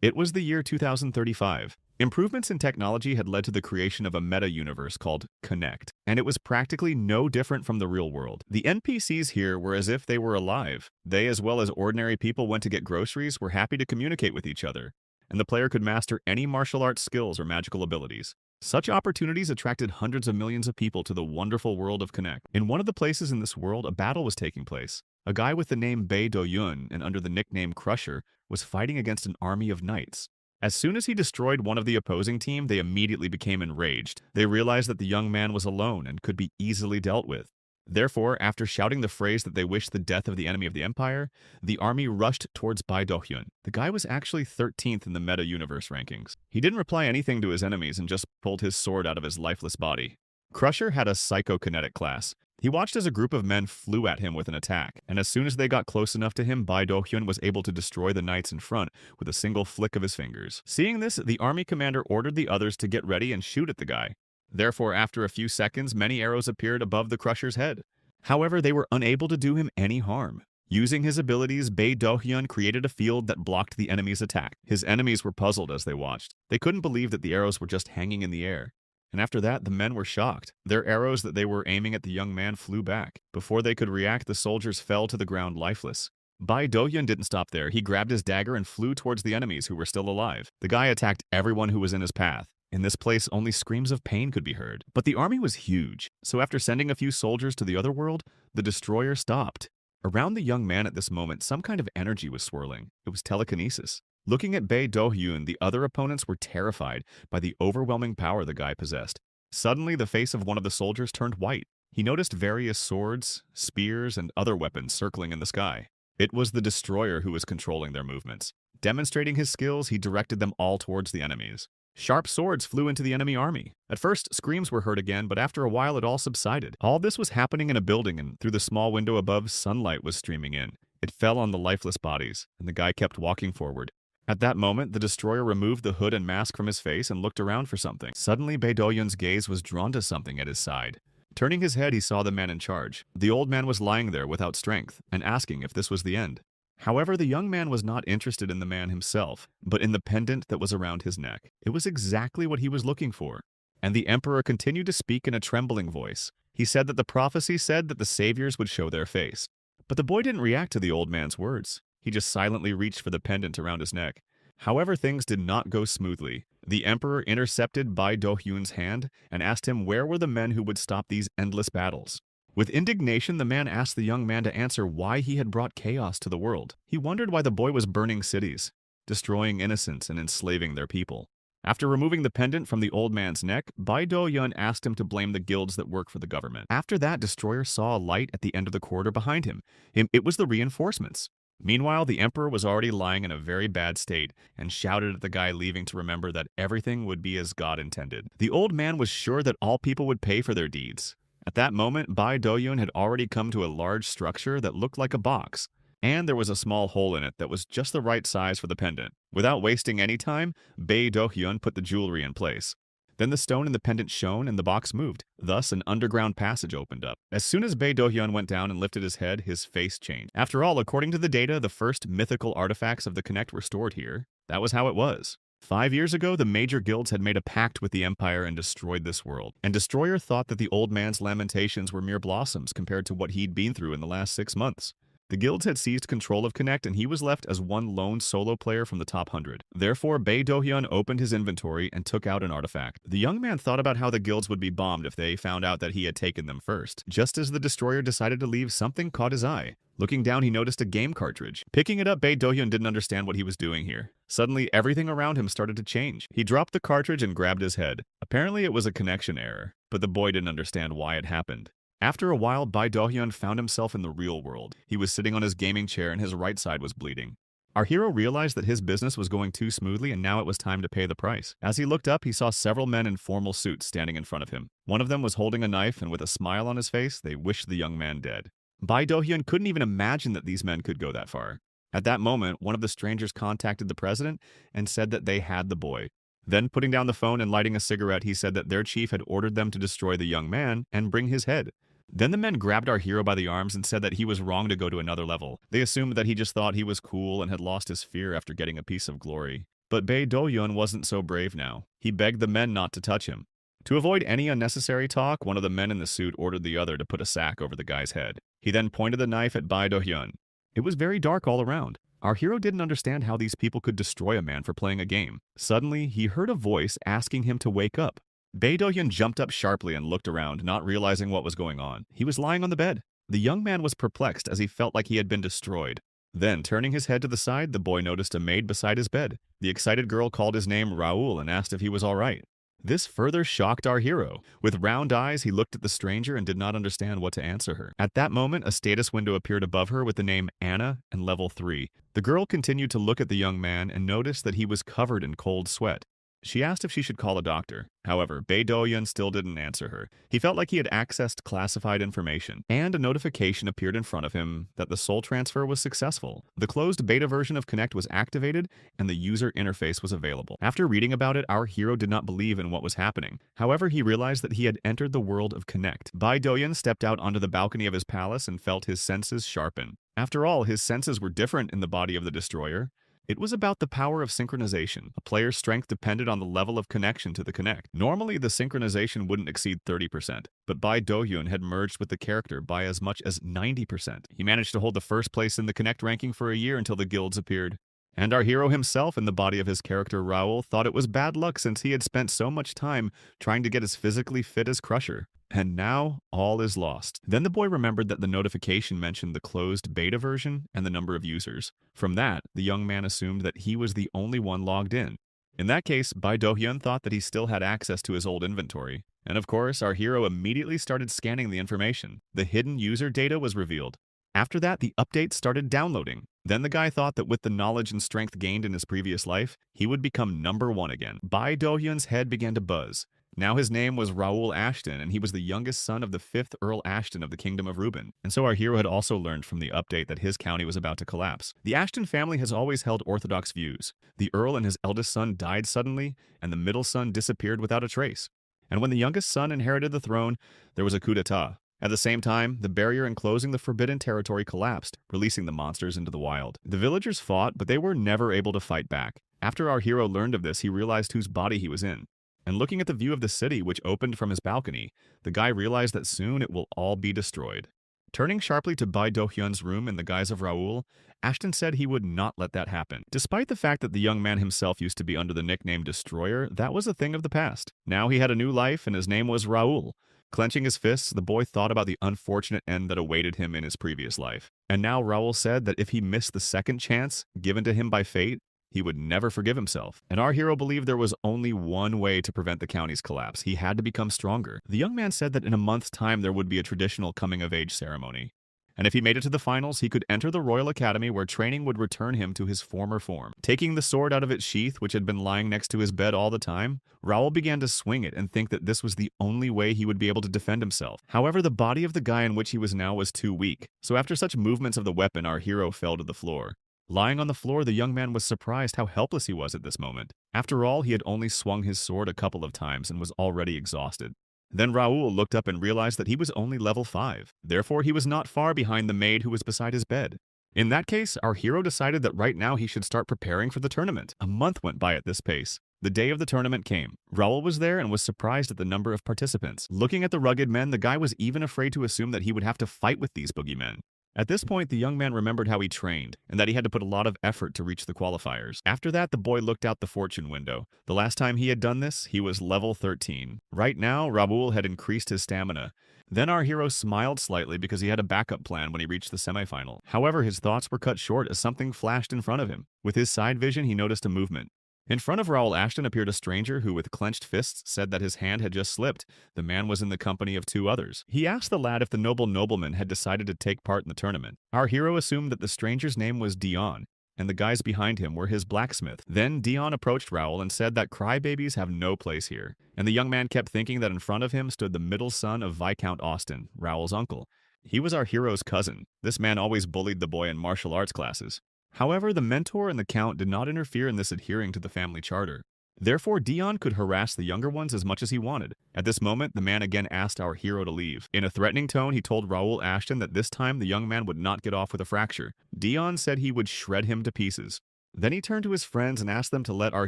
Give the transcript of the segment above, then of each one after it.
It was the year 2035. Improvements in technology had led to the creation of a meta-universe called Connect, and it was practically no different from the real world. The NPCs here were as if they were alive. They, as well as ordinary people went to get groceries, were happy to communicate with each other, and the player could master any martial arts skills or magical abilities. Such opportunities attracted hundreds of millions of people to the wonderful world of Connect. In one of the places in this world, a battle was taking place. A guy with the name Bei Do-yun and under the nickname Crusher was fighting against an army of knights. As soon as he destroyed one of the opposing team, they immediately became enraged. They realized that the young man was alone and could be easily dealt with. Therefore, after shouting the phrase that they wished the death of the enemy of the empire, the army rushed towards Bei Do-hyun. The guy was actually 13th in the meta-universe rankings. He didn't reply anything to his enemies and just pulled his sword out of his lifeless body. Crusher had a psychokinetic class. He watched as a group of men flew at him with an attack, and as soon as they got close enough to him, Bei Do-hyun was able to destroy the knights in front with a single flick of his fingers. Seeing this, the army commander ordered the others to get ready and shoot at the guy. Therefore, after a few seconds, many arrows appeared above the Crusher's head. However, they were unable to do him any harm. Using his abilities, Bei Do-hyun created a field that blocked the enemy's attack. His enemies were puzzled as they watched. They couldn't believe that the arrows were just hanging in the air. And after that, the men were shocked. Their arrows that they were aiming at the young man flew back. Before they could react, the soldiers fell to the ground lifeless. Bei Do-hyun didn't stop there. He grabbed his dagger and flew towards the enemies who were still alive. The guy attacked everyone who was in his path. In this place, only screams of pain could be heard. But the army was huge, so after sending a few soldiers to the other world, the destroyer stopped. Around the young man at this moment, some kind of energy was swirling. It was telekinesis. Looking at Bei Do-hyun, the other opponents were terrified by the overwhelming power the guy possessed. Suddenly, the face of one of the soldiers turned white. He noticed various swords, spears, and other weapons circling in the sky. It was the destroyer who was controlling their movements. Demonstrating his skills, he directed them all towards the enemies. Sharp swords flew into the enemy army. At first, screams were heard again, but after a while it all subsided. All this was happening in a building, and through the small window above, sunlight was streaming in. It fell on the lifeless bodies, and the guy kept walking forward. At that moment, the destroyer removed the hood and mask from his face and looked around for something. Suddenly, Bei Do-hyun's gaze was drawn to something at his side. Turning his head, he saw the man in charge. The old man was lying there without strength and asking if this was the end. However, the young man was not interested in the man himself, but in the pendant that was around his neck. It was exactly what he was looking for. And the emperor continued to speak in a trembling voice. He said that the prophecy said that the saviors would show their face. But the boy didn't react to the old man's words. He just silently reached for the pendant around his neck. However, things did not go smoothly. The emperor intercepted Bei Do-hyun's hand and asked him where were the men who would stop these endless battles. With indignation, the man asked the young man to answer why he had brought chaos to the world. He wondered why the boy was burning cities, destroying innocents and enslaving their people. After removing the pendant from the old man's neck, Bei Do-hyun asked him to blame the guilds that work for the government. After that, Destroyer saw a light at the end of the corridor behind him. It was the reinforcements. Meanwhile, the emperor was already lying in a very bad state and shouted at the guy leaving to remember that everything would be as God intended. The old man was sure that all people would pay for their deeds. At that moment, Bei Do-hyun had already come to a large structure that looked like a box, and there was a small hole in it that was just the right size for the pendant. Without wasting any time, Bei Do-hyun put the jewelry in place. Then the stone in the pendant shone and the box moved. Thus, an underground passage opened up. As soon as Bei Do-hyun went down and lifted his head, his face changed. After all, according to the data, the first mythical artifacts of the Connect were stored here. That was how it was. 5 years ago, the major guilds had made a pact with the Empire and destroyed this world. And Destroyer thought that the old man's lamentations were mere blossoms compared to what he'd been through in the last 6 months. The guilds had seized control of Connect and he was left as one lone solo player from the top 100. Therefore, Bei Do-hyun opened his inventory and took out an artifact. The young man thought about how the guilds would be bombed if they found out that he had taken them first. Just as the Destroyer decided to leave, something caught his eye. Looking down, he noticed a game cartridge. Picking it up, Bei Do-hyun didn't understand what he was doing here. Suddenly, everything around him started to change. He dropped the cartridge and grabbed his head. Apparently, it was a connection error, but the boy didn't understand why it happened. After a while, Bei Do-hyun found himself in the real world. He was sitting on his gaming chair and his right side was bleeding. Our hero realized that his business was going too smoothly and now it was time to pay the price. As he looked up, he saw several men in formal suits standing in front of him. One of them was holding a knife and with a smile on his face, they wished the young man dead. Bei Do-hyun couldn't even imagine that these men could go that far. At that moment, one of the strangers contacted the president and said that they had the boy. Then, putting down the phone and lighting a cigarette, he said that their chief had ordered them to destroy the young man and bring his head. Then the men grabbed our hero by the arms and said that he was wrong to go to another level. They assumed that he just thought he was cool and had lost his fear after getting a piece of glory. But Bae Do-hyun wasn't so brave now. He begged the men not to touch him. To avoid any unnecessary talk, one of the men in the suit ordered the other to put a sack over the guy's head. He then pointed the knife at Bae Do-hyun. It was very dark all around. Our hero didn't understand how these people could destroy a man for playing a game. Suddenly, he heard a voice asking him to wake up. Bae Do-hyun jumped up sharply and looked around, not realizing what was going on. He was lying on the bed. The young man was perplexed as he felt like he had been destroyed. Then, turning his head to the side, the boy noticed a maid beside his bed. The excited girl called his name Raoul and asked if he was all right. This further shocked our hero. With round eyes, he looked at the stranger and did not understand what to answer her. At that moment, a status window appeared above her with the name Anna and level 3. The girl continued to look at the young man and noticed that he was covered in cold sweat. She asked if she should call a doctor. However, Bae Do-hyun still didn't answer her. He felt like he had accessed classified information, and a notification appeared in front of him that the soul transfer was successful. The closed beta version of Connect was activated, and the user interface was available. After reading about it, our hero did not believe in what was happening. However, he realized that he had entered the world of Connect. Bae Do-hyun stepped out onto the balcony of his palace and felt his senses sharpen. After all, his senses were different in the body of the destroyer. It was about the power of synchronization. A player's strength depended on the level of connection to the Connect. Normally, the synchronization wouldn't exceed 30%, but Bae Do-hyun had merged with the character by as much as 90%. He managed to hold the first place in the Connect ranking for a year until the guilds appeared. And our hero himself, in the body of his character Raoul, thought it was bad luck since he had spent so much time trying to get as physically fit as Crusher. And now, all is lost. Then the boy remembered that the notification mentioned the closed beta version and the number of users. From that, the young man assumed that he was the only one logged in. In that case, Bae Do-hyun thought that he still had access to his old inventory. And of course, our hero immediately started scanning the information. The hidden user data was revealed. After that, the updates started downloading. Then the guy thought that with the knowledge and strength gained in his previous life, he would become #1 again. Bae Do-hyun's head began to buzz. Now his name was Raoul Ashton, and he was the youngest son of the 5th Earl Ashton of the Kingdom of Reuben. And so our hero had also learned from the update that his county was about to collapse. The Ashton family has always held orthodox views. The Earl and his eldest son died suddenly, and the middle son disappeared without a trace. And when the youngest son inherited the throne, there was a coup d'etat. At the same time, the barrier enclosing the forbidden territory collapsed, releasing the monsters into the wild. The villagers fought, but they were never able to fight back. After our hero learned of this, he realized whose body he was in. And looking at the view of the city, which opened from his balcony, the guy realized that soon it will all be destroyed. Turning sharply to Bae Do-hyun's room in the guise of Raoul, Ashton said he would not let that happen. Despite the fact that the young man himself used to be under the nickname Destroyer, that was a thing of the past. Now he had a new life, and his name was Raoul. Clenching his fists, the boy thought about the unfortunate end that awaited him in his previous life. And now Raoul said that if he missed the second chance given to him by fate, he would never forgive himself. And our hero believed there was only one way to prevent the county's collapse. He had to become stronger. The young man said that in a month's time there would be a traditional coming-of-age ceremony. And if he made it to the finals, he could enter the Royal Academy where training would return him to his former form. Taking the sword out of its sheath, which had been lying next to his bed all the time, Raoul began to swing it and think that this was the only way he would be able to defend himself. However, the body of the guy in which he was now was too weak. So after such movements of the weapon, our hero fell to the floor. Lying on the floor, the young man was surprised how helpless he was at this moment. After all, he had only swung his sword a couple of times and was already exhausted. Then Raoul looked up and realized that he was only level 5. Therefore, he was not far behind the maid who was beside his bed. In that case, our hero decided that right now he should start preparing for the tournament. A month went by at this pace. The day of the tournament came. Raoul was there and was surprised at the number of participants. Looking at the rugged men, the guy was even afraid to assume that he would have to fight with these boogeymen. At this point, the young man remembered how he trained, and that he had to put a lot of effort to reach the qualifiers. After that, the boy looked out the fortune window. The last time he had done this, he was level 13. Right now, Raoul had increased his stamina. Then our hero smiled slightly because he had a backup plan when he reached the semifinal. However, his thoughts were cut short as something flashed in front of him. With his side vision, he noticed a movement. In front of Raoul Ashton appeared a stranger who, with clenched fists, said that his hand had just slipped. The man was in the company of 2 others. He asked the lad if the nobleman had decided to take part in the tournament. Our hero assumed that the stranger's name was Dion, and the guys behind him were his blacksmith. Then Dion approached Raoul and said that crybabies have no place here. And the young man kept thinking that in front of him stood the middle son of Viscount Austin, Raoul's uncle. He was our hero's cousin. This man always bullied the boy in martial arts classes. However, the mentor and the count did not interfere in this adhering to the family charter. Therefore, Dion could harass the younger ones as much as he wanted. At this moment, the man again asked our hero to leave. In a threatening tone, he told Raoul Ashton that this time the young man would not get off with a fracture. Dion said he would shred him to pieces. Then he turned to his friends and asked them to let our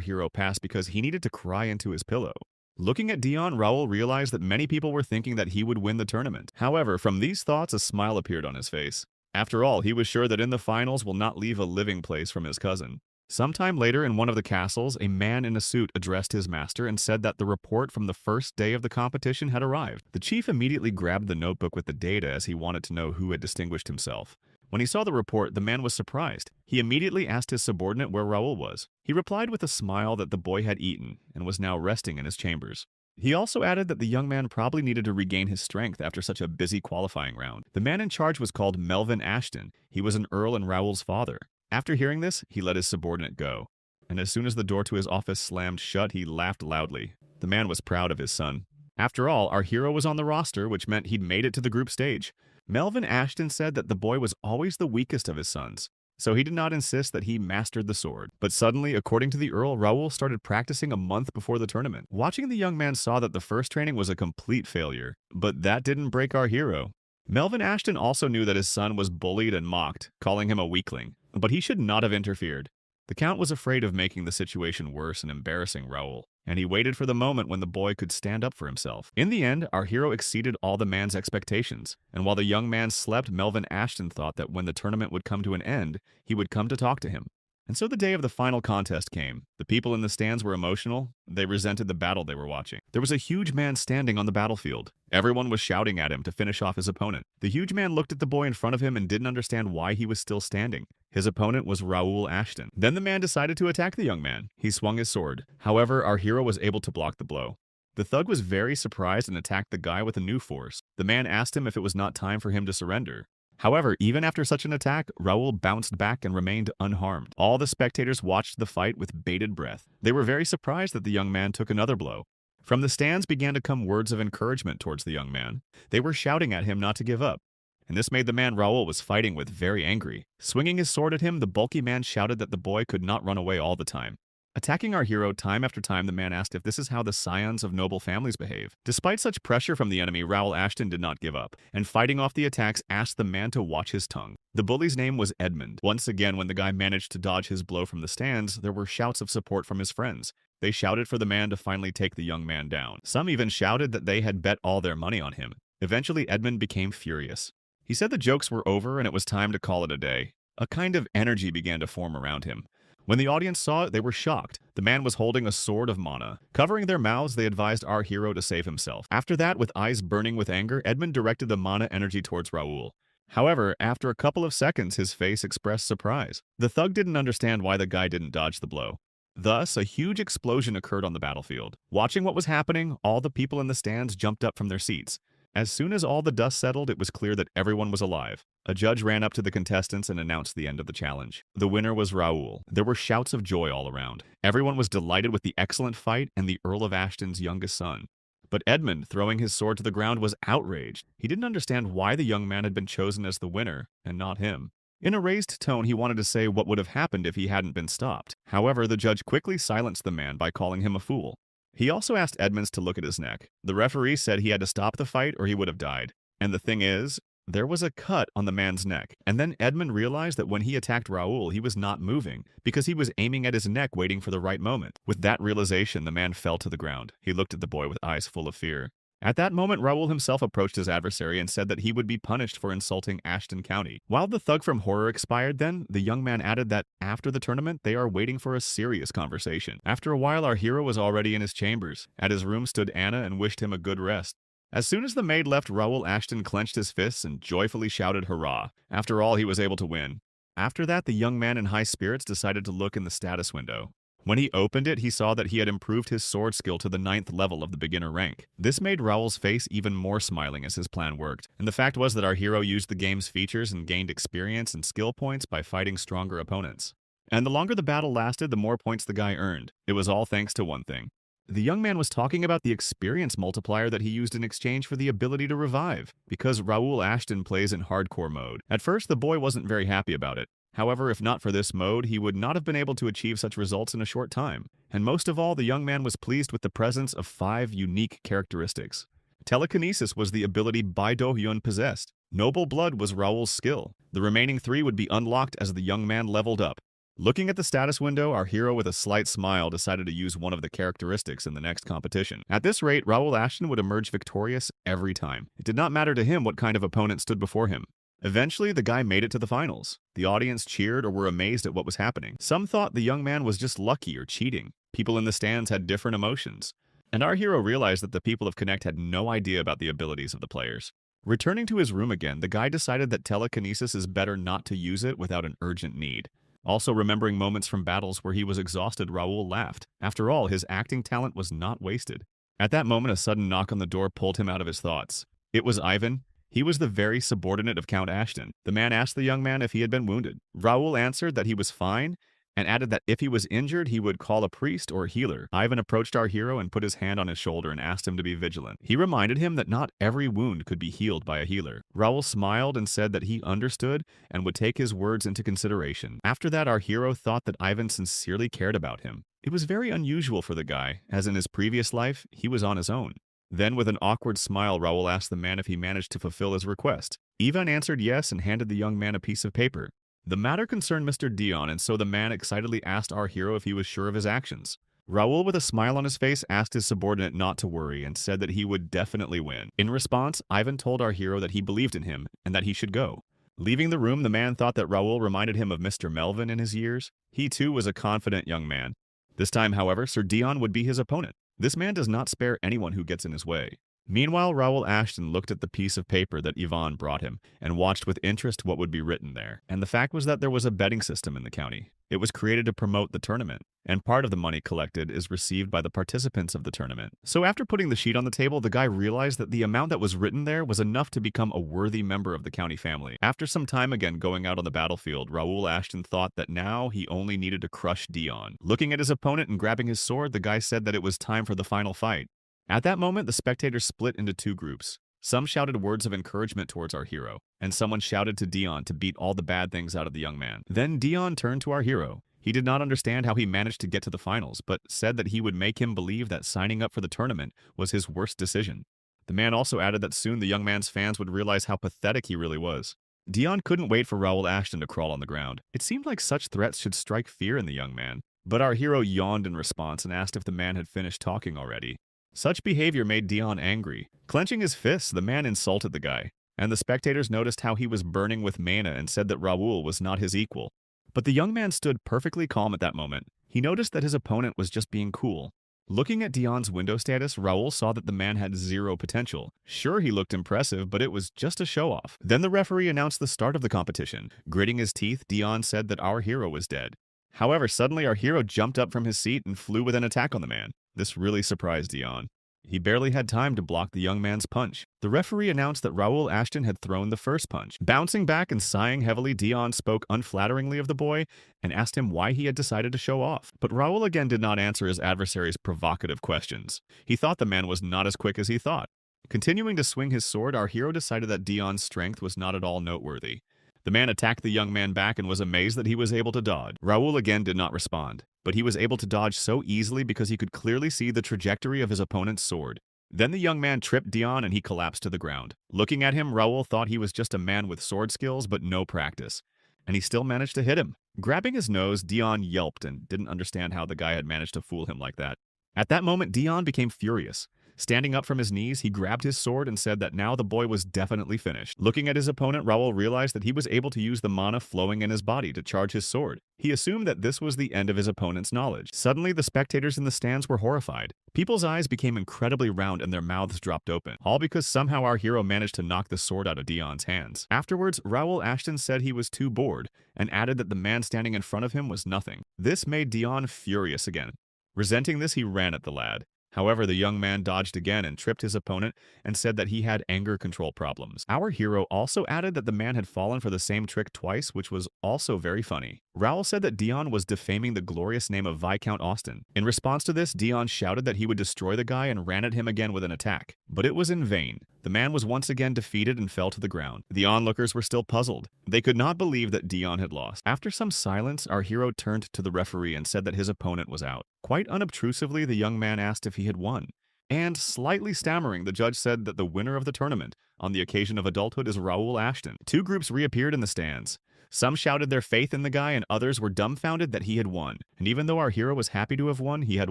hero pass because he needed to cry into his pillow. Looking at Dion, Raul realized that many people were thinking that he would win the tournament. However, from these thoughts, a smile appeared on his face. After all, he was sure that in the finals will not leave a living place from his cousin. Sometime later, in one of the castles, a man in a suit addressed his master and said that the report from the first day of the competition had arrived. The chief immediately grabbed the notebook with the data as he wanted to know who had distinguished himself. When he saw the report, the man was surprised. He immediately asked his subordinate where Raul was. He replied with a smile that the boy had eaten and was now resting in his chambers. He also added that the young man probably needed to regain his strength after such a busy qualifying round. The man in charge was called Melvin Ashton. He was an earl and Raul's father. After hearing this, he let his subordinate go. And as soon as the door to his office slammed shut, he laughed loudly. The man was proud of his son. After all, our hero was on the roster, which meant he'd made it to the group stage. Melvin Ashton said that the boy was always the weakest of his sons, so he did not insist that he mastered the sword. But suddenly, according to the Earl, Raul started practicing a month before the tournament. Watching, the young man saw that the first training was a complete failure, but that didn't break our hero. Melvin Ashton also knew that his son was bullied and mocked, calling him a weakling, but he should not have interfered. The Count was afraid of making the situation worse and embarrassing Raul, and he waited for the moment when the boy could stand up for himself. In the end, our hero exceeded all the man's expectations, and while the young man slept, Melvin Ashton thought that when the tournament would come to an end, he would come to talk to him. And so the day of the final contest came. The people in the stands were emotional. They resented the battle they were watching. There was a huge man standing on the battlefield. Everyone was shouting at him to finish off his opponent. The huge man looked at the boy in front of him and didn't understand why he was still standing. His opponent was Raul Ashton. Then the man decided to attack the young man. He swung his sword. However, our hero was able to block the blow. The thug was very surprised and attacked the guy with a new force. The man asked him if it was not time for him to surrender. However, even after such an attack, Raul bounced back and remained unharmed. All the spectators watched the fight with bated breath. They were very surprised that the young man took another blow. From the stands began to come words of encouragement towards the young man. They were shouting at him not to give up. And this made the man Raul was fighting with very angry. Swinging his sword at him, the bulky man shouted that the boy could not run away all the time. Attacking our hero time after time, the man asked if this is how the scions of noble families behave. Despite such pressure from the enemy, Raul Ashton did not give up, and fighting off the attacks, asked the man to watch his tongue. The bully's name was Edmund. Once again, when the guy managed to dodge his blow from the stands, there were shouts of support from his friends. They shouted for the man to finally take the young man down. Some even shouted that they had bet all their money on him. Eventually, Edmund became furious. He said the jokes were over and it was time to call it a day. A kind of energy began to form around him. When the audience saw it, they were shocked. The man was holding a sword of mana. Covering their mouths, they advised our hero to save himself. After that, with eyes burning with anger, Edmund directed the mana energy towards Raul. However, after a couple of seconds, his face expressed surprise. The thug didn't understand why the guy didn't dodge the blow. Thus, a huge explosion occurred on the battlefield. Watching what was happening, all the people in the stands jumped up from their seats. As soon as all the dust settled, it was clear that everyone was alive. A judge ran up to the contestants and announced the end of the challenge. The winner was Raul. There were shouts of joy all around. Everyone was delighted with the excellent fight and the Earl of Ashton's youngest son. But Edmund, throwing his sword to the ground, was outraged. He didn't understand why the young man had been chosen as the winner, and not him. In a raised tone, he wanted to say what would have happened if he hadn't been stopped. However, the judge quickly silenced the man by calling him a fool. He also asked Edmunds to look at his neck. The referee said he had to stop the fight or he would have died. And the thing is, there was a cut on the man's neck. And then Edmund realized that when he attacked Raul, he was not moving because he was aiming at his neck waiting for the right moment. With that realization, the man fell to the ground. He looked at the boy with eyes full of fear. At that moment, Raul himself approached his adversary and said that he would be punished for insulting Ashton County. While the thug from horror expired then, the young man added that after the tournament, they are waiting for a serious conversation. After a while, our hero was already in his chambers. At his room stood Anna and wished him a good rest. As soon as the maid left, Raul Ashton clenched his fists and joyfully shouted hurrah. After all, he was able to win. After that, the young man in high spirits decided to look in the status window. When he opened it, he saw that he had improved his sword skill to the 9th level of the beginner rank. This made Raul's face even more smiling as his plan worked. And the fact was that our hero used the game's features and gained experience and skill points by fighting stronger opponents. And the longer the battle lasted, the more points the guy earned. It was all thanks to one thing. The young man was talking about the experience multiplier that he used in exchange for the ability to revive, because Raul Ashton plays in hardcore mode. At first, the boy wasn't very happy about it. However, if not for this mode, he would not have been able to achieve such results in a short time. And most of all, the young man was pleased with the presence of 5 unique characteristics. Telekinesis was the ability Bai Do Hyun possessed. Noble blood was Raul's skill. The remaining 3 would be unlocked as the young man leveled up. Looking at the status window, our hero with a slight smile decided to use one of the characteristics in the next competition. At this rate, Raoul Ashton would emerge victorious every time. It did not matter to him what kind of opponent stood before him. Eventually, the guy made it to the finals. The audience cheered or were amazed at what was happening. Some thought the young man was just lucky or cheating. People in the stands had different emotions. And our hero realized that the people of Connect had no idea about the abilities of the players. Returning to his room again, the guy decided that telekinesis is better not to use it without an urgent need. Also remembering moments from battles where he was exhausted, Raoul laughed. After all, his acting talent was not wasted. At that moment, a sudden knock on the door pulled him out of his thoughts. It was Ivan. He was the very subordinate of Count Ashton. The man asked the young man if he had been wounded. Raoul answered that he was fine and added that if he was injured, he would call a priest or healer. Ivan approached our hero and put his hand on his shoulder and asked him to be vigilant. He reminded him that not every wound could be healed by a healer. Raoul smiled and said that he understood and would take his words into consideration. After that, our hero thought that Ivan sincerely cared about him. It was very unusual for the guy, as in his previous life, he was on his own. Then, with an awkward smile, Raoul asked the man if he managed to fulfill his request. Ivan answered yes and handed the young man a piece of paper. The matter concerned Mr. Dion, and so the man excitedly asked our hero if he was sure of his actions. Raoul, with a smile on his face, asked his subordinate not to worry and said that he would definitely win. In response, Ivan told our hero that he believed in him and that he should go. Leaving the room, the man thought that Raoul reminded him of Mr. Melvin in his years. He too was a confident young man. This time, however, Sir Dion would be his opponent. This man does not spare anyone who gets in his way. Meanwhile, Raoul Ashton looked at the piece of paper that Yvonne brought him and watched with interest what would be written there. And the fact was that there was a betting system in the county. It was created to promote the tournament, and part of the money collected is received by the participants of the tournament. So after putting the sheet on the table, the guy realized that the amount that was written there was enough to become a worthy member of the county family. After some time again going out on the battlefield, Raoul Ashton thought that now he only needed to crush Dion. Looking at his opponent and grabbing his sword, the guy said that it was time for the final fight. At that moment, the spectators split into two groups. Some shouted words of encouragement towards our hero, and someone shouted to Dion to beat all the bad things out of the young man. Then Dion turned to our hero. He did not understand how he managed to get to the finals, but said that he would make him believe that signing up for the tournament was his worst decision. The man also added that soon the young man's fans would realize how pathetic he really was. Dion couldn't wait for Raoul Ashton to crawl on the ground. It seemed like such threats should strike fear in the young man. But our hero yawned in response and asked if the man had finished talking already. Such behavior made Dion angry. Clenching his fists, the man insulted the guy, and the spectators noticed how he was burning with mana and said that Raoul was not his equal. But the young man stood perfectly calm at that moment. He noticed that his opponent was just being cool. Looking at Dion's window status, Raoul saw that the man had zero potential. Sure, he looked impressive, but it was just a show-off. Then the referee announced the start of the competition. Gritting his teeth, Dion said that our hero was dead. However, suddenly our hero jumped up from his seat and flew with an attack on the man. This really surprised Dion. He barely had time to block the young man's punch. The referee announced that Raoul Ashton had thrown the first punch. Bouncing back and sighing heavily, Dion spoke unflatteringly of the boy and asked him why he had decided to show off. But Raoul again did not answer his adversary's provocative questions. He thought the man was not as quick as he thought. Continuing to swing his sword, our hero decided that Dion's strength was not at all noteworthy. The man attacked the young man back and was amazed that he was able to dodge. Raoul again did not respond, but he was able to dodge so easily because he could clearly see the trajectory of his opponent's sword. Then the young man tripped Dion and he collapsed to the ground. Looking at him, Raoul thought he was just a man with sword skills but no practice, and he still managed to hit him. Grabbing his nose, Dion yelped and didn't understand how the guy had managed to fool him like that. At that moment, Dion became furious. Standing up from his knees, he grabbed his sword and said that now the boy was definitely finished. Looking at his opponent, Raoul realized that he was able to use the mana flowing in his body to charge his sword. He assumed that this was the end of his opponent's knowledge. Suddenly, the spectators in the stands were horrified. People's eyes became incredibly round and their mouths dropped open, all because somehow our hero managed to knock the sword out of Dion's hands. Afterwards, Raoul Ashton said he was too bored and added that the man standing in front of him was nothing. This made Dion furious again. Resenting this, he ran at the lad. However, the young man dodged again and tripped his opponent and said that he had anger control problems. Our hero also added that the man had fallen for the same trick twice, which was also very funny. Raoul said that Dion was defaming the glorious name of Viscount Austin. In response to this, Dion shouted that he would destroy the guy and ran at him again with an attack. But it was in vain. The man was once again defeated and fell to the ground. The onlookers were still puzzled. They could not believe that Dion had lost. After some silence, our hero turned to the referee and said that his opponent was out. Quite unobtrusively, the young man asked if he had won. And, slightly stammering, the judge said that the winner of the tournament on the occasion of adulthood is Raoul Ashton. Two groups reappeared in the stands. Some shouted their faith in the guy and others were dumbfounded that he had won. And even though our hero was happy to have won, he had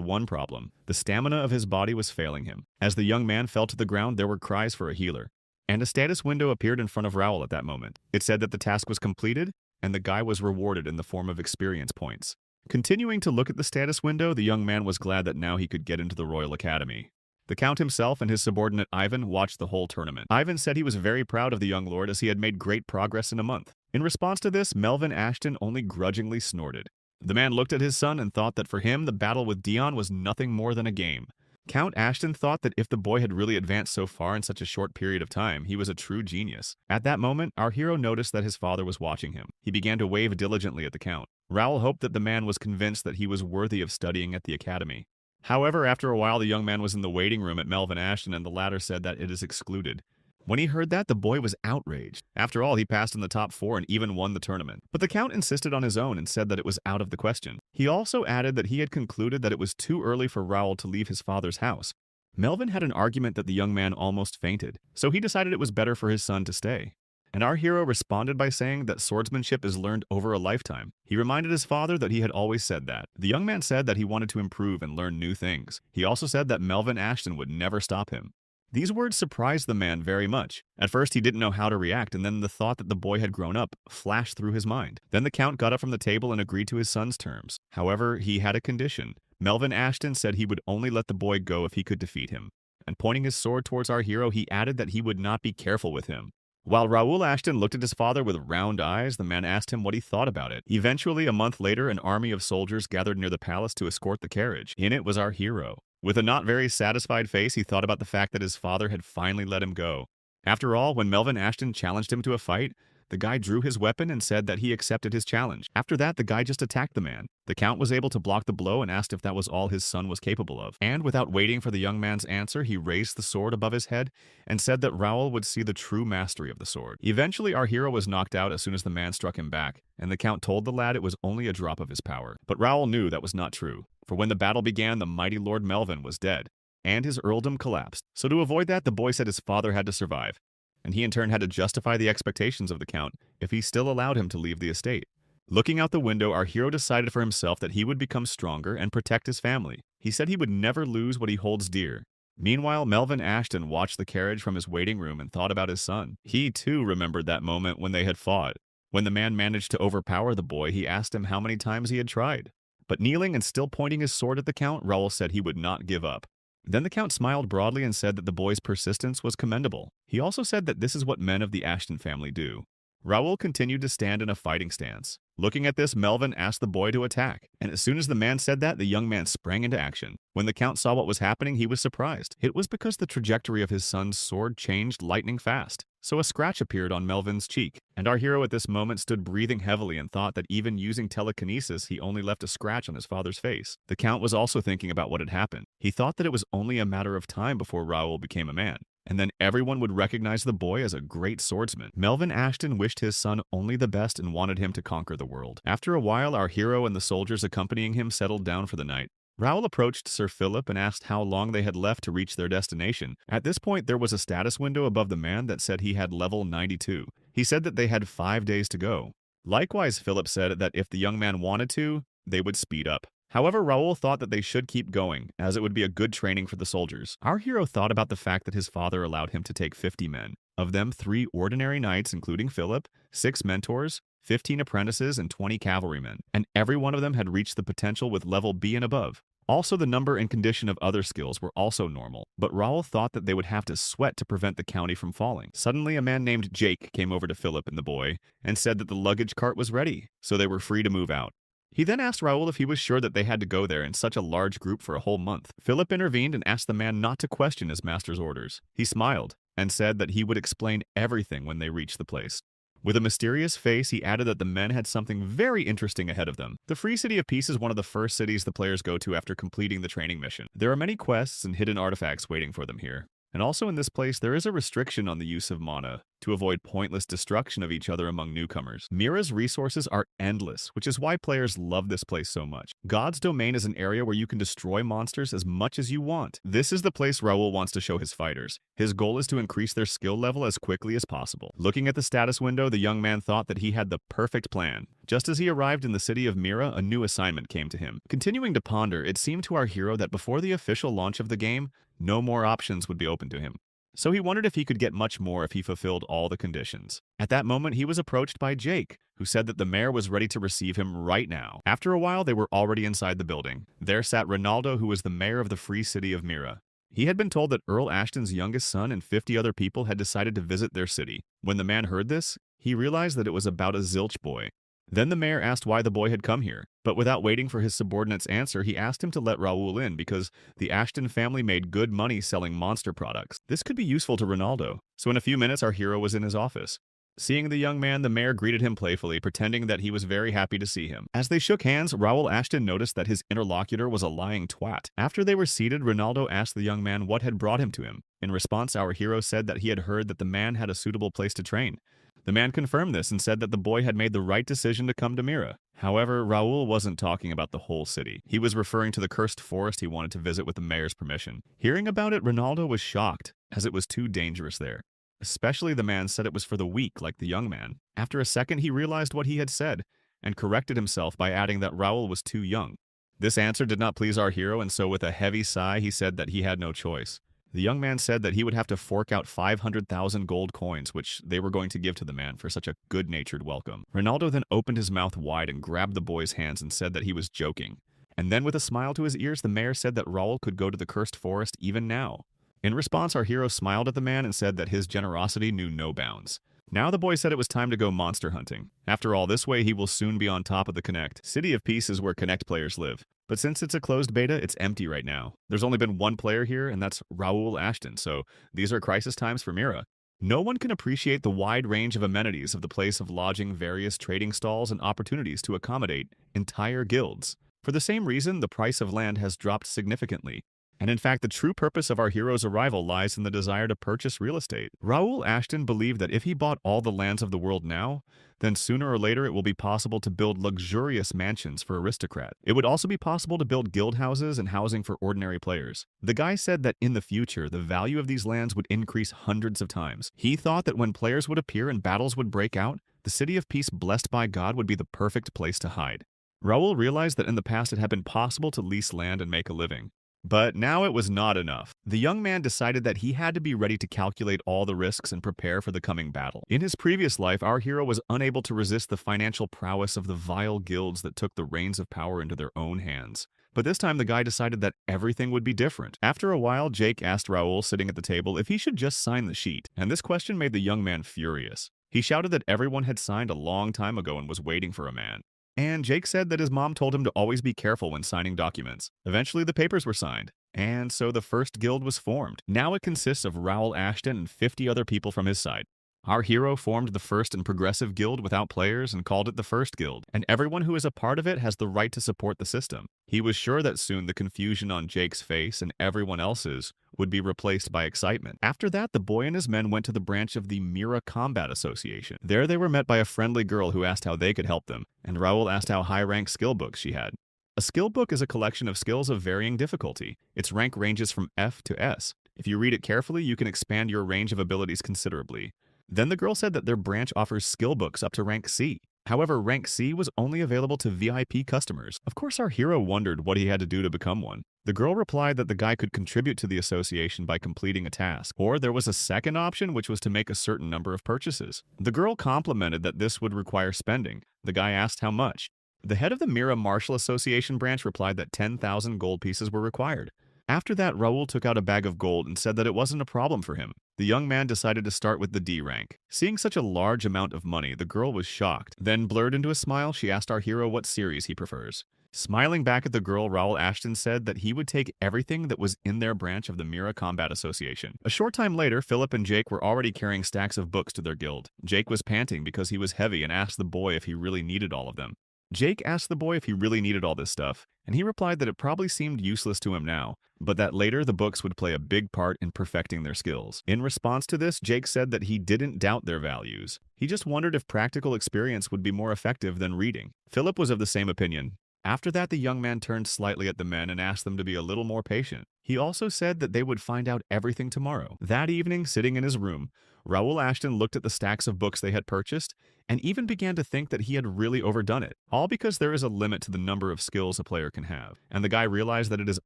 one problem. The stamina of his body was failing him. As the young man fell to the ground, there were cries for a healer. And a status window appeared in front of Raoul at that moment. It said that the task was completed, and the guy was rewarded in the form of experience points. Continuing to look at the status window, the young man was glad that now he could get into the Royal Academy. The Count himself and his subordinate Ivan watched the whole tournament. Ivan said he was very proud of the young lord as he had made great progress in a month. In response to this, Melvin Ashton only grudgingly snorted. The man looked at his son and thought that for him, the battle with Dion was nothing more than a game. Count Ashton thought that if the boy had really advanced so far in such a short period of time, he was a true genius. At that moment, our hero noticed that his father was watching him. He began to wave diligently at the Count. Raoul hoped that the man was convinced that he was worthy of studying at the academy. However, after a while, the young man was in the waiting room at Melvin Ashton and the latter said that it is excluded. When he heard that, the boy was outraged. After all, he passed in the top 4 and even won the tournament. But the Count insisted on his own and said that it was out of the question. He also added that he had concluded that it was too early for Raoul to leave his father's house. Melvin had an argument that the young man almost fainted, so he decided it was better for his son to stay. And our hero responded by saying that swordsmanship is learned over a lifetime. He reminded his father that he had always said that. The young man said that he wanted to improve and learn new things. He also said that Melvin Ashton would never stop him. These words surprised the man very much. At first, he didn't know how to react, and then the thought that the boy had grown up flashed through his mind. Then the Count got up from the table and agreed to his son's terms. However, he had a condition. Melvin Ashton said he would only let the boy go if he could defeat him. And pointing his sword towards our hero, he added that he would not be careful with him. While Raoul Ashton looked at his father with round eyes, the man asked him what he thought about it. Eventually, a month later, an army of soldiers gathered near the palace to escort the carriage. In it was our hero. With a not very satisfied face, he thought about the fact that his father had finally let him go. After all, when Melvin Ashton challenged him to a fight, the guy drew his weapon and said that he accepted his challenge. After that, the guy just attacked the man. The Count was able to block the blow and asked if that was all his son was capable of. And without waiting for the young man's answer, he raised the sword above his head and said that Raoul would see the true mastery of the sword. Eventually, our hero was knocked out as soon as the man struck him back, and the Count told the lad it was only a drop of his power. But Raoul knew that was not true, for when the battle began, the mighty Lord Melvin was dead, and his earldom collapsed. So to avoid that, the boy said his father had to survive, and he in turn had to justify the expectations of the Count if he still allowed him to leave the estate. Looking out the window, our hero decided for himself that he would become stronger and protect his family. He said he would never lose what he holds dear. Meanwhile, Melvin Ashton watched the carriage from his waiting room and thought about his son. He, too, remembered that moment when they had fought. When the man managed to overpower the boy, he asked him how many times he had tried. But kneeling and still pointing his sword at the Count, Raoul said he would not give up. Then the Count smiled broadly and said that the boy's persistence was commendable. He also said that this is what men of the Ashton family do. Raoul continued to stand in a fighting stance. Looking at this, Melvin asked the boy to attack, and as soon as the man said that, the young man sprang into action. When the Count saw what was happening, he was surprised. It was because the trajectory of his son's sword changed lightning fast. So a scratch appeared on Melvin's cheek, and our hero at this moment stood breathing heavily and thought that even using telekinesis, he only left a scratch on his father's face. The Count was also thinking about what had happened. He thought that it was only a matter of time before Raoul became a man, and then everyone would recognize the boy as a great swordsman. Melvin Ashton wished his son only the best and wanted him to conquer the world. After a while, our hero and the soldiers accompanying him settled down for the night. Raoul approached Sir Philip and asked how long they had left to reach their destination. At this point, there was a status window above the man that said he had level 92. He said that they had 5 days to go. Likewise, Philip said that if the young man wanted to, they would speed up. However, Raoul thought that they should keep going, as it would be a good training for the soldiers. Our hero thought about the fact that his father allowed him to take 50 men. Of them, 3 ordinary knights, including Philip, 6 mentors, 15 apprentices, and 20 cavalrymen, and every one of them had reached the potential with level B and above. Also, the number and condition of other skills were also normal, but Raoul thought that they would have to sweat to prevent the county from falling. Suddenly, a man named Jake came over to Philip and the boy and said that the luggage cart was ready, so they were free to move out. He then asked Raoul if he was sure that they had to go there in such a large group for a whole month. Philip intervened and asked the man not to question his master's orders. He smiled and said that he would explain everything when they reached the place. With a mysterious face, he added that the men had something very interesting ahead of them. The Free City of Peace is one of the first cities the players go to after completing the training mission. There are many quests and hidden artifacts waiting for them here. And also in this place, there is a restriction on the use of mana. to avoid pointless destruction of each other among newcomers. Mira's resources are endless, which is why players love this place so much. God's Domain is an area where you can destroy monsters as much as you want. This is the place Raul wants to show his fighters. His goal is to increase their skill level as quickly as possible. Looking at the status window, the young man thought that he had the perfect plan. Just as he arrived in the city of Mira, a new assignment came to him. Continuing to ponder, it seemed to our hero that before the official launch of the game, no more options would be open to him. So he wondered if he could get much more if he fulfilled all the conditions. At that moment, he was approached by Jake, who said that the mayor was ready to receive him right now. After a while, they were already inside the building. There sat Ronaldo, who was the mayor of the free city of Mira. He had been told that Earl Ashton's youngest son and 50 other people had decided to visit their city. When the man heard this, he realized that it was about a zilch boy. Then the mayor asked why the boy had come here, but without waiting for his subordinate's answer, he asked him to let Raul in because the Ashton family made good money selling monster products. This could be useful to Ronaldo, so in a few minutes our hero was in his office. Seeing the young man, the mayor greeted him playfully, pretending that he was very happy to see him. As they shook hands, Raul Ashton noticed that his interlocutor was a lying twat. After they were seated, Ronaldo asked the young man what had brought him to him. In response, our hero said that he had heard that the man had a suitable place to train. The man confirmed this and said that the boy had made the right decision to come to Mira. However, Raul wasn't talking about the whole city. He was referring to the cursed forest he wanted to visit with the mayor's permission. Hearing about it, Ronaldo was shocked, as it was too dangerous there. Especially the man said it was for the weak, like the young man. After a second, he realized what he had said, and corrected himself by adding that Raul was too young. This answer did not please our hero, and so with a heavy sigh, he said that he had no choice. The young man said that he would have to fork out 500,000 gold coins, which they were going to give to the man for such a good-natured welcome. Ronaldo then opened his mouth wide and grabbed the boy's hands and said that he was joking. And then with a smile to his ears, the mayor said that Raul could go to the cursed forest even now. In response, our hero smiled at the man and said that his generosity knew no bounds. Now the boy said it was time to go monster hunting. After all, this way he will soon be on top of the Connect. City of Peace is where Connect players live. But since it's a closed beta, it's empty right now. There's only been one player here, and that's Raul Ashton, so these are crisis times for Mira. No one can appreciate the wide range of amenities of the place of lodging, various trading stalls, and opportunities to accommodate entire guilds. For the same reason, the price of land has dropped significantly. And in fact, the true purpose of our hero's arrival lies in the desire to purchase real estate. Raul Ashton believed that if he bought all the lands of the world now, then sooner or later it will be possible to build luxurious mansions for aristocrats. It would also be possible to build guild houses and housing for ordinary players. The guy said that in the future, the value of these lands would increase hundreds of times. He thought that when players would appear and battles would break out, the City of Peace blessed by God would be the perfect place to hide. Raul realized that in the past it had been possible to lease land and make a living. But now it was not enough. The young man decided that he had to be ready to calculate all the risks and prepare for the coming battle. In his previous life, our hero was unable to resist the financial prowess of the vile guilds that took the reins of power into their own hands. But this time the guy decided that everything would be different. After a while, Jake asked Raul, sitting at the table, if he should just sign the sheet, and this question made the young man furious. He shouted that everyone had signed a long time ago and was waiting for a man. And Jake said that his mom told him to always be careful when signing documents. Eventually, the papers were signed, and so the first guild was formed. Now it consists of Raul Ashton and 50 other people from his side. Our hero formed the first and progressive guild without players and called it the First Guild, and everyone who is a part of it has the right to support the system. He was sure that soon the confusion on Jake's face and everyone else's would be replaced by excitement. After that, the boy and his men went to the branch of the Mira Combat Association. There they were met by a friendly girl who asked how they could help them, and Raul asked how high-rank skill books she had. A skill book is a collection of skills of varying difficulty. Its rank ranges from F to S. If you read it carefully, you can expand your range of abilities considerably. Then the girl said that their branch offers skill books up to rank C. However, rank C was only available to VIP customers. Of course, our hero wondered what he had to do to become one. The girl replied that the guy could contribute to the association by completing a task, or there was a second option, which was to make a certain number of purchases. The girl complimented that this would require spending. The guy asked how much. The head of the Mira Martial Association branch replied that 10,000 gold pieces were required. After that, Raul took out a bag of gold and said that it wasn't a problem for him. The young man decided to start with the D rank. Seeing such a large amount of money, the girl was shocked. Then, blurred into a smile, she asked our hero what series he prefers. Smiling back at the girl, Raul Ashton said that he would take everything that was in their branch of the Mira Combat Association. A short time later, Philip and Jake were already carrying stacks of books to their guild. Jake was panting because he was heavy and asked the boy if he really needed all of them. Jake asked the boy if he really needed all this stuff, and he replied that it probably seemed useless to him now, but that later the books would play a big part in perfecting their skills. In response to this, Jake said that he didn't doubt their values. He just wondered if practical experience would be more effective than reading. Philip was of the same opinion. After that, the young man turned slightly at the men and asked them to be a little more patient. He also said that they would find out everything tomorrow. That evening, sitting in his room, Raoul Ashton looked at the stacks of books they had purchased and even began to think that he had really overdone it, all because there is a limit to the number of skills a player can have, and the guy realized that it is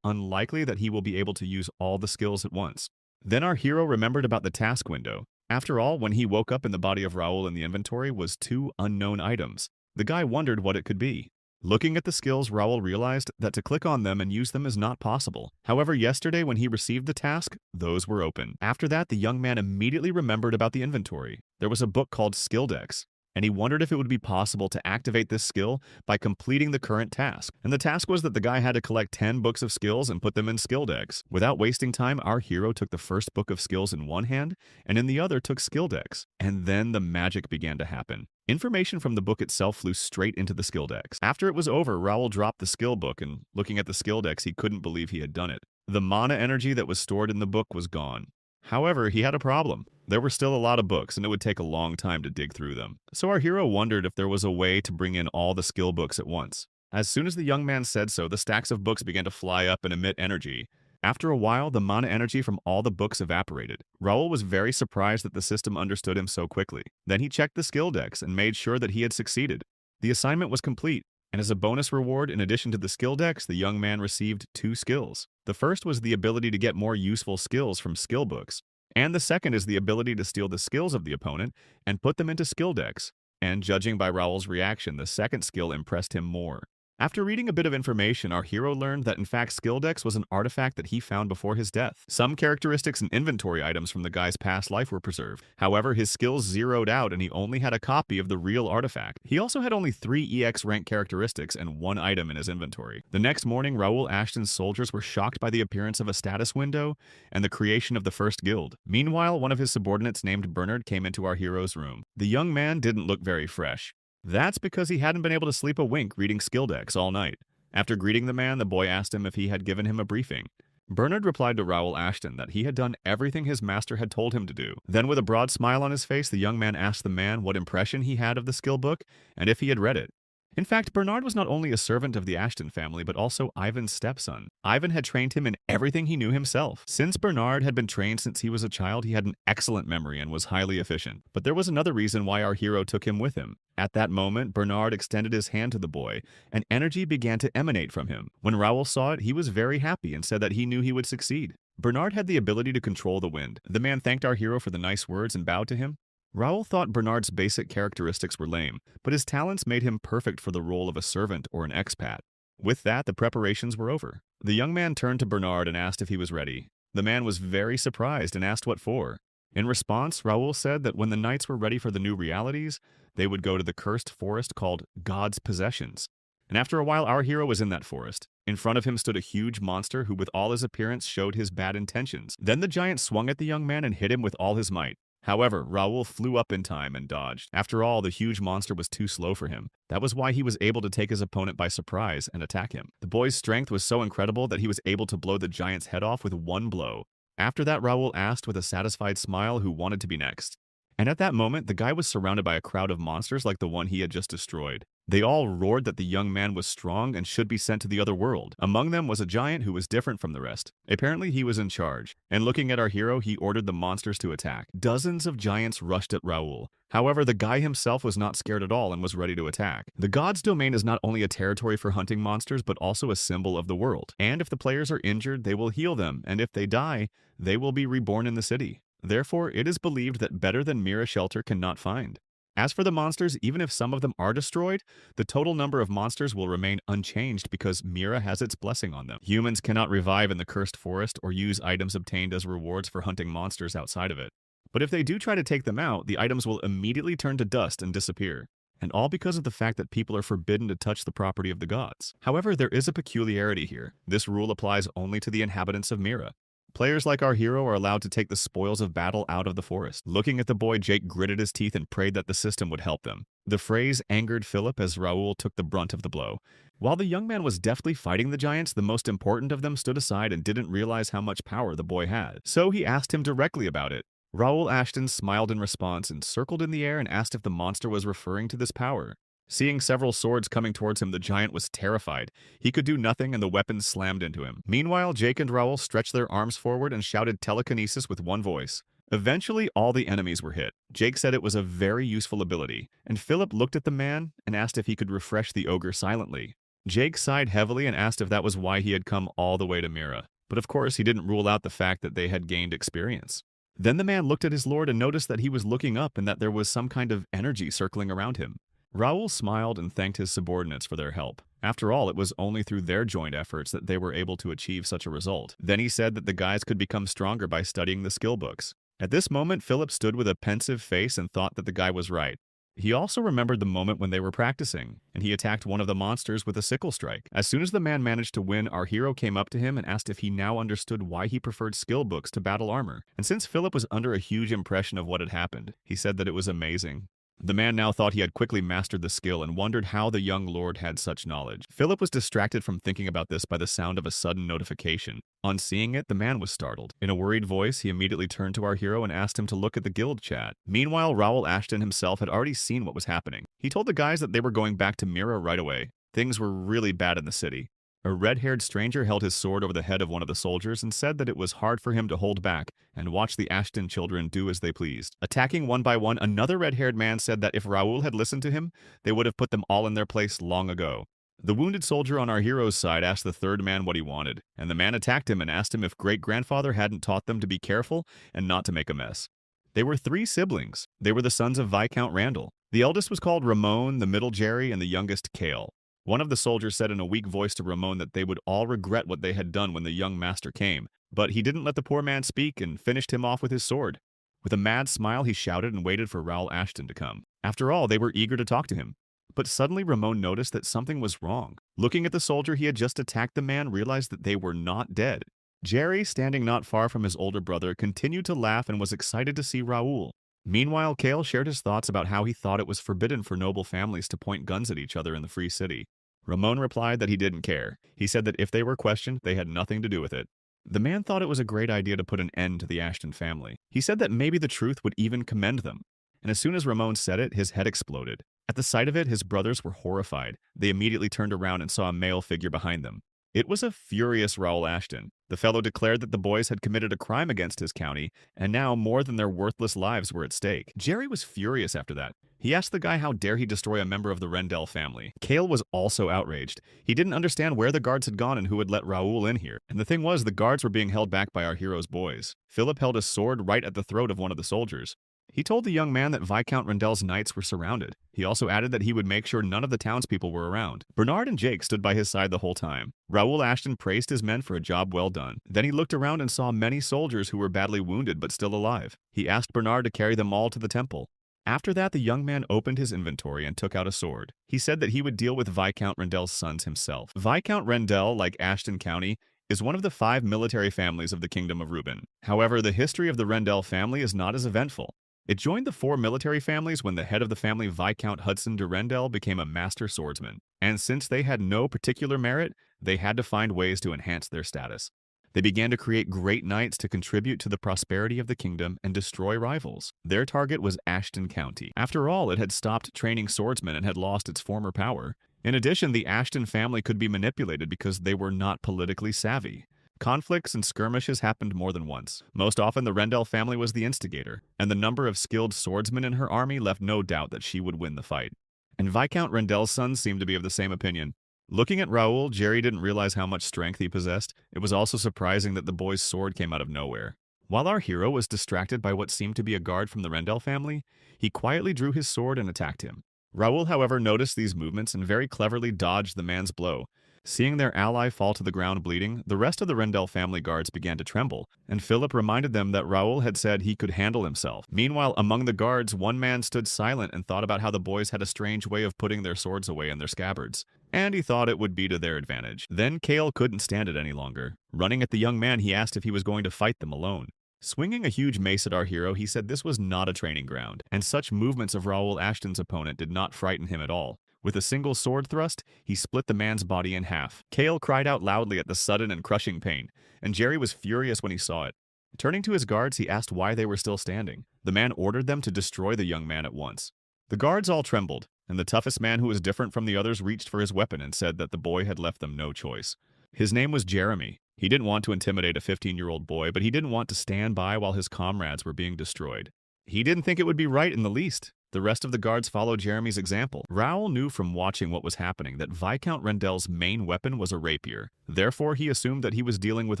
unlikely that he will be able to use all the skills at once. Then our hero remembered about the task window. After all, when he woke up in the body of Raoul in the inventory was 2 unknown items. The guy wondered what it could be. Looking at the skills, Raoul realized that to click on them and use them is not possible. However, yesterday when he received the task, those were open. After that, the young man immediately remembered about the inventory. There was a book called Skill Decks, and he wondered if it would be possible to activate this skill by completing the current task. And the task was that the guy had to collect 10 books of skills and put them in skill decks. Without wasting time, our hero took the first book of skills in one hand, and in the other took skill decks. And then the magic began to happen. Information from the book itself flew straight into the skill decks. After it was over, Raoul dropped the skill book, and looking at the skill decks, he couldn't believe he had done it. The mana energy that was stored in the book was gone. However, he had a problem. There were still a lot of books, and it would take a long time to dig through them. So our hero wondered if there was a way to bring in all the skill books at once. As soon as the young man said so, the stacks of books began to fly up and emit energy. After a while, the mana energy from all the books evaporated. Raoul was very surprised that the system understood him so quickly. Then he checked the skill decks and made sure that he had succeeded. The assignment was complete, and as a bonus reward, in addition to the skill decks, the young man received 2 skills. The first was the ability to get more useful skills from skill books, and the second is the ability to steal the skills of the opponent and put them into skill decks. And judging by Raoul's reaction, the second skill impressed him more. After reading a bit of information, our hero learned that in fact Skill Decks was an artifact that he found before his death. Some characteristics and inventory items from the guy's past life were preserved. However, his skills zeroed out and he only had a copy of the real artifact. He also had only 3 EX rank characteristics and 1 item in his inventory. The next morning, Raoul Ashton's soldiers were shocked by the appearance of a status window and the creation of the first guild. Meanwhile, one of his subordinates named Bernard came into our hero's room. The young man didn't look very fresh. That's because he hadn't been able to sleep a wink reading skill decks all night. After greeting the man, the boy asked him if he had given him a briefing. Bernard replied to Raoul Ashton that he had done everything his master had told him to do. Then with a broad smile on his face, the young man asked the man what impression he had of the skill book and if he had read it. In fact, Bernard was not only a servant of the Ashton family, but also Ivan's stepson. Ivan had trained him in everything he knew himself. Since Bernard had been trained since he was a child, he had an excellent memory and was highly efficient. But there was another reason why our hero took him with him. At that moment, Bernard extended his hand to the boy, and energy began to emanate from him. When Raoul saw it, he was very happy and said that he knew he would succeed. Bernard had the ability to control the wind. The man thanked our hero for the nice words and bowed to him. Raoul thought Bernard's basic characteristics were lame, but his talents made him perfect for the role of a servant or an expat. With that, the preparations were over. The young man turned to Bernard and asked if he was ready. The man was very surprised and asked what for. In response, Raoul said that when the knights were ready for the new realities, they would go to the cursed forest called God's Possessions. And after a while, our hero was in that forest. In front of him stood a huge monster who with all his appearance showed his bad intentions. Then the giant swung at the young man and hit him with all his might. However, Raoul flew up in time and dodged. After all, the huge monster was too slow for him. That was why he was able to take his opponent by surprise and attack him. The boy's strength was so incredible that he was able to blow the giant's head off with one blow. After that, Raoul asked with a satisfied smile who wanted to be next. And at that moment, the guy was surrounded by a crowd of monsters like the one he had just destroyed. They all roared that the young man was strong and should be sent to the other world. Among them was a giant who was different from the rest. Apparently, he was in charge. And looking at our hero, he ordered the monsters to attack. Dozens of giants rushed at Raoul. However, the guy himself was not scared at all and was ready to attack. The God's Domain is not only a territory for hunting monsters, but also a symbol of the world. And if the players are injured, they will heal them, and if they die, they will be reborn in the city. Therefore, it is believed that better than Mira shelter cannot find. As for the monsters, even if some of them are destroyed, the total number of monsters will remain unchanged because Mira has its blessing on them. Humans cannot revive in the cursed forest or use items obtained as rewards for hunting monsters outside of it. But if they do try to take them out, the items will immediately turn to dust and disappear. And all because of the fact that people are forbidden to touch the property of the gods. However, there is a peculiarity here. This rule applies only to the inhabitants of Mira. Players like our hero are allowed to take the spoils of battle out of the forest. Looking at the boy, Jake gritted his teeth and prayed that the system would help them. The phrase angered Philip as Raoul took the brunt of the blow. While the young man was deftly fighting the giants, the most important of them stood aside and didn't realize how much power the boy had. So he asked him directly about it. Raoul Ashton smiled in response and circled in the air and asked if the monster was referring to this power. Seeing several swords coming towards him, the giant was terrified. He could do nothing and the weapons slammed into him. Meanwhile, Jake and Raoul stretched their arms forward and shouted telekinesis with one voice. Eventually, all the enemies were hit. Jake said it was a very useful ability, and Philip looked at the man and asked if he could refresh the ogre silently. Jake sighed heavily and asked if that was why he had come all the way to Mira. But of course, he didn't rule out the fact that they had gained experience. Then the man looked at his lord and noticed that he was looking up and that there was some kind of energy circling around him. Raoul smiled and thanked his subordinates for their help. After all, it was only through their joint efforts that they were able to achieve such a result. Then he said that the guys could become stronger by studying the skill books. At this moment, Philip stood with a pensive face and thought that the guy was right. He also remembered the moment when they were practicing, and he attacked one of the monsters with a sickle strike. As soon as the man managed to win, our hero came up to him and asked if he now understood why he preferred skill books to battle armor. And since Philip was under a huge impression of what had happened, he said that it was amazing. The man now thought he had quickly mastered the skill and wondered how the young lord had such knowledge. Philip was distracted from thinking about this by the sound of a sudden notification. On seeing it, the man was startled. In a worried voice, he immediately turned to our hero and asked him to look at the guild chat. Meanwhile, Raoul Ashton himself had already seen what was happening. He told the guys that they were going back to Mira right away. Things were really bad in the city. A red-haired stranger held his sword over the head of one of the soldiers and said that it was hard for him to hold back and watch the Ashton children do as they pleased. Attacking one by one, another red-haired man said that if Raoul had listened to him, they would have put them all in their place long ago. The wounded soldier on our hero's side asked the third man what he wanted, and the man attacked him and asked him if great-grandfather hadn't taught them to be careful and not to make a mess. They were 3 siblings. They were the sons of Viscount Randall. The eldest was called Ramon, the middle Jerry, and the youngest Cale. One of the soldiers said in a weak voice to Ramon that they would all regret what they had done when the young master came, but he didn't let the poor man speak and finished him off with his sword. With a mad smile, he shouted and waited for Raoul Ashton to come. After all, they were eager to talk to him. But suddenly Ramon noticed that something was wrong. Looking at the soldier he had just attacked, the man realized that they were not dead. Jerry, standing not far from his older brother, continued to laugh and was excited to see Raoul. Meanwhile, Cale shared his thoughts about how he thought it was forbidden for noble families to point guns at each other in the free city. Ramon replied that he didn't care. He said that if they were questioned, they had nothing to do with it. The man thought it was a great idea to put an end to the Ashton family. He said that maybe the truth would even commend them. And as soon as Ramon said it, his head exploded. At the sight of it, his brothers were horrified. They immediately turned around and saw a male figure behind them. It was a furious Raoul Ashton. The fellow declared that the boys had committed a crime against his county, and now more than their worthless lives were at stake. Jerry was furious after that. He asked the guy how dare he destroy a member of the Rendell family. Cale was also outraged. He didn't understand where the guards had gone and who had let Raoul in here. And the thing was, the guards were being held back by our hero's boys. Philip held a sword right at the throat of one of the soldiers. He told the young man that Viscount Rendell's knights were surrounded. He also added that he would make sure none of the townspeople were around. Bernard and Jake stood by his side the whole time. Raoul Ashton praised his men for a job well done. Then he looked around and saw many soldiers who were badly wounded but still alive. He asked Bernard to carry them all to the temple. After that, the young man opened his inventory and took out a sword. He said that he would deal with Viscount Rendell's sons himself. Viscount Rendell, like Ashton County, is one of the 5 military families of the Kingdom of Reuben. However, the history of the Rendell family is not as eventful. It joined the 4 military families when the head of the family, Viscount Hudson de Rendell, became a master swordsman. And since they had no particular merit, they had to find ways to enhance their status. They began to create great knights to contribute to the prosperity of the kingdom and destroy rivals. Their target was Ashton County. After all, it had stopped training swordsmen and had lost its former power. In addition, the Ashton family could be manipulated because they were not politically savvy. Conflicts and skirmishes happened more than once. Most often, the Rendell family was the instigator, and the number of skilled swordsmen in her army left no doubt that she would win the fight. And Viscount Rendell's sons seemed to be of the same opinion. Looking at Raoul, Jerry didn't realize how much strength he possessed. It was also surprising that the boy's sword came out of nowhere. While our hero was distracted by what seemed to be a guard from the Rendell family, he quietly drew his sword and attacked him. Raoul, however, noticed these movements and very cleverly dodged the man's blow. Seeing their ally fall to the ground bleeding, the rest of the Rendell family guards began to tremble, and Philip reminded them that Raoul had said he could handle himself. Meanwhile, among the guards, one man stood silent and thought about how the boys had a strange way of putting their swords away in their scabbards, and he thought it would be to their advantage. Then Cale couldn't stand it any longer. Running at the young man, he asked if he was going to fight them alone. Swinging a huge mace at our hero, he said this was not a training ground, and such movements of Raoul Ashton's opponent did not frighten him at all. With a single sword thrust, he split the man's body in half. Cale cried out loudly at the sudden and crushing pain, and Jerry was furious when he saw it. Turning to his guards, he asked why they were still standing. The man ordered them to destroy the young man at once. The guards all trembled, and the toughest man who was different from the others reached for his weapon and said that the boy had left them no choice. His name was Jeremy. He didn't want to intimidate a 15-year-old boy, but he didn't want to stand by while his comrades were being destroyed. He didn't think it would be right in the least. The rest of the guards followed Jeremy's example. Raoul knew from watching what was happening that Viscount Rendell's main weapon was a rapier. Therefore, he assumed that he was dealing with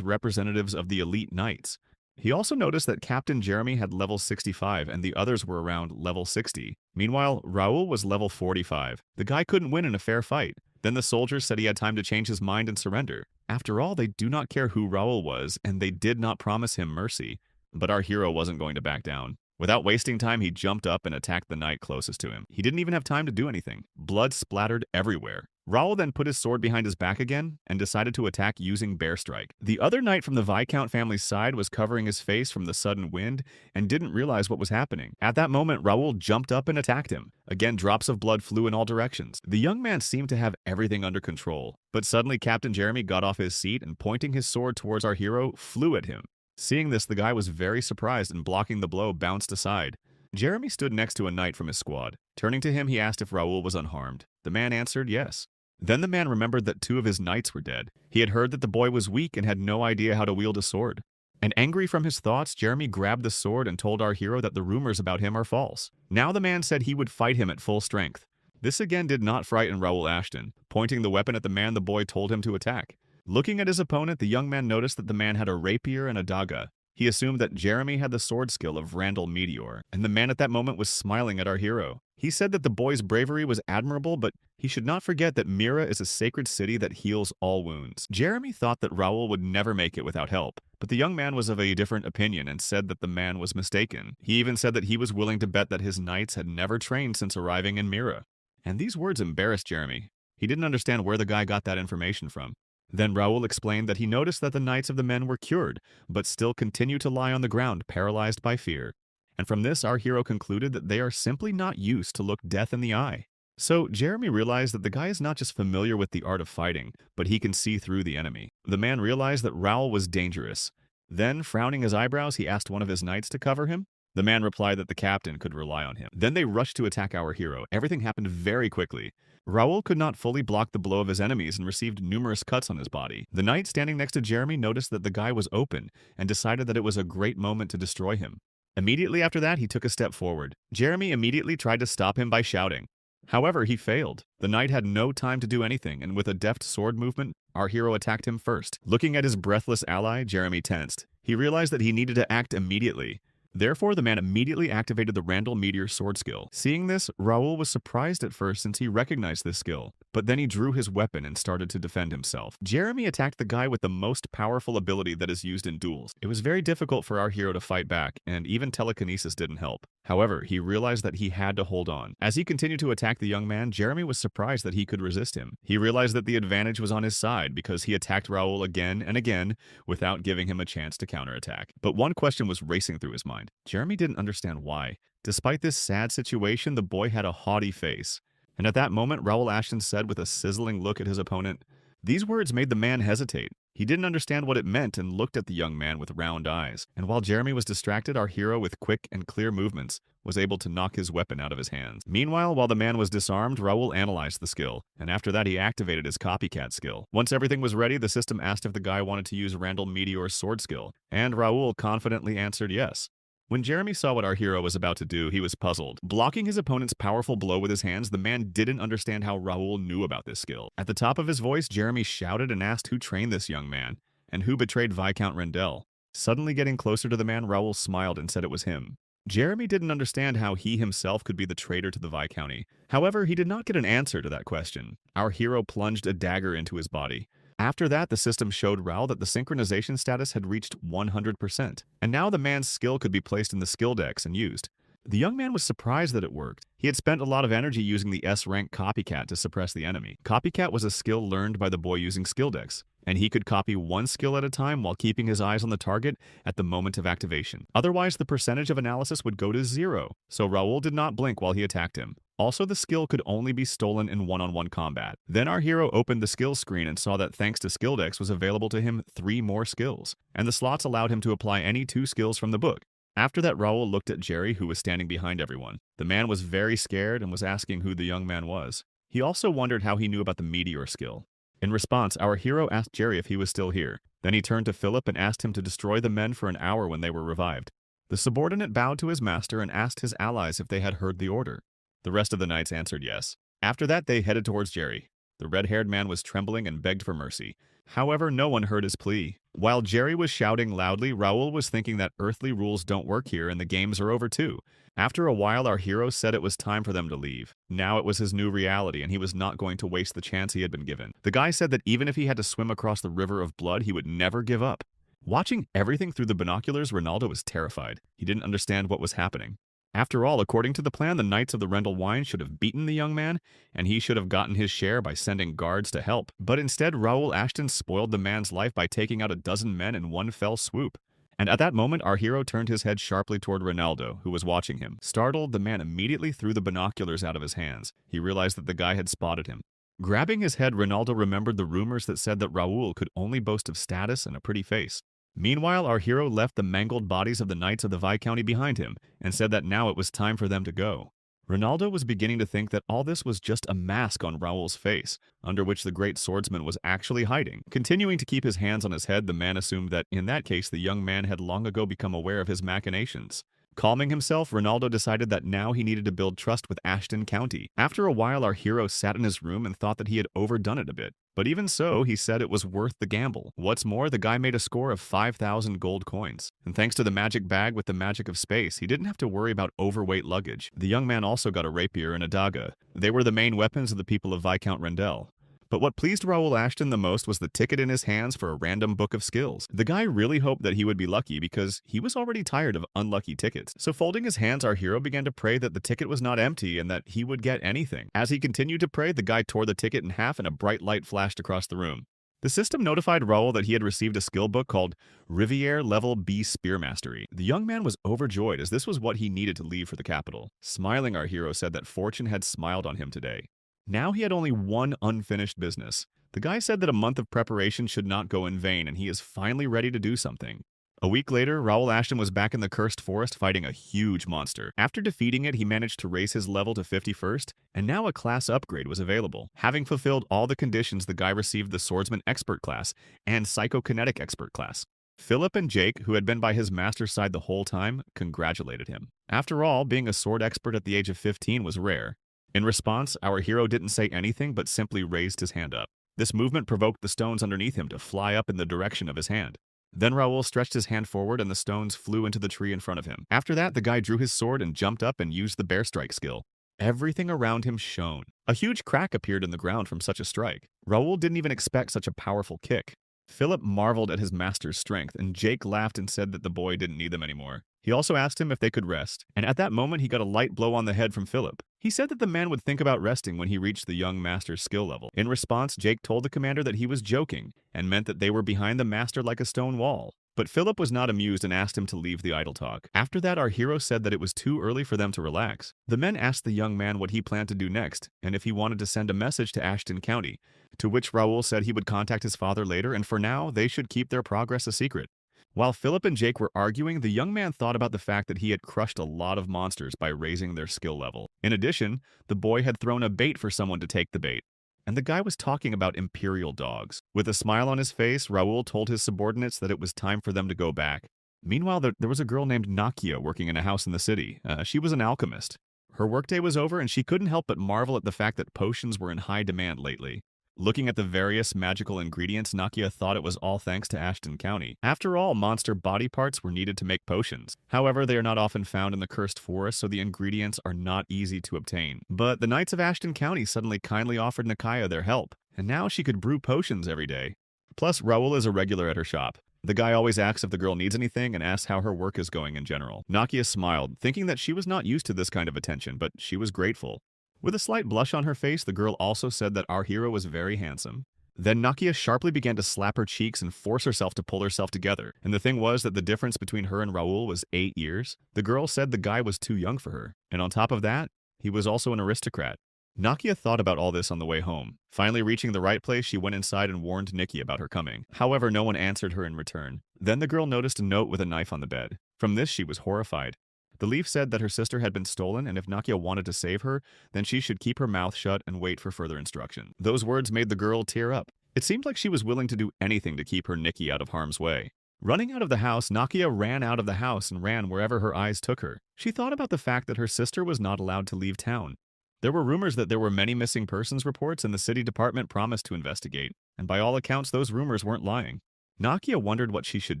representatives of the elite knights. He also noticed that Captain Jeremy had level 65 and the others were around level 60. Meanwhile, Raoul was level 45. The guy couldn't win in a fair fight. Then the soldiers said he had time to change his mind and surrender. After all, they do not care who Raoul was, and they did not promise him mercy. But our hero wasn't going to back down. Without wasting time, he jumped up and attacked the knight closest to him. He didn't even have time to do anything. Blood splattered everywhere. Raoul then put his sword behind his back again and decided to attack using Bear Strike. The other knight from the Viscount family's side was covering his face from the sudden wind and didn't realize what was happening. At that moment, Raoul jumped up and attacked him. Again, drops of blood flew in all directions. The young man seemed to have everything under control, but suddenly Captain Jeremy got off his seat and pointing his sword towards our hero, flew at him. Seeing this, the guy was very surprised and blocking the blow bounced aside. Jeremy stood next to a knight from his squad. Turning to him, he asked if Raoul was unharmed. The man answered yes. Then the man remembered that 2 of his knights were dead. He had heard that the boy was weak and had no idea how to wield a sword. And angry from his thoughts, Jeremy grabbed the sword and told our hero that the rumors about him are false. Now the man said he would fight him at full strength. This again did not frighten Raoul Ashton. Pointing the weapon at the man, the boy told him to attack. Looking at his opponent, the young man noticed that the man had a rapier and a daga. He assumed that Jeremy had the sword skill of Randall Meteor, and the man at that moment was smiling at our hero. He said that the boy's bravery was admirable, but he should not forget that Mira is a sacred city that heals all wounds. Jeremy thought that Raoul would never make it without help, but the young man was of a different opinion and said that the man was mistaken. He even said that he was willing to bet that his knights had never trained since arriving in Mira. And these words embarrassed Jeremy. He didn't understand where the guy got that information from. Then Raoul explained that he noticed that the knights of the men were cured, but still continue to lie on the ground, paralyzed by fear. And from this, our hero concluded that they are simply not used to look death in the eye. So Jeremy realized that the guy is not just familiar with the art of fighting, but he can see through the enemy. The man realized that Raoul was dangerous. Then, frowning his eyebrows, he asked one of his knights to cover him. The man replied that the captain could rely on him. Then they rushed to attack our hero. Everything happened very quickly. Raoul could not fully block the blow of his enemies and received numerous cuts on his body. The knight standing next to Jeremy noticed that the guy was open and decided that it was a great moment to destroy him. Immediately after that, he took a step forward. Jeremy immediately tried to stop him by shouting. However, he failed. The knight had no time to do anything, and with a deft sword movement, our hero attacked him first. Looking at his breathless ally, Jeremy tensed. He realized that he needed to act immediately. Therefore, the man immediately activated the Randall Meteor sword skill. Seeing this, Raoul was surprised at first since he recognized this skill, but then he drew his weapon and started to defend himself. Jeremy attacked the guy with the most powerful ability that is used in duels. It was very difficult for our hero to fight back, and even telekinesis didn't help. However, he realized that he had to hold on. As he continued to attack the young man, Jeremy was surprised that he could resist him. He realized that the advantage was on his side because he attacked Raoul again and again without giving him a chance to counterattack. But one question was racing through his mind. Jeremy didn't understand why. Despite this sad situation, the boy had a haughty face. And at that moment, Raoul Ashton said with a sizzling look at his opponent, these words made the man hesitate. He didn't understand what it meant and looked at the young man with round eyes. And while Jeremy was distracted, our hero, with quick and clear movements, was able to knock his weapon out of his hands. Meanwhile, while the man was disarmed, Raoul analyzed the skill, and after that he activated his copycat skill. Once everything was ready, the system asked if the guy wanted to use Randall Meteor's sword skill, and Raoul confidently answered yes. When Jeremy saw what our hero was about to do, he was puzzled. Blocking his opponent's powerful blow with his hands, the man didn't understand how Raoul knew about this skill. At the top of his voice, Jeremy shouted and asked who trained this young man, and who betrayed Viscount Rendell. Suddenly getting closer to the man, Raoul smiled and said it was him. Jeremy didn't understand how he himself could be the traitor to the Viscounty. However, he did not get an answer to that question. Our hero plunged a dagger into his body. After that, the system showed Raoul that the synchronization status had reached 100%, and now the man's skill could be placed in the skill decks and used. The young man was surprised that it worked. He had spent a lot of energy using the S-rank Copycat to suppress the enemy. Copycat was a skill learned by the boy using skill decks, and he could copy one skill at a time while keeping his eyes on the target at the moment of activation. Otherwise, the percentage of analysis would go to 0, so Raoul did not blink while he attacked him. Also, the skill could only be stolen in one-on-one combat. Then our hero opened the skill screen and saw that thanks to skill decks was available to him 3 more skills, and the slots allowed him to apply any 2 skills from the book. After that, Raoul looked at Jerry, who was standing behind everyone. The man was very scared and was asking who the young man was. He also wondered how he knew about the meteor skill. In response, our hero asked Jerry if he was still here. Then he turned to Philip and asked him to destroy the men for an hour when they were revived. The subordinate bowed to his master and asked his allies if they had heard the order. The rest of the knights answered yes. After that, they headed towards Jerry. The red-haired man was trembling and begged for mercy. However, no one heard his plea. While Jerry was shouting loudly, Raoul was thinking that earthly rules don't work here and the games are over too. After a while, our hero said it was time for them to leave. Now it was his new reality and he was not going to waste the chance he had been given. The guy said that even if he had to swim across the river of blood, he would never give up. Watching everything through the binoculars, Ronaldo was terrified. He didn't understand what was happening. After all, according to the plan, the Knights of the Rendell Wine should have beaten the young man, and he should have gotten his share by sending guards to help. But instead, Raoul Ashton spoiled the man's life by taking out a dozen men in one fell swoop. And at that moment, our hero turned his head sharply toward Ronaldo, who was watching him. Startled, the man immediately threw the binoculars out of his hands. He realized that the guy had spotted him. Grabbing his head, Ronaldo remembered the rumors that said that Raoul could only boast of status and a pretty face. Meanwhile, our hero left the mangled bodies of the Knights of the Viscounty behind him and said that now it was time for them to go. Ronaldo was beginning to think that all this was just a mask on Raoul's face, under which the great swordsman was actually hiding. Continuing to keep his hands on his head, the man assumed that in that case the young man had long ago become aware of his machinations. Calming himself, Ronaldo decided that now he needed to build trust with Ashton County. After a while, our hero sat in his room and thought that he had overdone it a bit. But even so, he said it was worth the gamble. What's more, the guy made a score of 5,000 gold coins. And thanks to the magic bag with the magic of space, he didn't have to worry about overweight luggage. The young man also got a rapier and a daga. They were the main weapons of the people of Viscount Rendell. But what pleased Raoul Ashton the most was the ticket in his hands for a random book of skills. The guy really hoped that he would be lucky because he was already tired of unlucky tickets. So folding his hands, our hero began to pray that the ticket was not empty and that he would get anything. As he continued to pray, the guy tore the ticket in half and a bright light flashed across the room. The system notified Raoul that he had received a skill book called Riviere Level B Spear Mastery. The young man was overjoyed as this was what he needed to leave for the capital. Smiling, our hero said that fortune had smiled on him today. Now he had only one unfinished business. The guy said that a month of preparation should not go in vain, and he is finally ready to do something. A week later, Raoul Ashton was back in the Cursed Forest fighting a huge monster. After defeating it, he managed to raise his level to 51st, and now a class upgrade was available. Having fulfilled all the conditions, the guy received the Swordsman Expert class and Psychokinetic Expert class. Philip and Jake, who had been by his master's side the whole time, congratulated him. After all, being a sword expert at the age of 15 was rare. In response, our hero didn't say anything but simply raised his hand up. This movement provoked the stones underneath him to fly up in the direction of his hand. Then Raoul stretched his hand forward and the stones flew into the tree in front of him. After that, the guy drew his sword and jumped up and used the bear strike skill. Everything around him shone. A huge crack appeared in the ground from such a strike. Raoul didn't even expect such a powerful kick. Philip marveled at his master's strength, and Jake laughed and said that the boy didn't need them anymore. He also asked him if they could rest, and at that moment he got a light blow on the head from Philip. He said that the man would think about resting when he reached the young master's skill level. In response, Jake told the commander that he was joking, and meant that they were behind the master like a stone wall. But Philip was not amused and asked him to leave the idle talk. After that, our hero said that it was too early for them to relax. The men asked the young man what he planned to do next, and if he wanted to send a message to Ashton County, to which Raoul said he would contact his father later, and for now, they should keep their progress a secret. While Philip and Jake were arguing, the young man thought about the fact that he had crushed a lot of monsters by raising their skill level. In addition, the boy had thrown a bait for someone to take the bait. And the guy was talking about imperial dogs. With a smile on his face, Raoul told his subordinates that it was time for them to go back. Meanwhile, there was a girl named Nakia working in a house in the city. She was an alchemist. Her workday was over and she couldn't help but marvel at the fact that potions were in high demand lately. Looking at the various magical ingredients, Nakia thought it was all thanks to Ashton County. After all, monster body parts were needed to make potions. However, they are not often found in the cursed forest, so the ingredients are not easy to obtain. But the Knights of Ashton County suddenly kindly offered Nakia their help, and now she could brew potions every day. Plus, Raoul is a regular at her shop. The guy always asks if the girl needs anything and asks how her work is going in general. Nakia smiled, thinking that she was not used to this kind of attention, but she was grateful. With a slight blush on her face, the girl also said that our hero was very handsome. Then Nakia sharply began to slap her cheeks and force herself to pull herself together. And the thing was that the difference between her and Raoul was 8 years. The girl said the guy was too young for her. And on top of that, he was also an aristocrat. Nakia thought about all this on the way home. Finally reaching the right place, she went inside and warned Nikki about her coming. However, no one answered her in return. Then the girl noticed a note with a knife on the bed. From this, she was horrified. The leaf said that her sister had been stolen, and if Nakia wanted to save her, then she should keep her mouth shut and wait for further instruction. Those words made the girl tear up. It seemed like she was willing to do anything to keep her Nikki out of harm's way. Running out of the house, Nakia ran out of the house and ran wherever her eyes took her. She thought about the fact that her sister was not allowed to leave town. There were rumors that there were many missing persons reports, and the city department promised to investigate. And by all accounts, those rumors weren't lying. Nakia wondered what she should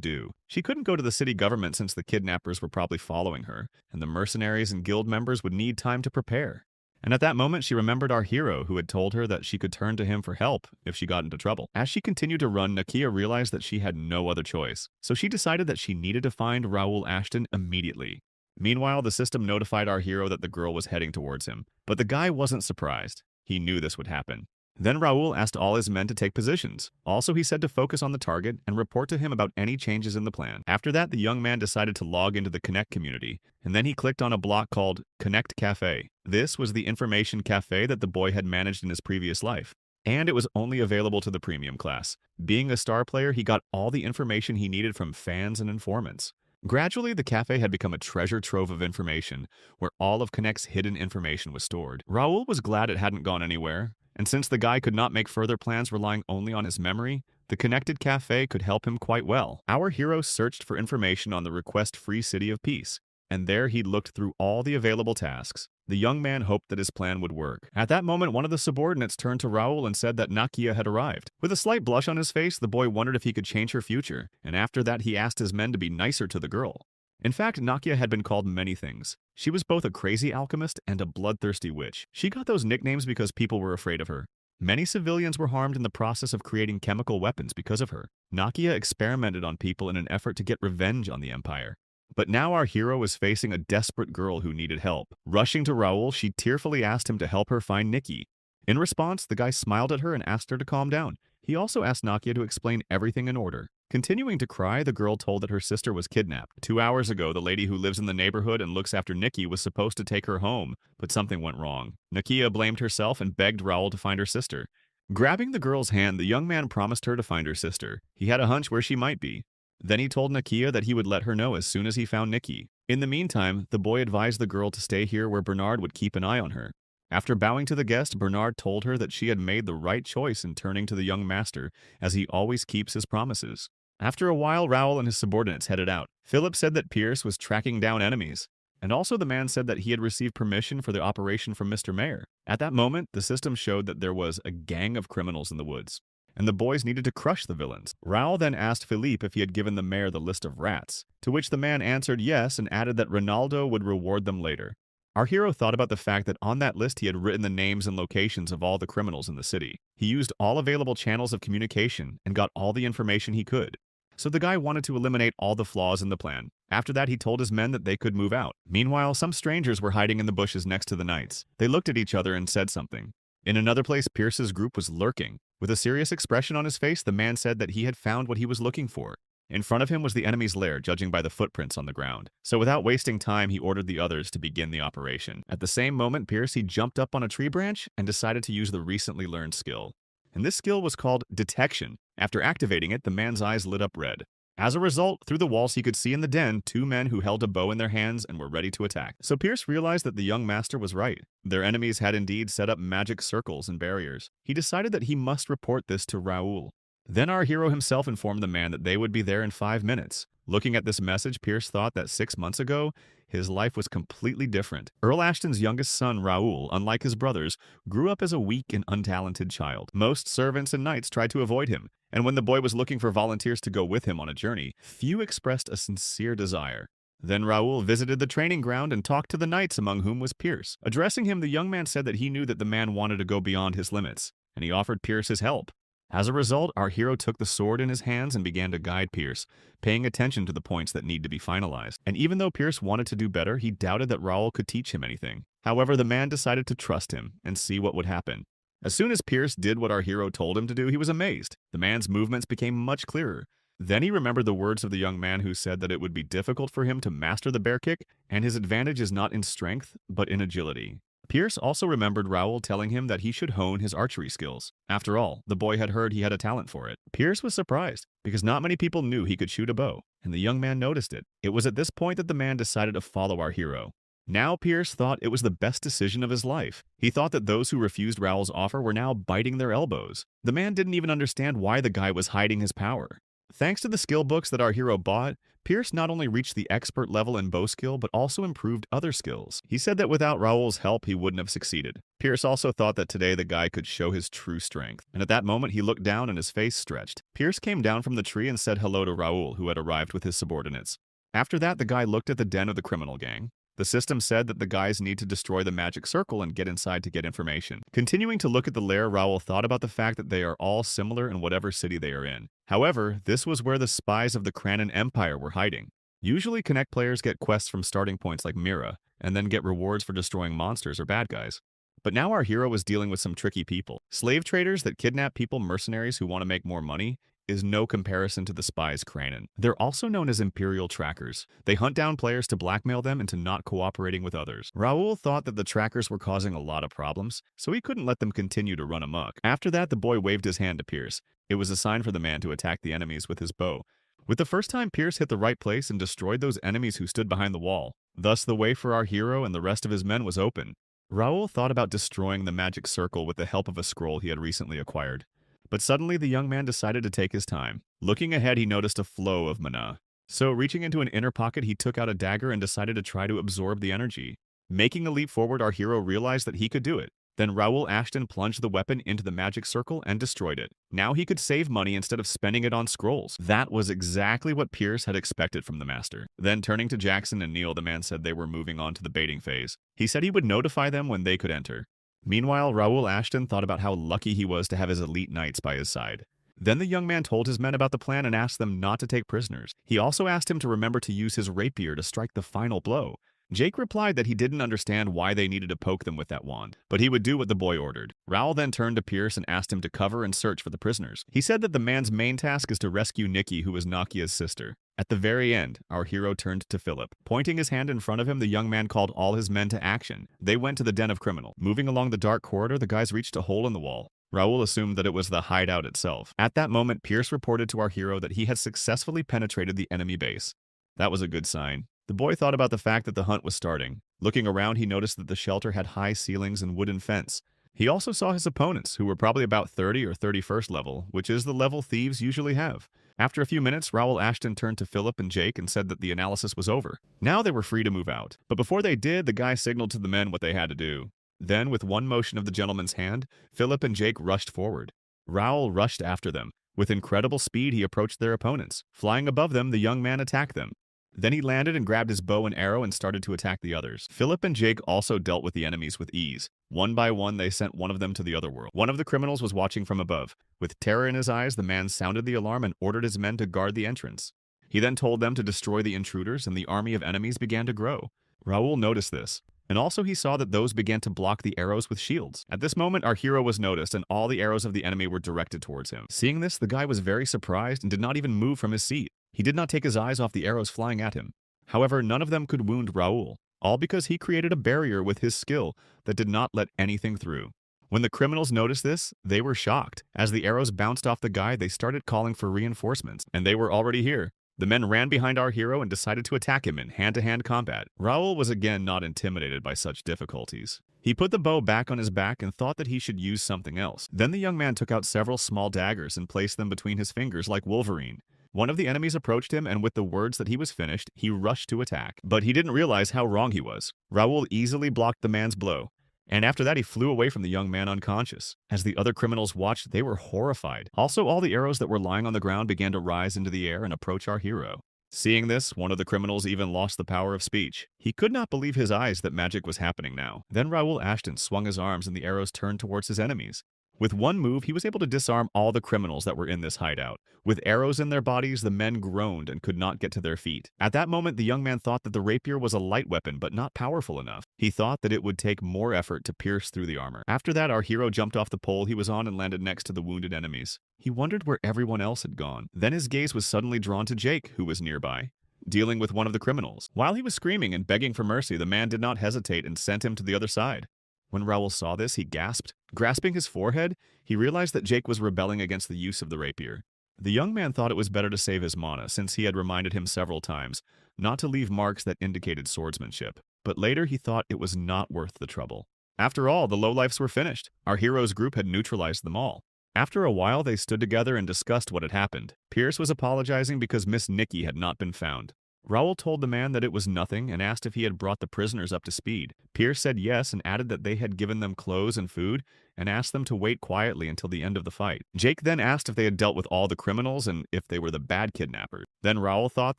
do. She couldn't go to the city government since the kidnappers were probably following her, and the mercenaries and guild members would need time to prepare. And at that moment, she remembered our hero who had told her that she could turn to him for help if she got into trouble. As she continued to run, Nakia realized that she had no other choice, so she decided that she needed to find Raoul Ashton immediately. Meanwhile, the system notified our hero that the girl was heading towards him, but the guy wasn't surprised. He knew this would happen. Then Raoul asked all his men to take positions. Also, he said to focus on the target and report to him about any changes in the plan. After that, the young man decided to log into the Connect community, and then he clicked on a block called Connect Cafe. This was the information cafe that the boy had managed in his previous life, and it was only available to the premium class. Being a star player, he got all the information he needed from fans and informants. Gradually, the cafe had become a treasure trove of information, where all of Connect's hidden information was stored. Raoul was glad it hadn't gone anywhere. And since the guy could not make further plans relying only on his memory, the connected cafe could help him quite well. Our hero searched for information on the request-free City of Peace, and there he looked through all the available tasks. The young man hoped that his plan would work. At that moment, one of the subordinates turned to Raoul and said that Nakia had arrived. With a slight blush on his face, the boy wondered if he could change her future, and after that he asked his men to be nicer to the girl. In fact, Nakia had been called many things. She was both a crazy alchemist and a bloodthirsty witch. She got those nicknames because people were afraid of her. Many civilians were harmed in the process of creating chemical weapons because of her. Nakia experimented on people in an effort to get revenge on the Empire. But now our hero was facing a desperate girl who needed help. Rushing to Raoul, she tearfully asked him to help her find Nikki. In response, the guy smiled at her and asked her to calm down. He also asked Nakia to explain everything in order. Continuing to cry, the girl told that her sister was kidnapped. 2 hours ago, the lady who lives in the neighborhood and looks after Nikki was supposed to take her home, but something went wrong. Nakia blamed herself and begged Raoul to find her sister. Grabbing the girl's hand, the young man promised her to find her sister. He had a hunch where she might be. Then he told Nakia that he would let her know as soon as he found Nikki. In the meantime, the boy advised the girl to stay here where Bernard would keep an eye on her. After bowing to the guest, Bernard told her that she had made the right choice in turning to the young master, as he always keeps his promises. After a while, Raoul and his subordinates headed out. Philip said that Pierce was tracking down enemies, and also the man said that he had received permission for the operation from Mr. Mayor. At that moment, the system showed that there was a gang of criminals in the woods, and the boys needed to crush the villains. Raoul then asked Philippe if he had given the mayor the list of rats, to which the man answered yes and added that Ronaldo would reward them later. Our hero thought about the fact that on that list he had written the names and locations of all the criminals in the city. He used all available channels of communication and got all the information he could. So the guy wanted to eliminate all the flaws in the plan. After that, he told his men that they could move out. Meanwhile, some strangers were hiding in the bushes next to the knights. They looked at each other and said something. In another place, Pierce's group was lurking. With a serious expression on his face, the man said that he had found what he was looking for. In front of him was the enemy's lair, judging by the footprints on the ground. So without wasting time, he ordered the others to begin the operation. At the same moment, Pierce jumped up on a tree branch and decided to use the recently learned skill. And this skill was called Detection. After activating it, the man's eyes lit up red. As a result, through the walls he could see in the den 2 men who held a bow in their hands and were ready to attack. So Pierce realized that the young master was right. Their enemies had indeed set up magic circles and barriers. He decided that he must report this to Raoul. Then our hero himself informed the man that they would be there in 5 minutes. Looking at this message, Pierce thought that 6 months ago, his life was completely different. Earl Ashton's youngest son, Raoul, unlike his brothers, grew up as a weak and untalented child. Most servants and knights tried to avoid him, and when the boy was looking for volunteers to go with him on a journey, few expressed a sincere desire. Then Raoul visited the training ground and talked to the knights, among whom was Pierce. Addressing him, the young man said that he knew that the man wanted to go beyond his limits, and he offered Pierce his help. As a result, our hero took the sword in his hands and began to guide Pierce, paying attention to the points that need to be finalized. And even though Pierce wanted to do better, he doubted that Raoul could teach him anything. However, the man decided to trust him and see what would happen. As soon as Pierce did what our hero told him to do, he was amazed. The man's movements became much clearer. Then he remembered the words of the young man who said that it would be difficult for him to master the bear kick, and his advantage is not in strength, but in agility. Pierce also remembered Raoul telling him that he should hone his archery skills. After all, the boy had heard he had a talent for it. Pierce was surprised, because not many people knew he could shoot a bow, and the young man noticed it. It was at this point that the man decided to follow our hero. Now Pierce thought it was the best decision of his life. He thought that those who refused Raoul's offer were now biting their elbows. The man didn't even understand why the guy was hiding his power. Thanks to the skill books that our hero bought, Pierce not only reached the expert level in bow skill, but also improved other skills. He said that without Raoul's help, he wouldn't have succeeded. Pierce also thought that today the guy could show his true strength, and at that moment he looked down and his face stretched. Pierce came down from the tree and said hello to Raoul, who had arrived with his subordinates. After that, the guy looked at the den of the criminal gang. The system said that the guys need to destroy the magic circle and get inside to get information. Continuing to look at the lair, Raoul thought about the fact that they are all similar in whatever city they are in. However, this was where the spies of the Kranan Empire were hiding. Usually, Connect players get quests from starting points like Mira, and then get rewards for destroying monsters or bad guys. But now our hero was dealing with some tricky people. Slave traders that kidnap people, mercenaries who want to make more money, is no comparison to the spies Kranan. They're also known as Imperial Trackers. They hunt down players to blackmail them into not cooperating with others. Raoul thought that the trackers were causing a lot of problems, so he couldn't let them continue to run amok. After that, the boy waved his hand to Pierce. It was a sign for the man to attack the enemies with his bow. With the first time, Pierce hit the right place and destroyed those enemies who stood behind the wall. Thus, the way for our hero and the rest of his men was open. Raoul thought about destroying the magic circle with the help of a scroll he had recently acquired. But suddenly, the young man decided to take his time. Looking ahead, he noticed a flow of mana. So, reaching into an inner pocket, he took out a dagger and decided to try to absorb the energy. Making a leap forward, our hero realized that he could do it. Then Raoul Ashton plunged the weapon into the magic circle and destroyed it. Now he could save money instead of spending it on scrolls. That was exactly what Pierce had expected from the master. Then turning to Jackson and Neil, the man said they were moving on to the baiting phase. He said he would notify them when they could enter. Meanwhile, Raoul Ashton thought about how lucky he was to have his elite knights by his side. Then the young man told his men about the plan and asked them not to take prisoners. He also asked him to remember to use his rapier to strike the final blow. Jake replied that he didn't understand why they needed to poke them with that wand, but he would do what the boy ordered. Raoul then turned to Pierce and asked him to cover and search for the prisoners. He said that the man's main task is to rescue Nikki, who was Nakia's sister. At the very end, our hero turned to Philip. Pointing his hand in front of him, the young man called all his men to action. They went to the den of criminal. Moving along the dark corridor, the guys reached a hole in the wall. Raoul assumed that it was the hideout itself. At that moment, Pierce reported to our hero that he had successfully penetrated the enemy base. That was a good sign. The boy thought about the fact that the hunt was starting. Looking around, he noticed that the shelter had high ceilings and wooden fence. He also saw his opponents, who were probably about 30 or 31st level, which is the level thieves usually have. After a few minutes, Raoul Ashton turned to Philip and Jake and said that the analysis was over. Now they were free to move out. But before they did, the guy signaled to the men what they had to do. Then, with one motion of the gentleman's hand, Philip and Jake rushed forward. Raoul rushed after them. With incredible speed, he approached their opponents. Flying above them, the young man attacked them. Then he landed and grabbed his bow and arrow and started to attack the others. Philip and Jake also dealt with the enemies with ease. One by one, they sent one of them to the other world. One of the criminals was watching from above. With terror in his eyes, the man sounded the alarm and ordered his men to guard the entrance. He then told them to destroy the intruders, and the army of enemies began to grow. Raoul noticed this. And also he saw that those began to block the arrows with shields. At this moment, our hero was noticed, and all the arrows of the enemy were directed towards him. Seeing this, the guy was very surprised and did not even move from his seat. He did not take his eyes off the arrows flying at him. However, none of them could wound Raoul, all because he created a barrier with his skill that did not let anything through. When the criminals noticed this, they were shocked. As the arrows bounced off the guy, they started calling for reinforcements, and they were already here. The men ran behind our hero and decided to attack him in hand-to-hand combat. Raoul was again not intimidated by such difficulties. He put the bow back on his back and thought that he should use something else. Then the young man took out several small daggers and placed them between his fingers like Wolverine. One of the enemies approached him, and with the words that he was finished, he rushed to attack. But he didn't realize how wrong he was. Raul easily blocked the man's blow, and after that he flew away from the young man unconscious. As the other criminals watched, they were horrified. Also, all the arrows that were lying on the ground began to rise into the air and approach our hero. Seeing this, one of the criminals even lost the power of speech. He could not believe his eyes that magic was happening now. Then Raul Ashton swung his arms and the arrows turned towards his enemies. With one move, he was able to disarm all the criminals that were in this hideout. With arrows in their bodies, the men groaned and could not get to their feet. At that moment, the young man thought that the rapier was a light weapon, but not powerful enough. He thought that it would take more effort to pierce through the armor. After that, our hero jumped off the pole he was on and landed next to the wounded enemies. He wondered where everyone else had gone. Then his gaze was suddenly drawn to Jake, who was nearby, dealing with one of the criminals. While he was screaming and begging for mercy, the man did not hesitate and sent him to the other side. When Raul saw this, he gasped. Grasping his forehead, he realized that Jake was rebelling against the use of the rapier. The young man thought it was better to save his mana, since he had reminded him several times not to leave marks that indicated swordsmanship. But later he thought it was not worth the trouble. After all, the lowlifes were finished. Our hero's group had neutralized them all. After a while, they stood together and discussed what had happened. Pierce was apologizing because Miss Nikki had not been found. Raul told the man that it was nothing and asked if he had brought the prisoners up to speed. Pierce said yes and added that they had given them clothes and food and asked them to wait quietly until the end of the fight. Jake then asked if they had dealt with all the criminals and if they were the bad kidnappers. Then Raul thought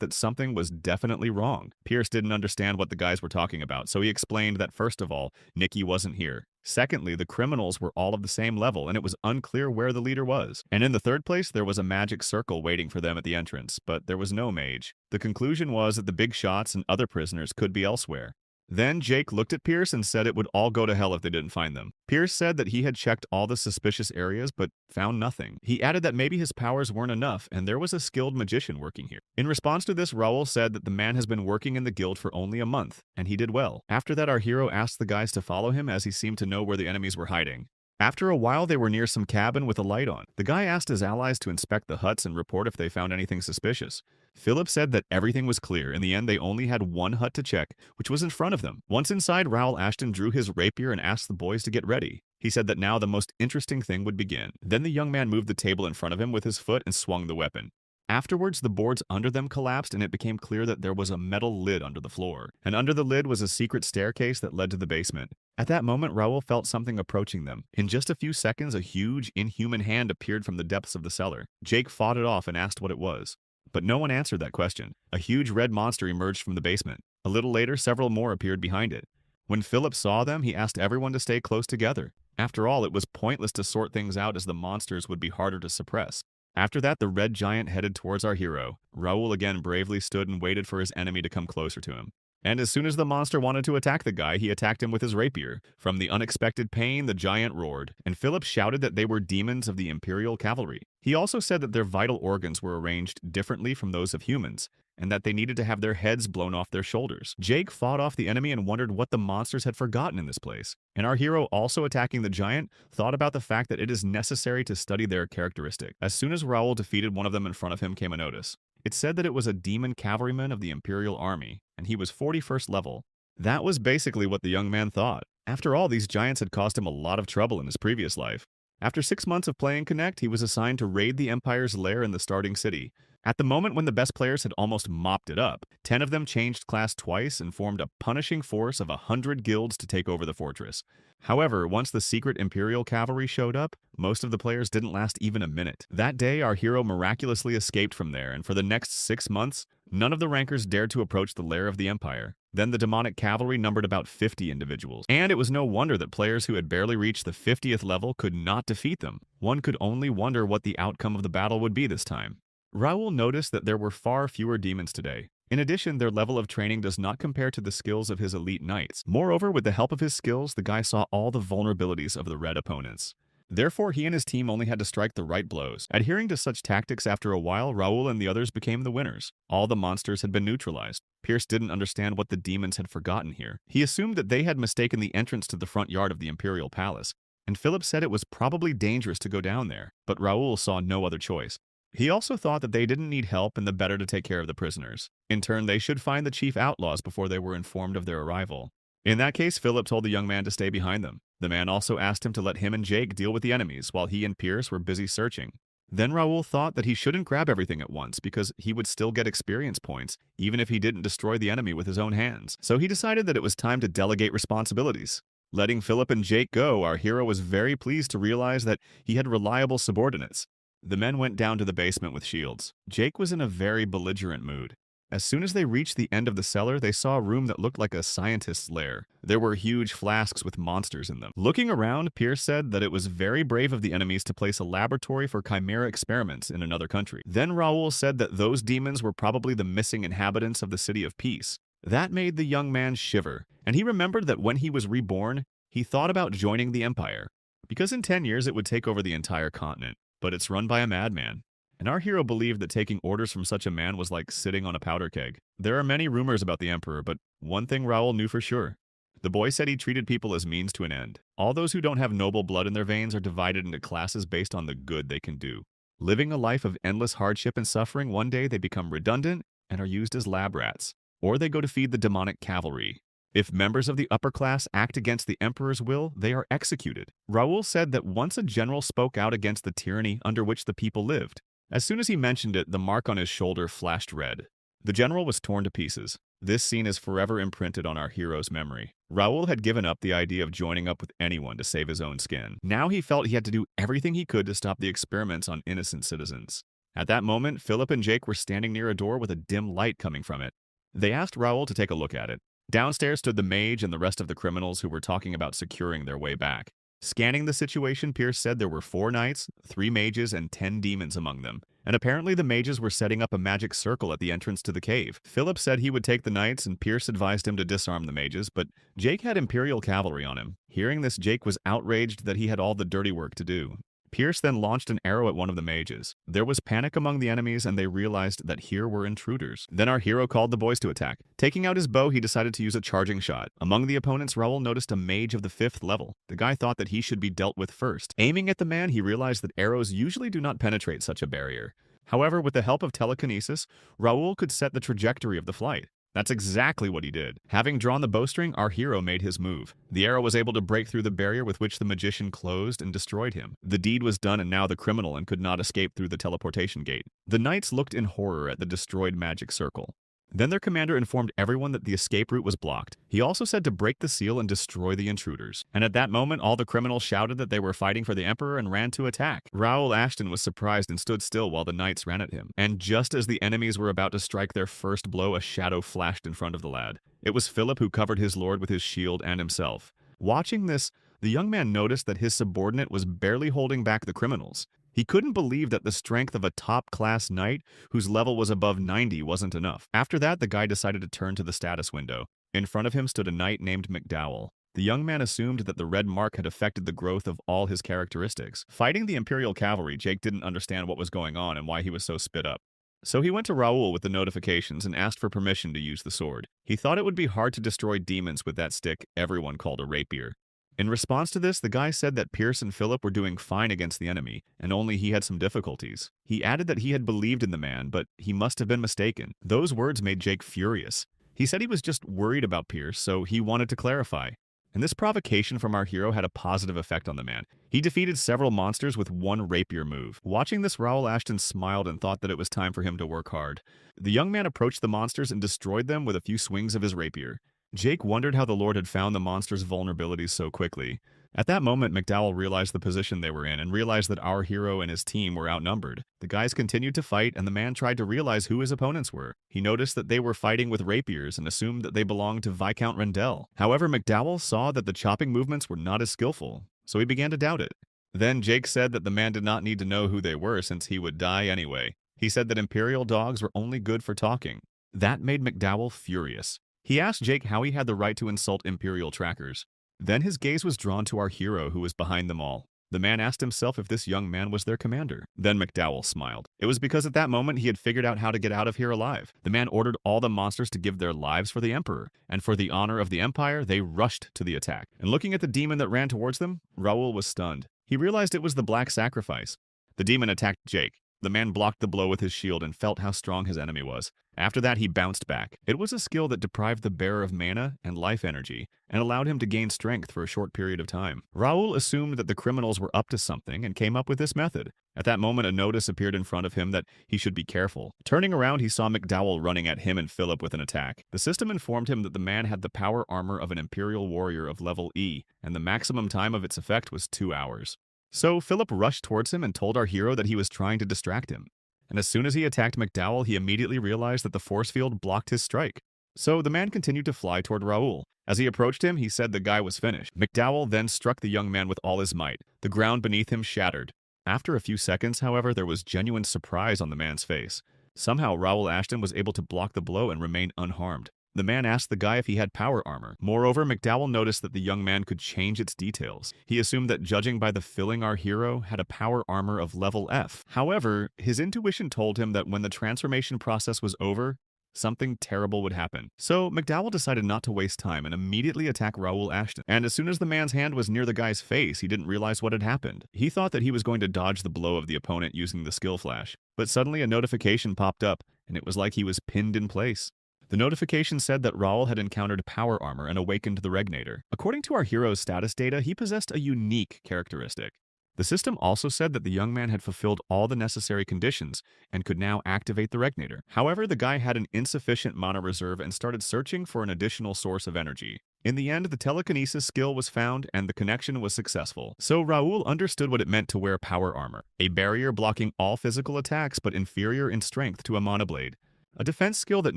that something was definitely wrong. Pierce didn't understand what the guys were talking about, so he explained that first of all, Nikki wasn't here. Secondly, the criminals were all of the same level, and it was unclear where the leader was. And in the third place, there was a magic circle waiting for them at the entrance, but there was no mage. The conclusion was that the big shots and other prisoners could be elsewhere. Then Jake looked at Pierce and said it would all go to hell if they didn't find them. Pierce said that he had checked all the suspicious areas but found nothing. He added that maybe his powers weren't enough and there was a skilled magician working here. In response to this, Raul said that the man has been working in the guild for only a month, and he did well. After that, our hero asked the guys to follow him as he seemed to know where the enemies were hiding. After a while, they were near some cabin with a light on. The guy asked his allies to inspect the huts and report if they found anything suspicious. Philip said that everything was clear. In the end, they only had one hut to check, which was in front of them. Once inside, Raul Ashton drew his rapier and asked the boys to get ready. He said that now the most interesting thing would begin. Then the young man moved the table in front of him with his foot and swung the weapon. Afterwards, the boards under them collapsed and it became clear that there was a metal lid under the floor. And under the lid was a secret staircase that led to the basement. At that moment, Raul felt something approaching them. In just a few seconds, a huge, inhuman hand appeared from the depths of the cellar. Jake fought it off and asked what it was. But no one answered that question. A huge red monster emerged from the basement. A little later, several more appeared behind it. When Philip saw them, he asked everyone to stay close together. After all, it was pointless to sort things out as the monsters would be harder to suppress. After that, the red giant headed towards our hero. Raul again bravely stood and waited for his enemy to come closer to him. And as soon as the monster wanted to attack the guy, he attacked him with his rapier. From the unexpected pain, the giant roared, and Philip shouted that they were demons of the Imperial Cavalry. He also said that their vital organs were arranged differently from those of humans, and that they needed to have their heads blown off their shoulders. Jake fought off the enemy and wondered what the monsters had forgotten in this place. And our hero, also attacking the giant, thought about the fact that it is necessary to study their characteristic. As soon as Raul defeated one of them in front of him came a notice. It said that it was a demon cavalryman of the Imperial Army, and he was 41st level. That was basically what the young man thought. After all, these giants had caused him a lot of trouble in his previous life. After 6 months of playing Connect, he was assigned to raid the Empire's lair in the starting city. At the moment when the best players had almost mopped it up, 10 of them changed class twice and formed a punishing force of 100 guilds to take over the fortress. However, once the secret Imperial Cavalry showed up, most of the players didn't last even a minute. That day, our hero miraculously escaped from there, and for the next 6 months, none of the rankers dared to approach the lair of the Empire. Then the demonic cavalry numbered about 50 individuals, and it was no wonder that players who had barely reached the 50th level could not defeat them. One could only wonder what the outcome of the battle would be this time. Raul noticed that there were far fewer demons today. In addition, their level of training does not compare to the skills of his elite knights. Moreover, with the help of his skills, the guy saw all the vulnerabilities of the red opponents. Therefore, he and his team only had to strike the right blows. Adhering to such tactics after a while, Raul and the others became the winners. All the monsters had been neutralized. Pierce didn't understand what the demons had forgotten here. He assumed that they had mistaken the entrance to the front yard of the Imperial Palace, and Philip said it was probably dangerous to go down there, but Raul saw no other choice. He also thought that they didn't need help and the better to take care of the prisoners. In turn, they should find the chief outlaws before they were informed of their arrival. In that case, Philip told the young man to stay behind them. The man also asked him to let him and Jake deal with the enemies while he and Pierce were busy searching. Then Raoul thought that he shouldn't grab everything at once because he would still get experience points even if he didn't destroy the enemy with his own hands. So he decided that it was time to delegate responsibilities. Letting Philip and Jake go, our hero was very pleased to realize that he had reliable subordinates. The men went down to the basement with shields. Jake was in a very belligerent mood. As soon as they reached the end of the cellar, they saw a room that looked like a scientist's lair. There were huge flasks with monsters in them. Looking around, Pierce said that it was very brave of the enemies to place a laboratory for chimera experiments in another country. Then Raoul said that those demons were probably the missing inhabitants of the City of Peace. That made the young man shiver, and he remembered that when he was reborn, he thought about joining the Empire. Because in 10 years it would take over the entire continent, but it's run by a madman. And our hero believed that taking orders from such a man was like sitting on a powder keg. There are many rumors about the Emperor, but one thing Raoul knew for sure. The boy said he treated people as means to an end. All those who don't have noble blood in their veins are divided into classes based on the good they can do. Living a life of endless hardship and suffering, one day they become redundant and are used as lab rats. Or they go to feed the demonic cavalry. If members of the upper class act against the Emperor's will, they are executed. Raoul said that once a general spoke out against the tyranny under which the people lived. As soon as he mentioned it, the mark on his shoulder flashed red. The general was torn to pieces. This scene is forever imprinted on our hero's memory. Raoul had given up the idea of joining up with anyone to save his own skin. Now he felt he had to do everything he could to stop the experiments on innocent citizens. At that moment, Philip and Jake were standing near a door with a dim light coming from it. They asked Raoul to take a look at it. Downstairs stood the mage and the rest of the criminals who were talking about securing their way back. Scanning the situation, Pierce said there were 4 knights, 3 mages, and 10 demons among them. And apparently the mages were setting up a magic circle at the entrance to the cave. Philip said he would take the knights, and Pierce advised him to disarm the mages, but Jake had Imperial cavalry on him. Hearing this, Jake was outraged that he had all the dirty work to do. Pierce then launched an arrow at one of the mages. There was panic among the enemies, and they realized that here were intruders. Then our hero called the boys to attack. Taking out his bow, he decided to use a charging shot. Among the opponents, Raoul noticed a mage of the 5th level. The guy thought that he should be dealt with first. Aiming at the man, he realized that arrows usually do not penetrate such a barrier. However, with the help of telekinesis, Raoul could set the trajectory of the flight. That's exactly what he did. Having drawn the bowstring, our hero made his move. The arrow was able to break through the barrier with which the magician closed and destroyed him. The deed was done, and now the criminal could not escape through the teleportation gate. The knights looked in horror at the destroyed magic circle. Then their commander informed everyone that the escape route was blocked. He also said to break the seal and destroy the intruders. And at that moment, all the criminals shouted that they were fighting for the Emperor and ran to attack. Raoul Ashton was surprised and stood still while the knights ran at him. And just as the enemies were about to strike their first blow, a shadow flashed in front of the lad. It was Philip, who covered his lord with his shield and himself. Watching this, the young man noticed that his subordinate was barely holding back the criminals. He couldn't believe that the strength of a top-class knight whose level was above 90 wasn't enough. After that, the guy decided to turn to the status window. In front of him stood a knight named McDowell. The young man assumed that the red mark had affected the growth of all his characteristics. Fighting the Imperial cavalry, Jake didn't understand what was going on and why he was so spit up. So he went to Raoul with the notifications and asked for permission to use the sword. He thought it would be hard to destroy demons with that stick everyone called a rapier. In response to this, the guy said that Pierce and Philip were doing fine against the enemy, and only he had some difficulties. He added that he had believed in the man, but he must have been mistaken. Those words made Jake furious. He said he was just worried about Pierce, so he wanted to clarify. And this provocation from our hero had a positive effect on the man. He defeated several monsters with one rapier move. Watching this, Raoul Ashton smiled and thought that it was time for him to work hard. The young man approached the monsters and destroyed them with a few swings of his rapier. Jake wondered how the Lord had found the monster's vulnerabilities so quickly. At that moment, McDowell realized the position they were in and realized that our hero and his team were outnumbered. The guys continued to fight, and the man tried to realize who his opponents were. He noticed that they were fighting with rapiers and assumed that they belonged to Viscount Rendell. However, McDowell saw that the chopping movements were not as skillful, so he began to doubt it. Then Jake said that the man did not need to know who they were since he would die anyway. He said that Imperial dogs were only good for talking. That made McDowell furious. He asked Jake how he had the right to insult Imperial trackers. Then his gaze was drawn to our hero, who was behind them all. The man asked himself if this young man was their commander. Then McDowell smiled. It was because at that moment he had figured out how to get out of here alive. The man ordered all the monsters to give their lives for the Emperor, and for the honor of the Empire, they rushed to the attack. And looking at the demon that ran towards them, Raoul was stunned. He realized it was the Black Sacrifice. The demon attacked Jake. The man blocked the blow with his shield and felt how strong his enemy was. After that, he bounced back. It was a skill that deprived the bearer of mana and life energy, and allowed him to gain strength for a short period of time. Raoul assumed that the criminals were up to something and came up with this method. At that moment, a notice appeared in front of him that he should be careful. Turning around, he saw McDowell running at him and Philip with an attack. The system informed him that the man had the power armor of an Imperial warrior of level E, and the maximum time of its effect was 2 hours. So Philip rushed towards him and told our hero that he was trying to distract him. And as soon as he attacked McDowell, he immediately realized that the force field blocked his strike. So the man continued to fly toward Raoul. As he approached him, he said the guy was finished. McDowell then struck the young man with all his might. The ground beneath him shattered. After a few seconds, however, there was genuine surprise on the man's face. Somehow, Raoul Ashton was able to block the blow and remain unharmed. The man asked the guy if he had power armor. Moreover, McDowell noticed that the young man could change its details. He assumed that judging by the filling our hero had a power armor of level F. However, his intuition told him that when the transformation process was over, something terrible would happen. So McDowell decided not to waste time and immediately attack Raoul Ashton. And as soon as the man's hand was near the guy's face, he didn't realize what had happened. He thought that he was going to dodge the blow of the opponent using the skill flash. But suddenly a notification popped up, and it was like he was pinned in place. The notification said that Raoul had encountered power armor and awakened the Regnator. According to our hero's status data, he possessed a unique characteristic. The system also said that the young man had fulfilled all the necessary conditions and could now activate the Regnator. However, the guy had an insufficient mana reserve and started searching for an additional source of energy. In the end, the telekinesis skill was found and the connection was successful. So Raoul understood what it meant to wear power armor, a barrier blocking all physical attacks but inferior in strength to a mana blade. A defense skill that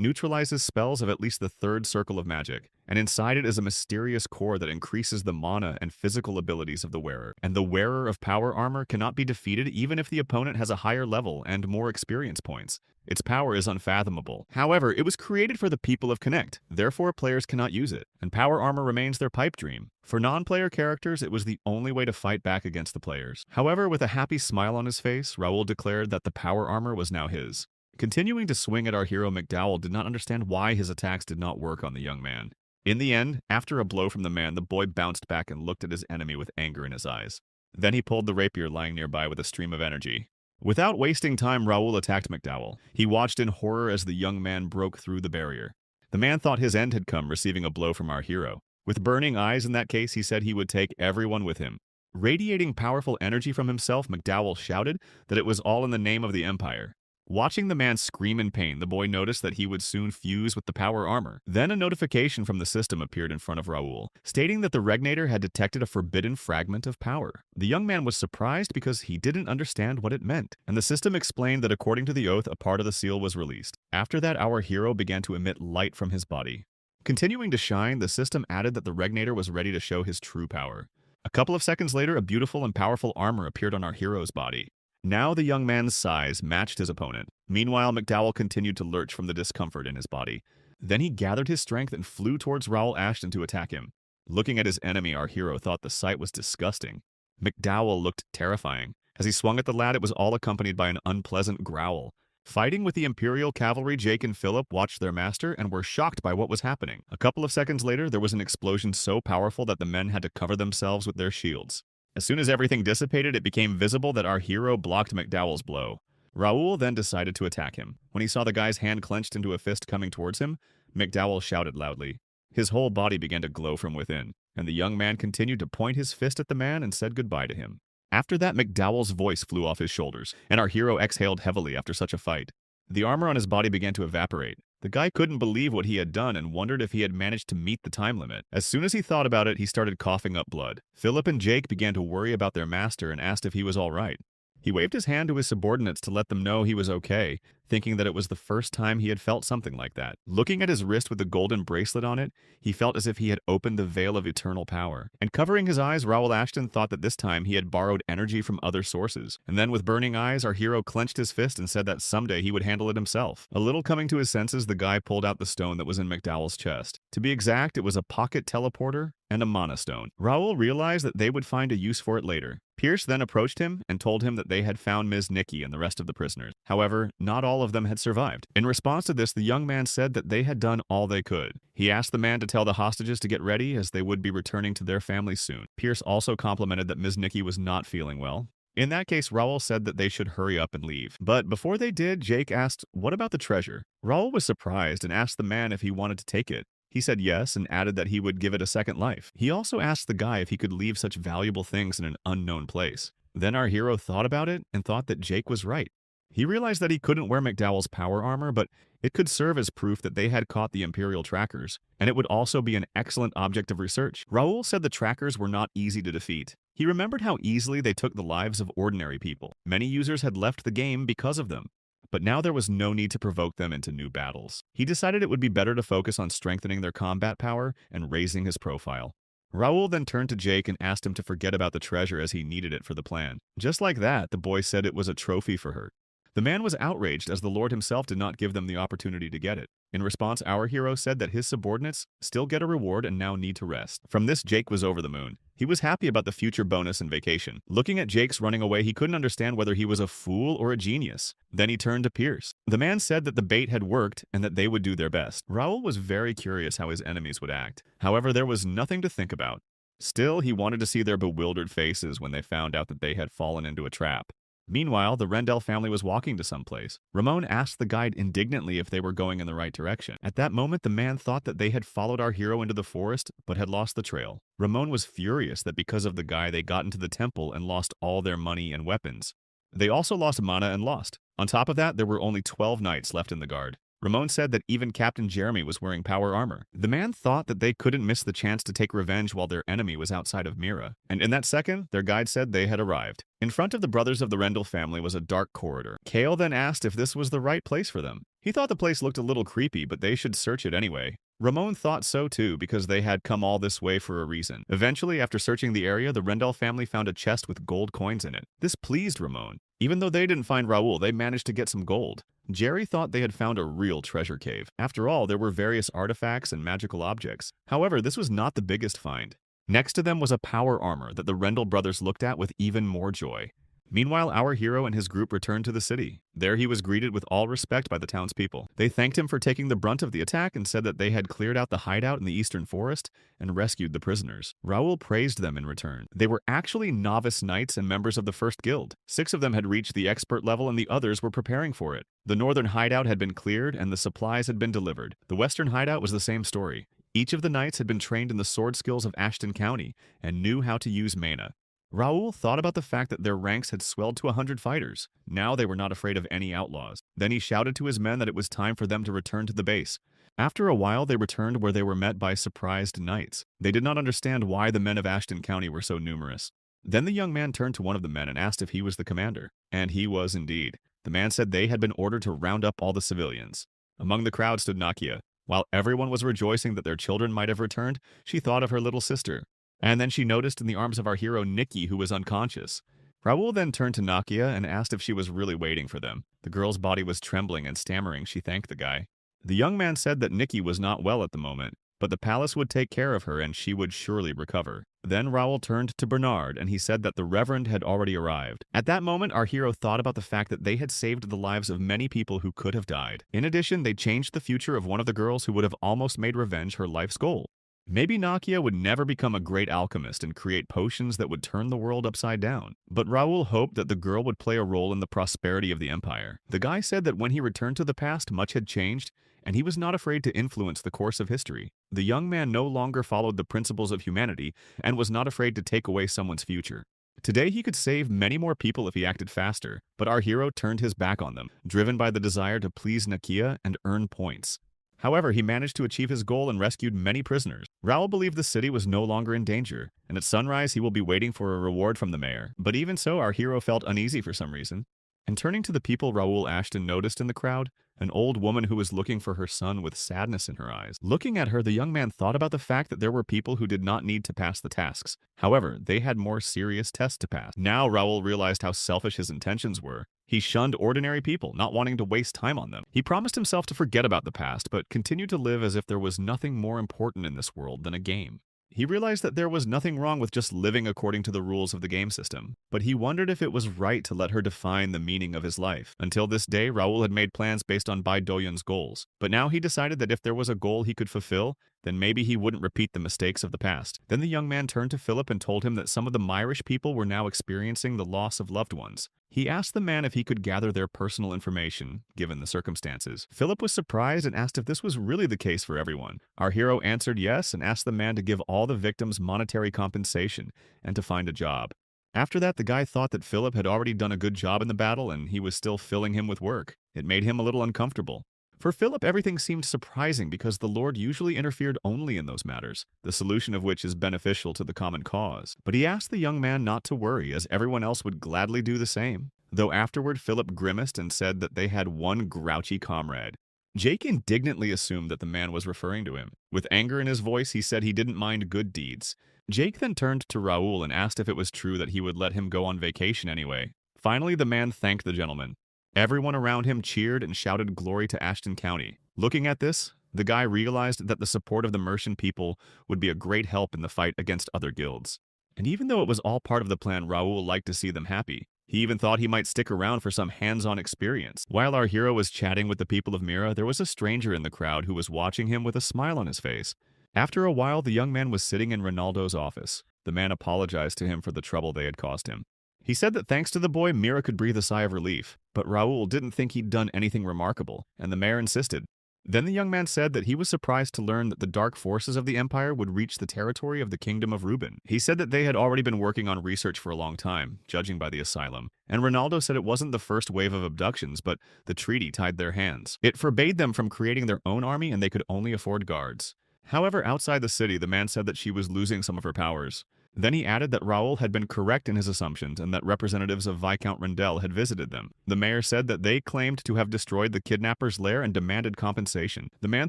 neutralizes spells of at least the third circle of magic, and inside it is a mysterious core that increases the mana and physical abilities of the wearer. And the wearer of power armor cannot be defeated even if the opponent has a higher level and more experience points. Its power is unfathomable. However, it was created for the people of Connect, therefore players cannot use it, and power armor remains their pipe dream. For non-player characters, it was the only way to fight back against the players. However, with a happy smile on his face, Raoul declared that the power armor was now his. Continuing to swing at our hero, McDowell did not understand why his attacks did not work on the young man. In the end, after a blow from the man, the boy bounced back and looked at his enemy with anger in his eyes. Then he pulled the rapier lying nearby with a stream of energy. Without wasting time, Raoul attacked McDowell. He watched in horror as the young man broke through the barrier. The man thought his end had come, receiving a blow from our hero. With burning eyes in that case, he said he would take everyone with him. Radiating powerful energy from himself, McDowell shouted that it was all in the name of the Empire. Watching the man scream in pain, the boy noticed that he would soon fuse with the power armor. Then a notification from the system appeared in front of Raoul, stating that the Regnator had detected a forbidden fragment of power. The young man was surprised because he didn't understand what it meant, and the system explained that according to the oath, a part of the seal was released. After that, our hero began to emit light from his body. Continuing to shine, the system added that the Regnator was ready to show his true power. A couple of seconds later, a beautiful and powerful armor appeared on our hero's body. Now the young man's size matched his opponent. Meanwhile, McDowell continued to lurch from the discomfort in his body. Then he gathered his strength and flew towards Raoul Ashton to attack him. Looking at his enemy, our hero thought the sight was disgusting. McDowell looked terrifying. As he swung at the lad, it was all accompanied by an unpleasant growl. Fighting with the Imperial cavalry, Jake and Philip watched their master and were shocked by what was happening. A couple of seconds later, there was an explosion so powerful that the men had to cover themselves with their shields. As soon as everything dissipated, it became visible that our hero blocked McDowell's blow. Raoul then decided to attack him. When he saw the guy's hand clenched into a fist coming towards him, McDowell shouted loudly. His whole body began to glow from within, and the young man continued to point his fist at the man and said goodbye to him. After that, McDowell's voice flew off his shoulders, and our hero exhaled heavily after such a fight. The armor on his body began to evaporate. The guy couldn't believe what he had done and wondered if he had managed to meet the time limit. As soon as he thought about it, he started coughing up blood. Philip and Jake began to worry about their master and asked if he was all right. He waved his hand to his subordinates to let them know he was okay, thinking that it was the first time he had felt something like that. Looking at his wrist with the golden bracelet on it, he felt as if he had opened the veil of eternal power. And covering his eyes, Raoul Ashton thought that this time he had borrowed energy from other sources. And then with burning eyes, our hero clenched his fist and said that someday he would handle it himself. A little coming to his senses, the guy pulled out the stone that was in McDowell's chest. To be exact, it was a pocket teleporter and a mana stone. Raoul realized that they would find a use for it later. Pierce then approached him and told him that they had found Ms. Nikki and the rest of the prisoners. However, not all of them had survived. In response to this, the young man said that they had done all they could. He asked the man to tell the hostages to get ready as they would be returning to their families soon. Pierce also complimented that Ms. Nikki was not feeling well. In that case, Raul said that they should hurry up and leave. But before they did, Jake asked, "What about the treasure?" Raul was surprised and asked the man if he wanted to take it. He said yes and added that he would give it a second life. He also asked the guy if he could leave such valuable things in an unknown place. Then our hero thought about it and thought that Jake was right. He realized that he couldn't wear McDowell's power armor, but it could serve as proof that they had caught the Imperial trackers, and it would also be an excellent object of research. Raul said the trackers were not easy to defeat. He remembered how easily they took the lives of ordinary people. Many users had left the game because of them, but now there was no need to provoke them into new battles. He decided it would be better to focus on strengthening their combat power and raising his profile. Raul then turned to Jake and asked him to forget about the treasure as he needed it for the plan. Just like that, the boy said it was a trophy for her. The man was outraged as the Lord himself did not give them the opportunity to get it. In response, our hero said that his subordinates still get a reward and now need to rest. From this, Jake was over the moon. He was happy about the future bonus and vacation. Looking at Jake's running away, he couldn't understand whether he was a fool or a genius. Then he turned to Pierce. The man said that the bait had worked and that they would do their best. Raul was very curious how his enemies would act. However, there was nothing to think about. Still, he wanted to see their bewildered faces when they found out that they had fallen into a trap. Meanwhile, the Rendell family was walking to someplace. Ramon asked the guide indignantly if they were going in the right direction. At that moment, the man thought that they had followed our hero into the forest, but had lost the trail. Ramon was furious that because of the guy they got into the temple and lost all their money and weapons. They also lost mana and lost. On top of that, there were only 12 knights left in the guard. Ramon said that even Captain Jeremy was wearing power armor. The man thought that they couldn't miss the chance to take revenge while their enemy was outside of Mira. And in that second, their guide said they had arrived. In front of the brothers of the Rendell family was a dark corridor. Kale then asked if this was the right place for them. He thought the place looked a little creepy, but they should search it anyway. Ramon thought so too, because they had come all this way for a reason. Eventually, after searching the area, the Rendell family found a chest with gold coins in it. This pleased Ramon. Even though they didn't find Raul, they managed to get some gold. Jerry thought they had found a real treasure cave. After all, there were various artifacts and magical objects. However, this was not the biggest find. Next to them was a power armor that the Rendell brothers looked at with even more joy. Meanwhile, our hero and his group returned to the city. There he was greeted with all respect by the townspeople. They thanked him for taking the brunt of the attack and said that they had cleared out the hideout in the eastern forest and rescued the prisoners. Raul praised them in return. They were actually novice knights and members of the first guild. 6 of them had reached the expert level and the others were preparing for it. The northern hideout had been cleared and the supplies had been delivered. The western hideout was the same story. Each of the knights had been trained in the sword skills of Ashton County and knew how to use mana. Raul thought about the fact that their ranks had swelled to 100 fighters. Now they were not afraid of any outlaws. Then he shouted to his men that it was time for them to return to the base. After a while, they returned where they were met by surprised knights. They did not understand why the men of Ashton County were so numerous. Then the young man turned to one of the men and asked if he was the commander. And he was indeed. The man said they had been ordered to round up all the civilians. Among the crowd stood Nakia. While everyone was rejoicing that their children might have returned, she thought of her little sister. And then she noticed in the arms of our hero Nikki, who was unconscious. Raul then turned to Nakia and asked if she was really waiting for them. The girl's body was trembling and stammering. She thanked the guy. The young man said that Nikki was not well at the moment, but the palace would take care of her and she would surely recover. Then Raul turned to Bernard and he said that the Reverend had already arrived. At that moment, our hero thought about the fact that they had saved the lives of many people who could have died. In addition, they changed the future of one of the girls who would have almost made revenge her life's goal. Maybe Nakia would never become a great alchemist and create potions that would turn the world upside down. But Raul hoped that the girl would play a role in the prosperity of the empire. The guy said that when he returned to the past, much had changed, and he was not afraid to influence the course of history. The young man no longer followed the principles of humanity and was not afraid to take away someone's future. Today he could save many more people if he acted faster, but our hero turned his back on them, driven by the desire to please Nakia and earn points. However, he managed to achieve his goal and rescued many prisoners. Raul believed the city was no longer in danger, and at sunrise he will be waiting for a reward from the mayor. But even so, our hero felt uneasy for some reason. And turning to the people Raul Ashton noticed in the crowd, an old woman who was looking for her son with sadness in her eyes. Looking at her, the young man thought about the fact that there were people who did not need to pass the tasks. However, they had more serious tests to pass. Now Raul realized how selfish his intentions were. He shunned ordinary people, not wanting to waste time on them. He promised himself to forget about the past, but continued to live as if there was nothing more important in this world than a game. He realized that there was nothing wrong with just living according to the rules of the game system, but he wondered if it was right to let her define the meaning of his life. Until this day, Raul had made plans based on Bai Doyan's goals, but now he decided that if there was a goal he could fulfill, then maybe he wouldn't repeat the mistakes of the past. Then the young man turned to Philip and told him that some of the Myrish people were now experiencing the loss of loved ones. He asked the man if he could gather their personal information, given the circumstances. Philip was surprised and asked if this was really the case for everyone. Our hero answered yes and asked the man to give all the victims monetary compensation and to find a job. After that, the guy thought that Philip had already done a good job in the battle and he was still filling him with work. It made him a little uncomfortable. For Philip, everything seemed surprising because the Lord usually interfered only in those matters, the solution of which is beneficial to the common cause. But he asked the young man not to worry, as everyone else would gladly do the same. Though afterward, Philip grimaced and said that they had one grouchy comrade. Jake indignantly assumed that the man was referring to him. With anger in his voice, he said he didn't mind good deeds. Jake then turned to Raoul and asked if it was true that he would let him go on vacation anyway. Finally, the man thanked the gentleman. Everyone around him cheered and shouted glory to Ashton County. Looking at this, the guy realized that the support of the Mercian people would be a great help in the fight against other guilds. And even though it was all part of the plan, Raoul liked to see them happy. He even thought he might stick around for some hands-on experience. While our hero was chatting with the people of Mira, there was a stranger in the crowd who was watching him with a smile on his face. After a while, the young man was sitting in Ronaldo's office. The man apologized to him for the trouble they had caused him. He said that thanks to the boy, Mira could breathe a sigh of relief, but Raoul didn't think he'd done anything remarkable, and the mayor insisted. Then the young man said that he was surprised to learn that the dark forces of the Empire would reach the territory of the Kingdom of Reuben. He said that they had already been working on research for a long time, judging by the asylum, and Ronaldo said it wasn't the first wave of abductions, but the treaty tied their hands. It forbade them from creating their own army, and they could only afford guards. However, outside the city, the man said that she was losing some of her powers. Then he added that Raoul had been correct in his assumptions and that representatives of Viscount Rendell had visited them. The mayor said that they claimed to have destroyed the kidnapper's lair and demanded compensation. The man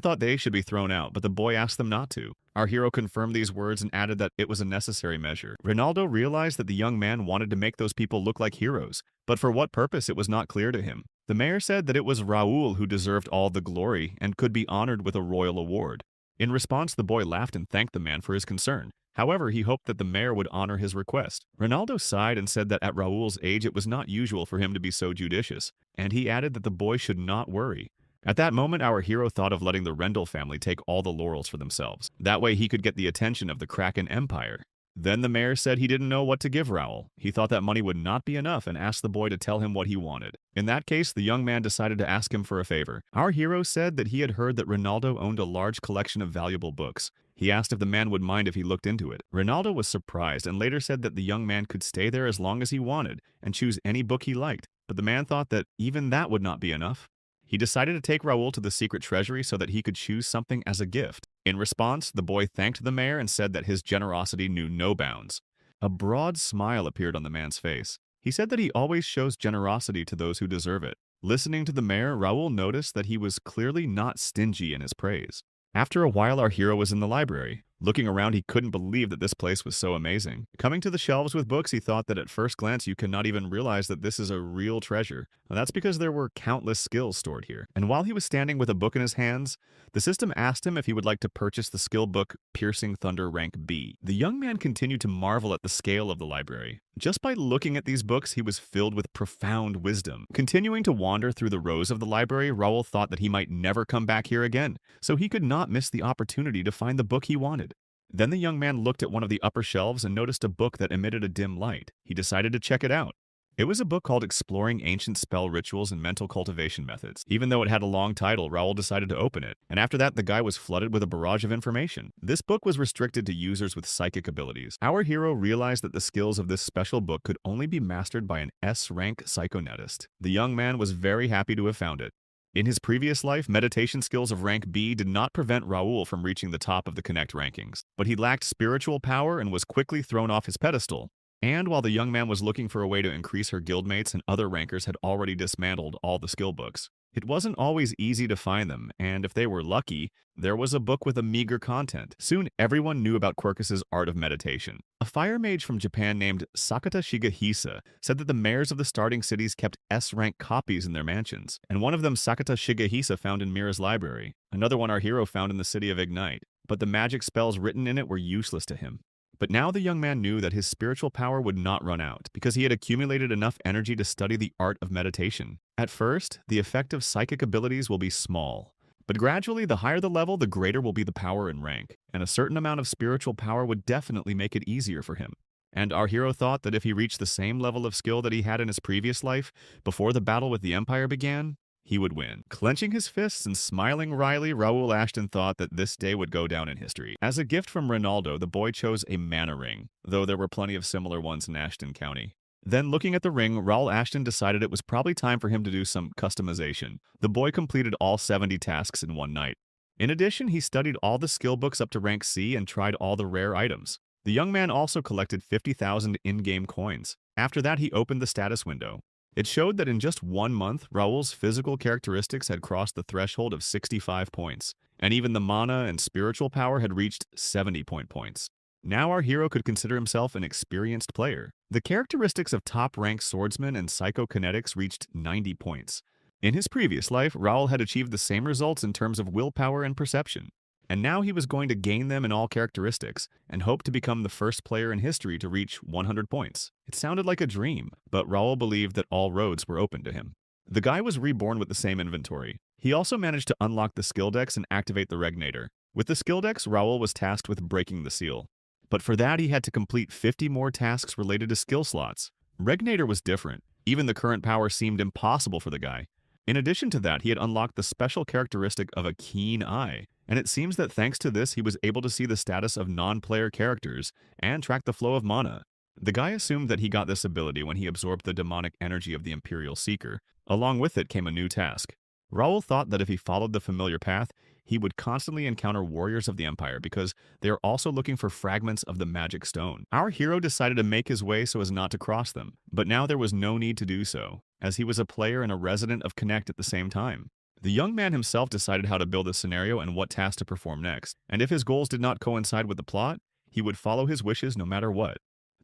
thought they should be thrown out, but the boy asked them not to. Our hero confirmed these words and added that it was a necessary measure. Ronaldo realized that the young man wanted to make those people look like heroes, but for what purpose it was not clear to him. The mayor said that it was Raoul who deserved all the glory and could be honored with a royal award. In response, the boy laughed and thanked the man for his concern. However, he hoped that the mayor would honor his request. Ronaldo sighed and said that at Raoul's age it was not usual for him to be so judicious, and he added that the boy should not worry. At that moment, our hero thought of letting the Rendell family take all the laurels for themselves. That way he could get the attention of the Kraken Empire. Then the mayor said he didn't know what to give Raoul. He thought that money would not be enough and asked the boy to tell him what he wanted. In that case, the young man decided to ask him for a favor. Our hero said that he had heard that Ronaldo owned a large collection of valuable books. He asked if the man would mind if he looked into it. Ronaldo was surprised and later said that the young man could stay there as long as he wanted and choose any book he liked, but the man thought that even that would not be enough. He decided to take Raoul to the secret treasury so that he could choose something as a gift. In response, the boy thanked the mayor and said that his generosity knew no bounds. A broad smile appeared on the man's face. He said that he always shows generosity to those who deserve it. Listening to the mayor, Raoul noticed that he was clearly not stingy in his praise. After a while, our hero was in the library. Looking around, he couldn't believe that this place was so amazing. Coming to the shelves with books, he thought that at first glance you cannot even realize that this is a real treasure. Now, that's because there were countless skills stored here. And while he was standing with a book in his hands, the system asked him if he would like to purchase the skill book Piercing Thunder Rank B. The young man continued to marvel at the scale of the library. Just by looking at these books, he was filled with profound wisdom. Continuing to wander through the rows of the library, Raoul thought that he might never come back here again, so he could not miss the opportunity to find the book he wanted. Then the young man looked at one of the upper shelves and noticed a book that emitted a dim light. He decided to check it out. It was a book called Exploring Ancient Spell Rituals and Mental Cultivation Methods. Even though it had a long title, Raoul decided to open it, and after that the guy was flooded with a barrage of information. This book was restricted to users with psychic abilities. Our hero realized that the skills of this special book could only be mastered by an S-rank psychonetist. The young man was very happy to have found it. In his previous life, meditation skills of rank B did not prevent Raoul from reaching the top of the Connect rankings, but he lacked spiritual power and was quickly thrown off his pedestal. And while the young man was looking for a way to increase her guildmates and other rankers had already dismantled all the skill books, it wasn't always easy to find them, and if they were lucky, there was a book with a meager content. Soon everyone knew about Quercus's art of meditation. A fire mage from Japan named Sakata Shigehisa said that the mayors of the starting cities kept S-rank copies in their mansions, and one of them Sakata Shigehisa found in Mira's library. Another one our hero found in the city of Ignite, but the magic spells written in it were useless to him. But now the young man knew that his spiritual power would not run out, because he had accumulated enough energy to study the art of meditation. At first, the effect of psychic abilities will be small, But gradually, the higher the level, the greater will be the power and rank, and a certain amount of spiritual power would definitely make it easier for him. And our hero thought that if he reached the same level of skill that he had in his previous life, before the battle with the Empire began, he would win. Clenching his fists and smiling wryly, Raoul Ashton thought that this day would go down in history. As a gift from Ronaldo, the boy chose a mana ring, though there were plenty of similar ones in Ashton County. Then, looking at the ring, Raoul Ashton decided it was probably time for him to do some customization. The boy completed all 70 tasks in one night. In addition, he studied all the skill books up to rank C and tried all the rare items. The young man also collected 50,000 in-game coins. After that, he opened the status window. It showed that in just 1 month, Raoul's physical characteristics had crossed the threshold of 65 points, and even the mana and spiritual power had reached 70 points. Now our hero could consider himself an experienced player. The characteristics of top-ranked swordsman and psychokinetics reached 90 points. In his previous life, Raoul had achieved the same results in terms of willpower and perception, and now he was going to gain them in all characteristics and hoped to become the first player in history to reach 100 points. It sounded like a dream, but Raoul believed that all roads were open to him. The guy was reborn with the same inventory. He also managed to unlock the skill decks and activate the Regnator. With the skill decks, Raoul was tasked with breaking the seal. But for that, he had to complete 50 more tasks related to skill slots. Regnator was different. Even the current power seemed impossible for the guy. In addition to that, he had unlocked the special characteristic of a keen eye, and it seems that thanks to this, he was able to see the status of non-player characters and track the flow of mana. The guy assumed that he got this ability when he absorbed the demonic energy of the Imperial Seeker. Along with it came a new task. Raoul thought that if he followed the familiar path, he would constantly encounter warriors of the Empire because they are also looking for fragments of the magic stone. Our hero decided to make his way so as not to cross them, but now there was no need to do so, as he was a player and a resident of Connect at the same time. The young man himself decided how to build a scenario and what task to perform next, and if his goals did not coincide with the plot, he would follow his wishes no matter what.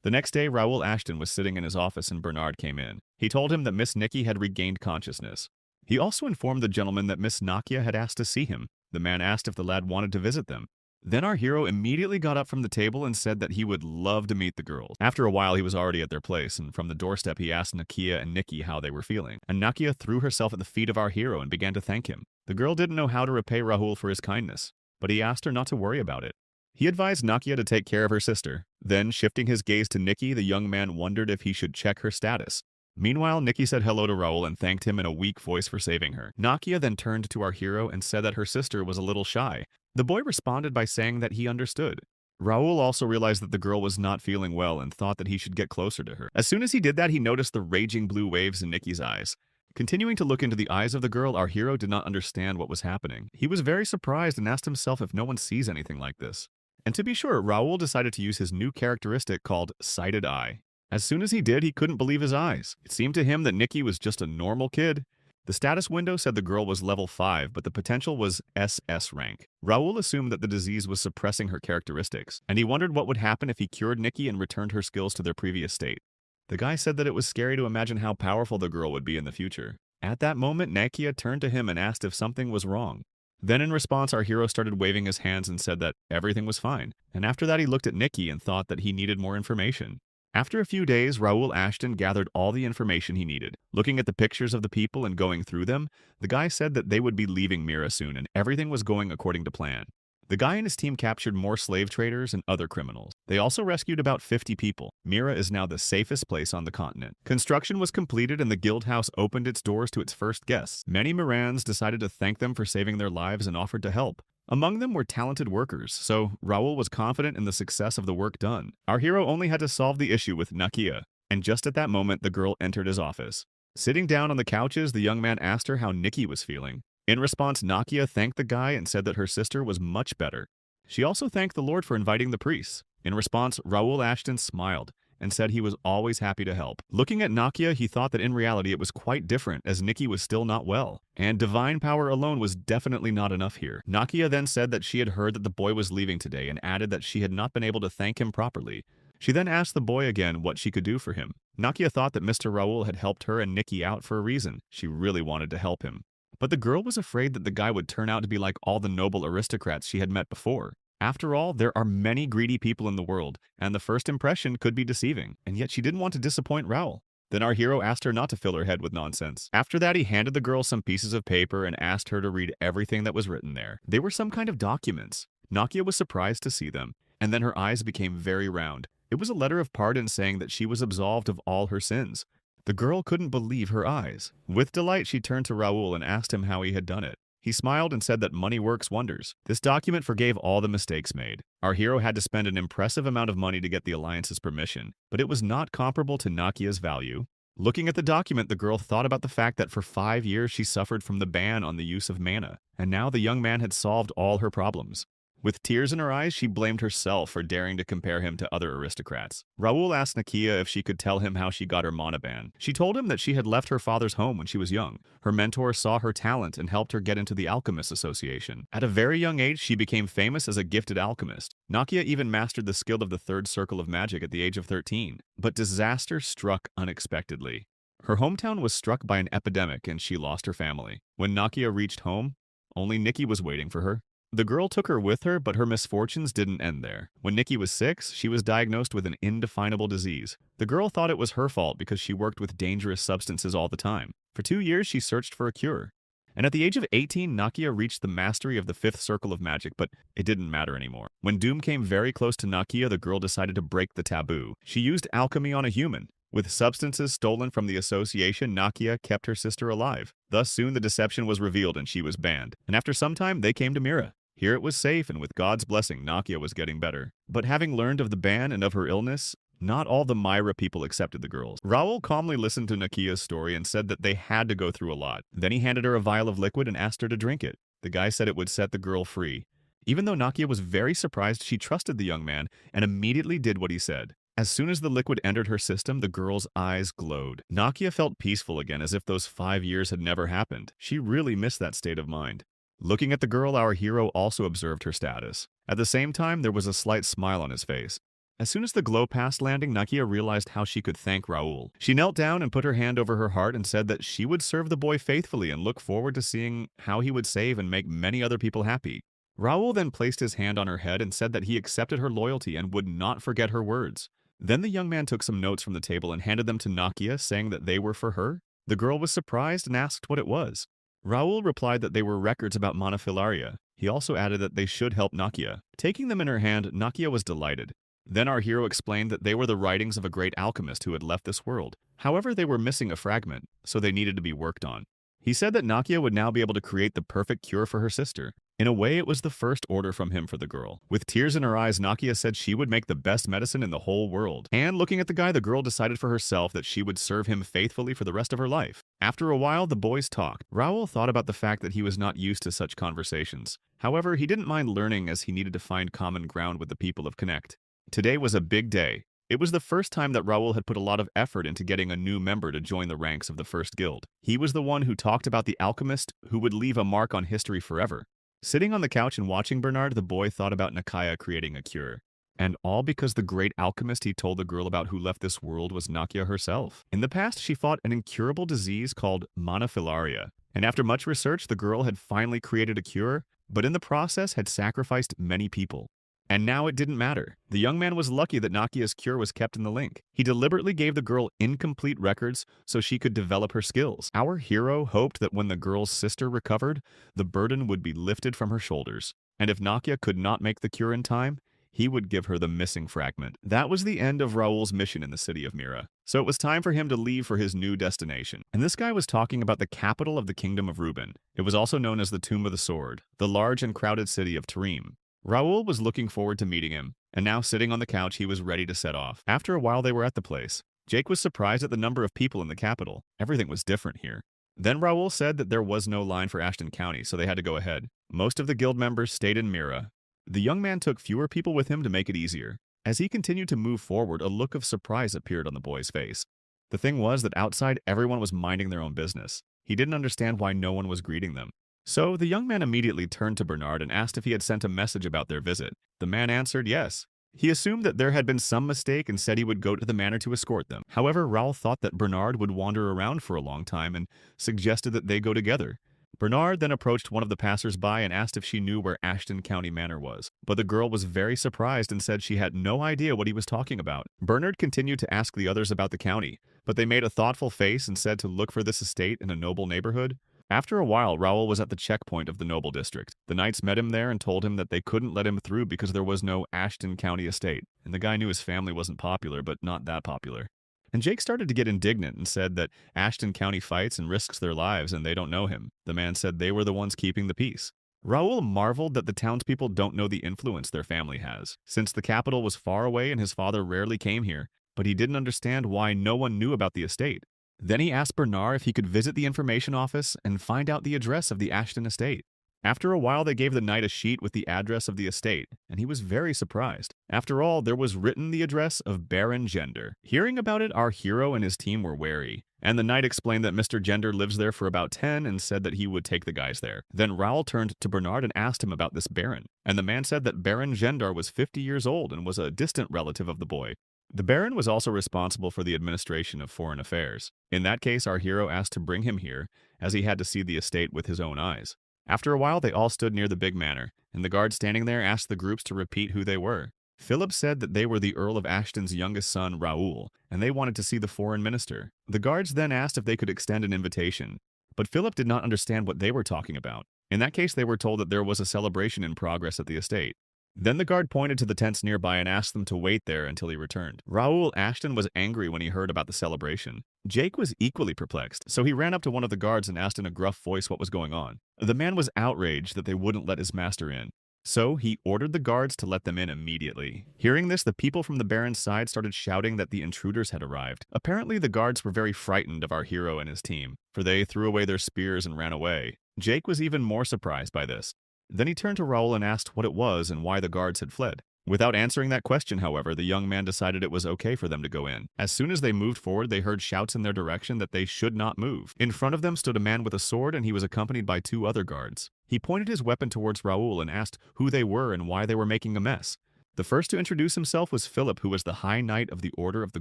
The next day, Raoul Ashton was sitting in his office and Bernard came in. He told him that Miss Nikki had regained consciousness. He also informed the gentleman that Miss Nakia had asked to see him. The man asked if the lad wanted to visit them. Then our hero immediately got up from the table and said that he would love to meet the girls. After a while, he was already at their place, and from the doorstep he asked Nakia and Nikki how they were feeling. And Nakia threw herself at the feet of our hero and began to thank him. The girl didn't know how to repay Raoul for his kindness, but he asked her not to worry about it. He advised Nakia to take care of her sister. Then, shifting his gaze to Nikki, the young man wondered if he should check her status. Meanwhile, Nikki said hello to Raoul and thanked him in a weak voice for saving her. Nakia then turned to our hero and said that her sister was a little shy. The boy responded by saying that he understood. Raoul also realized that the girl was not feeling well and thought that he should get closer to her. As soon as he did that, he noticed the raging blue waves in Nikki's eyes. Continuing to look into the eyes of the girl, our hero did not understand what was happening. He was very surprised and asked himself if no one sees anything like this. And to be sure, Raoul decided to use his new characteristic called Sighted Eye. As soon as he did, he couldn't believe his eyes. It seemed to him that Nikki was just a normal kid. The status window said the girl was level 5, but the potential was SS rank. Raoul assumed that the disease was suppressing her characteristics, and he wondered what would happen if he cured Nikki and returned her skills to their previous state. The guy said that it was scary to imagine how powerful the girl would be in the future. At that moment, Nakia turned to him and asked if something was wrong. Then in response, our hero started waving his hands and said that everything was fine. And after that, he looked at Nikki and thought that he needed more information. After a few days, Raoul Ashton gathered all the information he needed. Looking at the pictures of the people and going through them, the guy said that they would be leaving Mira soon and everything was going according to plan. The guy and his team captured more slave traders and other criminals. They also rescued about 50 people. Mira is now the safest place on the continent. Construction was completed and the guild house opened its doors to its first guests. Many Mirans decided to thank them for saving their lives and offered to help. Among them were talented workers, so Raoul was confident in the success of the work done. Our hero only had to solve the issue with Nakia, and just at that moment the girl entered his office. Sitting down on the couches, the young man asked her how Nikki was feeling. In response, Nakia thanked the guy and said that her sister was much better. She also thanked the Lord for inviting the priests. In response, Raoul Ashton smiled and said he was always happy to help. Looking at Nakia, he thought that in reality it was quite different, as Nikki was still not well, and divine power alone was definitely not enough here. Nakia then said that she had heard that the boy was leaving today and added that she had not been able to thank him properly. She then asked the boy again what she could do for him. Nakia thought that Mr. Raoul had helped her and Nikki out for a reason. She really wanted to help him. But the girl was afraid that the guy would turn out to be like all the noble aristocrats she had met before. After all, there are many greedy people in the world, and the first impression could be deceiving, and yet she didn't want to disappoint Raoul. Then our hero asked her not to fill her head with nonsense. After that, he handed the girl some pieces of paper and asked her to read everything that was written there. They were some kind of documents. Nakia was surprised to see them, and then her eyes became very round. It was a letter of pardon saying that she was absolved of all her sins. The girl couldn't believe her eyes. With delight, she turned to Raoul and asked him how he had done it. He smiled and said that money works wonders. This document forgave all the mistakes made. Our hero had to spend an impressive amount of money to get the Alliance's permission, but it was not comparable to Nakia's value. Looking at the document, the girl thought about the fact that for 5 years she suffered from the ban on the use of mana, and now the young man had solved all her problems. With tears in her eyes, she blamed herself for daring to compare him to other aristocrats. Raoul asked Nakia if she could tell him how she got her mana ban. She told him that she had left her father's home when she was young. Her mentor saw her talent and helped her get into the Alchemists Association. At a very young age, she became famous as a gifted alchemist. Nakia even mastered the skill of the third circle of magic at the age of 13. But disaster struck unexpectedly. Her hometown was struck by an epidemic and she lost her family. When Nakia reached home, only Nikki was waiting for her. The girl took her with her, but her misfortunes didn't end there. When Nikki was 6, she was diagnosed with an indefinable disease. The girl thought it was her fault because she worked with dangerous substances all the time. For 2 years, she searched for a cure. And at the age of 18, Nakia reached the mastery of the 5th circle of magic, but it didn't matter anymore. When doom came very close to Nakia, the girl decided to break the taboo. She used alchemy on a human. With substances stolen from the association, Nakia kept her sister alive. Thus soon the deception was revealed and she was banned. And after some time, they came to Mira. Here it was safe, and with God's blessing, Nakia was getting better. But having learned of the ban and of her illness, not all the Myra people accepted the girls. Raoul calmly listened to Nakia's story and said that they had to go through a lot. Then he handed her a vial of liquid and asked her to drink it. The guy said it would set the girl free. Even though Nakia was very surprised, she trusted the young man and immediately did what he said. As soon as the liquid entered her system, the girl's eyes glowed. Nakia felt peaceful again, as if those 5 years had never happened. She really missed that state of mind. Looking at the girl, our hero also observed her status. At the same time, there was a slight smile on his face. As soon as the glow passed landing, Nakia realized how she could thank Raoul. She knelt down and put her hand over her heart and said that she would serve the boy faithfully and look forward to seeing how he would save and make many other people happy. Raoul then placed his hand on her head and said that he accepted her loyalty and would not forget her words. Then the young man took some notes from the table and handed them to Nakia, saying that they were for her. The girl was surprised and asked what it was. Raoul replied that they were records about monofilaria. He also added that they should help Nakia. Taking them in her hand, Nakia was delighted. Then our hero explained that they were the writings of a great alchemist who had left this world. However, they were missing a fragment, so they needed to be worked on. He said that Nakia would now be able to create the perfect cure for her sister. In a way, it was the first order from him for the girl. With tears in her eyes, Nakia said she would make the best medicine in the whole world. And looking at the guy, the girl decided for herself that she would serve him faithfully for the rest of her life. After a while, the boys talked. Raoul thought about the fact that he was not used to such conversations. However, he didn't mind learning as he needed to find common ground with the people of Connect. Today was a big day. It was the first time that Raoul had put a lot of effort into getting a new member to join the ranks of the first guild. He was the one who talked about the alchemist who would leave a mark on history forever. Sitting on the couch and watching Bernard, the boy thought about Nakia creating a cure. And all because the great alchemist he told the girl about who left this world was Nakia herself. In the past, she fought an incurable disease called monofilaria. And after much research, the girl had finally created a cure, but in the process had sacrificed many people. And now it didn't matter. The young man was lucky that Nakia's cure was kept in the link. He deliberately gave the girl incomplete records so she could develop her skills. Our hero hoped that when the girl's sister recovered, the burden would be lifted from her shoulders. And if Nakia could not make the cure in time, he would give her the missing fragment. That was the end of Raoul's mission in the city of Mira. So it was time for him to leave for his new destination. And this guy was talking about the capital of the kingdom of Reuben. It was also known as the Tomb of the Sword, the large and crowded city of Tarim. Raoul was looking forward to meeting him, and now sitting on the couch he was ready to set off. After a while they were at the place. Jake was surprised at the number of people in the capital. Everything was different here. Then Raoul said that there was no line for Ashton County, so they had to go ahead. Most of the guild members stayed in Mira. The young man took fewer people with him to make it easier. As he continued to move forward, a look of surprise appeared on the boy's face. The thing was that outside everyone was minding their own business. He didn't understand why no one was greeting them. So the young man immediately turned to Bernard and asked if he had sent a message about their visit. The man answered yes. He assumed that there had been some mistake and said he would go to the manor to escort them. However, Raoul thought that Bernard would wander around for a long time and suggested that they go together. Bernard then approached one of the passers-by and asked if she knew where Ashton County Manor was. But the girl was very surprised and said she had no idea what he was talking about. Bernard continued to ask the others about the county, but they made a thoughtful face and said to look for this estate in a noble neighborhood. After a while, Raoul was at the checkpoint of the noble district. The knights met him there and told him that they couldn't let him through because there was no Ashton County estate, and the guy knew his family wasn't popular, but not that popular. And Jake started to get indignant and said that Ashton County fights and risks their lives and they don't know him. The man said they were the ones keeping the peace. Raoul marveled that the townspeople don't know the influence their family has, since the capital was far away and his father rarely came here, but he didn't understand why no one knew about the estate. Then he asked Bernard if he could visit the information office and find out the address of the Ashton estate. After a while, they gave the knight a sheet with the address of the estate, and he was very surprised. After all, there was written the address of Baron Gender. Hearing about it, our hero and his team were wary, and the knight explained that Mr. Gender lives there for about 10 and said that he would take the guys there. Then Raoul turned to Bernard and asked him about this Baron, and the man said that Baron Gender was 50 years old and was a distant relative of the boy. The Baron was also responsible for the administration of foreign affairs. In that case, our hero asked to bring him here, as he had to see the estate with his own eyes. After a while, they all stood near the big manor, and the guard standing there asked the groups to repeat who they were. Philip said that they were the Earl of Ashton's youngest son, Raoul, and they wanted to see the foreign minister. The guards then asked if they could extend an invitation, but Philip did not understand what they were talking about. In that case, they were told that there was a celebration in progress at the estate. Then the guard pointed to the tents nearby and asked them to wait there until he returned. Raoul Ashton was angry when he heard about the celebration. Jake was equally perplexed, so he ran up to one of the guards and asked in a gruff voice what was going on. The man was outraged that they wouldn't let his master in, so he ordered the guards to let them in immediately. Hearing this, the people from the Baron's side started shouting that the intruders had arrived. Apparently, the guards were very frightened of our hero and his team, for they threw away their spears and ran away. Jake was even more surprised by this. Then he turned to Raoul and asked what it was and why the guards had fled. Without answering that question, however, the young man decided it was okay for them to go in. As soon as they moved forward, they heard shouts in their direction that they should not move. In front of them stood a man with a sword, and he was accompanied by 2 other guards. He pointed his weapon towards Raoul and asked who they were and why they were making a mess. The first to introduce himself was Philip, who was the High Knight of the Order of the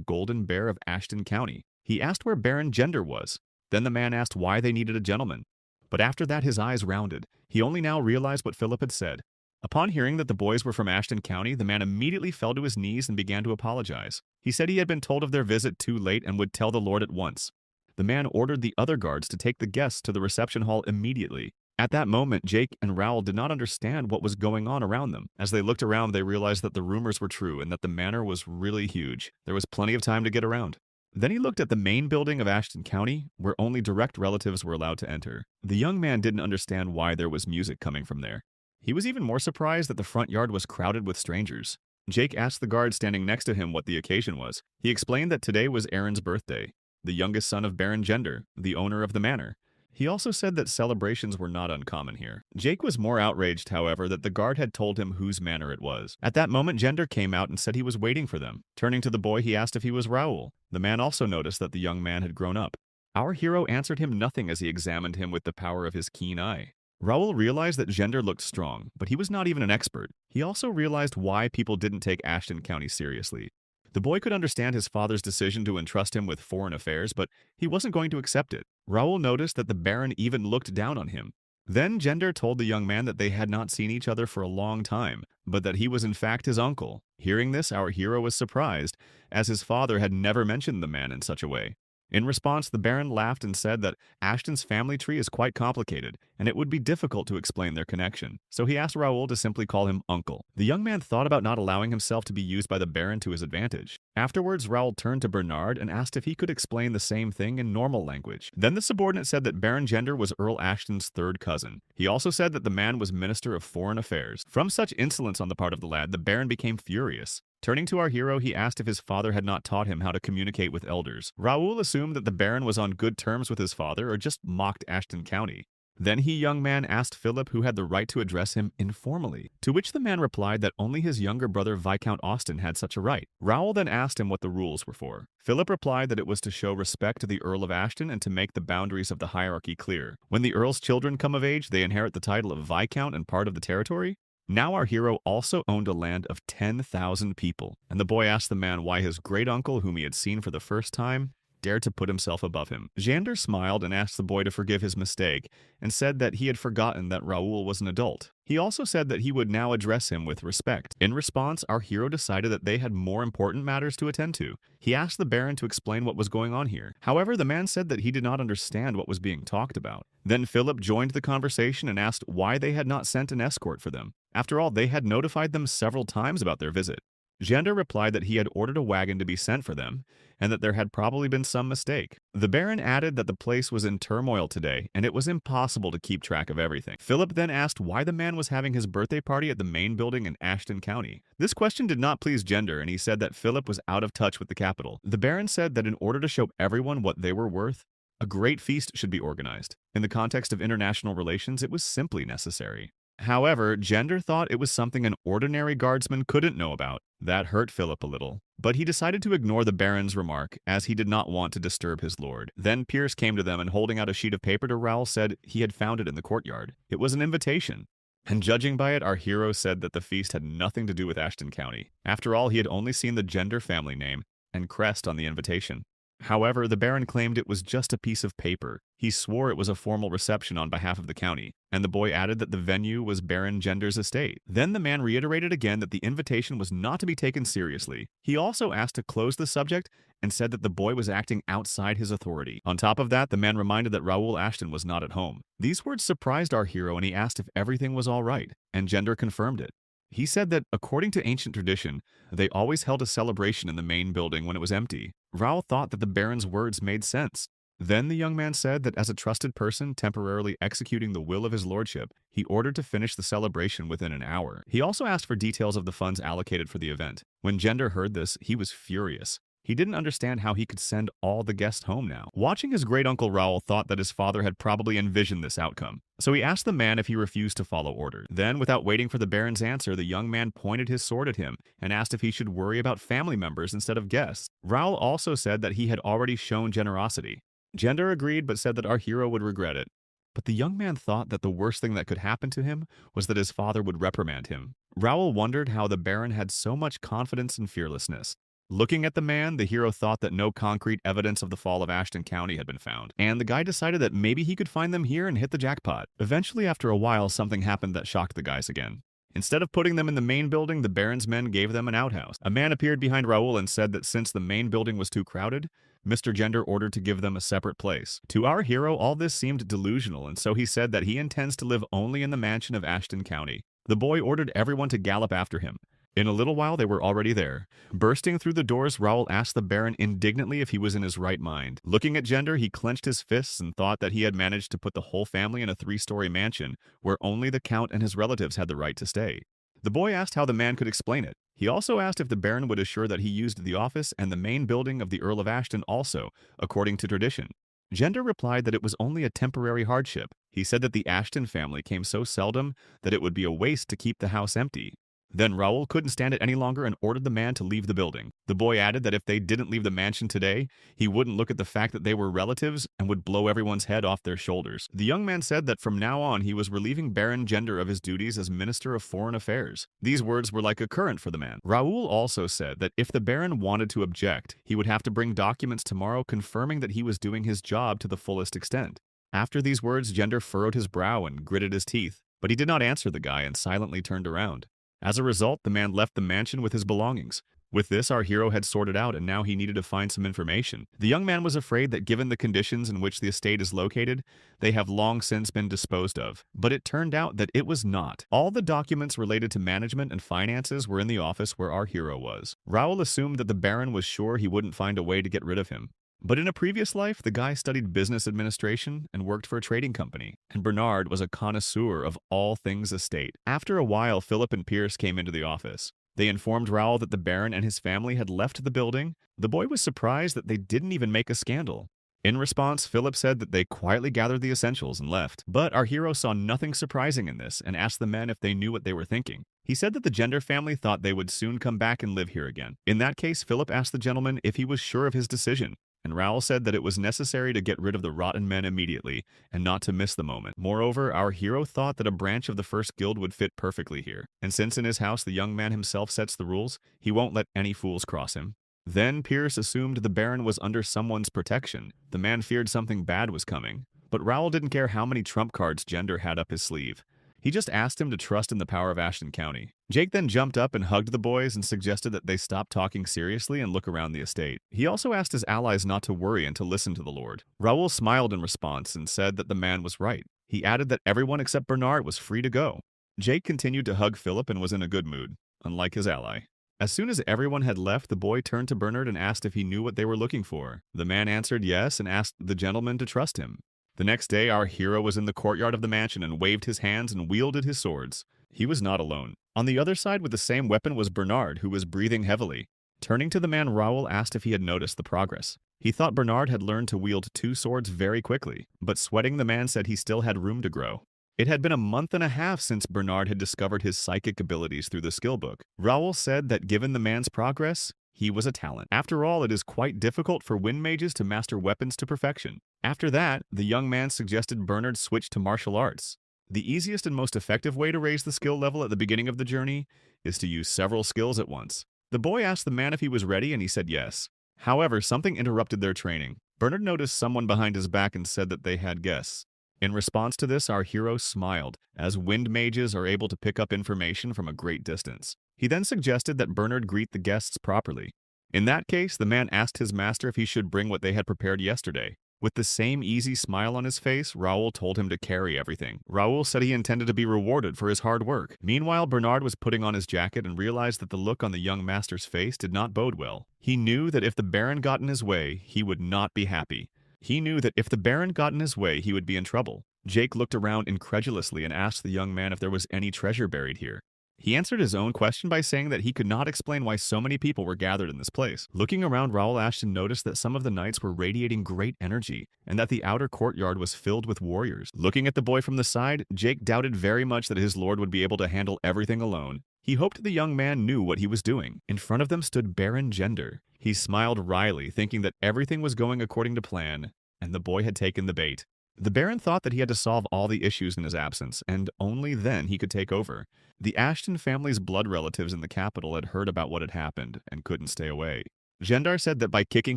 Golden Bear of Ashton County. He asked where Baron Gender was. Then the man asked why they needed a gentleman. But after that, his eyes rounded. He only now realized what Philip had said. Upon hearing that the boys were from Ashton County, the man immediately fell to his knees and began to apologize. He said he had been told of their visit too late and would tell the Lord at once. The man ordered the other guards to take the guests to the reception hall immediately. At that moment, Jake and Raoul did not understand what was going on around them. As they looked around, they realized that the rumors were true and that the manor was really huge. There was plenty of time to get around. Then he looked at the main building of Ashton County, where only direct relatives were allowed to enter. The young man didn't understand why there was music coming from there. He was even more surprised that the front yard was crowded with strangers. Jake asked the guard standing next to him what the occasion was. He explained that today was Aaron's birthday, the youngest son of Baron Gender, the owner of the manor. He also said that celebrations were not uncommon here. Jake was more outraged, however, that the guard had told him whose manor it was. At that moment, Gender came out and said he was waiting for them. Turning to the boy, he asked if he was Raoul. The man also noticed that the young man had grown up. Our hero answered him nothing as he examined him with the power of his keen eye. Raoul realized that Gender looked strong, but he was not even an expert. He also realized why people didn't take Ashton County seriously. The boy could understand his father's decision to entrust him with foreign affairs, but he wasn't going to accept it. Raoul noticed that the Baron even looked down on him. Then Gender told the young man that they had not seen each other for a long time, but that he was in fact his uncle. Hearing this, our hero was surprised, as his father had never mentioned the man in such a way. In response, the Baron laughed and said that Ashton's family tree is quite complicated, and it would be difficult to explain their connection, so he asked Raoul to simply call him Uncle. The young man thought about not allowing himself to be used by the Baron to his advantage. Afterwards, Raoul turned to Bernard and asked if he could explain the same thing in normal language. Then the subordinate said that Baron Gender was Earl Ashton's 3rd cousin. He also said that the man was Minister of Foreign Affairs. From such insolence on the part of the lad, the Baron became furious. Turning to our hero, he asked if his father had not taught him how to communicate with elders. Raoul assumed that the Baron was on good terms with his father or just mocked Ashton County. Then he, young man, asked Philip who had the right to address him informally, to which the man replied that only his younger brother Viscount Austin had such a right. Raoul then asked him what the rules were for. Philip replied that it was to show respect to the Earl of Ashton and to make the boundaries of the hierarchy clear. When the Earl's children come of age, they inherit the title of Viscount and part of the territory. Now our hero also owned a land of 10,000 people, and the boy asked the man why his great-uncle, whom he had seen for the first time, dared to put himself above him. Xander smiled and asked the boy to forgive his mistake, and said that he had forgotten that Raul was an adult. He also said that he would now address him with respect. In response, our hero decided that they had more important matters to attend to. He asked the Baron to explain what was going on here. However, the man said that he did not understand what was being talked about. Then Philip joined the conversation and asked why they had not sent an escort for them. After all, they had notified them several times about their visit. Xander replied that he had ordered a wagon to be sent for them, and that there had probably been some mistake. The Baron added that the place was in turmoil today, and it was impossible to keep track of everything. Philip then asked why the man was having his birthday party at the main building in Ashton County. This question did not please Xander, and he said that Philip was out of touch with the capital. The Baron said that in order to show everyone what they were worth, a great feast should be organized. In the context of international relations, it was simply necessary. However, Xander thought it was something an ordinary guardsman couldn't know about. That hurt Philip a little, but he decided to ignore the Baron's remark, as he did not want to disturb his lord. Then Pierce came to them and, holding out a sheet of paper to Raoul, said he had found it in the courtyard. It was an invitation. And judging by it, our hero said that the feast had nothing to do with Ashton County. After all, he had only seen the Xander family name and crest on the invitation. However, the Baron claimed it was just a piece of paper. He swore it was a formal reception on behalf of the county, and the boy added that the venue was Baron Xander's estate. Then the man reiterated again that the invitation was not to be taken seriously. He also asked to close the subject and said that the boy was acting outside his authority. On top of that, the man reminded that Raoul Ashton was not at home. These words surprised our hero, and he asked if everything was all right, and Xander confirmed it. He said that, according to ancient tradition, they always held a celebration in the main building when it was empty. Raoul thought that the Baron's words made sense. Then the young man said that as a trusted person temporarily executing the will of his lordship, he ordered to finish the celebration within an hour. He also asked for details of the funds allocated for the event. When Xander heard this, he was furious. He didn't understand how he could send all the guests home now. Watching his great-uncle Raoul thought that his father had probably envisioned this outcome. So he asked the man if he refused to follow orders. Then, without waiting for the Baron's answer, the young man pointed his sword at him and asked if he should worry about family members instead of guests. Raoul also said that he had already shown generosity. Xander agreed but said that our hero would regret it. But the young man thought that the worst thing that could happen to him was that his father would reprimand him. Raoul wondered how the Baron had so much confidence and fearlessness. Looking at the man, the hero thought that no concrete evidence of the fall of Ashton County had been found, and the guy decided that maybe he could find them here and hit the jackpot. Eventually, after a while, something happened that shocked the guys again. Instead of putting them in the main building, the Baron's men gave them an outhouse. A man appeared behind Raoul and said that since the main building was too crowded, Mr. Xander ordered to give them a separate place. To our hero, all this seemed delusional, and so he said that he intends to live only in the mansion of Ashton County. The boy ordered everyone to gallop after him. In a little while, they were already there. Bursting through the doors, Raoul asked the Baron indignantly if he was in his right mind. Looking at Xander, he clenched his fists and thought that he had managed to put the whole family in a 3-story mansion where only the Count and his relatives had the right to stay. The boy asked how the man could explain it. He also asked if the Baron would assure that he used the office and the main building of the Earl of Ashton also, according to tradition. Xander replied that it was only a temporary hardship. He said that the Ashton family came so seldom that it would be a waste to keep the house empty. Then Raoul couldn't stand it any longer and ordered the man to leave the building. The boy added that if they didn't leave the mansion today, he wouldn't look at the fact that they were relatives and would blow everyone's head off their shoulders. The young man said that from now on he was relieving Baron Xander of his duties as Minister of Foreign Affairs. These words were like a current for the man. Raoul also said that if the Baron wanted to object, he would have to bring documents tomorrow confirming that he was doing his job to the fullest extent. After these words, Xander furrowed his brow and gritted his teeth, but he did not answer the guy and silently turned around. As a result, the man left the mansion with his belongings. With this, our hero had sorted out, and now he needed to find some information. The young man was afraid that given the conditions in which the estate is located, they have long since been disposed of. But it turned out that it was not. All the documents related to management and finances were in the office where our hero was. Raoul assumed that the Baron was sure he wouldn't find a way to get rid of him. But in a previous life, the guy studied business administration and worked for a trading company, and Bernard was a connoisseur of all things estate. After a while, Philip and Pierce came into the office. They informed Raoul that the Baron and his family had left the building. The boy was surprised that they didn't even make a scandal. In response, Philip said that they quietly gathered the essentials and left. But our hero saw nothing surprising in this and asked the men if they knew what they were thinking. He said that the Xander family thought they would soon come back and live here again. In that case, Philip asked the gentleman if he was sure of his decision. And Raoul said that it was necessary to get rid of the rotten men immediately, and not to miss the moment. Moreover, our hero thought that a branch of the first guild would fit perfectly here, and since in his house the young man himself sets the rules, he won't let any fools cross him. Then Pierce assumed the Baron was under someone's protection. The man feared something bad was coming. But Rowell didn't care how many trump cards Gender had up his sleeve. He just asked him to trust in the power of Ashton County. Jake then jumped up and hugged the boys and suggested that they stop talking seriously and look around the estate. He also asked his allies not to worry and to listen to the Lord. Rowell smiled in response and said that the man was right. He added that everyone except Bernard was free to go. Jake continued to hug Philip and was in a good mood, unlike his ally. As soon as everyone had left, the boy turned to Bernard and asked if he knew what they were looking for. The man answered yes and asked the gentleman to trust him. The next day, our hero was in the courtyard of the mansion and waved his hands and wielded his swords. He was not alone. On the other side with the same weapon was Bernard, who was breathing heavily. Turning to the man, Rowell asked if he had noticed the progress. He thought Bernard had learned to wield 2 swords very quickly, but sweating the man said he still had room to grow. It had been a month and a half since Bernard had discovered his psychic abilities through the skill book. Rowell said that given the man's progress, he was a talent. After all, it is quite difficult for wind mages to master weapons to perfection. After that, the young man suggested Bernard switch to martial arts. The easiest and most effective way to raise the skill level at the beginning of the journey is to use several skills at once. The boy asked the man if he was ready and he said yes. However, something interrupted their training. Bernard noticed someone behind his back and said that they had guests. In response to this, our hero smiled, as wind mages are able to pick up information from a great distance. He then suggested that Bernard greet the guests properly. In that case, the man asked his master if he should bring what they had prepared yesterday. With the same easy smile on his face, Rowell told him to carry everything. Rowell said he intended to be rewarded for his hard work. Meanwhile, Bernard was putting on his jacket and realized that the look on the young master's face did not bode well. He knew that if the Baron got in his way, he would not be happy. He knew that if the Baron got in his way, he would be in trouble. Jake looked around incredulously and asked the young man if there was any treasure buried here. He answered his own question by saying that he could not explain why so many people were gathered in this place. Looking around, Rowell Ashton noticed that some of the knights were radiating great energy, and that the outer courtyard was filled with warriors. Looking at the boy from the side, Jake doubted very much that his lord would be able to handle everything alone. He hoped the young man knew what he was doing. In front of them stood Baron Gender. He smiled wryly, thinking that everything was going according to plan, and the boy had taken the bait. The Baron thought that he had to solve all the issues in his absence, and only then he could take over. The Ashton family's blood relatives in the capital had heard about what had happened and couldn't stay away. Gendar said that by kicking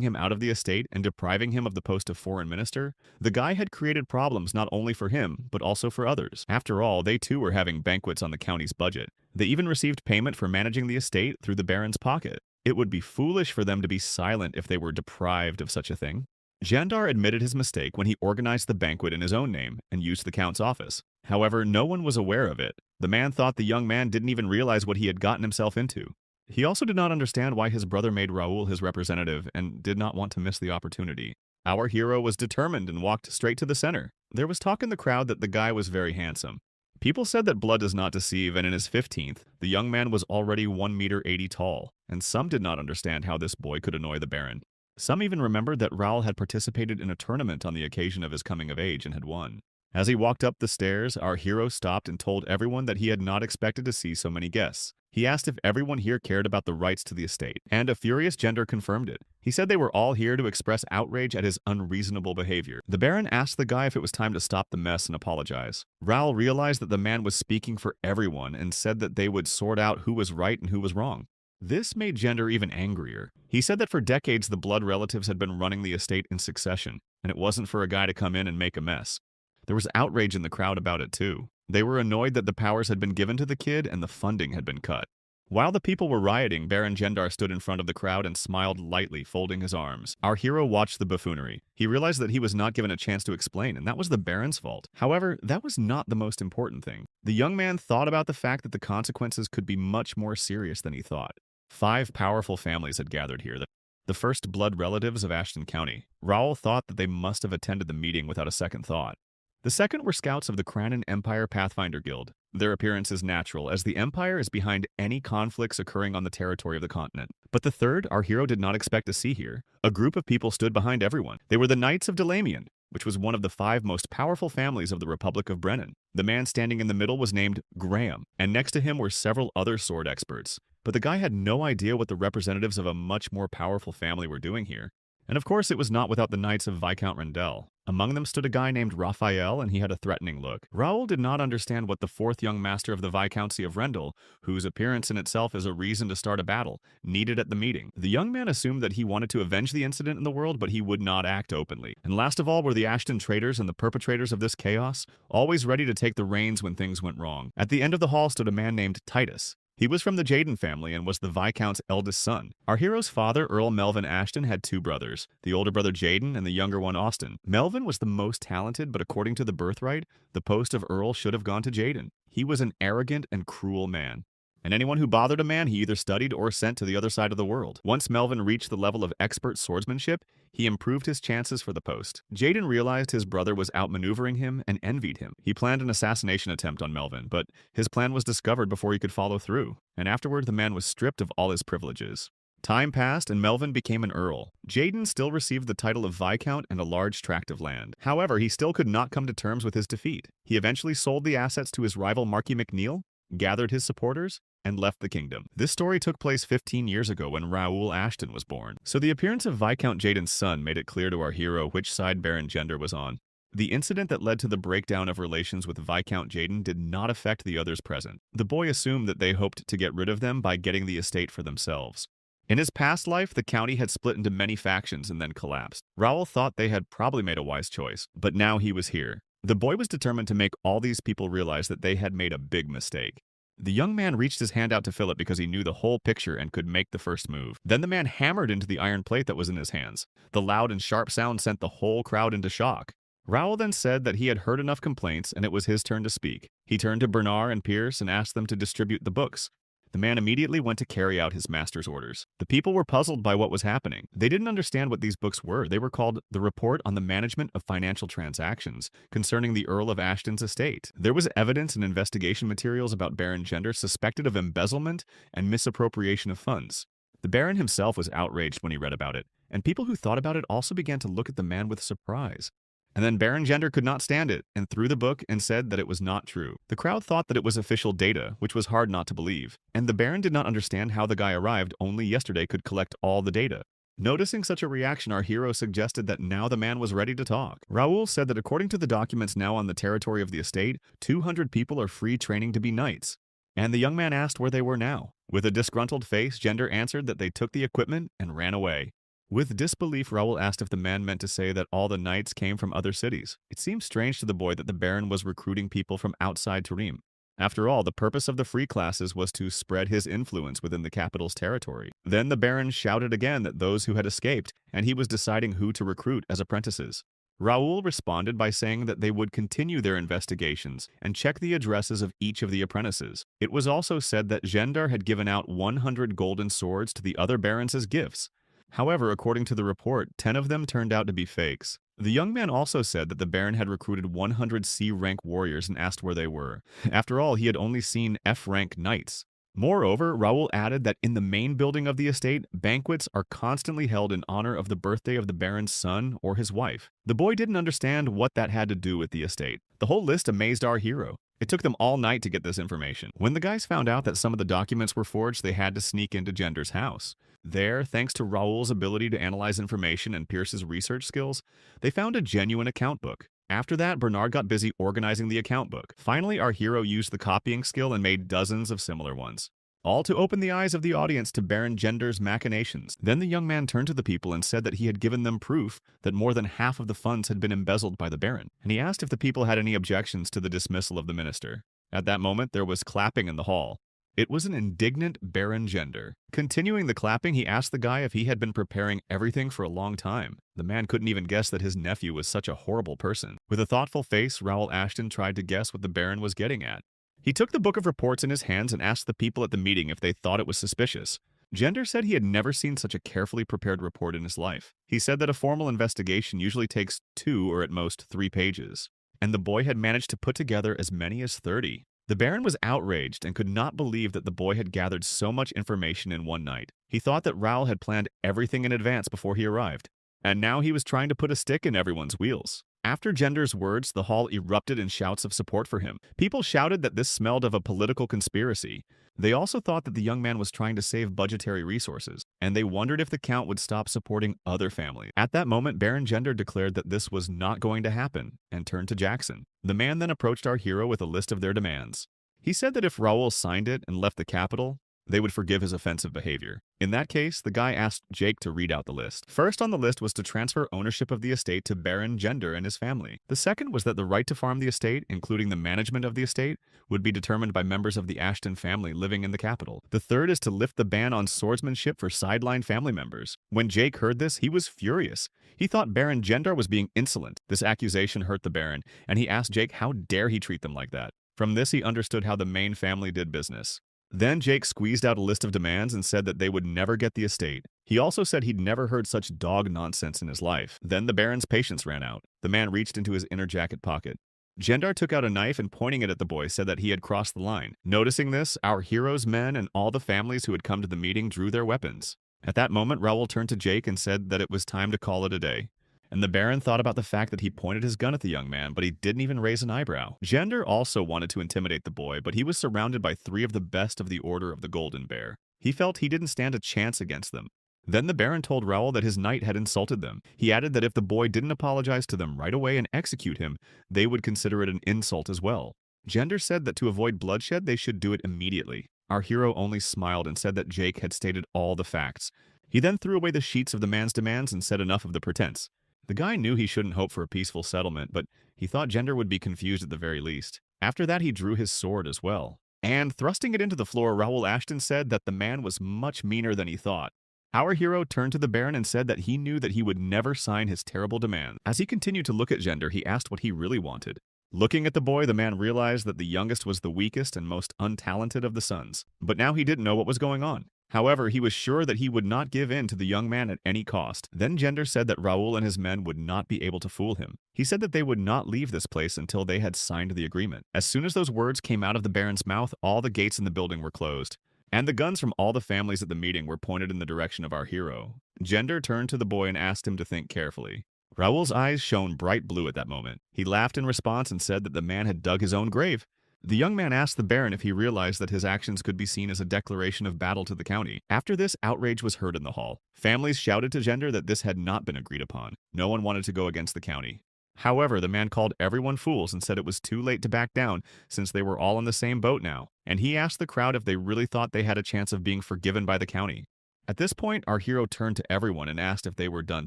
him out of the estate and depriving him of the post of foreign minister, the guy had created problems not only for him, but also for others. After all, they too were having banquets on the county's budget. They even received payment for managing the estate through the Baron's pocket. It would be foolish for them to be silent if they were deprived of such a thing. Jandar admitted his mistake when he organized the banquet in his own name and used the Count's office. However, no one was aware of it. The man thought the young man didn't even realize what he had gotten himself into. He also did not understand why his brother made Raoul his representative and did not want to miss the opportunity. Our hero was determined and walked straight to the center. There was talk in the crowd that the guy was very handsome. People said that blood does not deceive, and in his 15th, the young man was already 1.80 meters tall, and some did not understand how this boy could annoy the Baron. Some even remembered that Raoul had participated in a tournament on the occasion of his coming of age and had won. As he walked up the stairs, our hero stopped and told everyone that he had not expected to see so many guests. He asked if everyone here cared about the rights to the estate, and a furious Gender confirmed it. He said they were all here to express outrage at his unreasonable behavior. The Baron asked the guy if it was time to stop the mess and apologize. Raoul realized that the man was speaking for everyone and said that they would sort out who was right and who was wrong. This made Gender even angrier. He said that for decades the blood relatives had been running the estate in succession, and it wasn't for a guy to come in and make a mess. There was outrage in the crowd about it too. They were annoyed that the powers had been given to the kid and the funding had been cut. While the people were rioting, Baron Gendar stood in front of the crowd and smiled lightly, folding his arms. Our hero watched the buffoonery. He realized that he was not given a chance to explain, and that was the Baron's fault. However, that was not the most important thing. The young man thought about the fact that the consequences could be much more serious than he thought. 5 powerful families had gathered here, the first blood relatives of Ashton County. Raoul thought that they must have attended the meeting without a second thought. The second were scouts of the Cranon Empire Pathfinder Guild. Their appearance is natural, as the Empire is behind any conflicts occurring on the territory of the continent. But the third, our hero did not expect to see here. A group of people stood behind everyone. They were the Knights of Delamian, which was one of the 5 most powerful families of the Republic of Brennan. The man standing in the middle was named Graham, and next to him were several other sword experts. But the guy had no idea what the representatives of a much more powerful family were doing here. And of course, it was not without the knights of Viscount Rendell. Among them stood a guy named Raphael, and he had a threatening look. Raoul did not understand what the fourth young master of the Viscountcy of Rendell, whose appearance in itself is a reason to start a battle, needed at the meeting. The young man assumed that he wanted to avenge the incident in the world, but he would not act openly. And last of all were the Ashton traitors and the perpetrators of this chaos, always ready to take the reins when things went wrong. At the end of the hall stood a man named Titus. He was from the Jaden family and was the Viscount's eldest son. Our hero's father, Earl Melvin Ashton, had two brothers, the older brother Jaden and the younger one Austin. Melvin was the most talented, but according to the birthright, the post of Earl should have gone to Jaden. He was an arrogant and cruel man. And anyone who bothered a man he either studied or sent to the other side of the world. Once Melvin reached the level of expert swordsmanship, he improved his chances for the post. Jaden realized his brother was outmaneuvering him and envied him. He planned an assassination attempt on Melvin, but his plan was discovered before he could follow through, and afterward the man was stripped of all his privileges. Time passed and Melvin became an earl. Jaden still received the title of Viscount and a large tract of land. However, he still could not come to terms with his defeat. He eventually sold the assets to his rival Marquis McNeil, gathered his supporters, and left the kingdom. This story took place 15 years ago when Raoul Ashton was born. So the appearance of Viscount Jaden's son made it clear to our hero which side Baron Gender was on. The incident that led to the breakdown of relations with Viscount Jaden did not affect the others present. The boy assumed that they hoped to get rid of them by getting the estate for themselves. In his past life, the county had split into many factions and then collapsed. Raoul thought they had probably made a wise choice, but now he was here. The boy was determined to make all these people realize that they had made a big mistake. The young man reached his hand out to Philip because he knew the whole picture and could make the first move. Then the man hammered into the iron plate that was in his hands. The loud and sharp sound sent the whole crowd into shock. Raoul then said that he had heard enough complaints and it was his turn to speak. He turned to Bernard and Pierce and asked them to distribute the books. The man immediately went to carry out his master's orders. The people were puzzled by what was happening. They didn't understand what these books were. They were called the Report on the Management of Financial Transactions concerning the Earl of Ashton's estate. There was evidence and investigation materials about Baron Gender suspected of embezzlement and misappropriation of funds. The Baron himself was outraged when he read about it, and people who thought about it also began to look at the man with surprise. And then Baron Gender could not stand it and threw the book and said that it was not true. The crowd thought that it was official data, which was hard not to believe. And the Baron did not understand how the guy arrived only yesterday could collect all the data. Noticing such a reaction, our hero suggested that now the man was ready to talk. Raoul said that according to the documents now on the territory of the estate, 200 people are free training to be knights. And the young man asked where they were now. With a disgruntled face, Gender answered that they took the equipment and ran away. With disbelief, Raoul asked if the man meant to say that all the knights came from other cities. It seemed strange to the boy that the Baron was recruiting people from outside Turim. After all, the purpose of the free classes was to spread his influence within the capital's territory. Then the Baron shouted again that those who had escaped, and he was deciding who to recruit as apprentices. Raoul responded by saying that they would continue their investigations and check the addresses of each of the apprentices. It was also said that Gender had given out 100 golden swords to the other barons as gifts. However, according to the report, 10 of them turned out to be fakes. The young man also said that the Baron had recruited 100 C-rank warriors and asked where they were. After all, he had only seen F-rank knights. Moreover, Raoul added that in the main building of the estate, banquets are constantly held in honor of the birthday of the Baron's son or his wife. The boy didn't understand what that had to do with the estate. The whole list amazed our hero. It took them all night to get this information. When the guys found out that some of the documents were forged, they had to sneak into Gender's house. There, thanks to Raoul's ability to analyze information and Pierce's research skills, they found a genuine account book. After that, Bernard got busy organizing the account book. Finally, our hero used the copying skill and made dozens of similar ones, all to open the eyes of the audience to Baron Gender's machinations. Then the young man turned to the people and said that he had given them proof that more than half of the funds had been embezzled by the Baron, and he asked if the people had any objections to the dismissal of the minister. At that moment, there was clapping in the hall. It was an indignant Baron Gender. Continuing the clapping, he asked the guy if he had been preparing everything for a long time. The man couldn't even guess that his nephew was such a horrible person. With a thoughtful face, Raoul Ashton tried to guess what the Baron was getting at. He took the book of reports in his hands and asked the people at the meeting if they thought it was suspicious. Gender said he had never seen such a carefully prepared report in his life. He said that a formal investigation usually takes 2 or at most 3 pages, and the boy had managed to put together as many as 30. The Baron was outraged and could not believe that the boy had gathered so much information in one night. He thought that Raoul had planned everything in advance before he arrived, and now he was trying to put a stick in everyone's wheels. After Gender's words, the hall erupted in shouts of support for him. People shouted that this smelled of a political conspiracy. They also thought that the young man was trying to save budgetary resources, and they wondered if the Count would stop supporting other families. At that moment, Baron Gender declared that this was not going to happen and turned to Jackson. The man then approached our hero with a list of their demands. He said that if Raoul signed it and left the capital, they would forgive his offensive behavior. In that case, the guy asked Jake to read out the list. First on the list was to transfer ownership of the estate to Baron Gender and his family. The second was that the right to farm the estate, including the management of the estate, would be determined by members of the Ashton family living in the capital. The third is to lift the ban on swordsmanship for sideline family members. When Jake heard this, he was furious. He thought Baron Gender was being insolent. This accusation hurt the Baron, and he asked Jake how dare he treat them like that. From this, he understood how the main family did business. Then Jake squeezed out a list of demands and said that they would never get the estate. He also said he'd never heard such dog nonsense in his life. Then the Baron's patience ran out. The man reached into his inner jacket pocket. Gendar took out a knife and pointing it at the boy said that he had crossed the line. Noticing this, our hero's men and all the families who had come to the meeting drew their weapons. At that moment, Raoul turned to Jake and said that it was time to call it a day. And the Baron thought about the fact that he pointed his gun at the young man, but he didn't even raise an eyebrow. Gender also wanted to intimidate the boy, but he was surrounded by 3 of the best of the Order of the Golden Bear. He felt he didn't stand a chance against them. Then the Baron told Raoul that his knight had insulted them. He added that if the boy didn't apologize to them right away and execute him, they would consider it an insult as well. Gender said that to avoid bloodshed, they should do it immediately. Our hero only smiled and said that Jake had stated all the facts. He then threw away the sheets of the man's demands and said enough of the pretense. The guy knew he shouldn't hope for a peaceful settlement, but he thought Gender would be confused at the very least. After that, he drew his sword as well. And thrusting it into the floor, Raoul Ashton said that the man was much meaner than he thought. Our hero turned to the Baron and said that he knew that he would never sign his terrible demand. As he continued to look at Gender, he asked what he really wanted. Looking at the boy, the man realized that the youngest was the weakest and most untalented of the sons. But now he didn't know what was going on. However, he was sure that he would not give in to the young man at any cost. Then Gender said that Raoul and his men would not be able to fool him. He said that they would not leave this place until they had signed the agreement. As soon as those words came out of the Baron's mouth, all the gates in the building were closed, and the guns from all the families at the meeting were pointed in the direction of our hero. Gender turned to the boy and asked him to think carefully. Raoul's eyes shone bright blue at that moment. He laughed in response and said that the man had dug his own grave. The young man asked the Baron if he realized that his actions could be seen as a declaration of battle to the county. After this, outrage was heard in the hall. Families shouted to Gender that this had not been agreed upon. No one wanted to go against the county. However, the man called everyone fools and said it was too late to back down since they were all in the same boat now. And he asked the crowd if they really thought they had a chance of being forgiven by the county. At this point, our hero turned to everyone and asked if they were done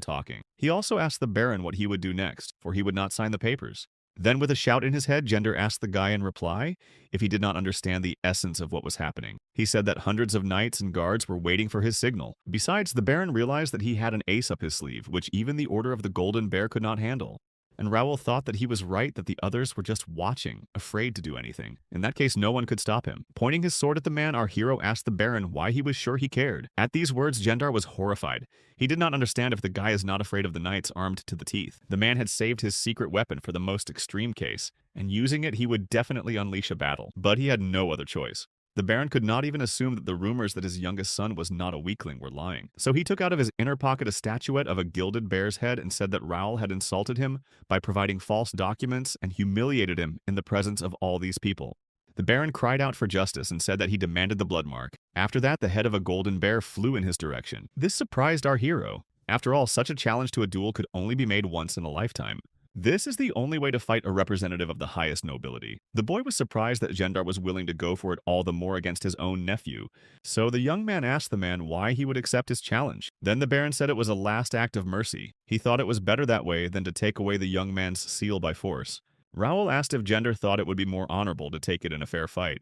talking. He also asked the Baron what he would do next, for he would not sign the papers. Then with a shout in his head, Gender asked the guy in reply if he did not understand the essence of what was happening. He said that hundreds of knights and guards were waiting for his signal. Besides, the Baron realized that he had an ace up his sleeve, which even the Order of the Golden Bear could not handle. And Raoul thought that he was right, that the others were just watching, afraid to do anything. In that case, no one could stop him. Pointing his sword at the man, our hero asked the Baron why he was sure he cared. At these words, Gendar was horrified. He did not understand if the guy is not afraid of the knights armed to the teeth. The man had saved his secret weapon for the most extreme case, and using it, he would definitely unleash a battle. But he had no other choice. The Baron could not even assume that the rumors that his youngest son was not a weakling were lying. So he took out of his inner pocket a statuette of a gilded bear's head and said that Raoul had insulted him by providing false documents and humiliated him in the presence of all these people. The Baron cried out for justice and said that he demanded the blood mark. After that, the head of a golden bear flew in his direction. This surprised our hero. After all, such a challenge to a duel could only be made once in a lifetime. This is the only way to fight a representative of the highest nobility. The boy was surprised that Gendar was willing to go for it all the more against his own nephew. So the young man asked the man why he would accept his challenge. Then the Baron said it was a last act of mercy. He thought it was better that way than to take away the young man's seal by force. Raoul asked if Gendar thought it would be more honorable to take it in a fair fight.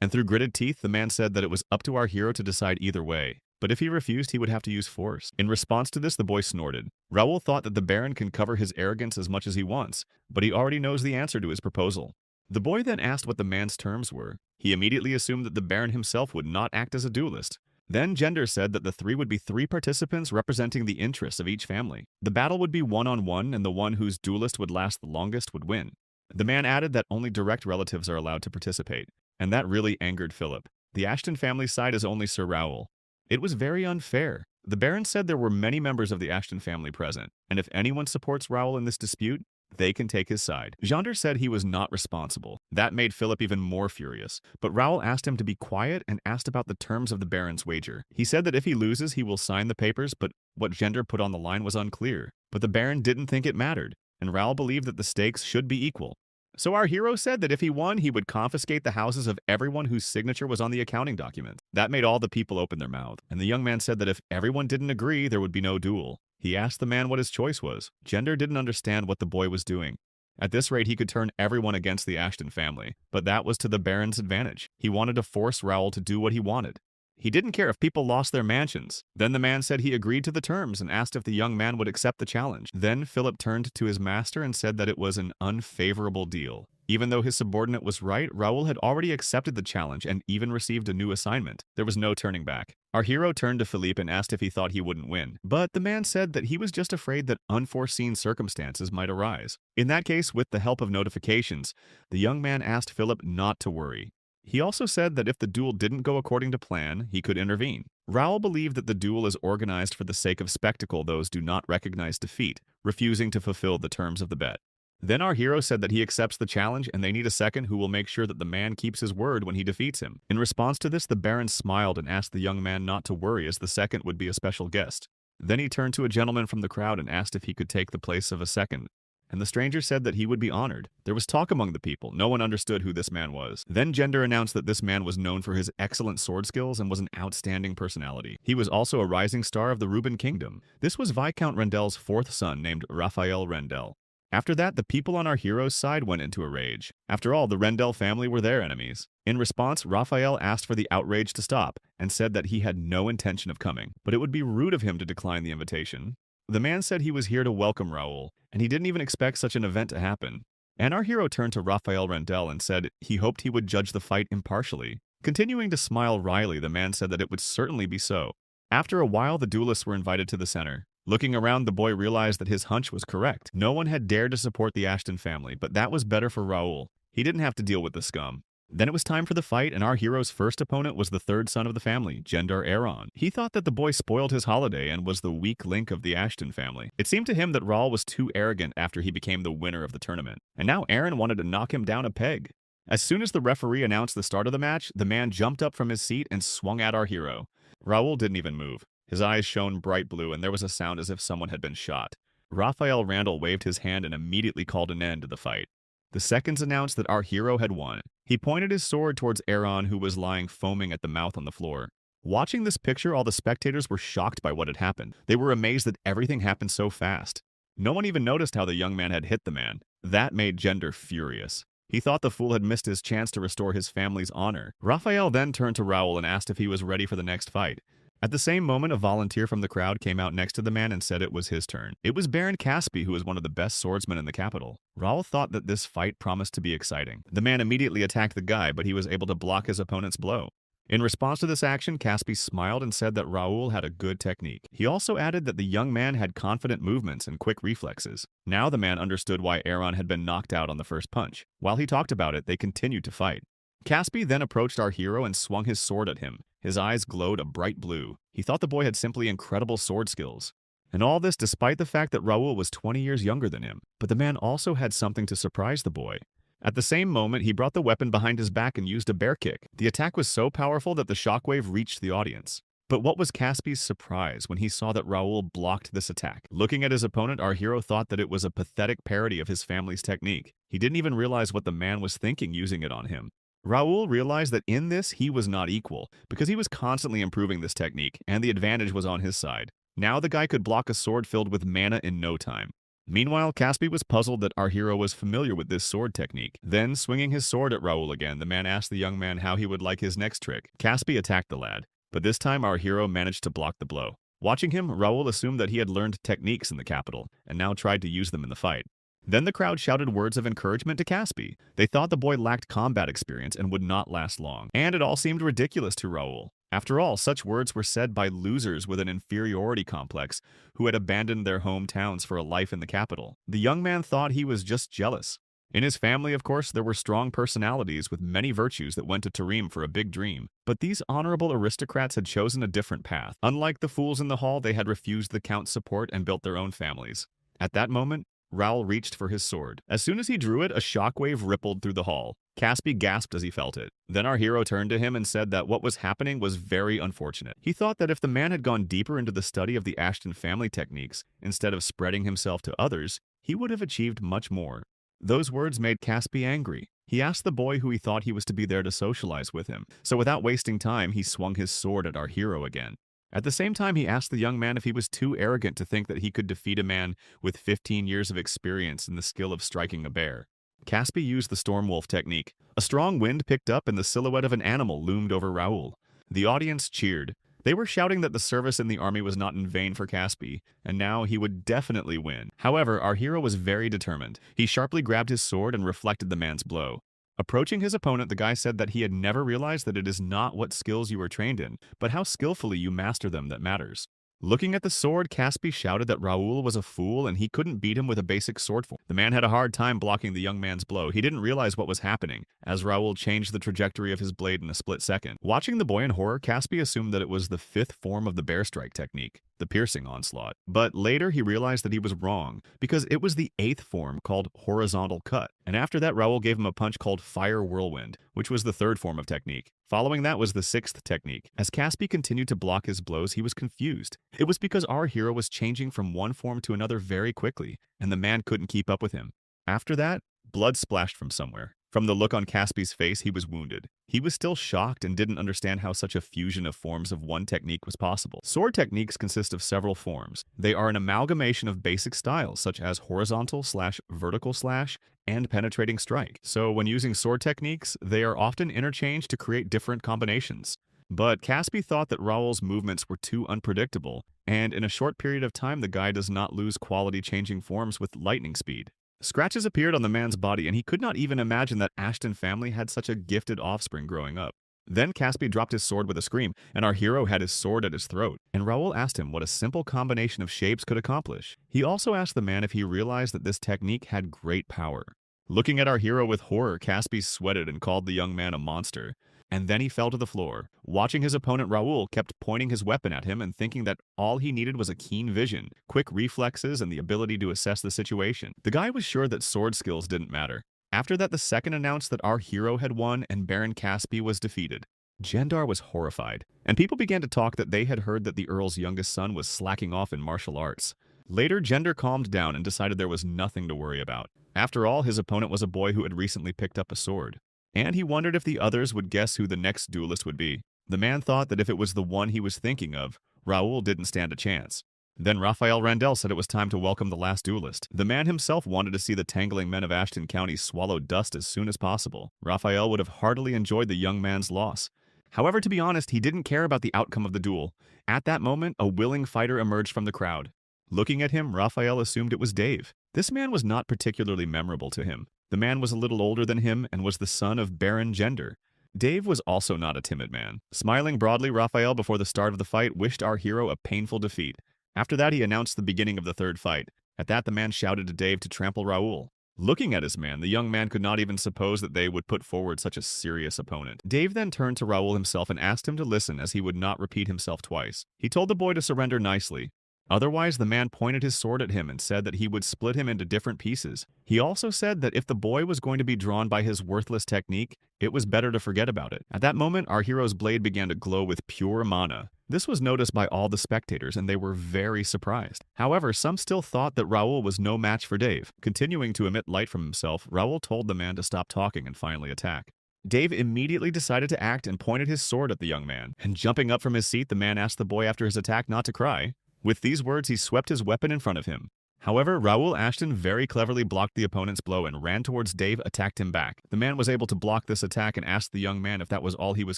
And through gritted teeth, the man said that it was up to our hero to decide either way. But if he refused, he would have to use force. In response to this, the boy snorted. Raoul thought that the Baron can cover his arrogance as much as he wants, but he already knows the answer to his proposal. The boy then asked what the man's terms were. He immediately assumed that the Baron himself would not act as a duelist. Then Gendar said that the 3 would be 3 participants representing the interests of each family. The battle would be one-on-one, and the one whose duelist would last the longest would win. The man added that only direct relatives are allowed to participate, and that really angered Philip. The Ashton family's side is only Sir Raoul. It was very unfair. The Baron said there were many members of the Ashton family present, and if anyone supports Raoul in this dispute, they can take his side. Gender said he was not responsible. That made Philip even more furious. But Raoul asked him to be quiet and asked about the terms of the Baron's wager. He said that if he loses, he will sign the papers, but what Gender put on the line was unclear. But the Baron didn't think it mattered, and Raoul believed that the stakes should be equal. So our hero said that if he won, he would confiscate the houses of everyone whose signature was on the accounting document. That made all the people open their mouth, and the young man said that if everyone didn't agree, there would be no duel. He asked the man what his choice was. Gender didn't understand what the boy was doing. At this rate, he could turn everyone against the Ashton family, but that was to the Baron's advantage. He wanted to force Raoul to do what he wanted. He didn't care if people lost their mansions. Then the man said he agreed to the terms and asked if the young man would accept the challenge. Then Philip turned to his master and said that it was an unfavorable deal. Even though his subordinate was right, Raoul had already accepted the challenge and even received a new assignment. There was no turning back. Our hero turned to Philippe and asked if he thought he wouldn't win. But the man said that he was just afraid that unforeseen circumstances might arise. In that case, with the help of notifications, the young man asked Philip not to worry. He also said that if the duel didn't go according to plan, he could intervene. Raoul believed that the duel is organized for the sake of spectacle those do not recognize defeat, refusing to fulfill the terms of the bet. Then our hero said that he accepts the challenge and they need a second who will make sure that the man keeps his word when he defeats him. In response to this, the Baron smiled and asked the young man not to worry as the second would be a special guest. Then he turned to a gentleman from the crowd and asked if he could take the place of a second. And the stranger said that he would be honored. There was talk among the people. No one understood who this man was. Then Gender announced that this man was known for his excellent sword skills and was an outstanding personality. He was also a rising star of the Reuben Kingdom. This was Viscount Rendel's fourth son named Raphael Rendel. After that, the people on our hero's side went into a rage. After all, the Rendel family were their enemies. In response, Raphael asked for the outrage to stop and said that he had no intention of coming, but it would be rude of him to decline the invitation. The man said he was here to welcome Raoul, and he didn't even expect such an event to happen. And our hero turned to Raphael Rendel and said he hoped he would judge the fight impartially. Continuing to smile wryly, the man said that it would certainly be so. After a while, the duelists were invited to the center. Looking around, the boy realized that his hunch was correct. No one had dared to support the Ashton family, but that was better for Raoul. He didn't have to deal with the scum. Then it was time for the fight, and our hero's first opponent was the third son of the family, Gender Aaron. He thought that the boy spoiled his holiday and was the weak link of the Ashton family. It seemed to him that Raoul was too arrogant after he became the winner of the tournament, and now Aaron wanted to knock him down a peg. As soon as the referee announced the start of the match, the man jumped up from his seat and swung at our hero. Raoul didn't even move. His eyes shone bright blue, and there was a sound as if someone had been shot. Raphael Randall waved his hand and immediately called an end to the fight. The seconds announced that our hero had won. He pointed his sword towards Aaron, who was lying foaming at the mouth on the floor. Watching this picture, all the spectators were shocked by what had happened. They were amazed that everything happened so fast. No one even noticed how the young man had hit the man. That made Gender furious. He thought the fool had missed his chance to restore his family's honor. Raphael then turned to Raoul and asked if he was ready for the next fight. At the same moment, a volunteer from the crowd came out next to the man and said it was his turn. It was Baron Caspi, who was one of the best swordsmen in the capital. Raoul thought that this fight promised to be exciting. The man immediately attacked the guy, but he was able to block his opponent's blow. In response to this action, Caspi smiled and said that Raoul had a good technique. He also added that the young man had confident movements and quick reflexes. Now the man understood why Aaron had been knocked out on the first punch. While he talked about it, they continued to fight. Caspi then approached our hero and swung his sword at him. His eyes glowed a bright blue. He thought the boy had simply incredible sword skills. And all this despite the fact that Raoul was 20 years younger than him. But the man also had something to surprise the boy. At the same moment, he brought the weapon behind his back and used a bear kick. The attack was so powerful that the shockwave reached the audience. But what was Caspi's surprise when he saw that Raoul blocked this attack? Looking at his opponent, our hero thought that it was a pathetic parody of his family's technique. He didn't even realize what the man was thinking using it on him. Raoul realized that in this he was not equal, because he was constantly improving this technique, and the advantage was on his side. Now the guy could block a sword filled with mana in no time. Meanwhile, Caspi was puzzled that our hero was familiar with this sword technique. Then, swinging his sword at Raoul again, the man asked the young man how he would like his next trick. Caspi attacked the lad, but this time our hero managed to block the blow. Watching him, Raoul assumed that he had learned techniques in the capital, and now tried to use them in the fight. Then the crowd shouted words of encouragement to Caspi. They thought the boy lacked combat experience and would not last long. And it all seemed ridiculous to Raoul. After all, such words were said by losers with an inferiority complex who had abandoned their hometowns for a life in the capital. The young man thought he was just jealous. In his family, of course, there were strong personalities with many virtues that went to Tarim for a big dream. But these honorable aristocrats had chosen a different path. Unlike the fools in the hall, they had refused the count's support and built their own families. At that moment, Raoul reached for his sword. As soon as he drew it, a shockwave rippled through the hall. Caspi gasped as he felt it. Then our hero turned to him and said that what was happening was very unfortunate. He thought that if the man had gone deeper into the study of the Ashton family techniques, instead of spreading himself to others, he would have achieved much more. Those words made Caspi angry. He asked the boy who he thought he was to be there to socialize with him, so without wasting time, he swung his sword at our hero again. At the same time, he asked the young man if he was too arrogant to think that he could defeat a man with 15 years of experience in the skill of striking a bear. Caspi used the Stormwolf technique. A strong wind picked up and the silhouette of an animal loomed over Raoul. The audience cheered. They were shouting that the service in the army was not in vain for Caspi, and now he would definitely win. However, our hero was very determined. He sharply grabbed his sword and reflected the man's blow. Approaching his opponent, the guy said that he had never realized that it is not what skills you are trained in, but how skillfully you master them that matters. Looking at the sword, Caspi shouted that Raoul was a fool and he couldn't beat him with a basic sword form. The man had a hard time blocking the young man's blow. He didn't realize what was happening, as Raoul changed the trajectory of his blade in a split second. Watching the boy in horror, Caspi assumed that it was the 5th form of the bear strike technique, the piercing onslaught. But later he realized that he was wrong, because it was the 8th form called horizontal cut. And after that, Raoul gave him a punch called fire whirlwind, which was the 3rd form of technique. Following that was the 6th technique. As Caspi continued to block his blows, he was confused. It was because our hero was changing from one form to another very quickly, and the man couldn't keep up with him. After that, blood splashed from somewhere. From the look on Caspi's face, he was wounded. He was still shocked and didn't understand how such a fusion of forms of one technique was possible. Sword techniques consist of several forms. They are an amalgamation of basic styles, such as horizontal/vertical slash and penetrating strike. So when using sword techniques, they are often interchanged to create different combinations. But Caspi thought that Raoul's movements were too unpredictable, and in a short period of time the guy does not lose quality-changing forms with lightning speed. Scratches appeared on the man's body, and he could not even imagine that Ashton family had such a gifted offspring growing up. Then Caspi dropped his sword with a scream, and our hero had his sword at his throat, and Raoul asked him what a simple combination of shapes could accomplish. He also asked the man if he realized that this technique had great power. Looking at our hero with horror, Caspi sweated and called the young man a monster. And then he fell to the floor. Watching his opponent, Raoul kept pointing his weapon at him and thinking that all he needed was a keen vision, quick reflexes, and the ability to assess the situation. The guy was sure that sword skills didn't matter. After that, the second announced that our hero had won and Baron Caspi was defeated. Jendar was horrified, and people began to talk that they had heard that the Earl's youngest son was slacking off in martial arts. Later, Jendar calmed down and decided there was nothing to worry about. After all, his opponent was a boy who had recently picked up a sword. And he wondered if the others would guess who the next duelist would be. The man thought that if it was the one he was thinking of, Raoul didn't stand a chance. Then Raphael Randell said it was time to welcome the last duelist. The man himself wanted to see the tangling men of Ashton County swallow dust as soon as possible. Raphael would have heartily enjoyed the young man's loss. However, to be honest, he didn't care about the outcome of the duel. At that moment, a willing fighter emerged from the crowd. Looking at him, Raphael assumed it was Dave. This man was not particularly memorable to him. The man was a little older than him and was the son of Baron Jendar. Dave was also not a timid man. Smiling broadly, Raphael, before the start of the fight, wished our hero a painful defeat. After that, he announced the beginning of the third fight. At that, the man shouted to Dave to trample Raoul. Looking at his man, the young man could not even suppose that they would put forward such a serious opponent. Dave then turned to Raoul himself and asked him to listen, as he would not repeat himself twice. He told the boy to surrender nicely. Otherwise, the man pointed his sword at him and said that he would split him into different pieces. He also said that if the boy was going to be drawn by his worthless technique, it was better to forget about it. At that moment, our hero's blade began to glow with pure mana. This was noticed by all the spectators, and they were very surprised. However, some still thought that Raoul was no match for Dave. Continuing to emit light from himself, Raoul told the man to stop talking and finally attack. Dave immediately decided to act and pointed his sword at the young man. And jumping up from his seat, the man asked the boy after his attack not to cry. With these words, he swept his weapon in front of him. However, Raoul Ashton very cleverly blocked the opponent's blow and ran towards Dave, attacked him back. The man was able to block this attack and asked the young man if that was all he was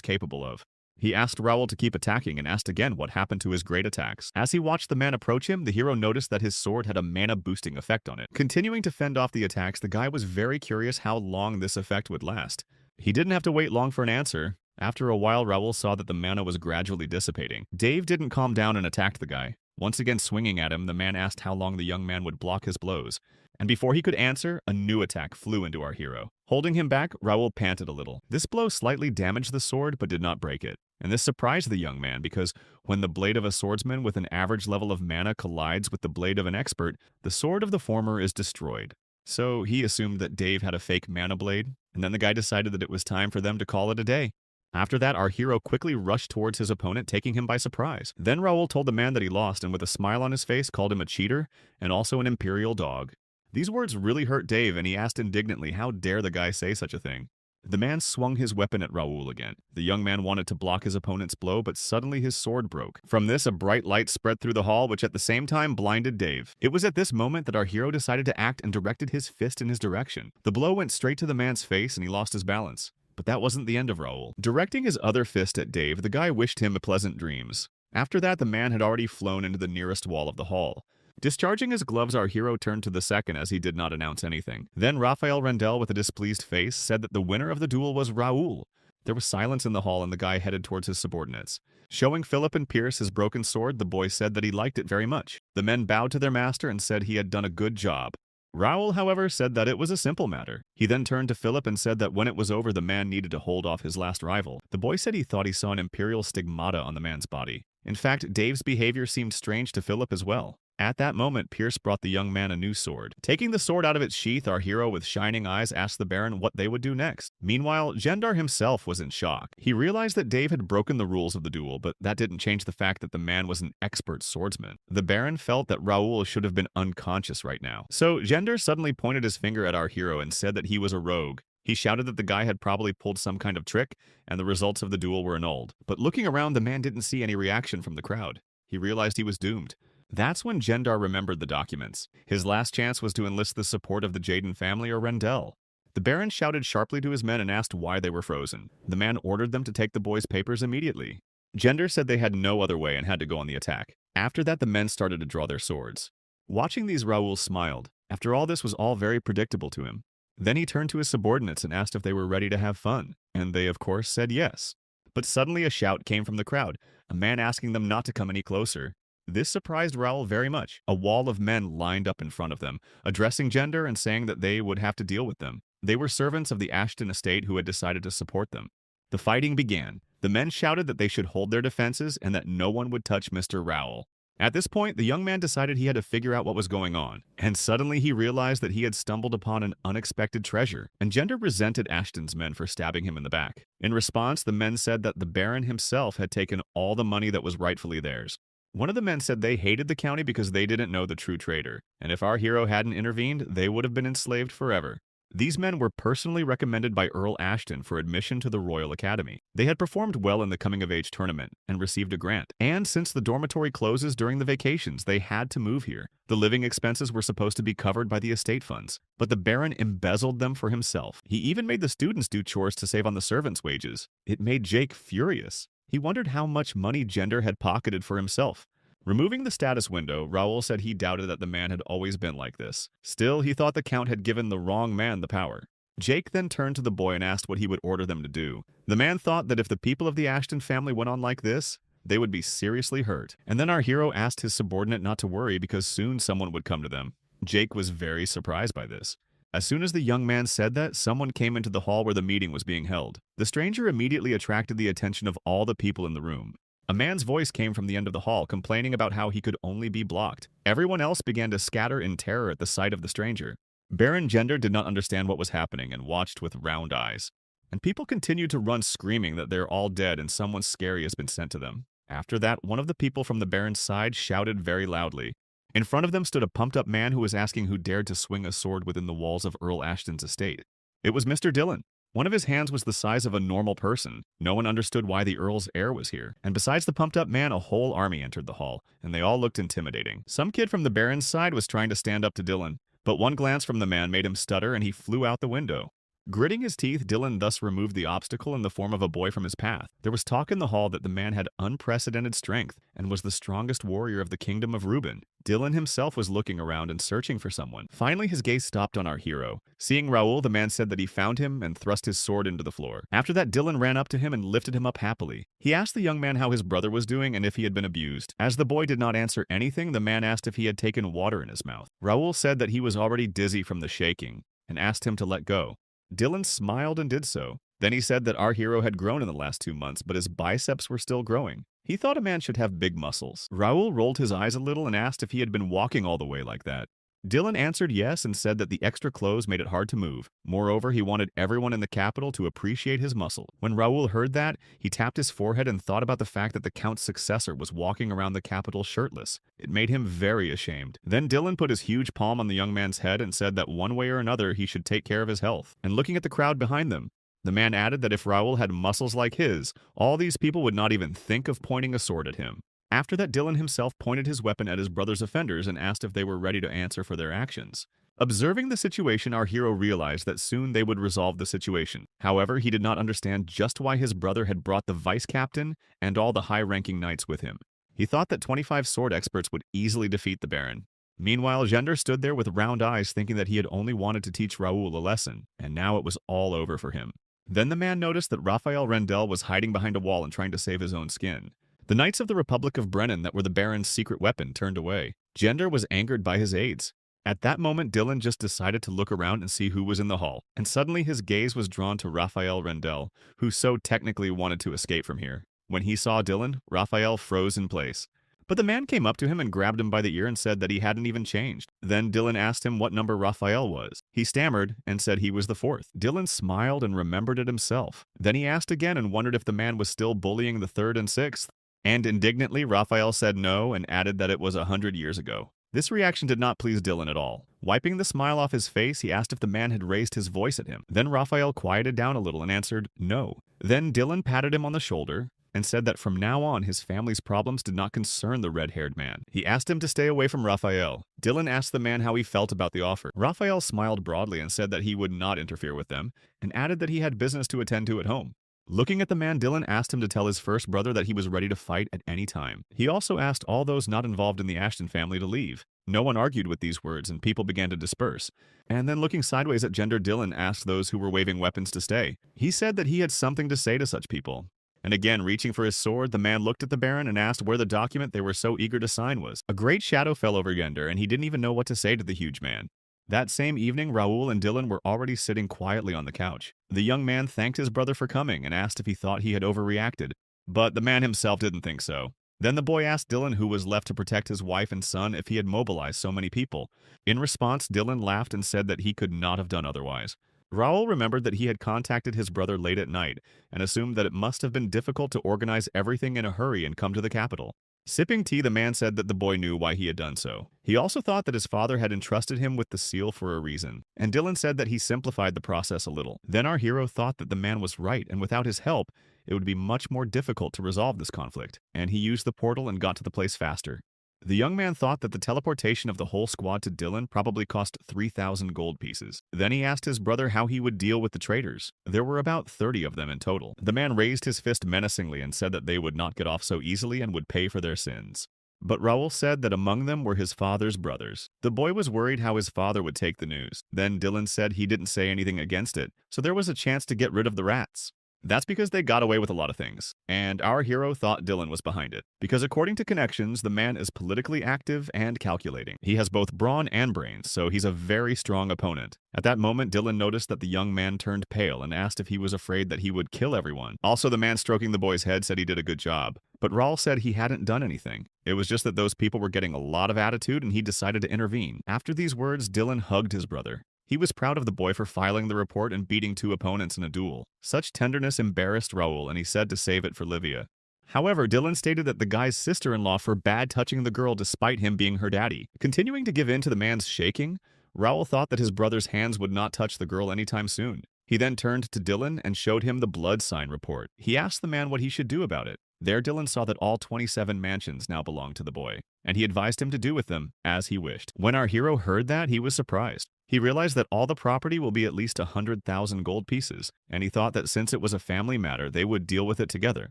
capable of. He asked Raoul to keep attacking and asked again what happened to his great attacks. As he watched the man approach him, the hero noticed that his sword had a mana-boosting effect on it. Continuing to fend off the attacks, the guy was very curious how long this effect would last. He didn't have to wait long for an answer. After a while, Raoul saw that the mana was gradually dissipating. Dave didn't calm down and attacked the guy. Once again swinging at him, the man asked how long the young man would block his blows. And before he could answer, a new attack flew into our hero. Holding him back, Raoul panted a little. This blow slightly damaged the sword but did not break it. And this surprised the young man because when the blade of a swordsman with an average level of mana collides with the blade of an expert, the sword of the former is destroyed. So he assumed that Dave had a fake mana blade, and then the guy decided that it was time for them to call it a day. After that, our hero quickly rushed towards his opponent, taking him by surprise. Then Raoul told the man that he lost and with a smile on his face called him a cheater and also an imperial dog. These words really hurt Dave, and he asked indignantly how dare the guy say such a thing. The man swung his weapon at Raoul again. The young man wanted to block his opponent's blow, but suddenly his sword broke. From this, a bright light spread through the hall, which at the same time blinded Dave. It was at this moment that our hero decided to act and directed his fist in his direction. The blow went straight to the man's face, and he lost his balance. But that wasn't the end of Raoul. Directing his other fist at Dave, the guy wished him pleasant dreams. After that, the man had already flown into the nearest wall of the hall. Discharging his gloves, our hero turned to the second as he did not announce anything. Then Raphael Rendell, with a displeased face, said that the winner of the duel was Raoul. There was silence in the hall and the guy headed towards his subordinates. Showing Philip and Pierce his broken sword, the boy said that he liked it very much. The men bowed to their master and said he had done a good job. Raoul, however, said that it was a simple matter. He then turned to Philip and said that when it was over, the man needed to hold off his last rival. The boy said he thought he saw an imperial stigmata on the man's body. In fact, Dave's behavior seemed strange to Philip as well. At that moment, Pierce brought the young man a new sword. Taking the sword out of its sheath, our hero with shining eyes asked the Baron what they would do next. Meanwhile, Gendar himself was in shock. He realized that Dave had broken the rules of the duel, but that didn't change the fact that the man was an expert swordsman. The Baron felt that Raoul should have been unconscious right now. So Gendar suddenly pointed his finger at our hero and said that he was a rogue. He shouted that the guy had probably pulled some kind of trick, and the results of the duel were annulled. But looking around, the man didn't see any reaction from the crowd. He realized he was doomed. That's when Gendar remembered the documents. His last chance was to enlist the support of the Jaden family or Rendell. The Baron shouted sharply to his men and asked why they were frozen. The man ordered them to take the boy's papers immediately. Gendar said they had no other way and had to go on the attack. After that, the men started to draw their swords. Watching these, Raoul smiled. After all, this was all very predictable to him. Then he turned to his subordinates and asked if they were ready to have fun, and they, of course, said yes. But suddenly a shout came from the crowd, a man asking them not to come any closer. This surprised Raoul very much. A wall of men lined up in front of them, addressing Gendar and saying that they would have to deal with them. They were servants of the Ashton estate who had decided to support them. The fighting began. The men shouted that they should hold their defenses and that no one would touch Mr. Raoul. At this point, the young man decided he had to figure out what was going on, and suddenly he realized that he had stumbled upon an unexpected treasure, and Gendar resented Ashton's men for stabbing him in the back. In response, the men said that the Baron himself had taken all the money that was rightfully theirs. One of the men said they hated the county because they didn't know the true traitor, and if our hero hadn't intervened, they would have been enslaved forever. These men were personally recommended by Earl Ashton for admission to the Royal Academy. They had performed well in the coming-of-age tournament and received a grant. And since the dormitory closes during the vacations, they had to move here. The living expenses were supposed to be covered by the estate funds, but the Baron embezzled them for himself. He even made the students do chores to save on the servants' wages. It made Jake furious. He wondered how much money Gendar had pocketed for himself. Removing the status window, Raoul said he doubted that the man had always been like this. Still, he thought the Count had given the wrong man the power. Jake then turned to the boy and asked what he would order them to do. The man thought that if the people of the Ashton family went on like this, they would be seriously hurt. And then our hero asked his subordinate not to worry because soon someone would come to them. Jake was very surprised by this. As soon as the young man said that, someone came into the hall where the meeting was being held. The stranger immediately attracted the attention of all the people in the room. A man's voice came from the end of the hall, complaining about how he could only be blocked. Everyone else began to scatter in terror at the sight of the stranger. Baron Gendar did not understand what was happening and watched with round eyes. And people continued to run screaming that they're all dead and someone scary has been sent to them. After that, one of the people from the Baron's side shouted very loudly. In front of them stood a pumped-up man who was asking who dared to swing a sword within the walls of Earl Ashton's estate. It was Mr. Dillon. One of his hands was the size of a normal person. No one understood why the Earl's heir was here. And besides the pumped-up man, a whole army entered the hall, and they all looked intimidating. Some kid from the Baron's side was trying to stand up to Dillon, but one glance from the man made him stutter and he flew out the window. Gritting his teeth, Dillon thus removed the obstacle in the form of a boy from his path. There was talk in the hall that the man had unprecedented strength and was the strongest warrior of the kingdom of Reuben. Dillon himself was looking around and searching for someone. Finally, his gaze stopped on our hero. Seeing Raoul, the man said that he found him and thrust his sword into the floor. After that, Dillon ran up to him and lifted him up happily. He asked the young man how his brother was doing and if he had been abused. As the boy did not answer anything, the man asked if he had taken water in his mouth. Raoul said that he was already dizzy from the shaking and asked him to let go. Dylan smiled and did so. Then he said that our hero had grown in the last 2 months, but his biceps were still growing. He thought a man should have big muscles. Raoul rolled his eyes a little and asked if he had been walking all the way like that. Dylan answered yes and said that the extra clothes made it hard to move. Moreover, he wanted everyone in the capital to appreciate his muscle. When Raoul heard that, he tapped his forehead and thought about the fact that the Count's successor was walking around the capital shirtless. It made him very ashamed. Then Dylan put his huge palm on the young man's head and said that one way or another he should take care of his health. And looking at the crowd behind them, the man added that if Raoul had muscles like his, all these people would not even think of pointing a sword at him. After that, Dylan himself pointed his weapon at his brother's offenders and asked if they were ready to answer for their actions. Observing the situation, our hero realized that soon they would resolve the situation. However, he did not understand just why his brother had brought the vice captain and all the high-ranking knights with him. He thought that 25 sword experts would easily defeat the Baron. Meanwhile, Gender stood there with round eyes thinking that he had only wanted to teach Raoul a lesson, and now it was all over for him. Then the man noticed that Raphael Rendell was hiding behind a wall and trying to save his own skin. The Knights of the Republic of Brennan that were the Baron's secret weapon turned away. Gender was angered by his aides. At that moment, Dylan just decided to look around and see who was in the hall, and suddenly his gaze was drawn to Raphael Rendell, who so technically wanted to escape from here. When he saw Dylan, Raphael froze in place. But the man came up to him and grabbed him by the ear and said that he hadn't even changed. Then Dylan asked him what number Raphael was. He stammered and said he was the 4th. Dylan smiled and remembered it himself. Then he asked again and wondered if the man was still bullying the 3rd and 6th. And indignantly, Raphael said no and added that it was 100 years ago. This reaction did not please Dylan at all. Wiping the smile off his face, he asked if the man had raised his voice at him. Then Raphael quieted down a little and answered no. Then Dylan patted him on the shoulder and said that from now on his family's problems did not concern the red-haired man. He asked him to stay away from Raphael. Dylan asked the man how he felt about the offer. Raphael smiled broadly and said that he would not interfere with them, and added that he had business to attend to at home. Looking at the man, Dylan asked him to tell his first brother that he was ready to fight at any time. He also asked all those not involved in the Ashton family to leave. No one argued with these words, and people began to disperse. And then looking sideways at Gender, Dylan asked those who were waving weapons to stay. He said that he had something to say to such people. And again, reaching for his sword, the man looked at the Baron and asked where the document they were so eager to sign was. A great shadow fell over Gender, and he didn't even know what to say to the huge man. That same evening, Raoul and Dylan were already sitting quietly on the couch. The young man thanked his brother for coming and asked if he thought he had overreacted. But the man himself didn't think so. Then the boy asked Dylan, who was left to protect his wife and son, if he had mobilized so many people. In response, Dylan laughed and said that he could not have done otherwise. Raoul remembered that he had contacted his brother late at night and assumed that it must have been difficult to organize everything in a hurry and come to the capital. Sipping tea, the man said that the boy knew why he had done so. He also thought that his father had entrusted him with the seal for a reason, and Dylan said that he simplified the process a little. Then our hero thought that the man was right, and without his help, it would be much more difficult to resolve this conflict, and he used the portal and got to the place faster. The young man thought that the teleportation of the whole squad to Dylan probably cost 3,000 gold pieces. Then he asked his brother how he would deal with the traitors. There were about 30 of them in total. The man raised his fist menacingly and said that they would not get off so easily and would pay for their sins. But Raoul said that among them were his father's brothers. The boy was worried how his father would take the news. Then Dylan said he didn't say anything against it, so there was a chance to get rid of the rats. That's because they got away with a lot of things, and our hero thought Dylan was behind it. Because according to connections, the man is politically active and calculating. He has both brawn and brains, so he's a very strong opponent. At that moment, Dylan noticed that the young man turned pale and asked if he was afraid that he would kill everyone. Also, the man stroking the boy's head said he did a good job. But Raoul said he hadn't done anything. It was just that those people were getting a lot of attitude and he decided to intervene. After these words, Dylan hugged his brother. He was proud of the boy for filing the report and beating 2 opponents in a duel. Such tenderness embarrassed Raoul, and he said to save it for Livia. However, Dylan stated that the guy's sister-in-law forbade touching the girl despite him being her daddy. Continuing to give in to the man's shaking, Raoul thought that his brother's hands would not touch the girl anytime soon. He then turned to Dylan and showed him the blood sign report. He asked the man what he should do about it. There, Dylan saw that all 27 mansions now belonged to the boy, and he advised him to do with them as he wished. When our hero heard that, he was surprised. He realized that all the property will be at least 100,000 gold pieces, and he thought that since it was a family matter, they would deal with it together.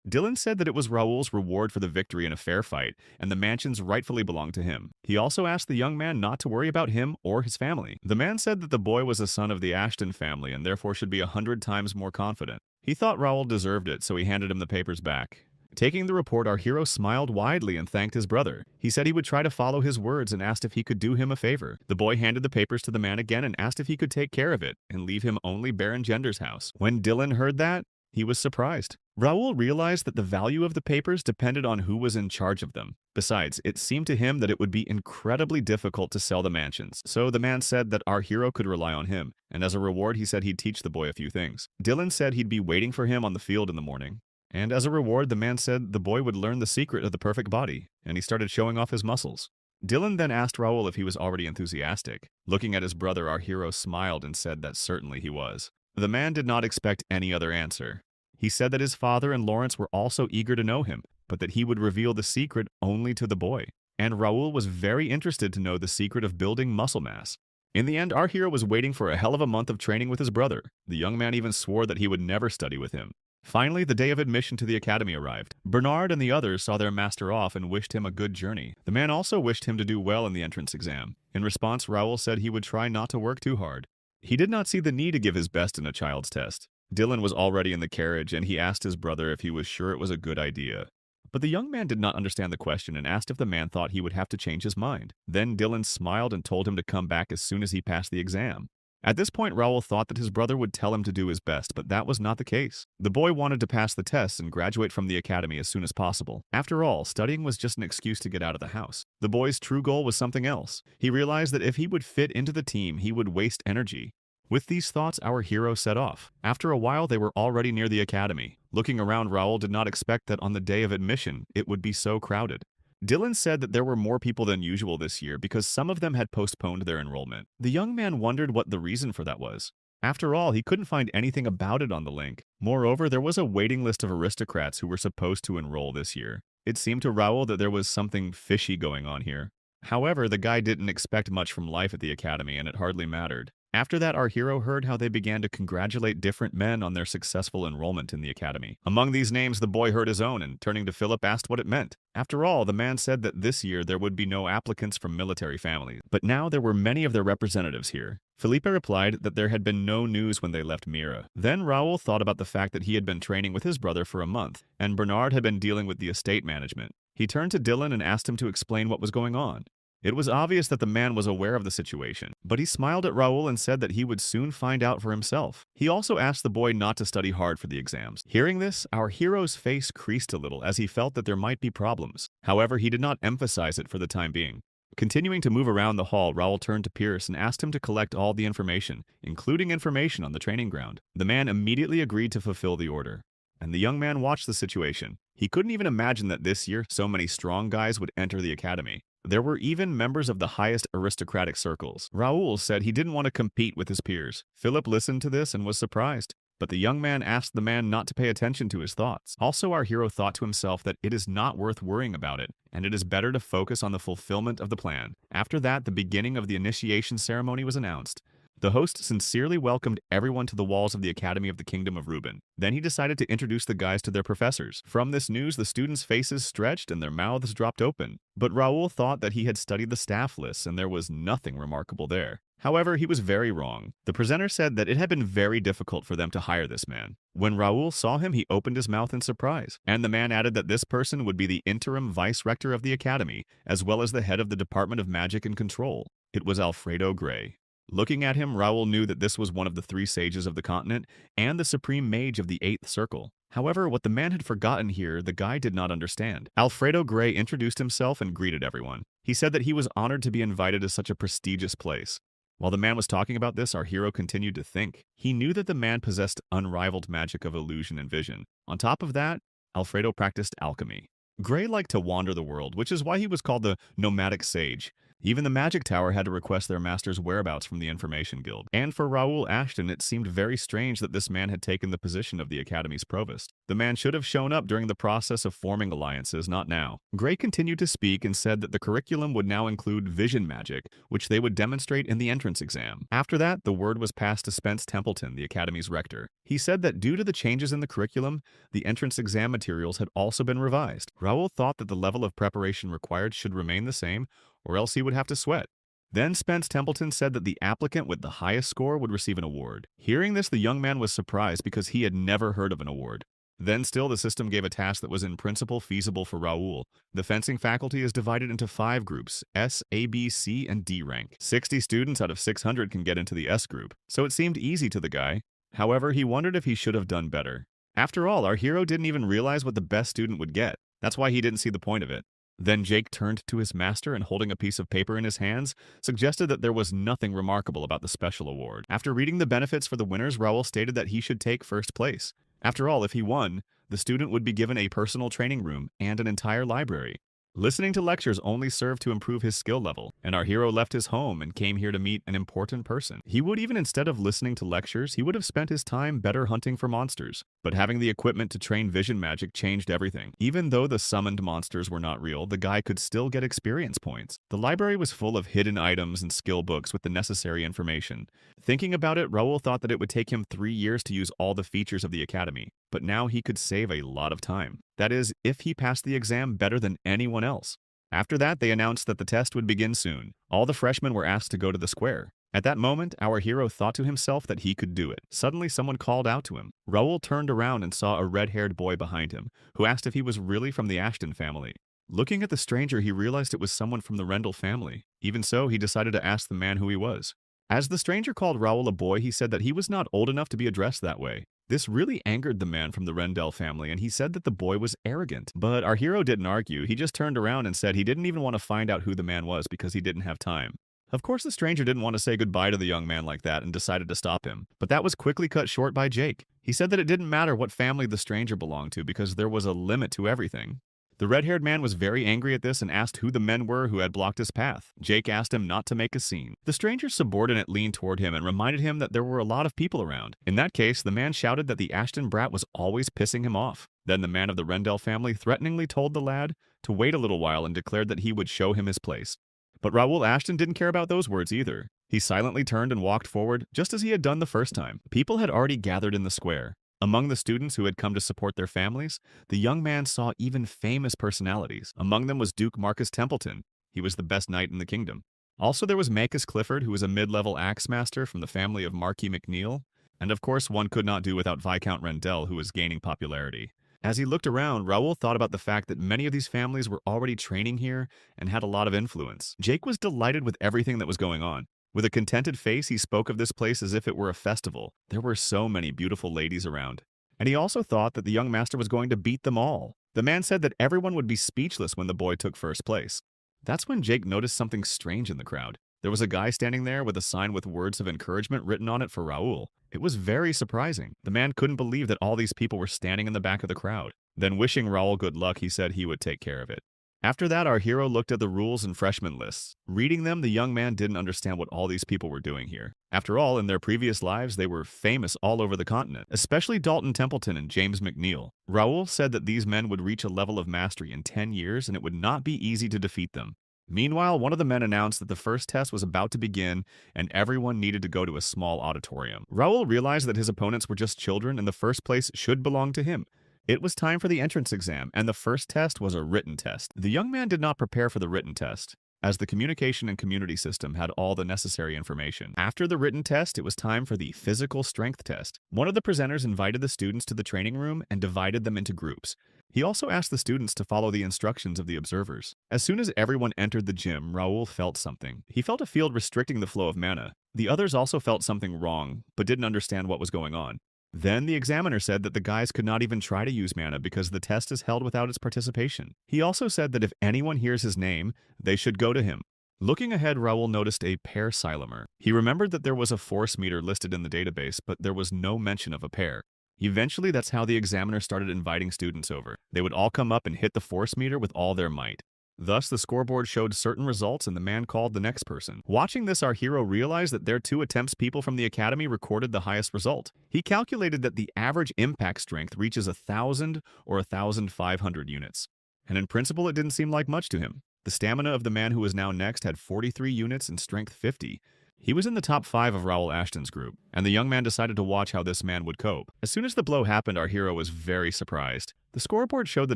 Dylan said that it was Raoul's reward for the victory in a fair fight, and the mansions rightfully belonged to him. He also asked the young man not to worry about him or his family. The man said that the boy was a son of the Ashton family and therefore should be 100 times more confident. He thought Raoul deserved it, so he handed him the papers back. Taking the report, our hero smiled widely and thanked his brother. He said he would try to follow his words and asked if he could do him a favor. The boy handed the papers to the man again and asked if he could take care of it and leave him only Baron Gender's house. When Dylan heard that, he was surprised. Raoul realized that the value of the papers depended on who was in charge of them. Besides, it seemed to him that it would be incredibly difficult to sell the mansions, so the man said that our hero could rely on him, and as a reward he said he'd teach the boy a few things. Dylan said he'd be waiting for him on the field in the morning. And as a reward, the man said the boy would learn the secret of the perfect body, and he started showing off his muscles. Dylan then asked Raoul if he was already enthusiastic. Looking at his brother, our hero smiled and said that certainly he was. The man did not expect any other answer. He said that his father and Lawrence were also eager to know him, but that he would reveal the secret only to the boy. And Raoul was very interested to know the secret of building muscle mass. In the end, our hero was waiting for a hell of a month of training with his brother. The young man even swore that he would never study with him. Finally, the day of admission to the academy arrived. Bernard and the others saw their master off and wished him a good journey. The man also wished him to do well in the entrance exam. In response, Raoul said he would try not to work too hard. He did not see the need to give his best in a child's test. Dylan was already in the carriage, and he asked his brother if he was sure it was a good idea. But the young man did not understand the question and asked if the man thought he would have to change his mind. Then Dylan smiled and told him to come back as soon as he passed the exam. At this point, Raoul thought that his brother would tell him to do his best, but that was not the case. The boy wanted to pass the tests and graduate from the academy as soon as possible. After all, studying was just an excuse to get out of the house. The boy's true goal was something else. He realized that if he would fit into the team, he would waste energy. With these thoughts, our hero set off. After a while, they were already near the academy. Looking around, Raoul did not expect that on the day of admission, it would be so crowded. Dylan said that there were more people than usual this year because some of them had postponed their enrollment. The young man wondered what the reason for that was. After all, he couldn't find anything about it on the link. Moreover, there was a waiting list of aristocrats who were supposed to enroll this year. It seemed to Raoul that there was something fishy going on here. However, the guy didn't expect much from life at the academy, and it hardly mattered. After that, our hero heard how they began to congratulate different men on their successful enrollment in the academy. Among these names, the boy heard his own and, turning to Philip, asked what it meant. After all, the man said that this year there would be no applicants from military families, but now there were many of their representatives here. Felipe replied that there had been no news when they left Mira. Then Raoul thought about the fact that he had been training with his brother for a month, and Bernard had been dealing with the estate management. He turned to Dylan and asked him to explain what was going on. It was obvious that the man was aware of the situation, but he smiled at Raoul and said that he would soon find out for himself. He also asked the boy not to study hard for the exams. Hearing this, our hero's face creased a little as he felt that there might be problems. However, he did not emphasize it for the time being. Continuing to move around the hall, Raoul turned to Pierce and asked him to collect all the information, including information on the training ground. The man immediately agreed to fulfill the order, and the young man watched the situation. He couldn't even imagine that this year so many strong guys would enter the academy. There were even members of the highest aristocratic circles. Raoul said he didn't want to compete with his peers. Philip listened to this and was surprised, but the young man asked the man not to pay attention to his thoughts. Also, our hero thought to himself that it is not worth worrying about it, and it is better to focus on the fulfillment of the plan. After that, the beginning of the initiation ceremony was announced. The host sincerely welcomed everyone to the walls of the Academy of the Kingdom of Reuben. Then he decided to introduce the guys to their professors. From this news, the students' faces stretched and their mouths dropped open. But Raoul thought that he had studied the staff lists and there was nothing remarkable there. However, he was very wrong. The presenter said that it had been very difficult for them to hire this man. When Raoul saw him, he opened his mouth in surprise, and the man added that this person would be the interim vice-rector of the Academy, as well as the head of the Department of Magic and Control. It was Alfredo Gray. Looking at him, Raoul knew that this was one of the 3 sages of the continent and the supreme mage of the 8th circle. However, what the man had forgotten here, the guy did not understand. Alfredo Gray introduced himself and greeted everyone. He said that he was honored to be invited to such a prestigious place. While the man was talking about this, our hero continued to think. He knew that the man possessed unrivaled magic of illusion and vision. On top of that, Alfredo practiced alchemy. Gray liked to wander the world, which is why he was called the nomadic sage. Even the Magic Tower had to request their master's whereabouts from the Information Guild. And for Raoul Ashton, it seemed very strange that this man had taken the position of the Academy's provost. The man should have shown up during the process of forming alliances, not now. Gray continued to speak and said that the curriculum would now include vision magic, which they would demonstrate in the entrance exam. After that, the word was passed to Spence Templeton, the Academy's rector. He said that due to the changes in the curriculum, the entrance exam materials had also been revised. Raoul thought that the level of preparation required should remain the same, or else he would have to sweat. Then Spence Templeton said that the applicant with the highest score would receive an award. Hearing this, the young man was surprised because he had never heard of an award. Then still the system gave a task that was in principle feasible for Raul. The fencing faculty is divided into 5 groups, S, A, B, C, and D rank. 60 students out of 600 can get into the S group, so it seemed easy to the guy. However, he wondered if he should have done better. After all, our hero didn't even realize what the best student would get. That's why he didn't see the point of it. Then Jake turned to his master and, holding a piece of paper in his hands, suggested that there was nothing remarkable about the special award. After reading the benefits for the winners, Raul stated that he should take first place. After all, if he won, the student would be given a personal training room and an entire library. Listening to lectures only served to improve his skill level, and our hero left his home and came here to meet an important person. He would even, instead of listening to lectures, he would have spent his time better hunting for monsters. But having the equipment to train vision magic changed everything. Even though the summoned monsters were not real, the guy could still get experience points. The library was full of hidden items and skill books with the necessary information. Thinking about it, Raul thought that it would take him 3 years to use all the features of the academy, but now he could save a lot of time. That is, if he passed the exam better than anyone else. After that, they announced that the test would begin soon. All the freshmen were asked to go to the square. At that moment, our hero thought to himself that he could do it. Suddenly, someone called out to him. Raul turned around and saw a red-haired boy behind him, who asked if he was really from the Ashton family. Looking at the stranger, he realized it was someone from the Rendell family. Even so, he decided to ask the man who he was. As the stranger called Raul a boy, he said that he was not old enough to be addressed that way. This really angered the man from the Rendell family, and he said that the boy was arrogant. But our hero didn't argue. He just turned around and said he didn't even want to find out who the man was because he didn't have time. Of course, the stranger didn't want to say goodbye to the young man like that and decided to stop him. But that was quickly cut short by Jake. He said that it didn't matter what family the stranger belonged to because there was a limit to everything. The red-haired man was very angry at this and asked who the men were who had blocked his path. Jake asked him not to make a scene. The stranger's subordinate leaned toward him and reminded him that there were a lot of people around. In that case, the man shouted that the Ashton brat was always pissing him off. Then the man of the Rendell family threateningly told the lad to wait a little while and declared that he would show him his place. But Raul Ashton didn't care about those words either. He silently turned and walked forward, just as he had done the first time. People had already gathered in the square. Among the students who had come to support their families, the young man saw even famous personalities. Among them was Duke Marcus Templeton. He was the best knight in the kingdom. Also, there was Macus Clifford, who was a mid-level axe master from the family of Marquis McNeil. And of course, one could not do without Viscount Rendell, who was gaining popularity. As he looked around, Raul thought about the fact that many of these families were already training here and had a lot of influence. Jake was delighted with everything that was going on. With a contented face, he spoke of this place as if it were a festival. There were so many beautiful ladies around. And he also thought that the young master was going to beat them all. The man said that everyone would be speechless when the boy took first place. That's when Jake noticed something strange in the crowd. There was a guy standing there with a sign with words of encouragement written on it for Raul. It was very surprising. The man couldn't believe that all these people were standing in the back of the crowd. Then, wishing Raul good luck, he said he would take care of it. After that, our hero looked at the rules and freshman lists. Reading them, the young man didn't understand what all these people were doing here. After all, in their previous lives, they were famous all over the continent, especially Dalton Templeton and James McNeil. Raul said that these men would reach a level of mastery in 10 years and it would not be easy to defeat them. Meanwhile, one of the men announced that the first test was about to begin and everyone needed to go to a small auditorium. Raul realized that his opponents were just children and the first place should belong to him. It was time for the entrance exam, and the first test was a written test. The young man did not prepare for the written test, as the communication and community system had all the necessary information. After the written test, it was time for the physical strength test. One of the presenters invited the students to the training room and divided them into groups. He also asked the students to follow the instructions of the observers. As soon as everyone entered the gym, Raul felt something. He felt a field restricting the flow of mana. The others also felt something wrong, but didn't understand what was going on. Then the examiner said that the guys could not even try to use mana because the test is held without its participation. He also said that if anyone hears his name, they should go to him. Looking ahead, Raul noticed a pair Silomer. He remembered that there was a force meter listed in the database, but there was no mention of a pair. Eventually, that's how the examiner started inviting students over. They would all come up and hit the force meter with all their might. Thus, the scoreboard showed certain results and the man called the next person. Watching this, our hero realized that their 2 attempts people from the academy recorded the highest result. He calculated that the average impact strength reaches 1,000 or 1,500 units. And in principle, it didn't seem like much to him. The stamina of the man who was now next had 43 units and strength 50. He was in the top 5 of Raul Ashton's group, and the young man decided to watch how this man would cope. As soon as the blow happened, our hero was very surprised. The scoreboard showed the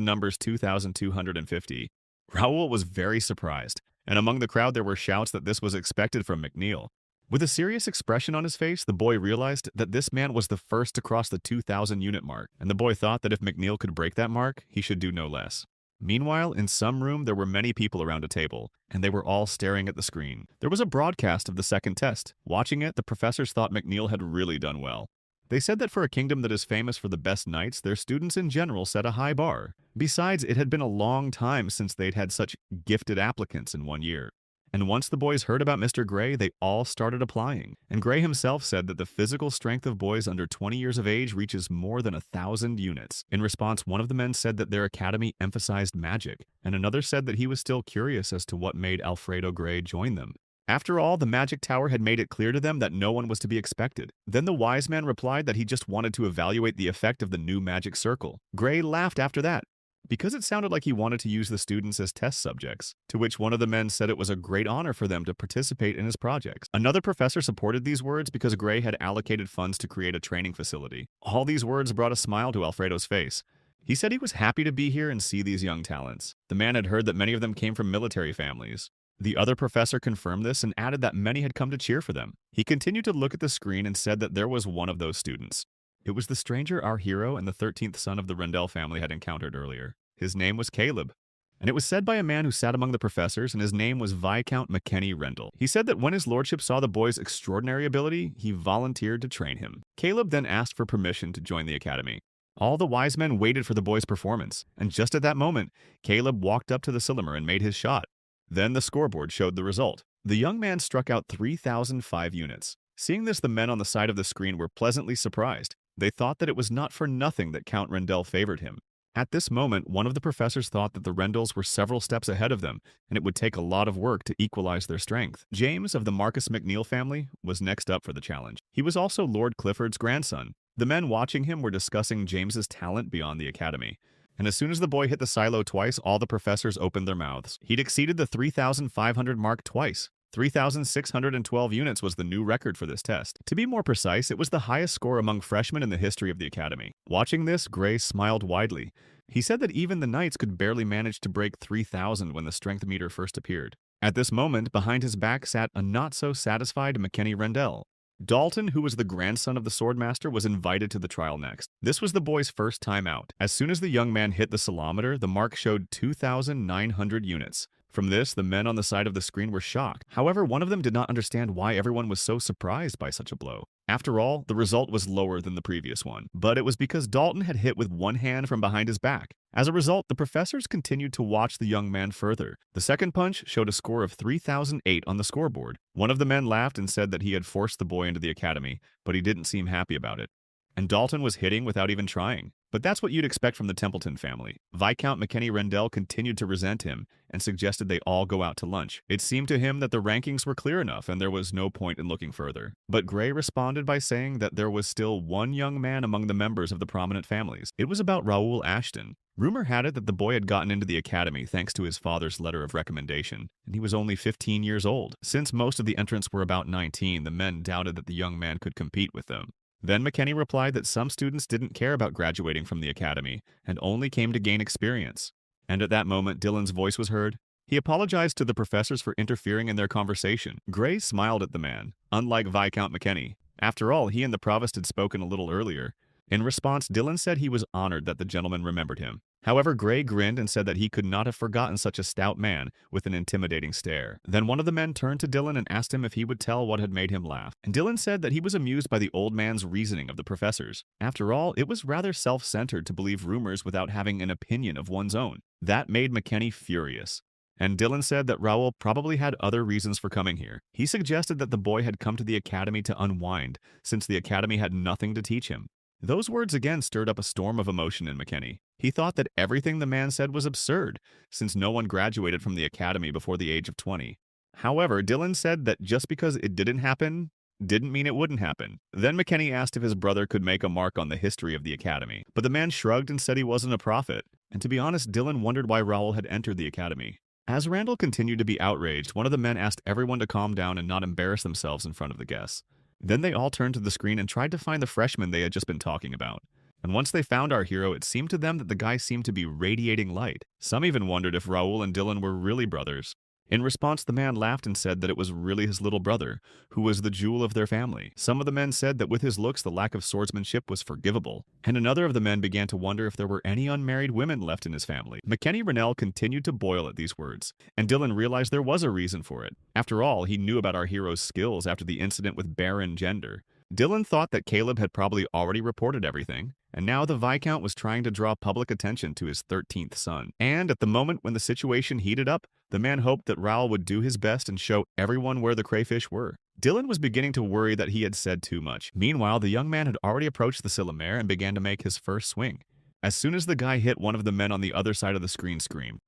numbers 2,250. Raul was very surprised, and among the crowd there were shouts that this was expected from McNeil. With a serious expression on his face, the boy realized that this man was the first to cross the 2,000 unit mark, and the boy thought that if McNeil could break that mark, he should do no less. Meanwhile, in some room there were many people around a table, and they were all staring at the screen. There was a broadcast of the second test. Watching it, the professors thought McNeil had really done well. They said that for a kingdom that is famous for the best knights, their students in general set a high bar. Besides, it had been a long time since they'd had such gifted applicants in 1 year. And once the boys heard about Mr. Gray, they all started applying. And Gray himself said that the physical strength of boys under 20 years of age reaches more than 1,000 units. In response, one of the men said that their academy emphasized magic, and another said that he was still curious as to what made Alfredo Gray join them. After all, the magic tower had made it clear to them that no one was to be expected. Then the wise man replied that he just wanted to evaluate the effect of the new magic circle. Gray laughed after that, because it sounded like he wanted to use the students as test subjects, to which one of the men said it was a great honor for them to participate in his projects. Another professor supported these words because Gray had allocated funds to create a training facility. All these words brought a smile to Alfredo's face. He said he was happy to be here and see these young talents. The man had heard that many of them came from military families. The other professor confirmed this and added that many had come to cheer for them. He continued to look at the screen and said that there was one of those students. It was the stranger our hero and the 13th son of the Rendell family had encountered earlier. His name was Caleb, and it was said by a man who sat among the professors, and his name was Viscount McKenny Rendell. He said that when his lordship saw the boy's extraordinary ability, he volunteered to train him. Caleb then asked for permission to join the academy. All the wise men waited for the boy's performance, and just at that moment, Caleb walked up to the cylinder and made his shot. Then the scoreboard showed the result. The young man struck out 3,005 units. Seeing this, the men on the side of the screen were pleasantly surprised. They thought that it was not for nothing that Count Rendell favored him. At this moment, one of the professors thought that the Rendells were several steps ahead of them, and it would take a lot of work to equalize their strength. James of the Marcus McNeil family was next up for the challenge. He was also Lord Clifford's grandson. The men watching him were discussing James's talent beyond the academy. And as soon as the boy hit the silo twice, all the professors opened their mouths. He'd exceeded the 3,500 mark twice. 3,612 units was the new record for this test. To be more precise, it was the highest score among freshmen in the history of the academy. Watching this, Gray smiled widely. He said that even the knights could barely manage to break 3,000 when the strength meter first appeared. At this moment, behind his back sat a not-so-satisfied McKenny Rendell. Dalton, who was the grandson of the swordmaster, was invited to the trial next. This was the boy's first time out. As soon as the young man hit the solometer, the mark showed 2,900 units. From this, the men on the side of the screen were shocked. However, one of them did not understand why everyone was so surprised by such a blow. After all, the result was lower than the previous one, but it was because Dalton had hit with one hand from behind his back. As a result, the professors continued to watch the young man further. The second punch showed a score of 3,008 on the scoreboard. One of the men laughed and said that he had forced the boy into the academy, but he didn't seem happy about it. And Dalton was hitting without even trying. But that's what you'd expect from the Templeton family. Viscount McKenny Rendell continued to resent him and suggested they all go out to lunch. It seemed to him that the rankings were clear enough and there was no point in looking further. But Gray responded by saying that there was still one young man among the members of the prominent families. It was about Raoul Ashton. Rumor had it that the boy had gotten into the academy thanks to his father's letter of recommendation, and he was only 15 years old. Since most of the entrants were about 19, the men doubted that the young man could compete with them. Then McKenny replied that some students didn't care about graduating from the academy and only came to gain experience. And at that moment, Dylan's voice was heard. He apologized to the professors for interfering in their conversation. Gray smiled at the man, unlike Viscount McKenny. After all, he and the provost had spoken a little earlier. In response, Dylan said he was honored that the gentleman remembered him. However, Gray grinned and said that he could not have forgotten such a stout man with an intimidating stare. Then one of the men turned to Dylan and asked him if he would tell what had made him laugh. And Dylan said that he was amused by the old man's reasoning of the professors. After all, it was rather self-centered to believe rumors without having an opinion of one's own. That made McKenny furious. And Dylan said that Raoul probably had other reasons for coming here. He suggested that the boy had come to the academy to unwind, since the academy had nothing to teach him. Those words again stirred up a storm of emotion in McKenny. He thought that everything the man said was absurd, since no one graduated from the academy before the age of 20. However, Dylan said that just because it didn't happen, didn't mean it wouldn't happen. Then McKenny asked if his brother could make a mark on the history of the academy, but the man shrugged and said he wasn't a prophet. And to be honest, Dylan wondered why Raoul had entered the academy. As Randall continued to be outraged, one of the men asked everyone to calm down and not embarrass themselves in front of the guests. Then they all turned to the screen and tried to find the freshman they had just been talking about. And once they found our hero, it seemed to them that the guy seemed to be radiating light. Some even wondered if Raoul and Dylan were really brothers. In response, the man laughed and said that it was really his little brother, who was the jewel of their family. Some of the men said that with his looks, the lack of swordsmanship was forgivable, and another of the men began to wonder if there were any unmarried women left in his family. McKenny Rennell continued to boil at these words, and Dylan realized there was a reason for it. After all, he knew about our hero's skills after the incident with Baron Gender. Dylan thought that Caleb had probably already reported everything, and now the Viscount was trying to draw public attention to his 13th son. And at the moment when the situation heated up, the man hoped that Raoul would do his best and show everyone where the crayfish were. Dylan was beginning to worry that he had said too much. Meanwhile, the young man had already approached the Sillamare and began to make his first swing. As soon as the guy hit one of the men on the other side of the screen,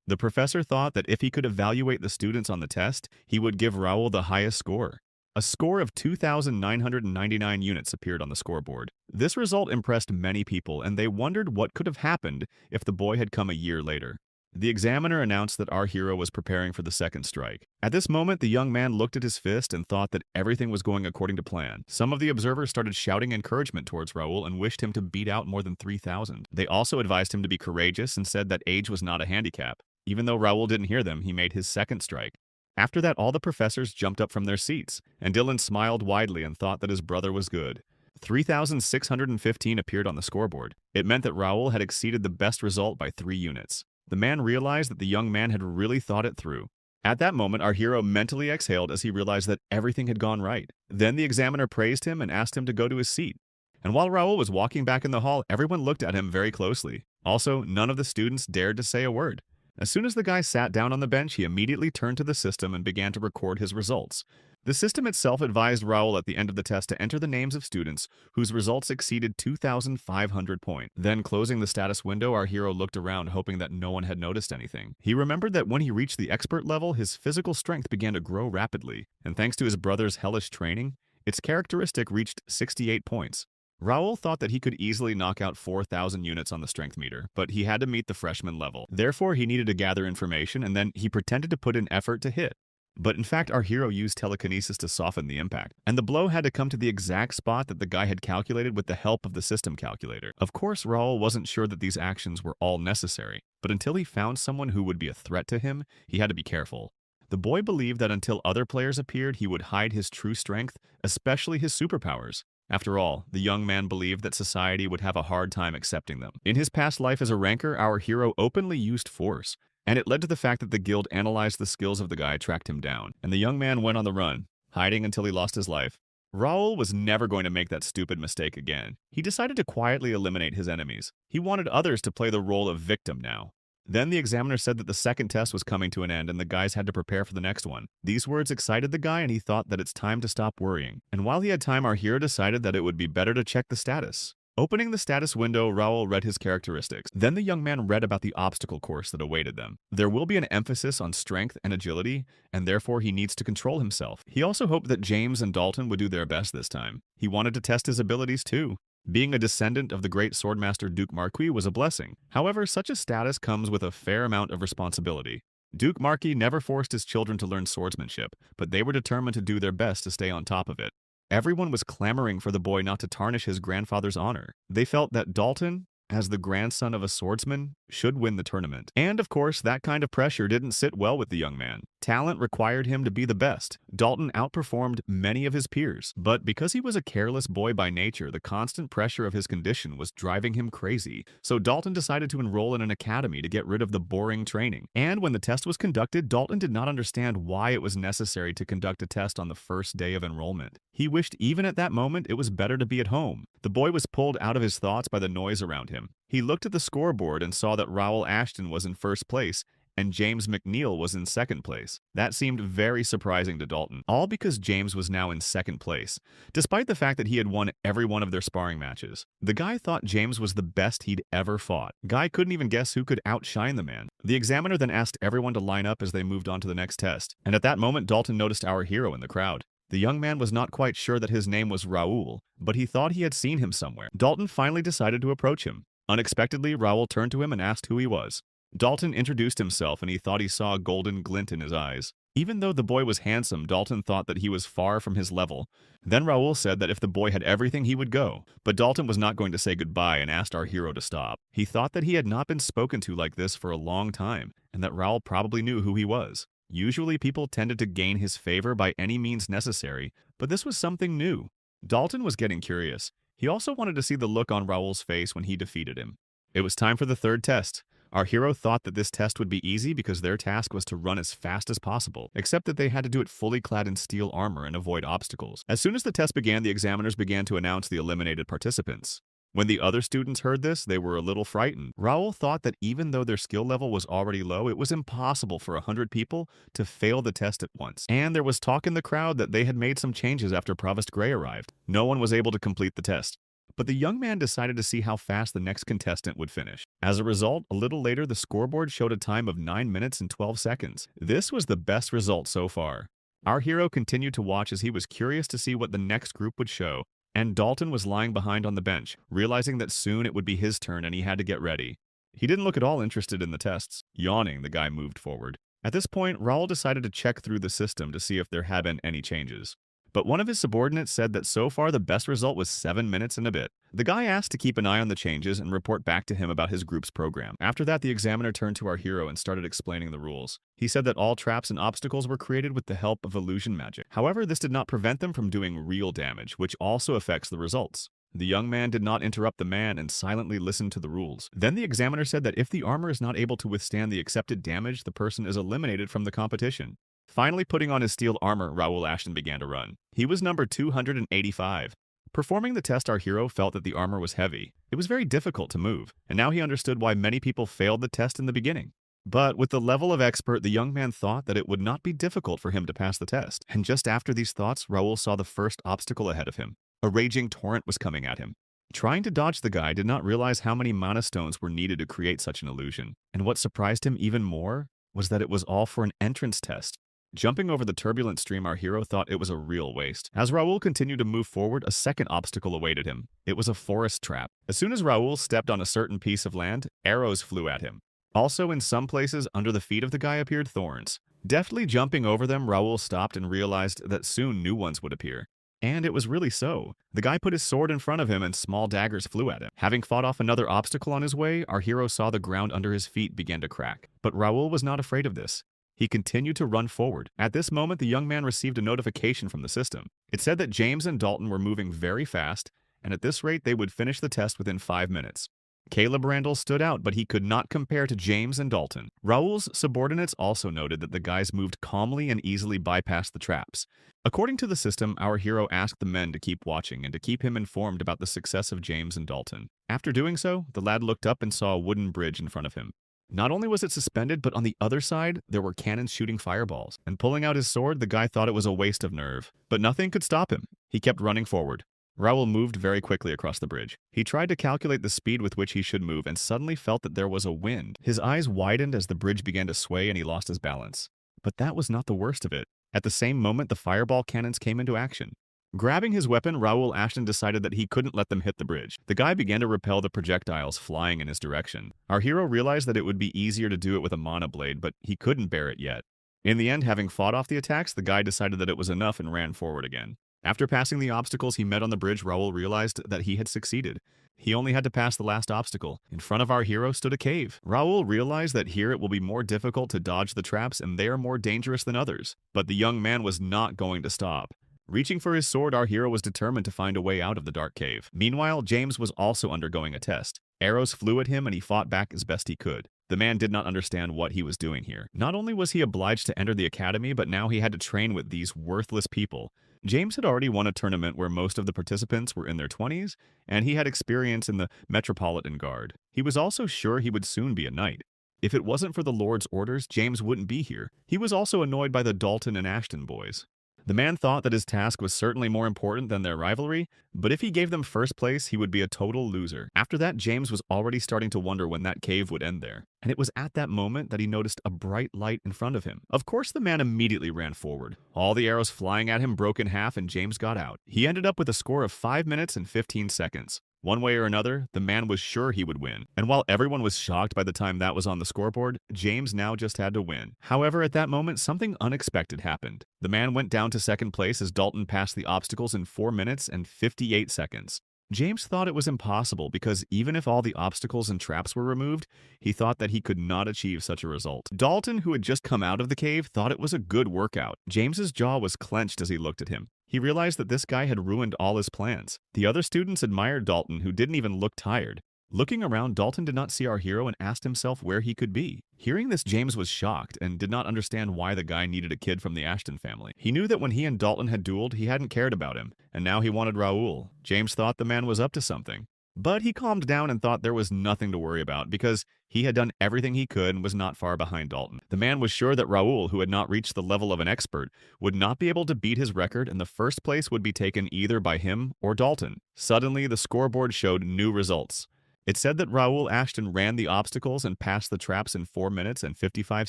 the professor thought that if he could evaluate the students on the test, he would give Raoul the highest score. A score of 2,999 units appeared on the scoreboard. This result impressed many people, and they wondered what could have happened if the boy had come a year later. The examiner announced that our hero was preparing for the second strike. At this moment, the young man looked at his fist and thought that everything was going according to plan. Some of the observers started shouting encouragement towards Raoul and wished him to beat out more than 3,000. They also advised him to be courageous and said that age was not a handicap. Even though Raoul didn't hear them, he made his second strike. After that, all the professors jumped up from their seats, and Dylan smiled widely and thought that his brother was good. 3,615 appeared on the scoreboard. It meant that Raoul had exceeded the best result by 3 units. The man realized that the young man had really thought it through. At that moment, our hero mentally exhaled as he realized that everything had gone right. Then the examiner praised him and asked him to go to his seat. And while Raoul was walking back in the hall, everyone looked at him very closely. Also, none of the students dared to say a word. As soon as the guy sat down on the bench, he immediately turned to the system and began to record his results. The system itself advised Raoul at the end of the test to enter the names of students whose results exceeded 2,500 points. Then, closing the status window, our hero looked around, hoping that no one had noticed anything. He remembered that when he reached the expert level, his physical strength began to grow rapidly, and thanks to his brother's hellish training, its characteristic reached 68 points. Raoul thought that he could easily knock out 4,000 units on the strength meter, but he had to meet the freshman level. Therefore, he needed to gather information, and then he pretended to put in effort to hit. But in fact, our hero used telekinesis to soften the impact, and the blow had to come to the exact spot that the guy had calculated with the help of the system calculator. Of course, Raoul wasn't sure that these actions were all necessary, but until he found someone who would be a threat to him, he had to be careful. The boy believed that until other players appeared, he would hide his true strength, especially his superpowers. After all, the young man believed that society would have a hard time accepting them. In his past life as a ranker, our hero openly used force, and it led to the fact that the guild analyzed the skills of the guy, tracked him down, and the young man went on the run, hiding until he lost his life. Raoul was never going to make that stupid mistake again. He decided to quietly eliminate his enemies. He wanted others to play the role of victim now. Then the examiner said that the second test was coming to an end and the guys had to prepare for the next one. These words excited the guy and he thought that it's time to stop worrying. And while he had time, our hero decided that it would be better to check the status. Opening the status window, Raoul read his characteristics. Then the young man read about the obstacle course that awaited them. There will be an emphasis on strength and agility, and therefore he needs to control himself. He also hoped that James and Dalton would do their best this time. He wanted to test his abilities too. Being a descendant of the great swordmaster Duke Marquis was a blessing. However, such a status comes with a fair amount of responsibility. Duke Marquis never forced his children to learn swordsmanship, but they were determined to do their best to stay on top of it. Everyone was clamoring for the boy not to tarnish his grandfather's honor. They felt that Dalton, as the grandson of a swordsman, should win the tournament. And of course, that kind of pressure didn't sit well with the young man. Talent required him to be the best. Dalton outperformed many of his peers, but because he was a careless boy by nature, the constant pressure of his condition was driving him crazy. So Dalton decided to enroll in an academy to get rid of the boring training. And when the test was conducted, Dalton did not understand why it was necessary to conduct a test on the first day of enrollment. He wished even at that moment it was better to be at home. The boy was pulled out of his thoughts by the noise around him. He looked at the scoreboard and saw that Raoul Ashton was in first place and James McNeil was in second place. That seemed very surprising to Dalton, all because James was now in second place, despite the fact that he had won every one of their sparring matches. The guy thought James was the best he'd ever fought. Guy couldn't even guess who could outshine the man. The examiner then asked everyone to line up as they moved on to the next test, and at that moment Dalton noticed our hero in the crowd. The young man was not quite sure that his name was Raoul, but he thought he had seen him somewhere. Dalton finally decided to approach him. Unexpectedly, Raoul turned to him and asked who he was. Dalton introduced himself and he thought he saw a golden glint in his eyes. Even though the boy was handsome, Dalton thought that he was far from his level. Then Raoul said that if the boy had everything, he would go. But Dalton was not going to say goodbye and asked our hero to stop. He thought that he had not been spoken to like this for a long time, and that Raoul probably knew who he was. Usually people tended to gain his favor by any means necessary, but this was something new. Dalton was getting curious. He also wanted to see the look on Raoul's face when he defeated him. It was time for the third test. Our hero thought that this test would be easy because their task was to run as fast as possible, except that they had to do it fully clad in steel armor and avoid obstacles. As soon as the test began, the examiners began to announce the eliminated participants. When the other students heard this, they were a little frightened. Raoul thought that even though their skill level was already low, it was impossible for 100 people to fail the test at once. And there was talk in the crowd that they had made some changes after Provost Gray arrived. No one was able to complete the test. But the young man decided to see how fast the next contestant would finish. As a result, a little later, the scoreboard showed a time of 9 minutes and 12 seconds. This was the best result so far. Our hero continued to watch as he was curious to see what the next group would show, and Dalton was lying behind on the bench, realizing that soon it would be his turn and he had to get ready. He didn't look at all interested in the tests. Yawning, the guy moved forward. At this point, Raoul decided to check through the system to see if there had been any changes. But one of his subordinates said that so far the best result was 7 minutes and a bit. The guy asked to keep an eye on the changes and report back to him about his group's program. After that, the examiner turned to our hero and started explaining the rules. He said that all traps and obstacles were created with the help of illusion magic. However, this did not prevent them from doing real damage, which also affects the results. The young man did not interrupt the man and silently listened to the rules. Then the examiner said that if the armor is not able to withstand the accepted damage, the person is eliminated from the competition. Finally putting on his steel armor, Raoul Ashton began to run. He was number 285. Performing the test, our hero felt that the armor was heavy. It was very difficult to move, and now he understood why many people failed the test in the beginning. But with the level of expert, the young man thought that it would not be difficult for him to pass the test. And just after these thoughts, Raoul saw the first obstacle ahead of him. A raging torrent was coming at him. Trying to dodge the guy did not realize how many mana stones were needed to create such an illusion. And what surprised him even more was that it was all for an entrance test. Jumping over the turbulent stream, our hero thought it was a real waste. As Raoul continued to move forward, a second obstacle awaited him. It was a forest trap. As soon as Raoul stepped on a certain piece of land, arrows flew at him. Also, in some places, under the feet of the guy appeared thorns. Deftly jumping over them, Raoul stopped and realized that soon new ones would appear. And it was really so. The guy put his sword in front of him and small daggers flew at him. Having fought off another obstacle on his way, our hero saw the ground under his feet begin to crack. But Raoul was not afraid of this. He continued to run forward. At this moment, the young man received a notification from the system. It said that James and Dalton were moving very fast, and at this rate, they would finish the test within 5 minutes. Caleb Randall stood out, but he could not compare to James and Dalton. Raoul's subordinates also noted that the guys moved calmly and easily bypassed the traps. According to the system, our hero asked the men to keep watching and to keep him informed about the success of James and Dalton. After doing so, the lad looked up and saw a wooden bridge in front of him. Not only was it suspended, but on the other side, there were cannons shooting fireballs. And pulling out his sword, the guy thought it was a waste of nerve. But nothing could stop him. He kept running forward. Raoul moved very quickly across the bridge. He tried to calculate the speed with which he should move and suddenly felt that there was a wind. His eyes widened as the bridge began to sway and he lost his balance. But that was not the worst of it. At the same moment, the fireball cannons came into action. Grabbing his weapon, Raoul Ashton decided that he couldn't let them hit the bridge. The guy began to repel the projectiles flying in his direction. Our hero realized that it would be easier to do it with a mana blade, but he couldn't bear it yet. In the end, having fought off the attacks, the guy decided that it was enough and ran forward again. After passing the obstacles he met on the bridge, Raoul realized that he had succeeded. He only had to pass the last obstacle. In front of our hero stood a cave. Raoul realized that here it will be more difficult to dodge the traps and they are more dangerous than others. But the young man was not going to stop. Reaching for his sword, our hero was determined to find a way out of the dark cave. Meanwhile, James was also undergoing a test. Arrows flew at him and he fought back as best he could. The man did not understand what he was doing here. Not only was he obliged to enter the academy, but now he had to train with these worthless people. James had already won a tournament where most of the participants were in their 20s, and he had experience in the Metropolitan Guard. He was also sure he would soon be a knight. If it wasn't for the Lord's orders, James wouldn't be here. He was also annoyed by the Dalton and Ashton boys. The man thought that his task was certainly more important than their rivalry, but if he gave them first place, he would be a total loser. After that, James was already starting to wonder when that cave would end there. And it was at that moment that he noticed a bright light in front of him. Of course, the man immediately ran forward. All the arrows flying at him broke in half and James got out. He ended up with a score of 5 minutes and 15 seconds. One way or another, the man was sure he would win. And while everyone was shocked by the time that was on the scoreboard, James now just had to win. However, at that moment, something unexpected happened. The man went down to second place as Dalton passed the obstacles in 4 minutes and 58 seconds. James thought it was impossible because even if all the obstacles and traps were removed, he thought that he could not achieve such a result. Dalton, who had just come out of the cave, thought it was a good workout. James's jaw was clenched as he looked at him. He realized that this guy had ruined all his plans. The other students admired Dalton, who didn't even look tired. Looking around, Dalton did not see our hero and asked himself where he could be. Hearing this, James was shocked and did not understand why the guy needed a kid from the Ashton family. He knew that when he and Dalton had dueled, he hadn't cared about him, and now he wanted Raoul. James thought the man was up to something. But he calmed down and thought there was nothing to worry about because he had done everything he could and was not far behind Dalton. The man was sure that Raoul, who had not reached the level of an expert, would not be able to beat his record and the first place would be taken either by him or Dalton. Suddenly, the scoreboard showed new results. It said that Raoul Ashton ran the obstacles and passed the traps in 4 minutes and 55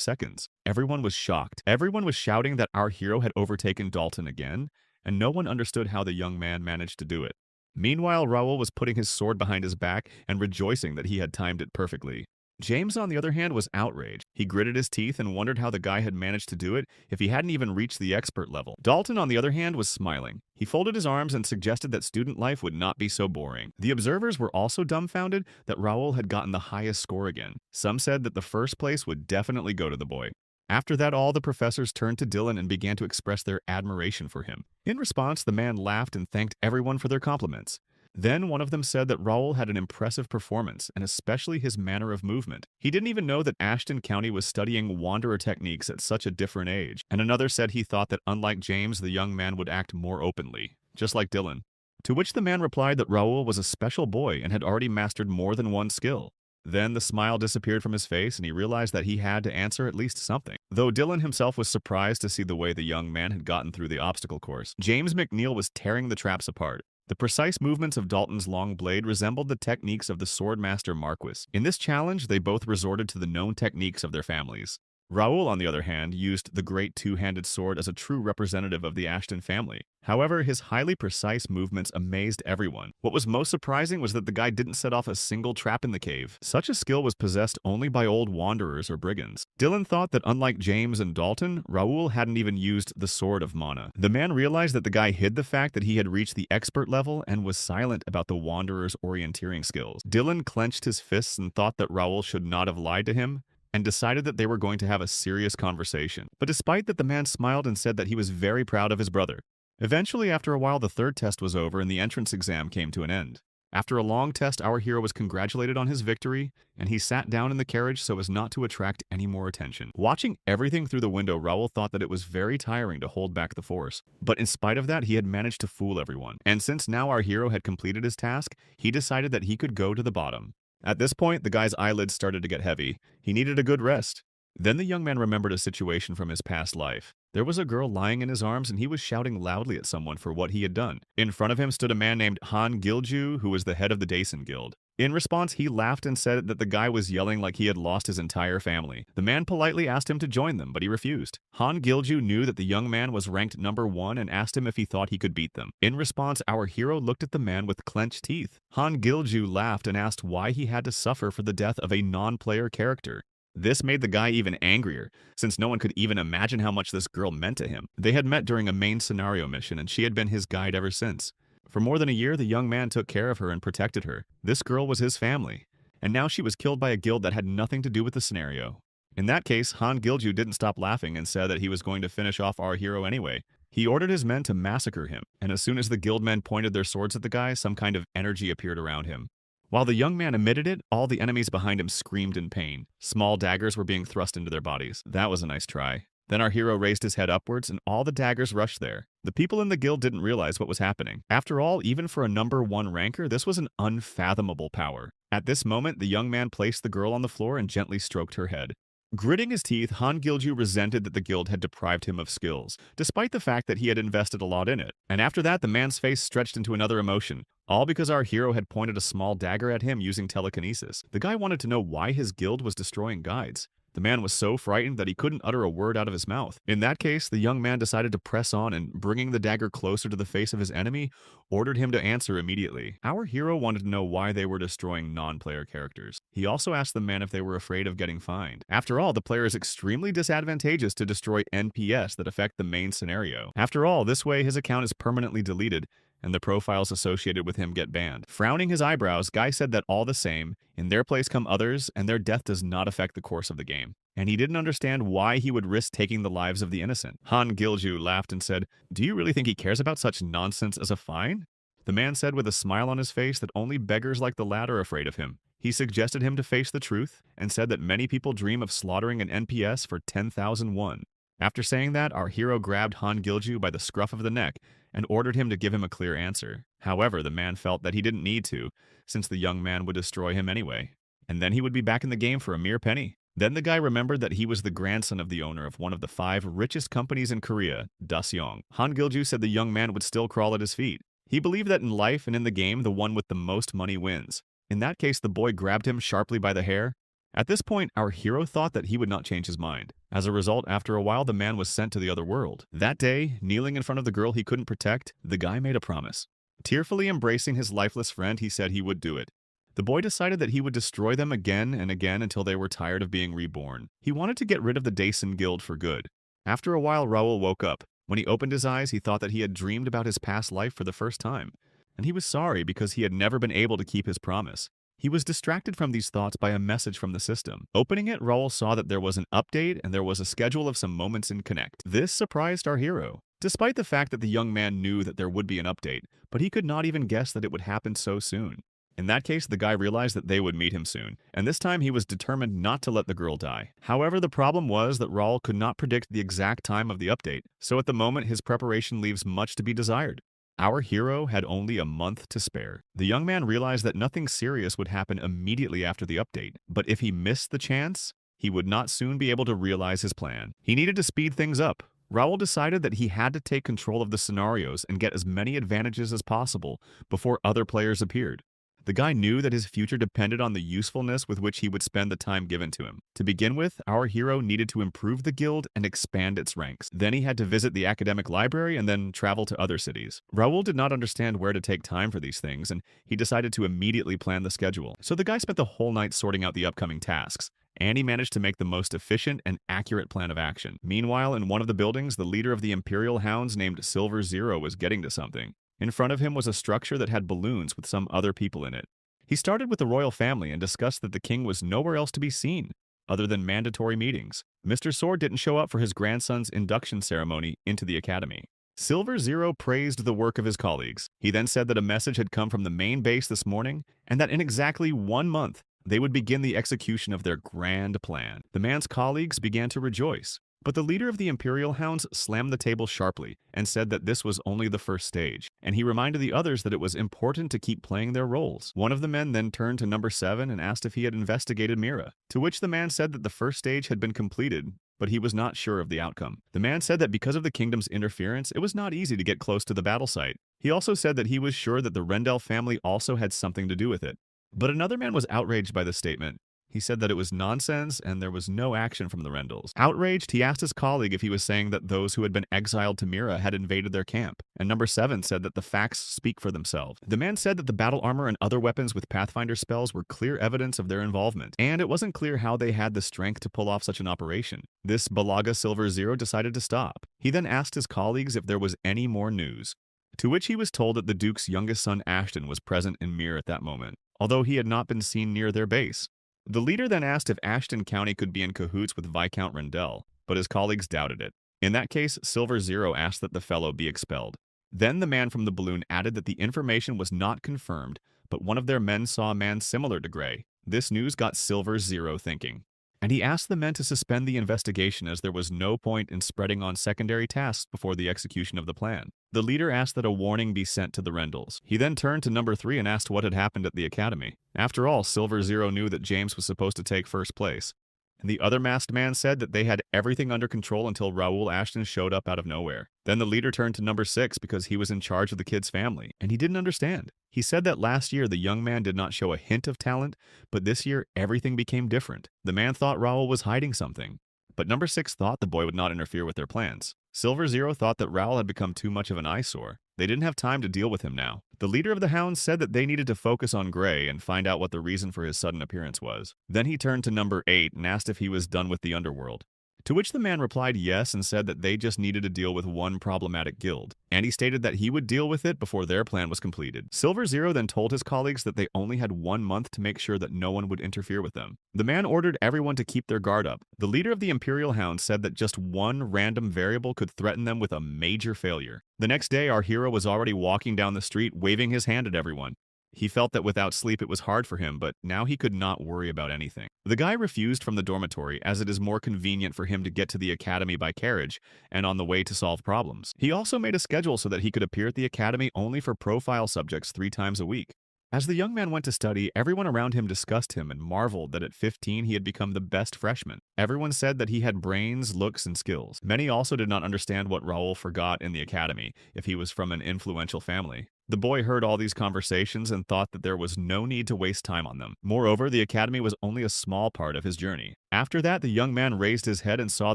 seconds. Everyone was shocked. Everyone was shouting that our hero had overtaken Dalton again, and no one understood how the young man managed to do it. Meanwhile, Raoul was putting his sword behind his back and rejoicing that he had timed it perfectly. James, on the other hand, was outraged. He gritted his teeth and wondered how the guy had managed to do it if he hadn't even reached the expert level. Dalton, on the other hand, was smiling. He folded his arms and suggested that student life would not be so boring. The observers were also dumbfounded that Raoul had gotten the highest score again. Some said that the first place would definitely go to the boy. After that, all the professors turned to Dylan and began to express their admiration for him. In response, the man laughed and thanked everyone for their compliments. Then one of them said that Raoul had an impressive performance, and especially his manner of movement. He didn't even know that Ashton County was studying wanderer techniques at such a different age. And another said he thought that unlike James, the young man would act more openly, just like Dylan. To which the man replied that Raoul was a special boy and had already mastered more than one skill. Then the smile disappeared from his face and he realized that he had to answer at least something. Though Dylan himself was surprised to see the way the young man had gotten through the obstacle course, James McNeil was tearing the traps apart. The precise movements of Dalton's long blade resembled the techniques of the swordmaster Marquis. In this challenge, they both resorted to the known techniques of their families. Raoul, on the other hand, used the great two-handed sword as a true representative of the Ashton family. However, his highly precise movements amazed everyone. What was most surprising was that the guy didn't set off a single trap in the cave. Such a skill was possessed only by old wanderers or brigands. Dylan thought that unlike James and Dalton, Raoul hadn't even used the sword of mana. The man realized that the guy hid the fact that he had reached the expert level and was silent about the wanderer's orienteering skills. Dylan clenched his fists and thought that Raoul should not have lied to him, and decided that they were going to have a serious conversation. But despite that, the man smiled and said that he was very proud of his brother. Eventually, after a while, the third test was over and the entrance exam came to an end. After a long test, our hero was congratulated on his victory, and he sat down in the carriage so as not to attract any more attention. Watching everything through the window, Raoul thought that it was very tiring to hold back the force. But in spite of that, he had managed to fool everyone. And since now our hero had completed his task, he decided that he could go to the bottom. At this point, the guy's eyelids started to get heavy. He needed a good rest. Then the young man remembered a situation from his past life. There was a girl lying in his arms and he was shouting loudly at someone for what he had done. In front of him stood a man named Han Gilju, who was the head of the Dason Guild. In response, he laughed and said that the guy was yelling like he had lost his entire family. The man politely asked him to join them, but he refused. Han Gilju knew that the young man was ranked number 1 and asked him if he thought he could beat them. In response, our hero looked at the man with clenched teeth. Han Gilju laughed and asked why he had to suffer for the death of a non-player character. This made the guy even angrier, since no one could even imagine how much this girl meant to him. They had met during a main scenario mission, and she had been his guide ever since. For more than a year, the young man took care of her and protected her. This girl was his family, and now she was killed by a guild that had nothing to do with the scenario. In that case, Han Gilju didn't stop laughing and said that he was going to finish off our hero anyway. He ordered his men to massacre him, and as soon as the guild men pointed their swords at the guy, some kind of energy appeared around him. While the young man emitted it, all the enemies behind him screamed in pain. Small daggers were being thrust into their bodies. That was a nice try. Then our hero raised his head upwards and all the daggers rushed there. The people in the guild didn't realize what was happening. After all, even for a number 1 ranker, this was an unfathomable power. At this moment, the young man placed the girl on the floor and gently stroked her head. Gritting his teeth, Han Gilju resented that the guild had deprived him of skills, despite the fact that he had invested a lot in it. And after that, the man's face stretched into another emotion, all because our hero had pointed a small dagger at him using telekinesis. The guy wanted to know why his guild was destroying guides. The man was so frightened that he couldn't utter a word out of his mouth. In that case, the young man decided to press on and, bringing the dagger closer to the face of his enemy, ordered him to answer immediately. Our hero wanted to know why they were destroying non-player characters. He also asked the man if they were afraid of getting fined. After all, the player is extremely disadvantageous to destroy NPS that affect the main scenario. After all, this way his account is permanently deleted, and the profiles associated with him get banned. Frowning his eyebrows, Guy said that all the same, in their place come others, and their death does not affect the course of the game. And he didn't understand why he would risk taking the lives of the innocent. Han Gilju laughed and said, "Do you really think he cares about such nonsense as a fine?" The man said with a smile on his face that only beggars like the lad are afraid of him. He suggested him to face the truth, and said that many people dream of slaughtering an NPS for 10,000 won. After saying that, our hero grabbed Han Gilju by the scruff of the neck and ordered him to give him a clear answer. However, the man felt that he didn't need to, since the young man would destroy him anyway. And then he would be back in the game for a mere penny. Then the guy remembered that he was the grandson of the owner of one of the 5 richest companies in Korea, Daseong. Han Gilju said the young man would still crawl at his feet. He believed that in life and in the game, the one with the most money wins. In that case, the boy grabbed him sharply by the hair. At this point, our hero thought that he would not change his mind. As a result, after a while, the man was sent to the other world. That day, kneeling in front of the girl he couldn't protect, the guy made a promise. Tearfully embracing his lifeless friend, he said he would do it. The boy decided that he would destroy them again and again until they were tired of being reborn. He wanted to get rid of the Daesun Guild for good. After a while, Raoul woke up. When he opened his eyes, he thought that he had dreamed about his past life for the first time. And he was sorry because he had never been able to keep his promise. He was distracted from these thoughts by a message from the system. Opening it, Raoul saw that there was an update and there was a schedule of some moments in Connect. This surprised our hero. Despite the fact that the young man knew that there would be an update, but he could not even guess that it would happen so soon. In that case, the guy realized that they would meet him soon, and this time he was determined not to let the girl die. However, the problem was that Raoul could not predict the exact time of the update, so at the moment his preparation leaves much to be desired. Our hero had only a month to spare. The young man realized that nothing serious would happen immediately after the update, but if he missed the chance, he would not soon be able to realize his plan. He needed to speed things up. Raoul decided that he had to take control of the scenarios and get as many advantages as possible before other players appeared. The guy knew that his future depended on the usefulness with which he would spend the time given to him. To begin with, our hero needed to improve the guild and expand its ranks. Then he had to visit the academic library and then travel to other cities. Raoul did not understand where to take time for these things, and he decided to immediately plan the schedule. So the guy spent the whole night sorting out the upcoming tasks, and he managed to make the most efficient and accurate plan of action. Meanwhile, in one of the buildings, the leader of the Imperial Hounds named Silver Zero was getting to something. In front of him was a structure that had balloons with some other people in it. He started with the royal family and discussed that the king was nowhere else to be seen, other than mandatory meetings. Mr. Sword didn't show up for his grandson's induction ceremony into the academy. Silver Zero praised the work of his colleagues. He then said that a message had come from the main base this morning, and that in exactly 1 month, they would begin the execution of their grand plan. The man's colleagues began to rejoice. But the leader of the Imperial Hounds slammed the table sharply and said that this was only the first stage, and he reminded the others that it was important to keep playing their roles. One of the men then turned to number 7 and asked if he had investigated Mira, to which the man said that the first stage had been completed, but he was not sure of the outcome. The man said that because of the kingdom's interference, it was not easy to get close to the battle site. He also said that he was sure that the Rendell family also had something to do with it. But another man was outraged by this statement. He said that it was nonsense and there was no action from the Rendells. Outraged, he asked his colleague if he was saying that those who had been exiled to Mira had invaded their camp, and number 7 said that the facts speak for themselves. The man said that the battle armor and other weapons with Pathfinder spells were clear evidence of their involvement, and it wasn't clear how they had the strength to pull off such an operation. This Balaga Silver Zero decided to stop. He then asked his colleagues if there was any more news, to which he was told that the Duke's youngest son Ashton was present in Mira at that moment, although he had not been seen near their base. The leader then asked if Ashton County could be in cahoots with Viscount Rendell, but his colleagues doubted it. In that case, Silver Zero asked that the fellow be expelled. Then the man from the balloon added that the information was not confirmed, but one of their men saw a man similar to Gray. This news got Silver Zero thinking, and he asked the men to suspend the investigation as there was no point in spreading on secondary tasks before the execution of the plan. The leader asked that a warning be sent to the Rendells. He then turned to number 3 and asked what had happened at the academy. After all, Silver Zero knew that James was supposed to take first place. And the other masked man said that they had everything under control until Raoul Ashton showed up out of nowhere. Then the leader turned to number 6 because he was in charge of the kid's family, and he didn't understand. He said that last year the young man did not show a hint of talent, but this year everything became different. The man thought Raoul was hiding something, but number 6 thought the boy would not interfere with their plans. Silver Zero thought that Raoul had become too much of an eyesore. They didn't have time to deal with him now. The leader of the Hounds said that they needed to focus on Gray and find out what the reason for his sudden appearance was. Then he turned to number 8 and asked if he was done with the underworld. To which the man replied yes and said that they just needed to deal with one problematic guild, and he stated that he would deal with it before their plan was completed. Silver Zero then told his colleagues that they only had 1 month to make sure that no one would interfere with them. The man ordered everyone to keep their guard up. The leader of the Imperial Hound said that just one random variable could threaten them with a major failure. The next day, our hero was already walking down the street waving his hand at everyone. He felt that without sleep it was hard for him, but now he could not worry about anything. The guy refused from the dormitory as it is more convenient for him to get to the academy by carriage and on the way to solve problems. He also made a schedule so that he could appear at the academy only for profile subjects 3 times a week. As the young man went to study, everyone around him discussed him and marveled that at 15 he had become the best freshman. Everyone said that he had brains, looks, and skills. Many also did not understand what Raul forgot in the academy, if he was from an influential family. The boy heard all these conversations and thought that there was no need to waste time on them. Moreover, the academy was only a small part of his journey. After that, the young man raised his head and saw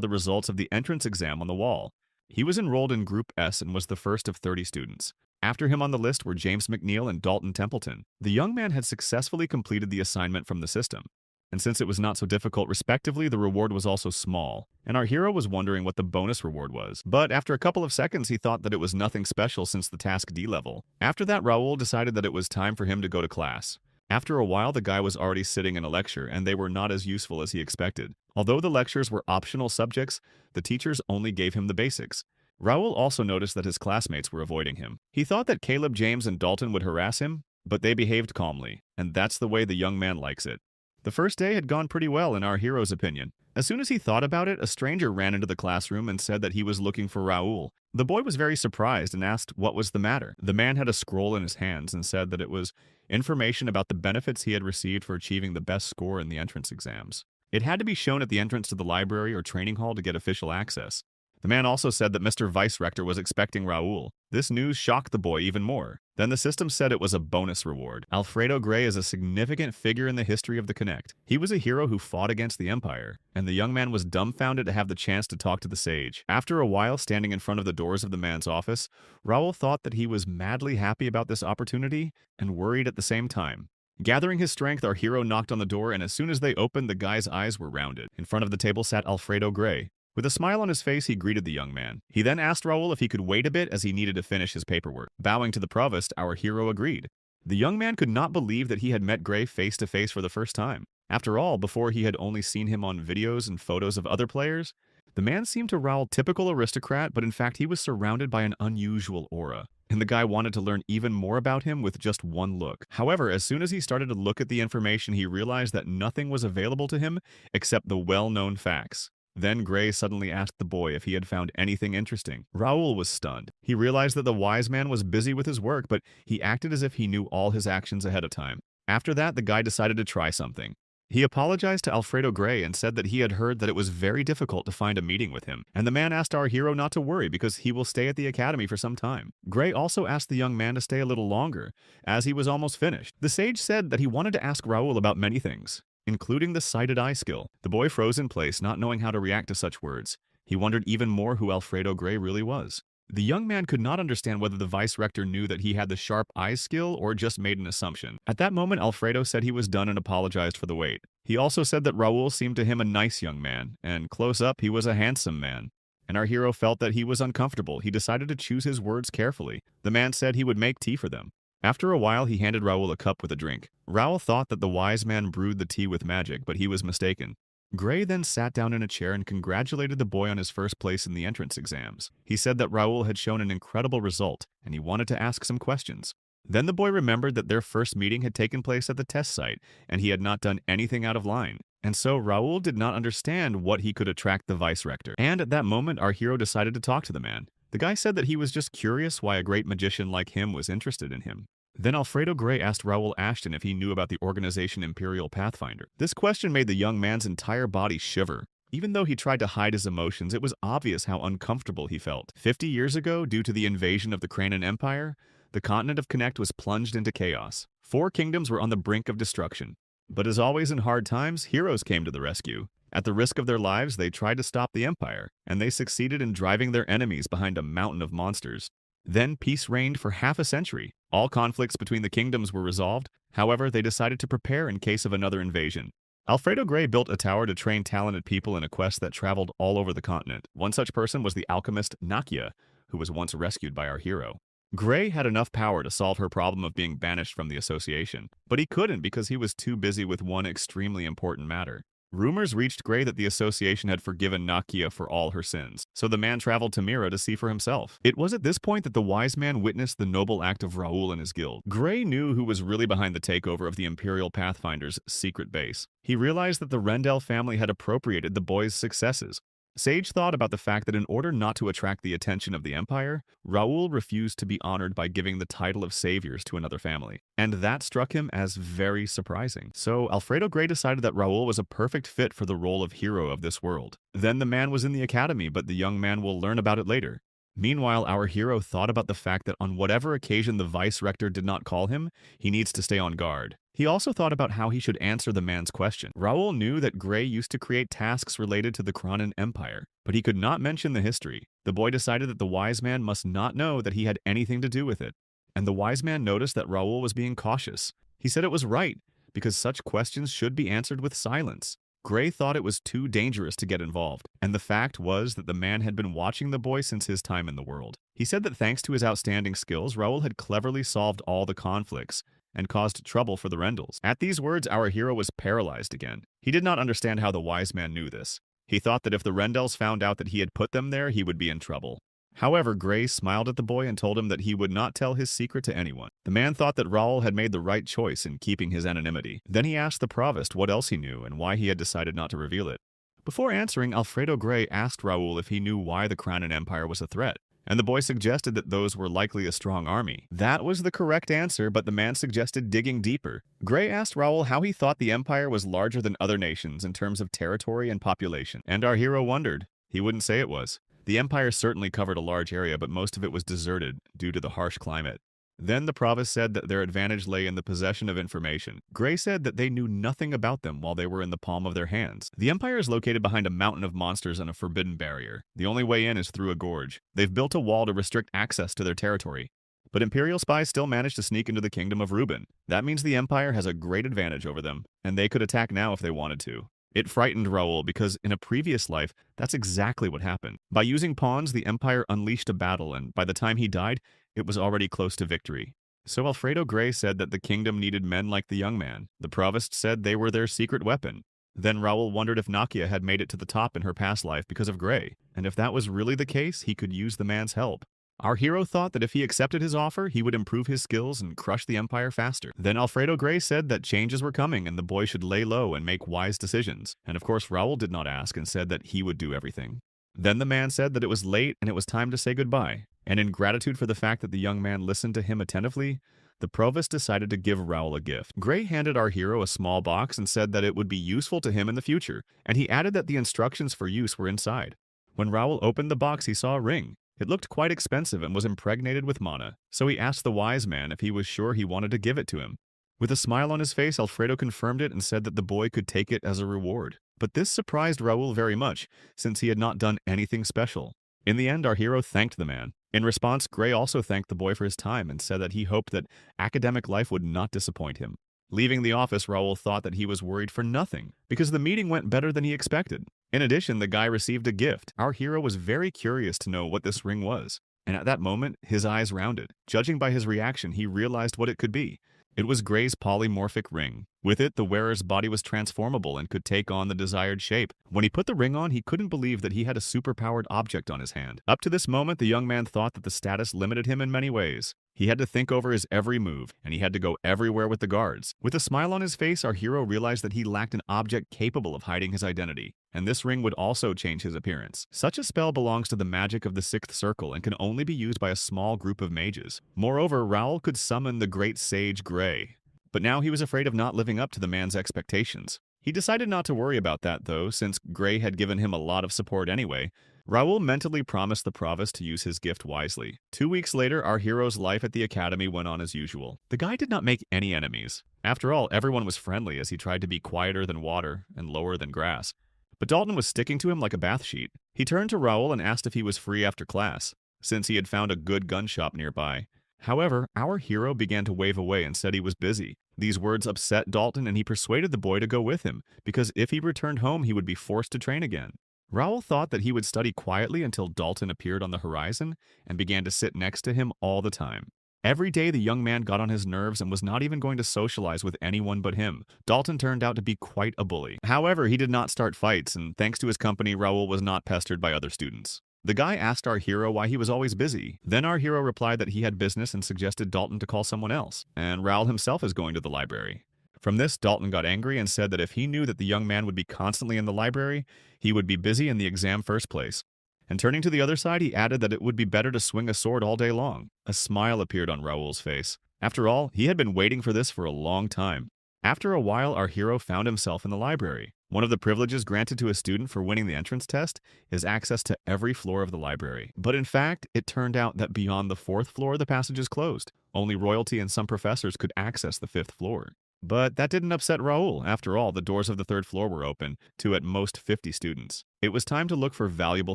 the results of the entrance exam on the wall. He was enrolled in Group S and was the first of 30 students. After him on the list were James McNeil and Dalton Templeton. The young man had successfully completed the assignment from the system, and since it was not so difficult respectively, the reward was also small, and our hero was wondering what the bonus reward was. But after a couple of seconds, he thought that it was nothing special since the task D level. After that, Raul decided that it was time for him to go to class. After a while, the guy was already sitting in a lecture, and they were not as useful as he expected. Although the lectures were optional subjects, the teachers only gave him the basics. Raul also noticed that his classmates were avoiding him. He thought that Caleb, James, and Dalton would harass him, but they behaved calmly, and that's the way the young man likes it. The first day had gone pretty well in our hero's opinion. As soon as he thought about it, a stranger ran into the classroom and said that he was looking for Raul. The boy was very surprised and asked what was the matter. The man had a scroll in his hands and said that it was information about the benefits he had received for achieving the best score in the entrance exams. It had to be shown at the entrance to the library or training hall to get official access. The man also said that Mr. Vice Rector was expecting Raul. This news shocked the boy even more. Then the system said it was a bonus reward. Alfredo Gray is a significant figure in the history of the Connect. He was a hero who fought against the Empire, and the young man was dumbfounded to have the chance to talk to the sage. After a while standing in front of the doors of the man's office, Raul thought that he was madly happy about this opportunity and worried at the same time. Gathering his strength, our hero knocked on the door, and as soon as they opened, the guy's eyes were rounded. In front of the table sat Alfredo Gray. With a smile on his face, he greeted the young man. He then asked Raul if he could wait a bit as he needed to finish his paperwork. Bowing to the provost, our hero agreed. The young man could not believe that he had met Gray face to face for the first time. After all, before he had only seen him on videos and photos of other players, the man seemed to Raul typical aristocrat, but in fact he was surrounded by an unusual aura. And the guy wanted to learn even more about him with just one look. However, as soon as he started to look at the information, he realized that nothing was available to him except the well-known facts. Then Gray suddenly asked the boy if he had found anything interesting. Raul was stunned. He realized that the wise man was busy with his work, but he acted as if he knew all his actions ahead of time. After that, the guy decided to try something. He apologized to Alfredo Gray and said that he had heard that it was very difficult to find a meeting with him, and the man asked our hero not to worry because he will stay at the academy for some time. Gray also asked the young man to stay a little longer, as he was almost finished. The sage said that he wanted to ask Raul about many things, including the sighted eye skill. The boy froze in place, not knowing how to react to such words. He wondered even more who Alfredo Gray really was. The young man could not understand whether the vice rector knew that he had the sharp eye skill or just made an assumption. At that moment, Alfredo said he was done and apologized for the wait. He also said that Raul seemed to him a nice young man, and close up, he was a handsome man. And our hero felt that he was uncomfortable. He decided to choose his words carefully. The man said he would make tea for them. After a while, he handed Raul a cup with a drink. Raul thought that the wise man brewed the tea with magic, but he was mistaken. Gray then sat down in a chair and congratulated the boy on his first place in the entrance exams. He said that Raul had shown an incredible result, and he wanted to ask some questions. Then the boy remembered that their first meeting had taken place at the test site, and he had not done anything out of line. And so Raul did not understand what he could attract the vice rector. And at that moment, our hero decided to talk to the man. The guy said that he was just curious why a great magician like him was interested in him. Then Alfredo Gray asked Raul Ashton if he knew about the organization Imperial Pathfinder. This question made the young man's entire body shiver. Even though he tried to hide his emotions, it was obvious how uncomfortable he felt. 50 years ago, due to the invasion of the Kranan Empire, the continent of Connect was plunged into chaos. 4 kingdoms were on the brink of destruction. But as always in hard times, heroes came to the rescue. At the risk of their lives, they tried to stop the Empire, and they succeeded in driving their enemies behind a mountain of monsters. Then peace reigned for half a century. All conflicts between the kingdoms were resolved. However, they decided to prepare in case of another invasion. Alfredo Gray built a tower to train talented people in a quest that traveled all over the continent. One such person was the alchemist Nakia, who was once rescued by our hero. Gray had enough power to solve her problem of being banished from the association, but he couldn't because he was too busy with one extremely important matter. Rumors reached Gray that the association had forgiven Nakia for all her sins, so the man traveled to Mira to see for himself. It was at this point that the wise man witnessed the noble act of Raoul and his guild. Gray knew who was really behind the takeover of the Imperial Pathfinder's secret base. He realized that the Rendell family had appropriated the boy's successes. Sage thought about the fact that in order not to attract the attention of the Empire, Raoul refused to be honored by giving the title of saviors to another family. And that struck him as very surprising. So Alfredo Gray decided that Raoul was a perfect fit for the role of hero of this world. Then the man was in the academy, but the young man will learn about it later. Meanwhile, our hero thought about the fact that on whatever occasion the vice-rector did not call him, he needs to stay on guard. He also thought about how he should answer the man's question. Raoul knew that Gray used to create tasks related to the Cronin Empire, but he could not mention the history. The boy decided that the wise man must not know that he had anything to do with it. And the wise man noticed that Raoul was being cautious. He said it was right, because such questions should be answered with silence. Gray thought it was too dangerous to get involved, and the fact was that the man had been watching the boy since his time in the world. He said that thanks to his outstanding skills, Raoul had cleverly solved all the conflicts and caused trouble for the Rendells. At these words, our hero was paralyzed again. He did not understand how the wise man knew this. He thought that if the Rendells found out that he had put them there, he would be in trouble. However, Gray smiled at the boy and told him that he would not tell his secret to anyone. The man thought that Raoul had made the right choice in keeping his anonymity. Then he asked the provost what else he knew and why he had decided not to reveal it. Before answering, Alfredo Gray asked Raoul if he knew why the Cronin Empire was a threat, and the boy suggested that those were likely a strong army. That was the correct answer, but the man suggested digging deeper. Gray asked Raoul how he thought the empire was larger than other nations in terms of territory and population, and our hero wondered. He wouldn't say it was. The empire certainly covered a large area, but most of it was deserted due to the harsh climate. Then the provost said that their advantage lay in the possession of information. Gray said that they knew nothing about them while they were in the palm of their hands. The empire is located behind a mountain of monsters and a forbidden barrier. The only way in is through a gorge. They've built a wall to restrict access to their territory. But Imperial spies still managed to sneak into the kingdom of Reuben. That means the empire has a great advantage over them, and they could attack now if they wanted to. It frightened Raoul because in a previous life, that's exactly what happened. By using pawns, the Empire unleashed a battle, and by the time he died, it was already close to victory. So Alfredo Gray said that the kingdom needed men like the young man. The provost said they were their secret weapon. Then Raoul wondered if Nakia had made it to the top in her past life because of Gray, and if that was really the case, he could use the man's help. Our hero thought that if he accepted his offer, he would improve his skills and crush the Empire faster. Then Alfredo Gray said that changes were coming and the boy should lay low and make wise decisions. And of course, Raoul did not ask and said that he would do everything. Then the man said that it was late and it was time to say goodbye. And in gratitude for the fact that the young man listened to him attentively, the provost decided to give Raoul a gift. Gray handed our hero a small box and said that it would be useful to him in the future, and he added that the instructions for use were inside. When Raoul opened the box, he saw a ring. It looked quite expensive and was impregnated with mana, so he asked the wise man if he was sure he wanted to give it to him. With a smile on his face, Alfredo confirmed it and said that the boy could take it as a reward. But this surprised Raoul very much, since he had not done anything special. In the end, our hero thanked the man. In response, Gray also thanked the boy for his time and said that he hoped that academic life would not disappoint him. Leaving the office, Raoul thought that he was worried for nothing, because the meeting went better than he expected. In addition, the guy received a gift. Our hero was very curious to know what this ring was, and at that moment, his eyes rounded. Judging by his reaction, he realized what it could be. It was Gray's polymorphic ring. With it, the wearer's body was transformable and could take on the desired shape. When he put the ring on, he couldn't believe that he had a superpowered object on his hand. Up to this moment, the young man thought that the status limited him in many ways. He had to think over his every move, and he had to go everywhere with the guards. With a smile on his face, our hero realized that he lacked an object capable of hiding his identity, and this ring would also change his appearance. Such a spell belongs to the magic of the Sixth Circle and can only be used by a small group of mages. Moreover, Raoul could summon the great sage Gray. But now he was afraid of not living up to the man's expectations. He decided not to worry about that, though, since Gray had given him a lot of support anyway. Raoul mentally promised the provost to use his gift wisely. 2 weeks later, our hero's life at the academy went on as usual. The guy did not make any enemies. After all, everyone was friendly as he tried to be quieter than water and lower than grass. But Dalton was sticking to him like a bath sheet. He turned to Raoul and asked if he was free after class, since he had found a good gun shop nearby. However, our hero began to wave away and said he was busy. These words upset Dalton and he persuaded the boy to go with him, because if he returned home he would be forced to train again. Raoul thought that he would study quietly until Dalton appeared on the horizon and began to sit next to him all the time. Every day the young man got on his nerves and was not even going to socialize with anyone but him. Dalton turned out to be quite a bully. However, he did not start fights, and thanks to his company, Raoul was not pestered by other students. The guy asked our hero why he was always busy. Then our hero replied that he had business and suggested Dalton to call someone else, and Raoul himself is going to the library. From this, Dalton got angry and said that if he knew that the young man would be constantly in the library, he would be busy in the exam first place. And turning to the other side, he added that it would be better to swing a sword all day long. A smile appeared on Raoul's face. After all, he had been waiting for this for a long time. After a while, our hero found himself in the library. One of the privileges granted to a student for winning the entrance test is access to every floor of the library. But in fact, it turned out that beyond the 4th floor, the passage is closed. Only royalty and some professors could access the 5th floor. But that didn't upset Raoul. After all, the doors of the 3rd floor were open to at most 50 students. It was time to look for valuable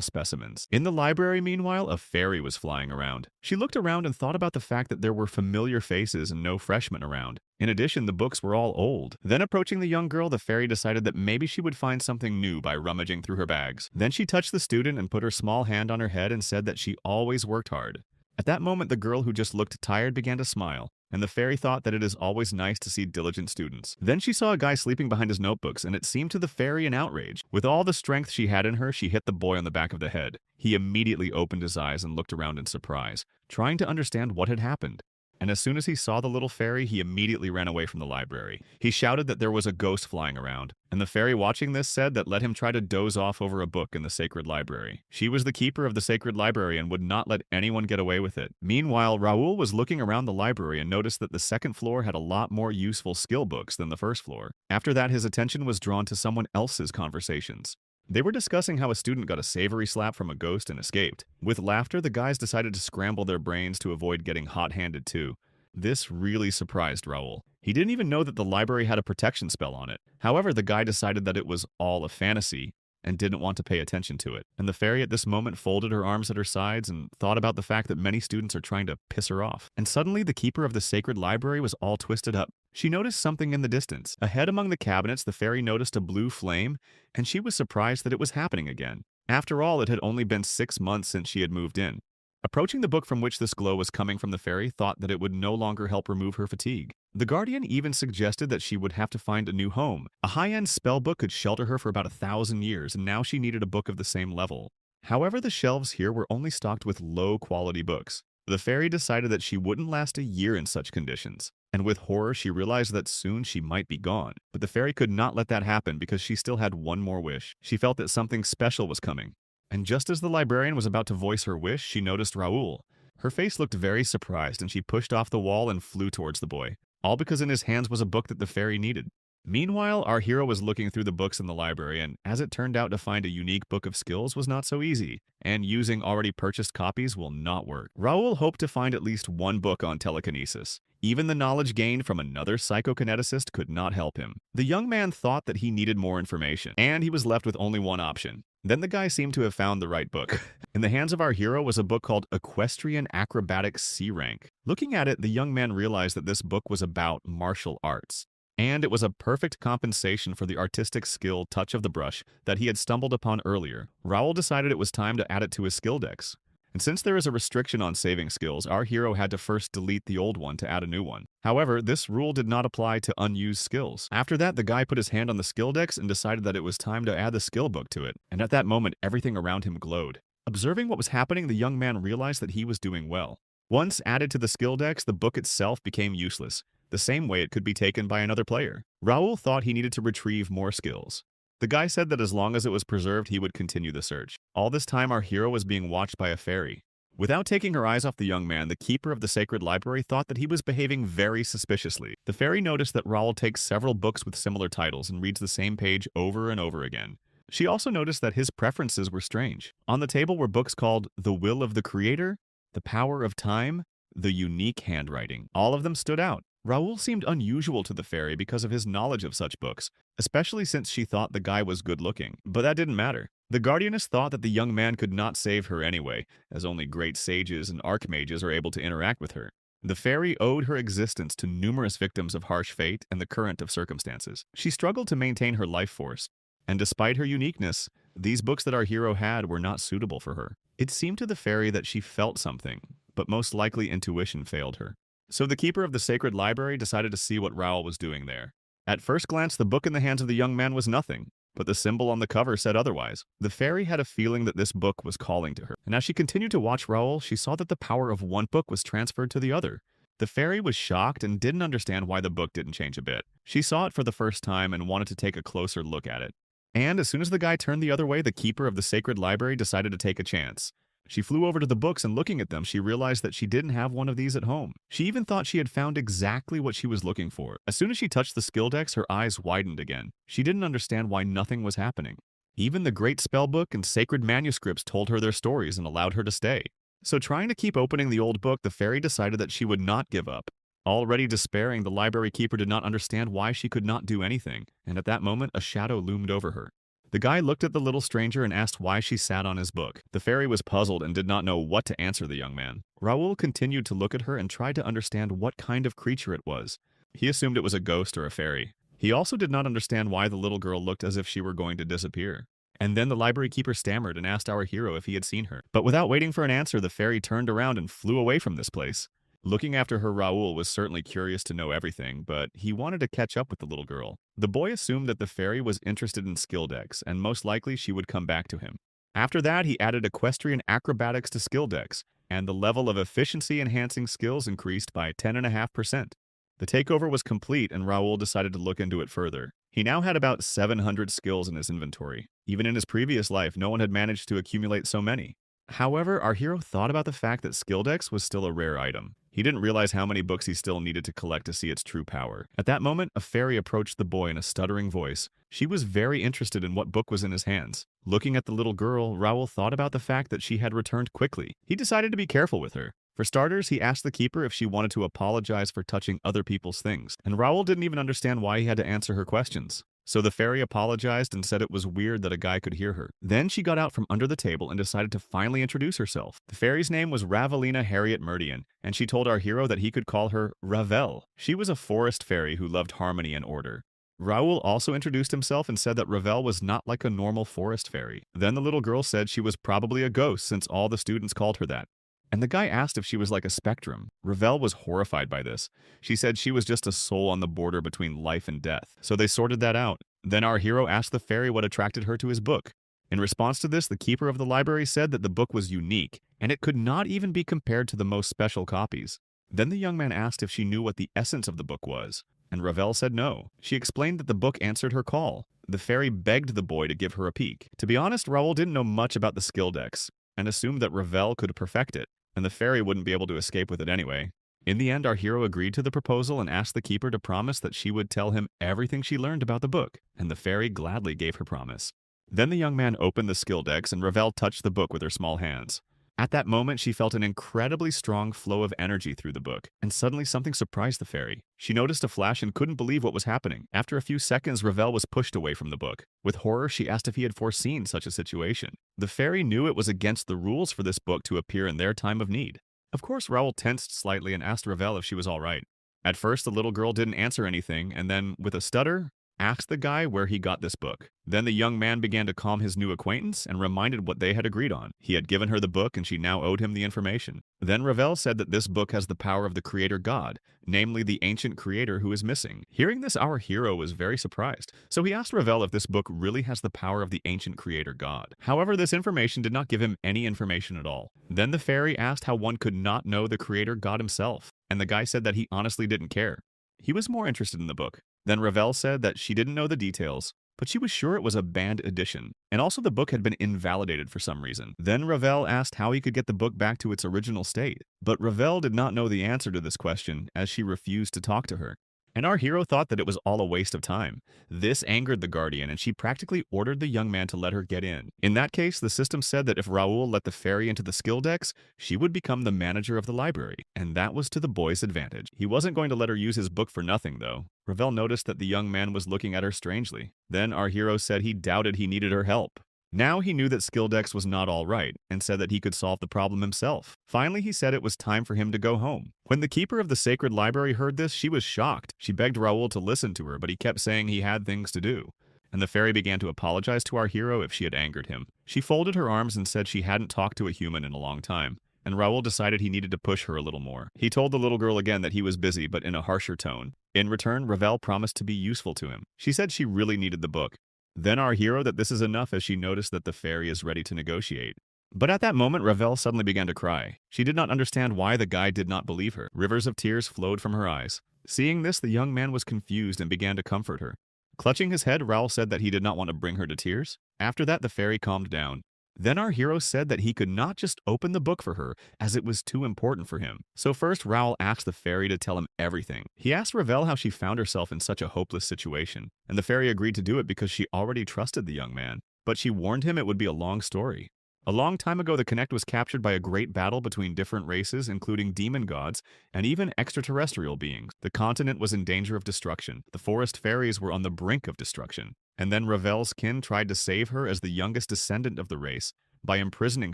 specimens. In the library, meanwhile, a fairy was flying around. She looked around and thought about the fact that there were familiar faces and no freshmen around. In addition, the books were all old. Then approaching the young girl, the fairy decided that maybe she would find something new by rummaging through her bags. Then she touched the student and put her small hand on her head and said that she always worked hard. At that moment, the girl who just looked tired began to smile, and the fairy thought that it is always nice to see diligent students. Then she saw a guy sleeping behind his notebooks, and it seemed to the fairy an outrage. With all the strength she had in her, she hit the boy on the back of the head. He immediately opened his eyes and looked around in surprise, trying to understand what had happened. And as soon as he saw the little fairy, he immediately ran away from the library. He shouted that there was a ghost flying around, and the fairy watching this said that let him try to doze off over a book in the sacred library. She was the keeper of the sacred library and would not let anyone get away with it. Meanwhile, Raoul was looking around the library and noticed that the 2nd floor had a lot more useful skill books than the 1st floor. After that, his attention was drawn to someone else's conversations. They were discussing how a student got a savory slap from a ghost and escaped. With laughter, the guys decided to scramble their brains to avoid getting hot-handed too. This really surprised Raoul. He didn't even know that the library had a protection spell on it. However, the guy decided that it was all a fantasy and didn't want to pay attention to it. And the fairy at this moment folded her arms at her sides and thought about the fact that many students are trying to piss her off. And suddenly, the keeper of the sacred library was all twisted up. She noticed something in the distance. Ahead among the cabinets, the fairy noticed a blue flame, and she was surprised that it was happening again. After all, it had only been 6 months since she had moved in. Approaching the book from which this glow was coming from, the fairy thought that it would no longer help remove her fatigue. The guardian even suggested that she would have to find a new home. A high-end spell book could shelter her for about 1,000 years, and now she needed a book of the same level. However, the shelves here were only stocked with low-quality books. The fairy decided that she wouldn't last a year in such conditions, and with horror she realized that soon she might be gone. But the fairy could not let that happen because she still had one more wish. She felt that something special was coming. And just as the librarian was about to voice her wish, she noticed Raoul. Her face looked very surprised, and she pushed off the wall and flew towards the boy, all because in his hands was a book that the fairy needed. Meanwhile, our hero was looking through the books in the library, and as it turned out, to find a unique book of skills was not so easy, and using already purchased copies will not work. Raoul hoped to find at least one book on telekinesis. Even the knowledge gained from another psychokineticist could not help him. The young man thought that he needed more information, and he was left with only one option. Then the guy seemed to have found the right book. In the hands of our hero was a book called Equestrian Acrobatics C Rank. Looking at it, the young man realized that this book was about martial arts. And it was a perfect compensation for the artistic skill touch of the brush that he had stumbled upon earlier. Raoul decided it was time to add it to his skill dex. And since there is a restriction on saving skills, our hero had to first delete the old one to add a new one. However, this rule did not apply to unused skills. After that, the guy put his hand on the skill dex and decided that it was time to add the skill book to it. And at that moment, everything around him glowed. Observing what was happening, the young man realized that he was doing well. Once added to the skill dex, the book itself became useless, the same way it could be taken by another player. Raoul thought he needed to retrieve more skills. The guy said that as long as it was preserved, he would continue the search. All this time, our hero was being watched by a fairy. Without taking her eyes off the young man, the keeper of the sacred library thought that he was behaving very suspiciously. The fairy noticed that Raoul takes several books with similar titles and reads the same page over and over again. She also noticed that his preferences were strange. On the table were books called The Will of the Creator, The Power of Time, The Unique Handwriting. All of them stood out. Raoul seemed unusual to the fairy because of his knowledge of such books, especially since she thought the guy was good-looking. But that didn't matter. The guardianess thought that the young man could not save her anyway, as only great sages and archmages are able to interact with her. The fairy owed her existence to numerous victims of harsh fate and the current of circumstances. She struggled to maintain her life force, and despite her uniqueness, these books that our hero had were not suitable for her. It seemed to the fairy that she felt something, but most likely intuition failed her. So the keeper of the sacred library decided to see what Raoul was doing there. At first glance, the book in the hands of the young man was nothing, but the symbol on the cover said otherwise. The fairy had a feeling that this book was calling to her, and as she continued to watch Raoul, she saw that the power of one book was transferred to the other. The fairy was shocked and didn't understand why the book didn't change a bit. She saw it for the first time and wanted to take a closer look at it. And as soon as the guy turned the other way, the keeper of the sacred library decided to take a chance. She flew over to the books, and looking at them, she realized that she didn't have one of these at home. She even thought she had found exactly what she was looking for. As soon as she touched the skill decks, her eyes widened again. She didn't understand why nothing was happening. Even the great spellbook and sacred manuscripts told her their stories and allowed her to stay. So trying to keep opening the old book, the fairy decided that she would not give up. Already despairing, the library keeper did not understand why she could not do anything, and at that moment, a shadow loomed over her. The guy looked at the little stranger and asked why she sat on his book. The fairy was puzzled and did not know what to answer the young man. Raoul continued to look at her and tried to understand what kind of creature it was. He assumed it was a ghost or a fairy. He also did not understand why the little girl looked as if she were going to disappear. And then the library keeper stammered and asked our hero if he had seen her. But without waiting for an answer, the fairy turned around and flew away from this place. Looking after her, Raoul was certainly curious to know everything, but he wanted to catch up with the little girl. The boy assumed that the fairy was interested in skill decks, and most likely she would come back to him. After that, he added equestrian acrobatics to skill decks, and the level of efficiency-enhancing skills increased by 10.5%. The takeover was complete, and Raoul decided to look into it further. He now had about 700 skills in his inventory. Even in his previous life, no one had managed to accumulate so many. However, our hero thought about the fact that skill decks was still a rare item. He didn't realize how many books he still needed to collect to see its true power. At that moment, a fairy approached the boy in a stuttering voice. She was very interested in what book was in his hands. Looking at the little girl, Raoul thought about the fact that she had returned quickly. He decided to be careful with her. For starters, he asked the keeper if she wanted to apologize for touching other people's things, and Raoul didn't even understand why he had to answer her questions. So the fairy apologized and said it was weird that a guy could hear her. Then she got out from under the table and decided to finally introduce herself. The fairy's name was Ravelina Harriet Meridian, and she told our hero that he could call her Ravel. She was a forest fairy who loved harmony and order. Raoul also introduced himself and said that Ravel was not like a normal forest fairy. Then the little girl said she was probably a ghost since all the students called her that. And the guy asked if she was like a spectrum. Ravel was horrified by this. She said she was just a soul on the border between life and death. So they sorted that out. Then our hero asked the fairy what attracted her to his book. In response to this, the keeper of the library said that the book was unique, and it could not even be compared to the most special copies. Then the young man asked if she knew what the essence of the book was, and Ravel said no. She explained that the book answered her call. The fairy begged the boy to give her a peek. To be honest, Raoul didn't know much about the skill decks, and assumed that Ravel could perfect it, and the fairy wouldn't be able to escape with it anyway. In the end, our hero agreed to the proposal and asked the keeper to promise that she would tell him everything she learned about the book, and the fairy gladly gave her promise. Then the young man opened the skill decks, and Ravel touched the book with her small hands. At that moment, she felt an incredibly strong flow of energy through the book, and suddenly something surprised the fairy. She noticed a flash and couldn't believe what was happening. After a few seconds, Ravel was pushed away from the book. With horror, she asked if he had foreseen such a situation. The fairy knew it was against the rules for this book to appear in their time of need. Of course, Raoul tensed slightly and asked Ravel if she was all right. At first, the little girl didn't answer anything, and then, with a stutter, asked the guy where he got this book. Then the young man began to calm his new acquaintance and reminded what they had agreed on. He had given her the book and she now owed him the information. Then Ravel said that this book has the power of the creator god, namely the ancient creator who is missing. Hearing this, our hero was very surprised. So he asked Ravel if this book really has the power of the ancient creator god. However, this information did not give him any information at all. Then the fairy asked how one could not know the creator god himself, and the guy said that he honestly didn't care. He was more interested in the book. Then Ravel said that she didn't know the details, but she was sure it was a banned edition, and also the book had been invalidated for some reason. Then Ravel asked how he could get the book back to its original state, but Ravel did not know the answer to this question as she refused to talk to her. And our hero thought that it was all a waste of time. This angered the guardian, and she practically ordered the young man to let her get in. In that case, the system said that if Raoul let the fairy into the skill decks, she would become the manager of the library, and that was to the boy's advantage. He wasn't going to let her use his book for nothing, though. Ravel noticed that the young man was looking at her strangely. Then our hero said he doubted he needed her help. Now he knew that Skilldex was not all right, and said that he could solve the problem himself. Finally, he said it was time for him to go home. When the keeper of the sacred library heard this, she was shocked. She begged Raoul to listen to her, but he kept saying he had things to do. And the fairy began to apologize to our hero if she had angered him. She folded her arms and said she hadn't talked to a human in a long time, and Raoul decided he needed to push her a little more. He told the little girl again that he was busy, but in a harsher tone. In return, Ravel promised to be useful to him. She said she really needed the book. Then our hero that this is enough as she noticed that the fairy is ready to negotiate. But at that moment, Ravel suddenly began to cry. She did not understand why the guy did not believe her. Rivers of tears flowed from her eyes. Seeing this, the young man was confused and began to comfort her. Clutching his head, Raoul said that he did not want to bring her to tears. After that, the fairy calmed down. Then our hero said that he could not just open the book for her, as it was too important for him. So first, Raoul asked the fairy to tell him everything. He asked Ravel how she found herself in such a hopeless situation, and the fairy agreed to do it because she already trusted the young man. But she warned him it would be a long story. A long time ago, the Connect was captured by a great battle between different races, including demon gods and even extraterrestrial beings. The continent was in danger of destruction. The forest fairies were on the brink of destruction. And then Ravel's kin tried to save her as the youngest descendant of the race by imprisoning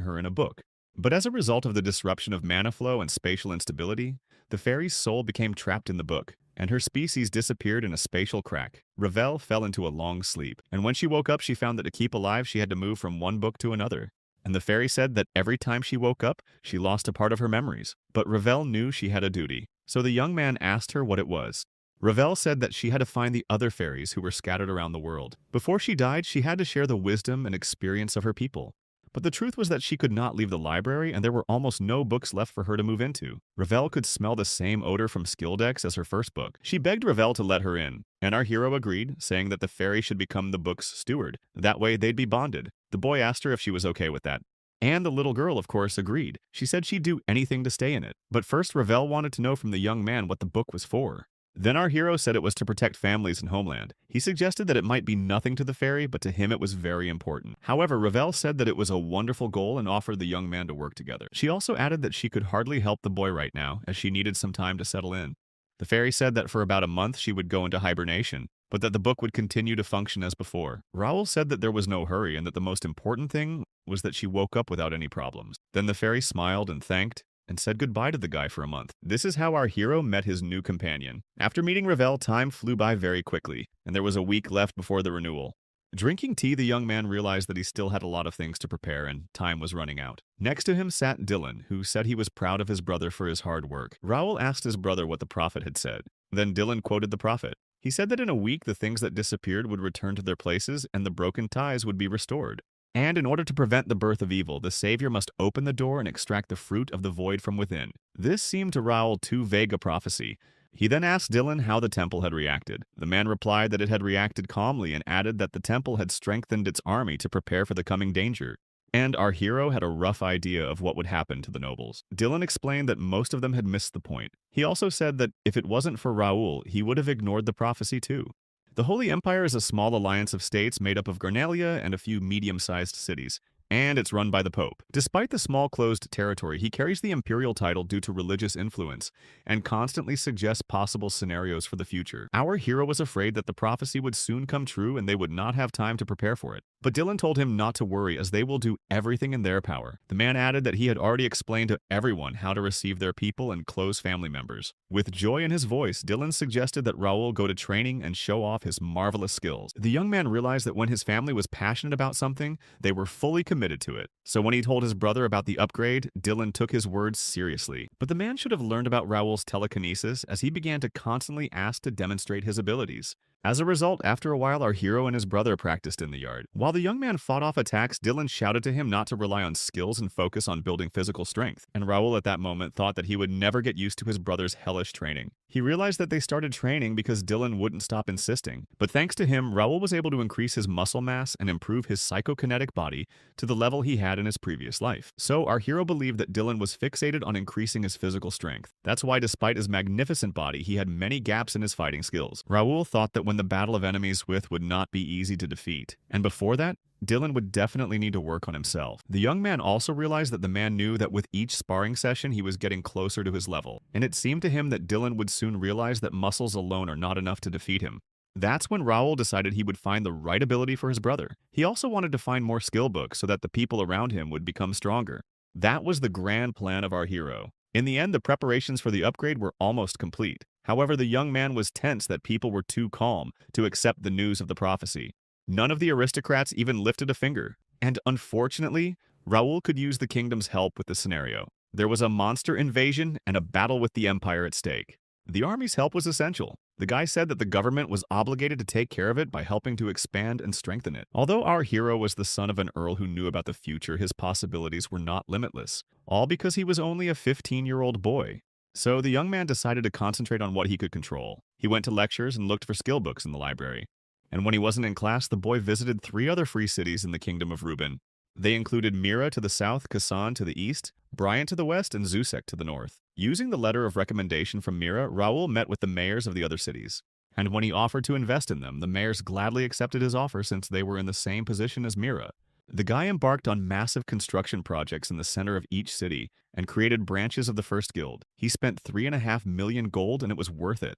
her in a book. But as a result of the disruption of mana flow and spatial instability, the fairy's soul became trapped in the book, and her species disappeared in a spatial crack. Ravel fell into a long sleep, and when she woke up, she found that to keep alive, she had to move from one book to another. And the fairy said that every time she woke up, she lost a part of her memories. But Ravel knew she had a duty, so the young man asked her what it was. Ravel said that she had to find the other fairies who were scattered around the world. Before she died, she had to share the wisdom and experience of her people. But the truth was that she could not leave the library, and there were almost no books left for her to move into. Ravel could smell the same odor from Skilldex as her first book. She begged Ravel to let her in, and our hero agreed, saying that the fairy should become the book's steward. That way they'd be bonded. The boy asked her if she was okay with that. And the little girl, of course, agreed. She said she'd do anything to stay in it. But first, Ravel wanted to know from the young man what the book was for. Then our hero said it was to protect families and homeland. He suggested that it might be nothing to the fairy, but to him it was very important. However, Ravel said that it was a wonderful goal and offered the young man to work together. She also added that she could hardly help the boy right now, as she needed some time to settle in. The fairy said that for about a month she would go into hibernation, but that the book would continue to function as before. Raoul said that there was no hurry and that the most important thing was that she woke up without any problems. Then the fairy smiled and thanked and said goodbye to the guy for a month. This is how our hero met his new companion. After meeting Ravel, time flew by very quickly, and there was a week left before the renewal. Drinking tea, the young man realized that he still had a lot of things to prepare and time was running out. Next to him sat Dylan, who said he was proud of his brother for his hard work. Raoul asked his brother what the prophet had said. Then Dylan quoted the prophet. He said that in a week the things that disappeared would return to their places and the broken ties would be restored. And in order to prevent the birth of evil, the Savior must open the door and extract the fruit of the void from within. This seemed to Raoul too vague a prophecy. He then asked Dylan how the temple had reacted. The man replied that it had reacted calmly and added that the temple had strengthened its army to prepare for the coming danger. And our hero had a rough idea of what would happen to the nobles. Dylan explained that most of them had missed the point. He also said that if it wasn't for Raoul, he would have ignored the prophecy too. The Holy Empire is a small alliance of states made up of Garnelia and a few medium-sized cities, and it's run by the Pope. Despite the small closed territory, he carries the imperial title due to religious influence and constantly suggests possible scenarios for the future. Our hero was afraid that the prophecy would soon come true and they would not have time to prepare for it. But Dylan told him not to worry as they will do everything in their power. The man added that he had already explained to everyone how to receive their people and close family members. With joy in his voice, Dylan suggested that Raoul go to training and show off his marvelous skills. The young man realized that when his family was passionate about something, they were fully committed to it. So when he told his brother about the upgrade, Dylan took his words seriously. But the man should have learned about Raoul's telekinesis as he began to constantly ask to demonstrate his abilities. As a result, after a while, our hero and his brother practiced in the yard. While the young man fought off attacks, Dylan shouted to him not to rely on skills and focus on building physical strength. And Raoul at that moment thought that he would never get used to his brother's hellish training. He realized that they started training because Dylan wouldn't stop insisting. But thanks to him, Raoul was able to increase his muscle mass and improve his psychokinetic body to the level he had in his previous life. So our hero believed that Dylan was fixated on increasing his physical strength. That's why despite his magnificent body, he had many gaps in his fighting skills. Raoul thought that when the battle of enemies would not be easy to defeat. And before that, Dylan would definitely need to work on himself. The young man also realized that the man knew that with each sparring session he was getting closer to his level, and it seemed to him that Dylan would soon realize that muscles alone are not enough to defeat him. That's when Raoul decided he would find the right ability for his brother. He also wanted to find more skill books so that the people around him would become stronger. That was the grand plan of our hero. In the end, the preparations for the upgrade were almost complete. However, the young man was tense that people were too calm to accept the news of the prophecy. None of the aristocrats even lifted a finger. And unfortunately, Raoul could use the kingdom's help with the scenario. There was a monster invasion and a battle with the empire at stake. The army's help was essential. The guy said that the government was obligated to take care of it by helping to expand and strengthen it. Although our hero was the son of an earl who knew about the future, his possibilities were not limitless, all because he was only a 15-year-old boy. So the young man decided to concentrate on what he could control. He went to lectures and looked for skill books in the library. And when he wasn't in class, the boy visited 3 other free cities in the kingdom of Reuben. They included Mira to the south, Kasan to the east, Bryant to the west, and Zusek to the north. Using the letter of recommendation from Mira, Raoul met with the mayors of the other cities. And when he offered to invest in them, the mayors gladly accepted his offer since they were in the same position as Mira. The guy embarked on massive construction projects in the center of each city and created branches of the first guild. He spent 3.5 million gold and it was worth it.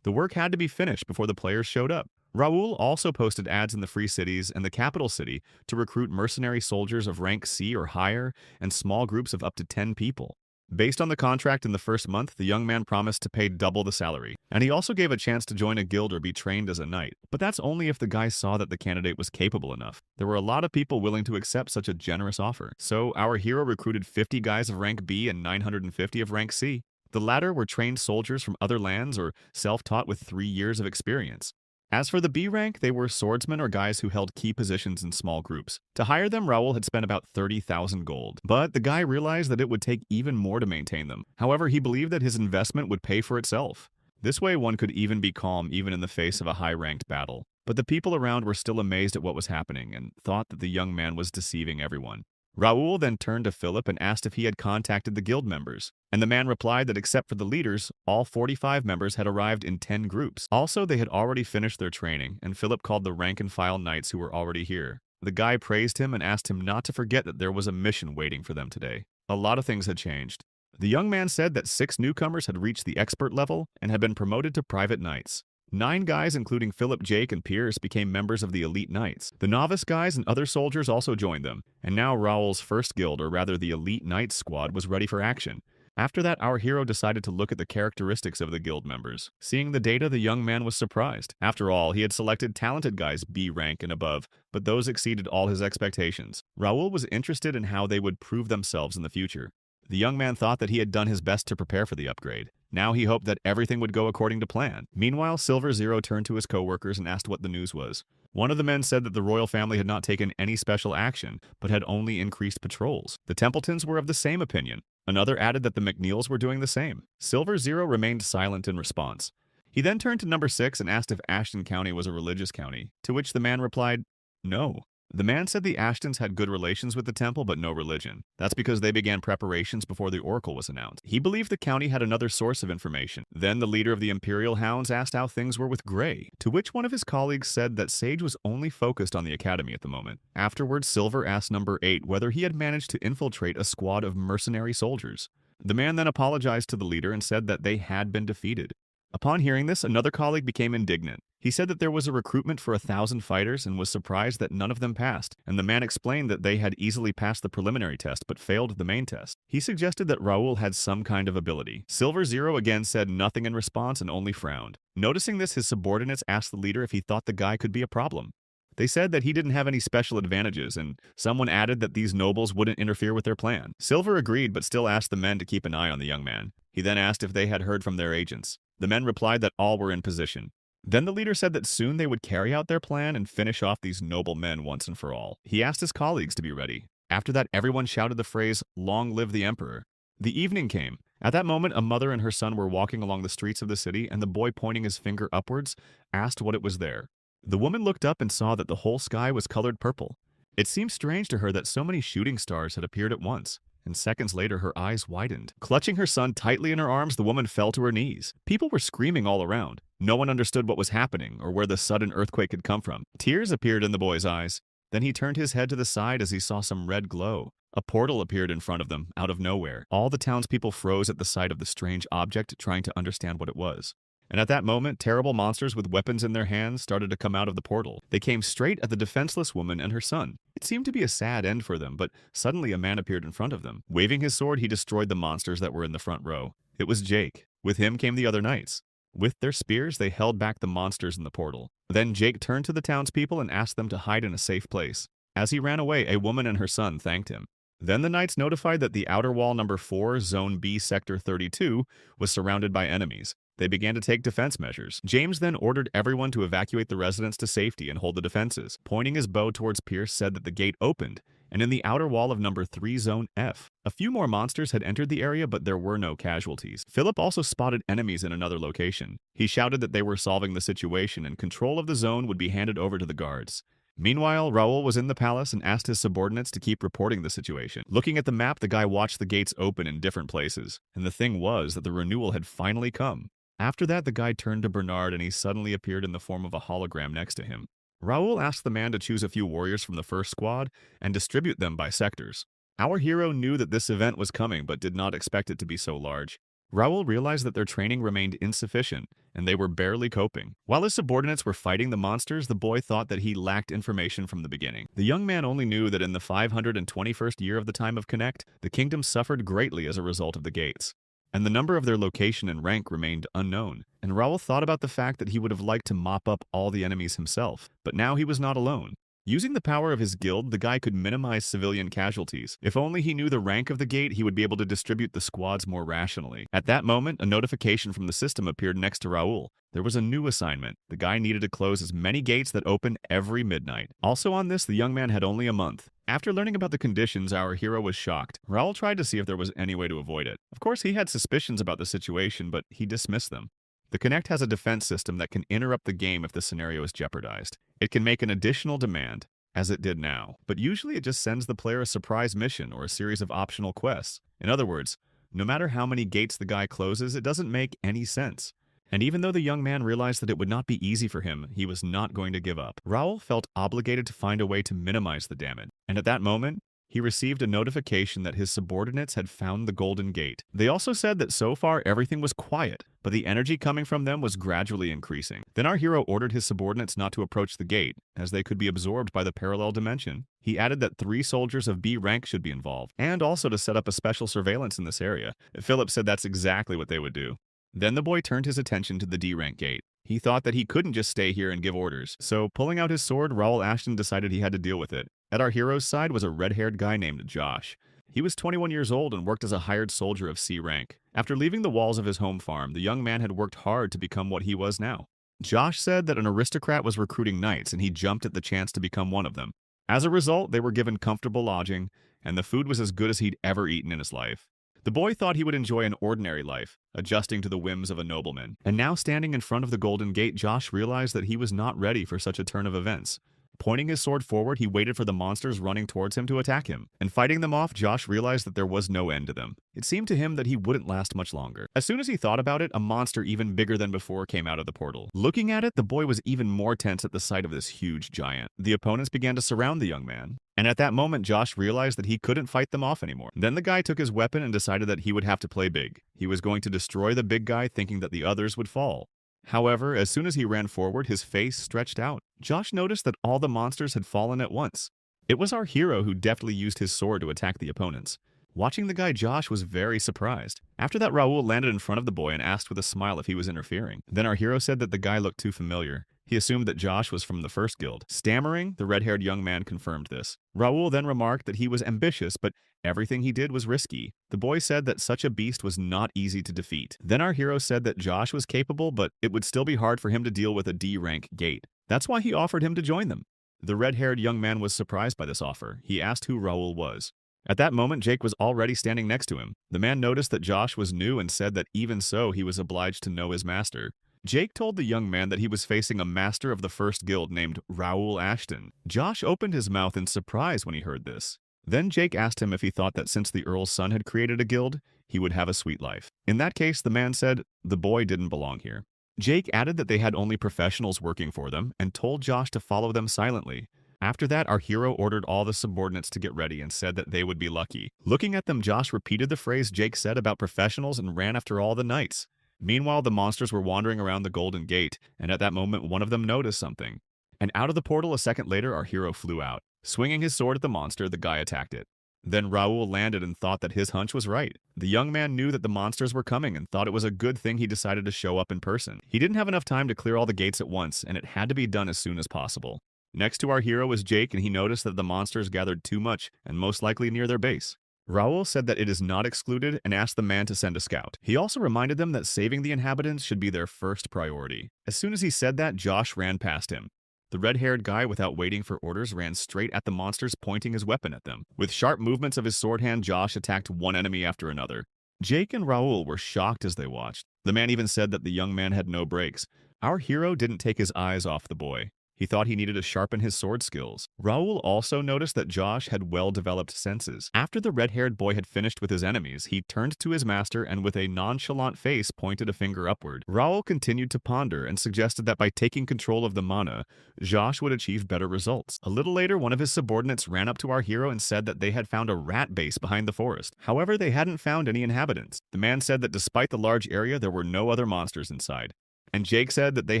The work had to be finished before the players showed up. Raoul also posted ads in the free cities and the capital city to recruit mercenary soldiers of rank C or higher and small groups of up to 10 people. Based on the contract in the first month, the young man promised to pay double the salary, and he also gave a chance to join a guild or be trained as a knight. But that's only if the guy saw that the candidate was capable enough. There were a lot of people willing to accept such a generous offer, so our hero recruited 50 guys of rank B and 950 of rank C. The latter were trained soldiers from other lands or self-taught with 3 years of experience. As for the B rank, they were swordsmen or guys who held key positions in small groups. To hire them, Raoul had spent about 30,000 gold, but the guy realized that it would take even more to maintain them. However, he believed that his investment would pay for itself. This way, one could even be calm even in the face of a high-ranked battle. But the people around were still amazed at what was happening and thought that the young man was deceiving everyone. Raoul then turned to Philip and asked if he had contacted the guild members, and the man replied that except for the leaders, all 45 members had arrived in 10 groups. Also, they had already finished their training, and Philip called the rank-and-file knights who were already here. The guy praised him and asked him not to forget that there was a mission waiting for them today. A lot of things had changed. The young man said that 6 newcomers had reached the expert level and had been promoted to private knights. 9 guys, including Philip, Jake, and Pierce, became members of the elite knights. The novice guys and other soldiers also joined them, and now Raoul's first guild, or rather the elite knights squad, was ready for action. After that, our hero decided to look at the characteristics of the guild members. Seeing the data, the young man was surprised. After all, he had selected talented guys B rank and above, but those exceeded all his expectations. Raoul was interested in how they would prove themselves in the future. The young man thought that he had done his best to prepare for the upgrade. Now he hoped that everything would go according to plan. Meanwhile, Silver Zero turned to his co-workers and asked what the news was. One of the men said that the royal family had not taken any special action, but had only increased patrols. The Templetons were of the same opinion. Another added that the McNeils were doing the same. Silver Zero remained silent in response. He then turned to number 6 and asked if Ashton County was a religious county, to which the man replied, "No." The man said the Ashtons had good relations with the temple but no religion. That's because they began preparations before the oracle was announced. He believed the county had another source of information. Then the leader of the Imperial Hounds asked how things were with Grey, to which one of his colleagues said that Sage was only focused on the academy at the moment. Afterwards, Silver asked number 8 whether he had managed to infiltrate a squad of mercenary soldiers. The man then apologized to the leader and said that they had been defeated. Upon hearing this, another colleague became indignant. He said that there was a recruitment for 1,000 fighters and was surprised that none of them passed, and the man explained that they had easily passed the preliminary test but failed the main test. He suggested that Raoul had some kind of ability. Silver Zero again said nothing in response and only frowned. Noticing this, his subordinates asked the leader if he thought the guy could be a problem. They said that he didn't have any special advantages, and someone added that these nobles wouldn't interfere with their plan. Silver agreed but still asked the men to keep an eye on the young man. He then asked if they had heard from their agents. The men replied that all were in position. Then the leader said that soon they would carry out their plan and finish off these noble men once and for all. He asked his colleagues to be ready. After that, everyone shouted the phrase, "Long live the Emperor." The evening came. At that moment, a mother and her son were walking along the streets of the city, and the boy, pointing his finger upwards, asked what it was there. The woman looked up and saw that the whole sky was colored purple. It seemed strange to her that so many shooting stars had appeared at once. And seconds later, her eyes widened. Clutching her son tightly in her arms, the woman fell to her knees. People were screaming all around. No one understood what was happening or where the sudden earthquake had come from. Tears appeared in the boy's eyes. Then he turned his head to the side as he saw some red glow. A portal appeared in front of them, out of nowhere. All the townspeople froze at the sight of the strange object, trying to understand what it was. And at that moment, terrible monsters with weapons in their hands started to come out of the portal. They came straight at the defenseless woman and her son. It seemed to be a sad end for them, but suddenly a man appeared in front of them. Waving his sword, he destroyed the monsters that were in the front row. It was Jake. With him came the other knights. With their spears, they held back the monsters in the portal. Then Jake turned to the townspeople and asked them to hide in a safe place. As he ran away, a woman and her son thanked him. Then the knights notified that the outer wall number 4, Zone B, Sector 32, was surrounded by enemies. They began to take defense measures. James then ordered everyone to evacuate the residents to safety and hold the defenses. Pointing his bow towards Pierce said that the gate opened, and in the outer wall of number 3, Zone F, a few more monsters had entered the area, but there were no casualties. Philip also spotted enemies in another location. He shouted that they were solving the situation and control of the zone would be handed over to the guards. Meanwhile, Raoul was in the palace and asked his subordinates to keep reporting the situation. Looking at the map, the guy watched the gates open in different places, and the thing was that the renewal had finally come. After that, the guy turned to Bernard and he suddenly appeared in the form of a hologram next to him. Raoul asked the man to choose a few warriors from the first squad and distribute them by sectors. Our hero knew that this event was coming but did not expect it to be so large. Raoul realized that their training remained insufficient, and they were barely coping. While his subordinates were fighting the monsters, the boy thought that he lacked information from the beginning. The young man only knew that in the 521st year of the time of Connect, the kingdom suffered greatly as a result of the gates, and the number of their location and rank remained unknown. And Raoul thought about the fact that he would have liked to mop up all the enemies himself, but now he was not alone. Using the power of his guild, the guy could minimize civilian casualties. If only he knew the rank of the gate, he would be able to distribute the squads more rationally. At that moment, a notification from the system appeared next to Raoul. There was a new assignment. The guy needed to close as many gates that open every midnight. Also on this, the young man had only a month. After learning about the conditions, our hero was shocked. Raoul tried to see if there was any way to avoid it. Of course, he had suspicions about the situation, but he dismissed them. The Connect has a defense system that can interrupt the game if the scenario is jeopardized. It can make an additional demand, as it did now, but usually it just sends the player a surprise mission or a series of optional quests. In other words, no matter how many gates the guy closes, it doesn't make any sense. And even though the young man realized that it would not be easy for him, he was not going to give up. Raoul felt obligated to find a way to minimize the damage, and at that moment, he received a notification that his subordinates had found the Golden Gate. They also said that so far everything was quiet, but the energy coming from them was gradually increasing. Then our hero ordered his subordinates not to approach the gate, as they could be absorbed by the parallel dimension. He added that 3 soldiers of B rank should be involved, and also to set up a special surveillance in this area. Philip said that's exactly what they would do. Then the boy turned his attention to the D rank gate. He thought that he couldn't just stay here and give orders, so pulling out his sword, Raoul Ashton decided he had to deal with it. At our hero's side was a red-haired guy named Josh. He was 21 years old and worked as a hired soldier of C rank. After leaving the walls of his home farm, the young man had worked hard to become what he was now. Josh said that an aristocrat was recruiting knights and he jumped at the chance to become one of them. As a result, they were given comfortable lodging, and the food was as good as he'd ever eaten in his life. The boy thought he would enjoy an ordinary life, adjusting to the whims of a nobleman. And now standing in front of the Golden Gate, Josh realized that he was not ready for such a turn of events. Pointing his sword forward, he waited for the monsters running towards him to attack him. And fighting them off, Josh realized that there was no end to them. It seemed to him that he wouldn't last much longer. As soon as he thought about it, a monster even bigger than before came out of the portal. Looking at it, the boy was even more tense at the sight of this huge giant. The opponents began to surround the young man. And at that moment, Josh realized that he couldn't fight them off anymore. Then the guy took his weapon and decided that he would have to play big. He was going to destroy the big guy, thinking that the others would fall. However, as soon as he ran forward, his face stretched out. Josh noticed that all the monsters had fallen at once. It was our hero who deftly used his sword to attack the opponents. Watching the guy, Josh was very surprised. After that, Raoul landed in front of the boy and asked with a smile if he was interfering. Then our hero said that the guy looked too familiar. He assumed that Josh was from the first guild. Stammering, the red-haired young man confirmed this. Raoul then remarked that he was ambitious, but everything he did was risky. The boy said that such a beast was not easy to defeat. Then our hero said that Josh was capable, but it would still be hard for him to deal with a D-rank gate. That's why he offered him to join them. The red-haired young man was surprised by this offer. He asked who Raoul was. At that moment, Jake was already standing next to him. The man noticed that Josh was new and said that even so, he was obliged to know his master. Jake told the young man that he was facing a master of the first guild named Raoul Ashton. Josh opened his mouth in surprise when he heard this. Then Jake asked him if he thought that since the Earl's son had created a guild, he would have a sweet life. In that case, the man said the boy didn't belong here. Jake added that they had only professionals working for them and told Josh to follow them silently. After that, our hero ordered all the subordinates to get ready and said that they would be lucky. Looking at them, Josh repeated the phrase Jake said about professionals and ran after all the knights. Meanwhile, the monsters were wandering around the Golden Gate, and at that moment one of them noticed something. And out of the portal a second later, our hero flew out. Swinging his sword at the monster, the guy attacked it. Then Raoul landed and thought that his hunch was right. The young man knew that the monsters were coming and thought it was a good thing he decided to show up in person. He didn't have enough time to clear all the gates at once, and it had to be done as soon as possible. Next to our hero was Jake, and he noticed that the monsters gathered too much and most likely near their base. Raoul said that it is not excluded and asked the man to send a scout. He also reminded them that saving the inhabitants should be their first priority. As soon as he said that, Josh ran past him. The red-haired guy, without waiting for orders, ran straight at the monsters, pointing his weapon at them. With sharp movements of his sword hand, Josh attacked one enemy after another. Jake and Raoul were shocked as they watched. The man even said that the young man had no brakes. Our hero didn't take his eyes off the boy. He thought he needed to sharpen his sword skills. Raoul also noticed that Josh had well-developed senses. After the red-haired boy had finished with his enemies, he turned to his master and with a nonchalant face pointed a finger upward. Raoul continued to ponder and suggested that by taking control of the mana, Josh would achieve better results. A little later, one of his subordinates ran up to our hero and said that they had found a rat base behind the forest. However, they hadn't found any inhabitants. The man said that despite the large area, there were no other monsters inside. And Jake said that they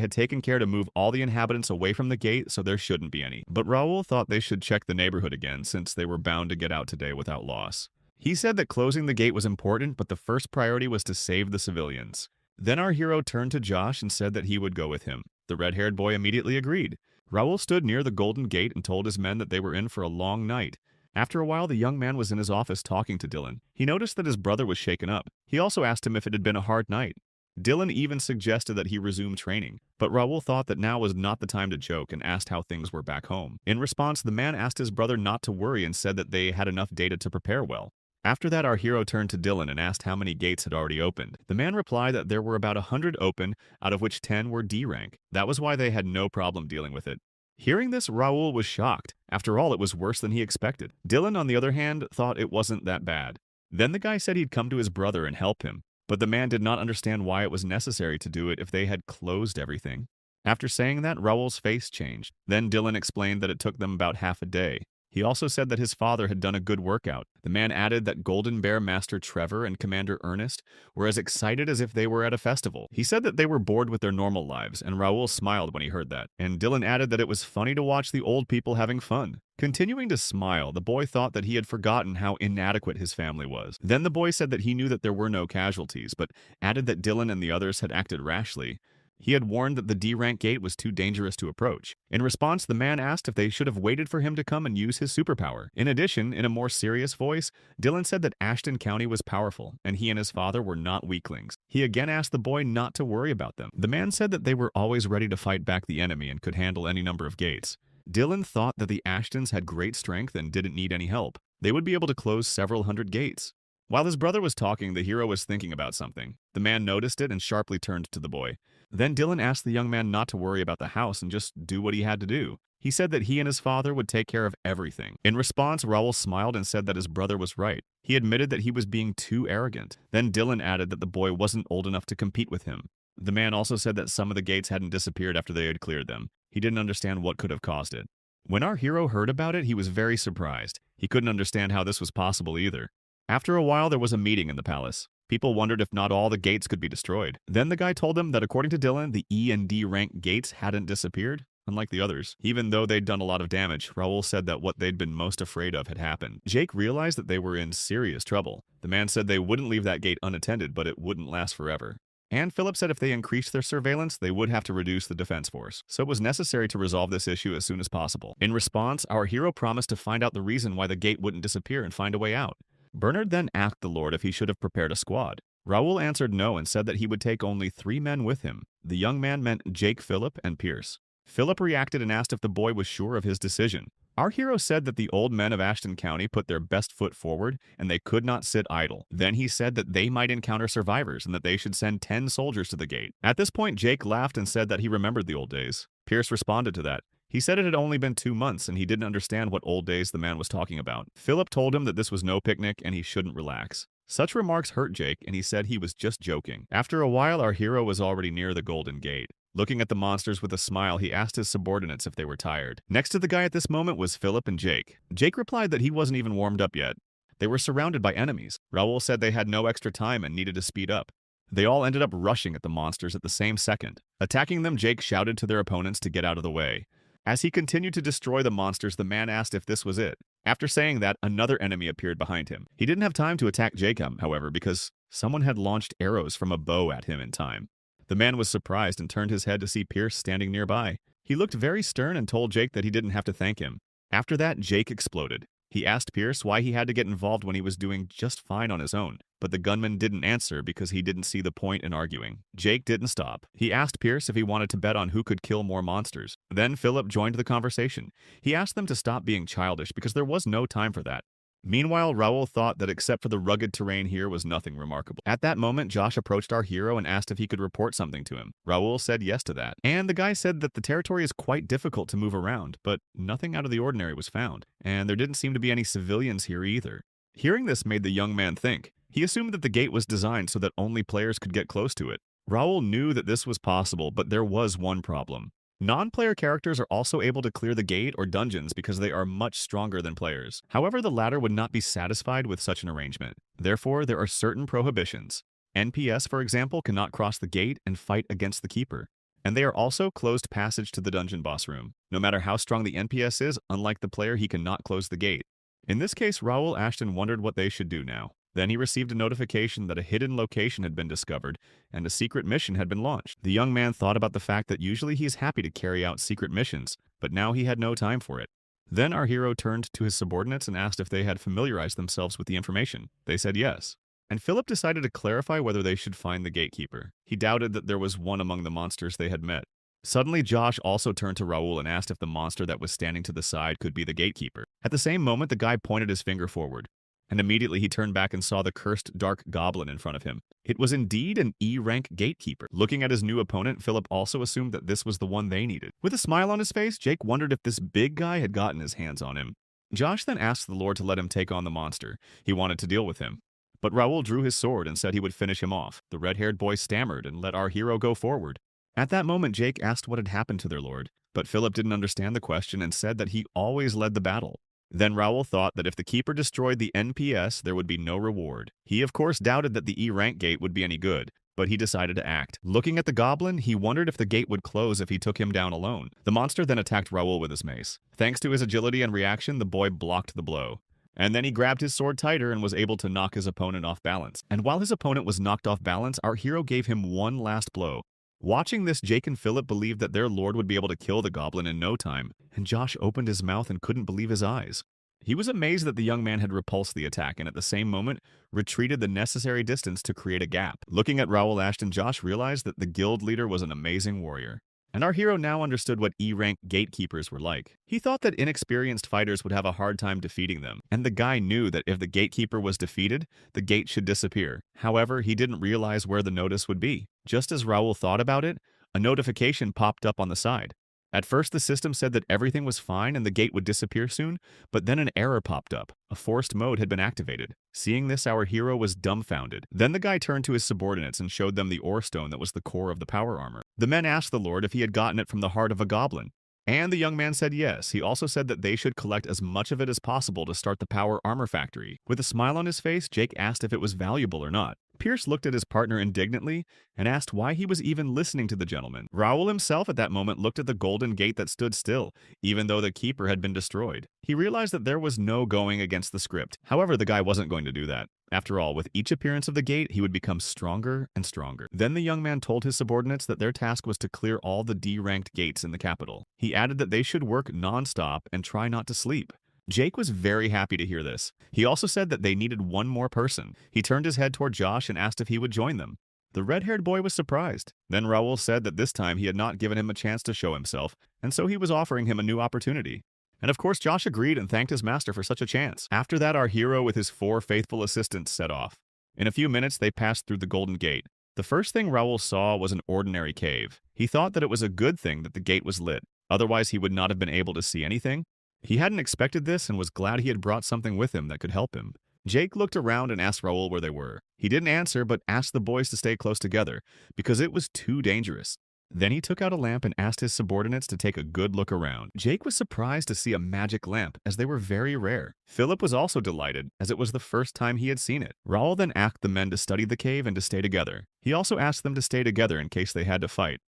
had taken care to move all the inhabitants away from the gate, so there shouldn't be any. But Raoul thought they should check the neighborhood again, since they were bound to get out today without loss. He said that closing the gate was important, but the first priority was to save the civilians. Then our hero turned to Josh and said that he would go with him. The red-haired boy immediately agreed. Raoul stood near the Golden Gate and told his men that they were in for a long night. After a while, the young man was in his office talking to Dylan. He noticed that his brother was shaken up. He also asked him if it had been a hard night. Dylan even suggested that he resume training, but Raoul thought that now was not the time to joke and asked how things were back home. In response, the man asked his brother not to worry and said that they had enough data to prepare well. After that, our hero turned to Dylan and asked how many gates had already opened. The man replied that there were about 100 open, out of which 10 were D rank. That was why they had no problem dealing with it. Hearing this, Raoul was shocked. After all, it was worse than he expected. Dylan, on the other hand, thought it wasn't that bad. Then the guy said he'd come to his brother and help him. But the man did not understand why it was necessary to do it if they had closed everything. After saying that, Raoul's face changed. Then Dylan explained that it took them about half a day. He also said that his father had done a good workout. The man added that Golden Bear Master Trevor and Commander Ernest were as excited as if they were at a festival. He said that they were bored with their normal lives, and Raoul smiled when he heard that. And Dylan added that it was funny to watch the old people having fun. Continuing to smile, the boy thought that he had forgotten how inadequate his family was. Then the boy said that he knew that there were no casualties, but added that Dylan and the others had acted rashly. He had warned that the D-rank gate was too dangerous to approach. In response, the man asked if they should have waited for him to come and use his superpower. In addition, in a more serious voice, Dylan said that Ashton County was powerful, and he and his father were not weaklings. He again asked the boy not to worry about them. The man said that they were always ready to fight back the enemy and could handle any number of gates. Dylan thought that the Ashtons had great strength and didn't need any help. They would be able to close several hundred gates. While his brother was talking, the hero was thinking about something. The man noticed it and sharply turned to the boy. Then Dylan asked the young man not to worry about the house and just do what he had to do. He said that he and his father would take care of everything. In response, Raoul smiled and said that his brother was right. He admitted that he was being too arrogant. Then Dylan added that the boy wasn't old enough to compete with him. The man also said that some of the gates hadn't disappeared after they had cleared them. He didn't understand what could have caused it. When our hero heard about it, he was very surprised. He couldn't understand how this was possible either. After a while, there was a meeting in the palace. People wondered if not all the gates could be destroyed. Then the guy told them that according to Dylan, the E and D rank gates hadn't disappeared, unlike the others. Even though they'd done a lot of damage, Raoul said that what they'd been most afraid of had happened. Jake realized that they were in serious trouble. The man said they wouldn't leave that gate unattended, but it wouldn't last forever. And Philip said if they increased their surveillance, they would have to reduce the defense force. So it was necessary to resolve this issue as soon as possible. In response, our hero promised to find out the reason why the gate wouldn't disappear and find a way out. Bernard then asked the Lord if he should have prepared a squad. Raoul answered no and said that he would take only 3 men with him. The young man meant Jake, Philip, and Pierce. Philip reacted and asked if the boy was sure of his decision. Our hero said that the old men of Ashton County put their best foot forward and they could not sit idle. Then he said that they might encounter survivors and that they should send 10 soldiers to the gate. At this point, Jake laughed and said that he remembered the old days. Pierce responded to that. He said it had only been 2 months and he didn't understand what old days the man was talking about. Philip told him that this was no picnic and he shouldn't relax. Such remarks hurt Jake and he said he was just joking. After a while, our hero was already near the Golden Gate. Looking at the monsters with a smile, he asked his subordinates if they were tired. Next to the guy at this moment was Philip and Jake. Jake replied that he wasn't even warmed up yet. They were surrounded by enemies. Raoul said they had no extra time and needed to speed up. They all ended up rushing at the monsters at the same second. Attacking them, Jake shouted to their opponents to get out of the way. As he continued to destroy the monsters, the man asked if this was it. After saying that, another enemy appeared behind him. He didn't have time to attack Jake, however, because someone had launched arrows from a bow at him in time. The man was surprised and turned his head to see Pierce standing nearby. He looked very stern and told Jake that he didn't have to thank him. After that, Jake exploded. He asked Pierce why he had to get involved when he was doing just fine on his own, but the gunman didn't answer because he didn't see the point in arguing. Jake didn't stop. He asked Pierce if he wanted to bet on who could kill more monsters. Then Philip joined the conversation. He asked them to stop being childish because there was no time for that. Meanwhile, Raul thought that except for the rugged terrain here was nothing remarkable. At that moment, Josh approached our hero and asked if he could report something to him. Raul said yes to that, and the guy said that the territory is quite difficult to move around, but nothing out of the ordinary was found, and there didn't seem to be any civilians here either. Hearing this made the young man think. He assumed that the gate was designed so that only players could get close to it. Raul knew that this was possible, but there was one problem. Non-player characters are also able to clear the gate or dungeons because they are much stronger than players. However, the latter would not be satisfied with such an arrangement. Therefore, there are certain prohibitions. NPS, for example, cannot cross the gate and fight against the keeper. And they are also closed passage to the dungeon boss room. No matter how strong the NPS is, unlike the player, he cannot close the gate. In this case, Raul Ashton wondered what they should do now. Then he received a notification that a hidden location had been discovered and a secret mission had been launched. The young man thought about the fact that usually he's happy to carry out secret missions, but now he had no time for it. Then our hero turned to his subordinates and asked if they had familiarized themselves with the information. They said yes. And Philip decided to clarify whether they should find the gatekeeper. He doubted that there was one among the monsters they had met. Suddenly, Josh also turned to Raul and asked if the monster that was standing to the side could be the gatekeeper. At the same moment, the guy pointed his finger forward. And immediately he turned back and saw the cursed dark goblin in front of him. It was indeed an E-rank gatekeeper. Looking at his new opponent, Philip also assumed that this was the one they needed. With a smile on his face, Jake wondered if this big guy had gotten his hands on him. Josh then asked the Lord to let him take on the monster. He wanted to deal with him. But Raul drew his sword and said he would finish him off. The red-haired boy stammered and let our hero go forward. At that moment, Jake asked what had happened to their lord, but Philip didn't understand the question and said that he always led the battle. Then Raul thought that if the keeper destroyed the NPS, there would be no reward. He of course doubted that the E-rank gate would be any good, but he decided to act. Looking at the goblin, he wondered if the gate would close if he took him down alone. The monster then attacked Raul with his mace. Thanks to his agility and reaction, the boy blocked the blow. And then he grabbed his sword tighter and was able to knock his opponent off balance. And while his opponent was knocked off balance, our hero gave him one last blow. Watching this, Jake and Philip believed that their lord would be able to kill the goblin in no time, and Josh opened his mouth and couldn't believe his eyes. He was amazed that the young man had repulsed the attack and at the same moment retreated the necessary distance to create a gap. Looking at Raul Ashton, Josh realized that the guild leader was an amazing warrior. And our hero now understood what E-rank gatekeepers were like. He thought that inexperienced fighters would have a hard time defeating them, and the guy knew that if the gatekeeper was defeated, the gate should disappear. However, he didn't realize where the notice would be. Just as Raul thought about it, a notification popped up on the side. At first, the system said that everything was fine and the gate would disappear soon, but then an error popped up. A forced mode had been activated. Seeing this, our hero was dumbfounded. Then the guy turned to his subordinates and showed them the ore stone that was the core of the power armor. The men asked the Lord if he had gotten it from the heart of a goblin. And the young man said yes. He also said that they should collect as much of it as possible to start the power armor factory. With a smile on his face, Jake asked if it was valuable or not. Pierce looked at his partner indignantly and asked why he was even listening to the gentleman. Raul himself at that moment looked at the golden gate that stood still, even though the keeper had been destroyed. He realized that there was no going against the script. However, the guy wasn't going to do that. After all, with each appearance of the gate, he would become stronger and stronger. Then the young man told his subordinates that their task was to clear all the D-ranked gates in the capital. He added that they should work non-stop and try not to sleep. Jake was very happy to hear this. He also said that they needed one more person. He turned his head toward Josh and asked if he would join them. The red-haired boy was surprised. Then Raul said that this time he had not given him a chance to show himself, and so he was offering him a new opportunity. And of course, Josh agreed and thanked his master for such a chance. After that, our hero with his 4 faithful assistants set off. In a few minutes, they passed through the Golden Gate. The first thing Raul saw was an ordinary cave. He thought that it was a good thing that the gate was lit. Otherwise, he would not have been able to see anything. He hadn't expected this and was glad he had brought something with him that could help him. Jake looked around and asked Raul where they were. He didn't answer, but asked the boys to stay close together, because it was too dangerous. Then he took out a lamp and asked his subordinates to take a good look around. Jake was surprised to see a magic lamp, as they were very rare. Philip was also delighted, as it was the first time he had seen it. Raoul then asked the men to study the cave and to stay together. He also asked them to stay together in case they had to fight.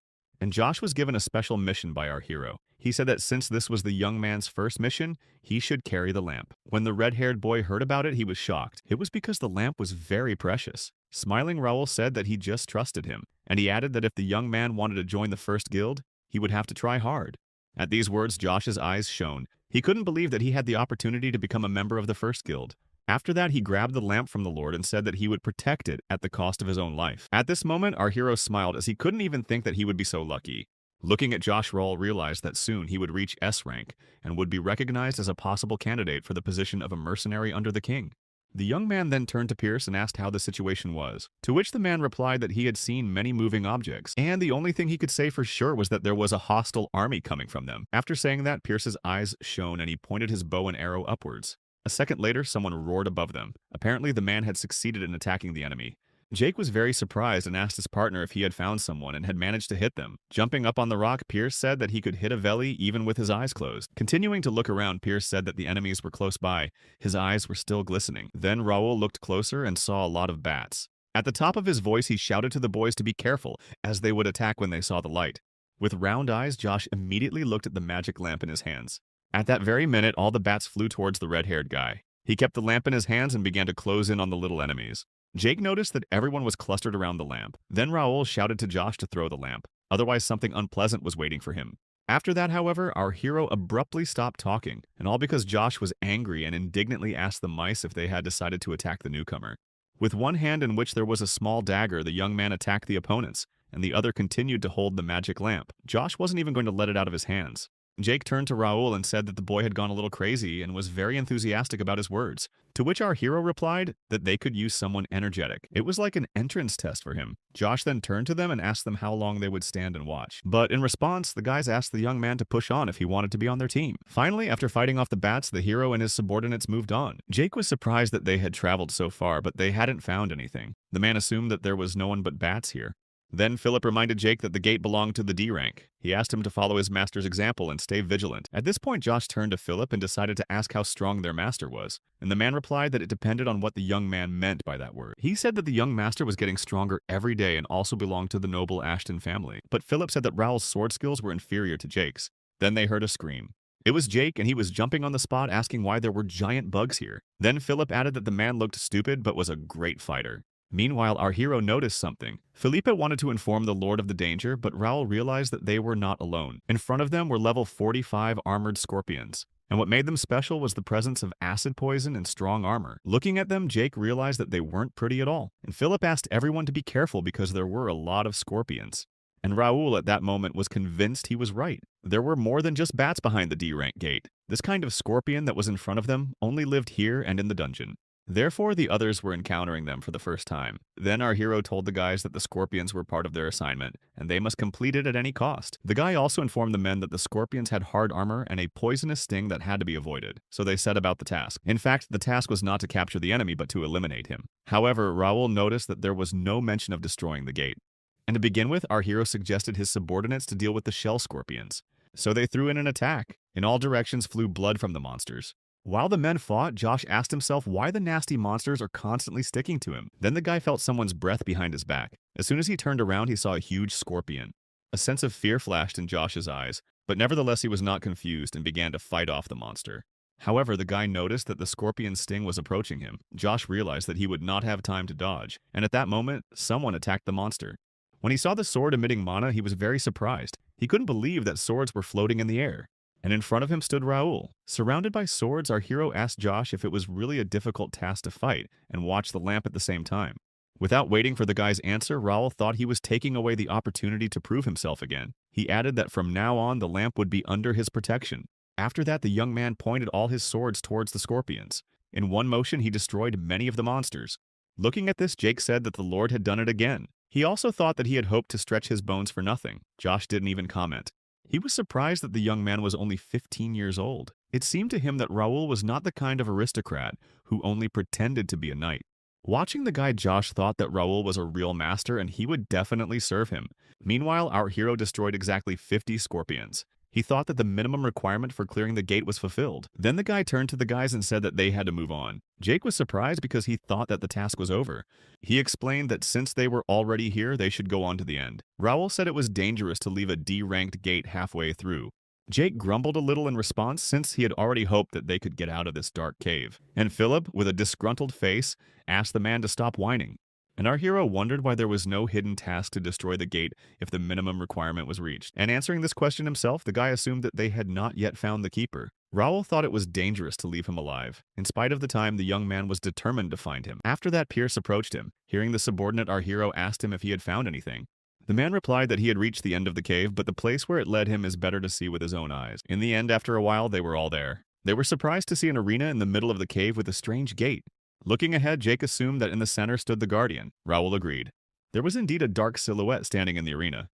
And Josh was given a special mission by our hero. He said that since this was the young man's first mission, he should carry the lamp. When the red-haired boy heard about it, he was shocked. It was because the lamp was very precious. Smiling, Raoul said that he just trusted him, and he added that if the young man wanted to join the first guild, he would have to try hard. At these words, Josh's eyes shone. He couldn't believe that he had the opportunity to become a member of the first guild. After that, he grabbed the lamp from the Lord and said that he would protect it at the cost of his own life. At this moment, our hero smiled as he couldn't even think that he would be so lucky. Looking at Josh, Raoul realized that soon he would reach S rank and would be recognized as a possible candidate for the position of a mercenary under the king. The young man then turned to Pierce and asked how the situation was, to which the man replied that he had seen many moving objects, and the only thing he could say for sure was that there was a hostile army coming from them. After saying that, Pierce's eyes shone and he pointed his bow and arrow upwards. A second later, someone roared above them. Apparently, the man had succeeded in attacking the enemy. Jake was very surprised and asked his partner if he had found someone and had managed to hit them. Jumping up on the rock, Pierce said that he could hit a valley even with his eyes closed. Continuing to look around, Pierce said that the enemies were close by. His eyes were still glistening. Then Raoul looked closer and saw a lot of bats. At the top of his voice, he shouted to the boys to be careful, as they would attack when they saw the light. With round eyes, Josh immediately looked at the magic lamp in his hands. At that very minute, all the bats flew towards the red-haired guy. He kept the lamp in his hands and began to close in on the little enemies. Jake noticed that everyone was clustered around the lamp. Then Raoul shouted to Josh to throw the lamp. Otherwise, something unpleasant was waiting for him. After that, however, our hero abruptly stopped talking, and all because Josh was angry and indignantly asked the mice if they had decided to attack the newcomer. With one hand in which there was a small dagger, the young man attacked the opponents, and the other continued to hold the magic lamp. Josh wasn't even going to let it out of his hands. Jake turned to Raoul and said that the boy had gone a little crazy and was very enthusiastic about his words, to which our hero replied that they could use someone energetic. It was like an entrance test for him. Josh then turned to them and asked them how long they would stand and watch. But in response, the guys asked the young man to push on if he wanted to be on their team. Finally, after fighting off the bats, the hero and his subordinates moved on. Jake was surprised that they had traveled so far, but they hadn't found anything. The man assumed that there was no one but bats here. Then Philip reminded Jake that the gate belonged to the D rank. He asked him to follow his master's example and stay vigilant. At this point, Josh turned to Philip and decided to ask how strong their master was, and the man replied that it depended on what the young man meant by that word. He said that the young master was getting stronger every day and also belonged to the noble Ashton family, but Philip said that Raoul's sword skills were inferior to Jake's. Then they heard a scream. It was Jake, and he was jumping on the spot asking why there were giant bugs here. Then Philip added that the man looked stupid but was a great fighter. Meanwhile, our hero noticed something. Felipe wanted to inform the Lord of the danger, but Raoul realized that they were not alone. In front of them were level 45 armored scorpions, and what made them special was the presence of acid poison and strong armor. Looking at them, Jake realized that they weren't pretty at all, and Philip asked everyone to be careful because there were a lot of scorpions. And Raoul at that moment was convinced he was right. There were more than just bats behind the D-rank gate. This kind of scorpion that was in front of them only lived here and in the dungeon. Therefore, the others were encountering them for the first time. Then our hero told the guys that the scorpions were part of their assignment, and they must complete it at any cost. The guy also informed the men that the scorpions had hard armor and a poisonous sting that had to be avoided, so they set about the task. In fact, the task was not to capture the enemy, but to eliminate him. However, Raoul noticed that there was no mention of destroying the gate. And to begin with, our hero suggested his subordinates to deal with the shell scorpions. So they threw in an attack. In all directions flew blood from the monsters. While the men fought, Josh asked himself why the nasty monsters are constantly sticking to him. Then the guy felt someone's breath behind his back. As soon as he turned around, he saw a huge scorpion. A sense of fear flashed in Josh's eyes, but nevertheless he was not confused and began to fight off the monster. However, the guy noticed that the scorpion's sting was approaching him. Josh realized that he would not have time to dodge, and at that moment, someone attacked the monster. When he saw the sword emitting mana, he was very surprised. He couldn't believe that swords were floating in the air. And in front of him stood Raoul. Surrounded by swords, our hero asked Josh if it was really a difficult task to fight and watch the lamp at the same time. Without waiting for the guy's answer, Raoul thought he was taking away the opportunity to prove himself again. He added that from now on, the lamp would be under his protection. After that, the young man pointed all his swords towards the scorpions. In one motion, he destroyed many of the monsters. Looking at this, Jake said that the Lord had done it again. He also thought that he had hoped to stretch his bones for nothing. Josh didn't even comment. He was surprised that the young man was only 15 years old. It seemed to him that Raoul was not the kind of aristocrat who only pretended to be a knight. Watching the guy, Josh thought that Raul was a real master and he would definitely serve him. Meanwhile, our hero destroyed exactly 50 scorpions. He thought that the minimum requirement for clearing the gate was fulfilled. Then the guy turned to the guys and said that they had to move on. Jake was surprised because he thought that the task was over. He explained that since they were already here, they should go on to the end. Raul said it was dangerous to leave a D-ranked gate halfway through. Jake grumbled a little in response since he had already hoped that they could get out of this dark cave. And Philip, with a disgruntled face, asked the man to stop whining. And our hero wondered why there was no hidden task to destroy the gate if the minimum requirement was reached. And answering this question himself, the guy assumed that they had not yet found the keeper. Raul thought it was dangerous to leave him alive. In spite of the time, the young man was determined to find him. After that, Pierce approached him. Hearing the subordinate, our hero asked him if he had found anything. The man replied that he had reached the end of the cave, but the place where it led him is better to see with his own eyes. In the end, after a while, they were all there. They were surprised to see an arena in the middle of the cave with a strange gate. Looking ahead, Jake assumed that in the center stood the guardian. Raul agreed. There was indeed a dark silhouette standing in the arena.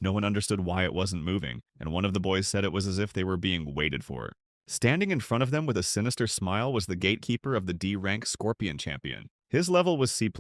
No one understood why it wasn't moving, and one of the boys said it was as if they were being waited for. Standing in front of them with a sinister smile was the gatekeeper of the D-rank Scorpion champion. His level was C+.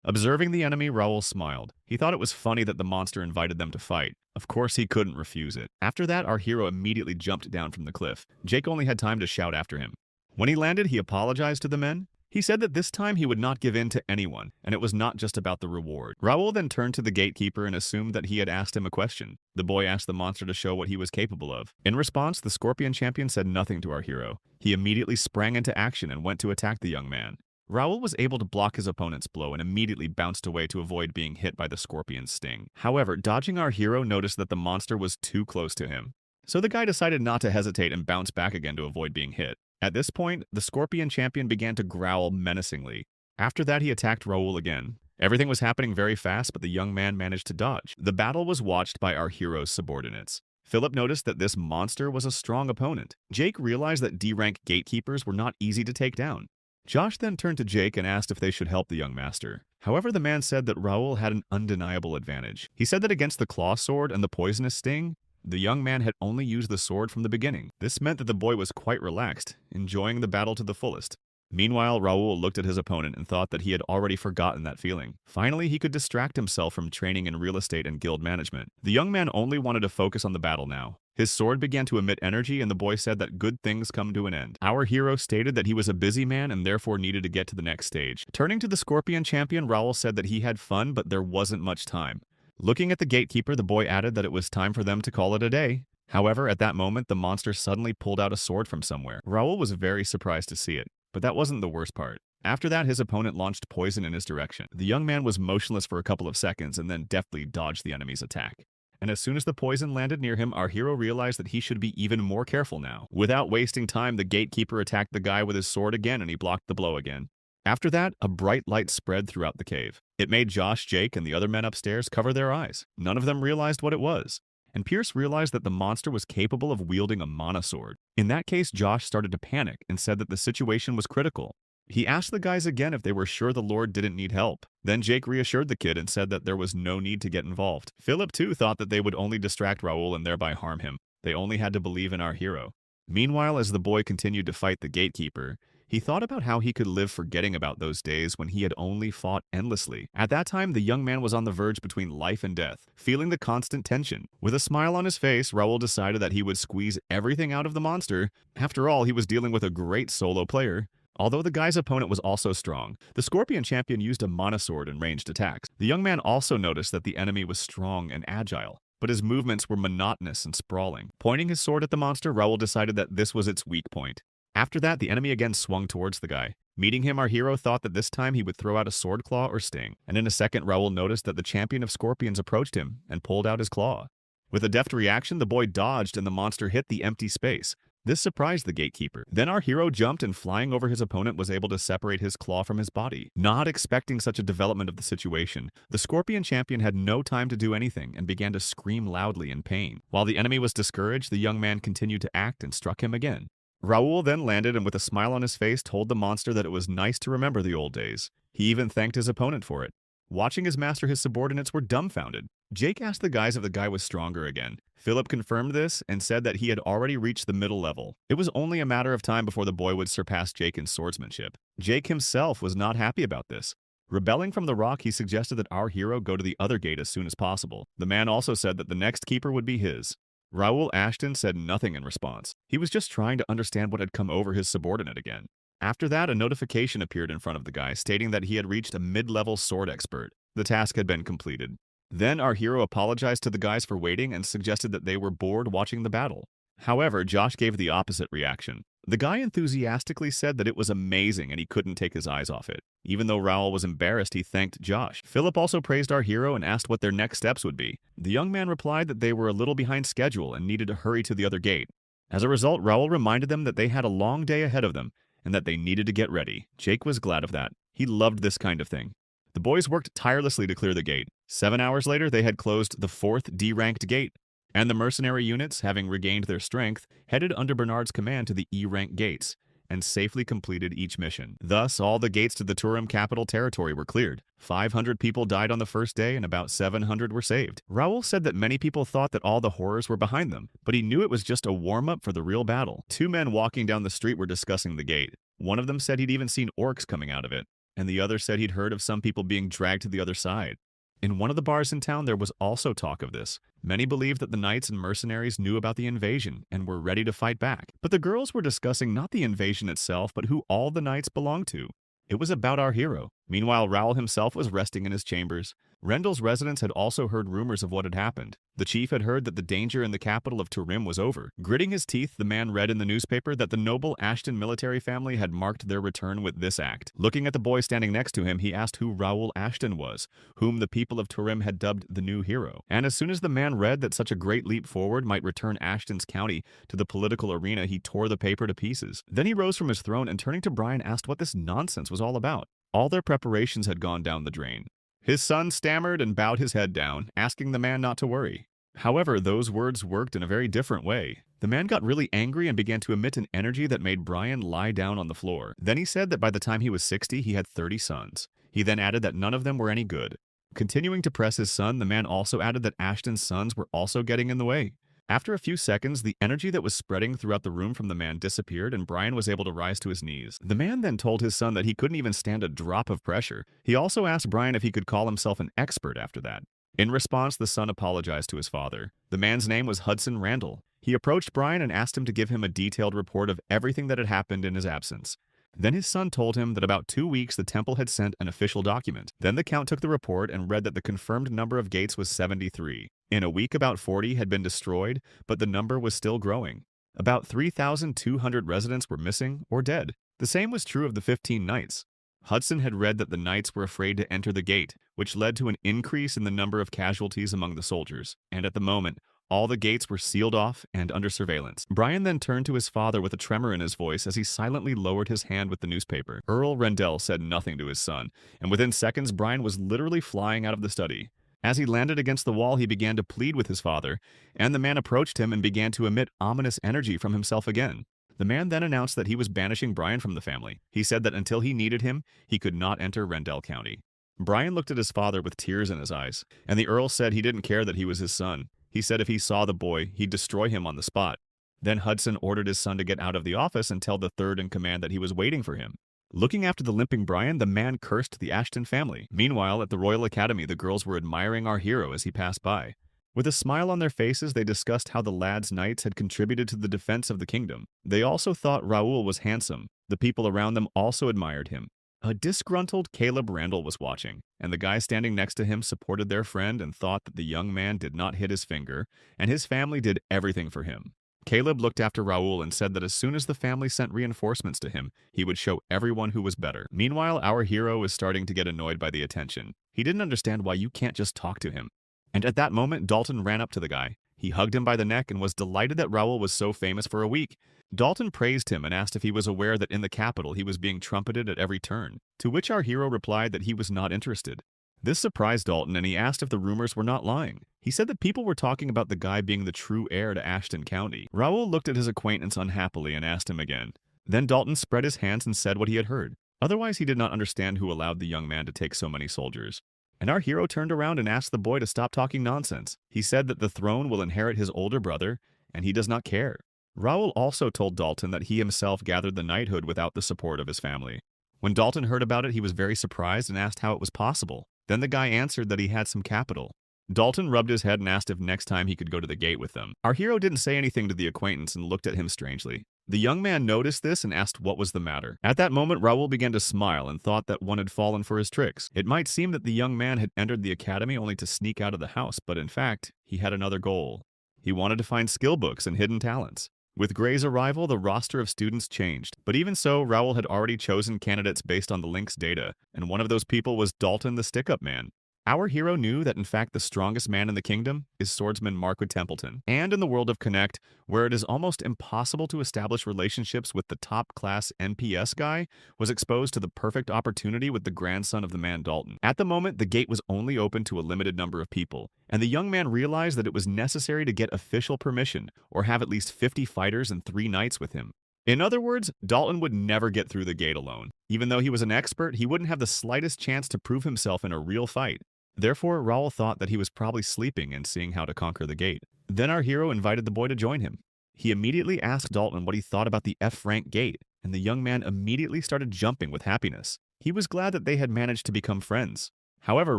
Observing the enemy, Raul smiled. He thought it was funny that the monster invited them to fight. Of course, he couldn't refuse it. After that, our hero immediately jumped down from the cliff. Jake only had time to shout after him. When he landed, he apologized to the men. He said that this time he would not give in to anyone, and it was not just about the reward. Raul then turned to the gatekeeper and assumed that he had asked him a question. The boy asked the monster to show what he was capable of. In response, the Scorpion champion said nothing to our hero. He immediately sprang into action and went to attack the young man. Raul was able to block his opponent's blow and immediately bounced away to avoid being hit by the Scorpion's sting. However, dodging our hero noticed that the monster was too close to him. So the guy decided not to hesitate and bounce back again to avoid being hit. At this point, the Scorpion champion began to growl menacingly. After that, he attacked Raul again. Everything was happening very fast, but the young man managed to dodge. The battle was watched by our hero's subordinates. Philip noticed that this monster was a strong opponent. Jake realized that D-rank gatekeepers were not easy to take down. Josh then turned to Jake and asked if they should help the young master. However, the man said that Raul had an undeniable advantage. He said that against the claw sword and the poisonous sting, the young man had only used the sword from the beginning. This meant that the boy was quite relaxed, enjoying the battle to the fullest. Meanwhile, Raul looked at his opponent and thought that he had already forgotten that feeling. Finally, he could distract himself from training in real estate and guild management. The young man only wanted to focus on the battle now. His sword began to emit energy, and the boy said that good things come to an end. Our hero stated that he was a busy man and therefore needed to get to the next stage. Turning to the Scorpion champion, Raul said that he had fun, but there wasn't much time. Looking at the gatekeeper, the boy added that it was time for them to call it a day. However, at that moment, the monster suddenly pulled out a sword from somewhere. Raul was very surprised to see it, but that wasn't the worst part. After that, his opponent launched poison in his direction. The young man was motionless for a couple of seconds and then deftly dodged the enemy's attack. And as soon as the poison landed near him, our hero realized that he should be even more careful now. Without wasting time, the gatekeeper attacked the guy with his sword again and he blocked the blow again. After that, a bright light spread throughout the cave. It made Josh, Jake, and the other men upstairs cover their eyes. None of them realized what it was. And Pierce realized that the monster was capable of wielding a mana sword. In that case, Josh started to panic and said that the situation was critical. He asked the guys again if they were sure the Lord didn't need help. Then Jake reassured the kid and said that there was no need to get involved. Philip, too, thought that they would only distract Raul and thereby harm him. They only had to believe in our hero. Meanwhile, as the boy continued to fight the gatekeeper, he thought about how he could live forgetting about those days when he had only fought endlessly. At that time, the young man was on the verge between life and death, feeling the constant tension. With a smile on his face, Raul decided that he would squeeze everything out of the monster. After all, he was dealing with a great solo player. Although the guy's opponent was also strong, the Scorpion champion used a mana sword in ranged attacks. The young man also noticed that the enemy was strong and agile, but his movements were monotonous and sprawling. Pointing his sword at the monster, Raul decided that this was its weak point. After that, the enemy again swung towards the guy. Meeting him, our hero thought that this time he would throw out a sword claw or sting, and in a second, Raul noticed that the champion of scorpions approached him and pulled out his claw. With a deft reaction, the boy dodged and the monster hit the empty space. This surprised the gatekeeper. Then our hero jumped and flying over his opponent was able to separate his claw from his body. Not expecting such a development of the situation, the Scorpion champion had no time to do anything and began to scream loudly in pain. While the enemy was discouraged, the young man continued to act and struck him again. Raul then landed and with a smile on his face told the monster that it was nice to remember the old days. He even thanked his opponent for it. Watching his master, his subordinates were dumbfounded. Jake asked the guys if the guy was stronger again. Philip confirmed this and said that he had already reached the middle level. It was only a matter of time before the boy would surpass Jake in swordsmanship. Jake himself was not happy about this. Rebelling from the rock, he suggested that our hero go to the other gate as soon as possible. The man also said that the next keeper would be his. Raoul Ashton said nothing in response. He was just trying to understand what had come over his subordinate again. After that, a notification appeared in front of the guy stating that he had reached a mid-level sword expert. The task had been completed. Then our hero apologized to the guys for waiting and suggested that they were bored watching the battle. However, Josh gave the opposite reaction. The guy enthusiastically said that it was amazing and he couldn't take his eyes off it. Even though Raoul was embarrassed, he thanked Josh. Philip also praised our hero and asked what their next steps would be. The young man replied that they were a little behind schedule and needed to hurry to the other gate. As a result, Raoul reminded them that they had a long day ahead of them and that they needed to get ready. Jake was glad of that. He loved this kind of thing. The boys worked tirelessly to clear the gate. 7 hours later, they had closed the 4th D-ranked gate, and the mercenary units, having regained their strength, headed under Bernard's command to the E-rank gates, and safely completed each mission. Thus, all the gates to the Turim capital territory were cleared. 500 people died on the first day, and about 700 were saved. Raoul said that many people thought that all the horrors were behind them, but he knew it was just a warm-up for the real battle. 2 men walking down the street were discussing the gate. One of them said he'd even seen orcs coming out of it, and the other said he'd heard of some people being dragged to the other side. In one of the bars in town, there was also talk of this. Many believed that the knights and mercenaries knew about the invasion and were ready to fight back. But the girls were discussing not the invasion itself, but who all the knights belonged to. It was about our hero. Meanwhile, Raoul himself was resting in his chambers. Rendell's residents had also heard rumors of what had happened. The chief had heard that the danger in the capital of Turim was over. Gritting his teeth, the man read in the newspaper that the noble Ashton military family had marked their return with this act. Looking at the boy standing next to him, he asked who Raoul Ashton was, whom the people of Turim had dubbed the new hero. And as soon as the man read that such a great leap forward might return Ashton's county to the political arena, he tore the paper to pieces. Then he rose from his throne and, turning to Brian, asked what this nonsense was all about. All their preparations had gone down the drain. His son stammered and bowed his head down, asking the man not to worry. However, those words worked in a very different way. The man got really angry and began to emit an energy that made Brian lie down on the floor. Then he said that by the time he was 60, he had 30 sons. He then added that none of them were any good. Continuing to press his son, the man also added that Ashton's sons were also getting in the way. After a few seconds, the energy that was spreading throughout the room from the man disappeared and Brian was able to rise to his knees. The man then told his son that he couldn't even stand a drop of pressure. He also asked Brian if he could call himself an expert after that. In response, the son apologized to his father. The man's name was Hudson Randall. He approached Brian and asked him to give him a detailed report of everything that had happened in his absence. Then his son told him that about 2 weeks the temple had sent an official document. Then the count took the report and read that the confirmed number of gates was 73. In a week, about 40 had been destroyed, but the number was still growing. About 3,200 residents were missing or dead. The same was true of the 15 knights. Hudson had read that the knights were afraid to enter the gate, which led to an increase in the number of casualties among the soldiers, and at the moment, all the gates were sealed off and under surveillance. Brian then turned to his father with a tremor in his voice as he silently lowered his hand with the newspaper. Earl Rendell said nothing to his son, and within seconds, Brian was literally flying out of the study. As he landed against the wall, he began to plead with his father, and the man approached him and began to emit ominous energy from himself again. The man then announced that he was banishing Brian from the family. He said that until he needed him, he could not enter Rendell County. Brian looked at his father with tears in his eyes, and the Earl said he didn't care that he was his son. He said if he saw the boy, he'd destroy him on the spot. Then Hudson ordered his son to get out of the office and tell the third in command that he was waiting for him. Looking after the limping Brian, the man cursed the Ashton family. Meanwhile, at the Royal Academy, the girls were admiring our hero as he passed by. With a smile on their faces, they discussed how the lad's knights had contributed to the defense of the kingdom. They also thought Raoul was handsome. The people around them also admired him. A disgruntled Caleb Randall was watching, and the guy standing next to him supported their friend and thought that the young man did not hit his finger, and his family did everything for him. Caleb looked after Raoul and said that as soon as the family sent reinforcements to him, he would show everyone who was better. Meanwhile, our hero was starting to get annoyed by the attention. He didn't understand why you can't just talk to him. And at that moment, Dalton ran up to the guy. He hugged him by the neck and was delighted that Raoul was so famous for a week. Dalton praised him and asked if he was aware that in the capital he was being trumpeted at every turn, to which our hero replied that he was not interested. This surprised Dalton and he asked if the rumors were not lying. He said that people were talking about the guy being the true heir to Ashton County. Raoul looked at his acquaintance unhappily and asked him again. Then Dalton spread his hands and said what he had heard. Otherwise, he did not understand who allowed the young man to take so many soldiers. And our hero turned around and asked the boy to stop talking nonsense. He said that the throne will inherit his older brother, and he does not care. Raoul also told Dalton that he himself gathered the knighthood without the support of his family. When Dalton heard about it, he was very surprised and asked how it was possible. Then the guy answered that he had some capital. Dalton rubbed his head and asked if next time he could go to the gate with them. Our hero didn't say anything to the acquaintance and looked at him strangely. The young man noticed this and asked what was the matter. At that moment, Raoul began to smile and thought that one had fallen for his tricks. It might seem that the young man had entered the academy only to sneak out of the house, but in fact, he had another goal. He wanted to find skill books and hidden talents. With Gray's arrival, the roster of students changed. But even so, Raoul had already chosen candidates based on the link's data, and one of those people was Dalton the Stick-Up Man. Our hero knew that in fact the strongest man in the kingdom is swordsman Marquis Templeton. And in the world of Connect, where it is almost impossible to establish relationships with the top-class NPS guy, was exposed to the perfect opportunity with the grandson of the man Dalton. At the moment, the gate was only open to a limited number of people, and the young man realized that it was necessary to get official permission, or have at least 50 fighters and 3 knights with him. In other words, Dalton would never get through the gate alone. Even though he was an expert, he wouldn't have the slightest chance to prove himself in a real fight. Therefore, Raoul thought that he was probably sleeping and seeing how to conquer the gate. Then our hero invited the boy to join him. He immediately asked Dalton what he thought about the F-rank gate, and the young man immediately started jumping with happiness. He was glad that they had managed to become friends. However,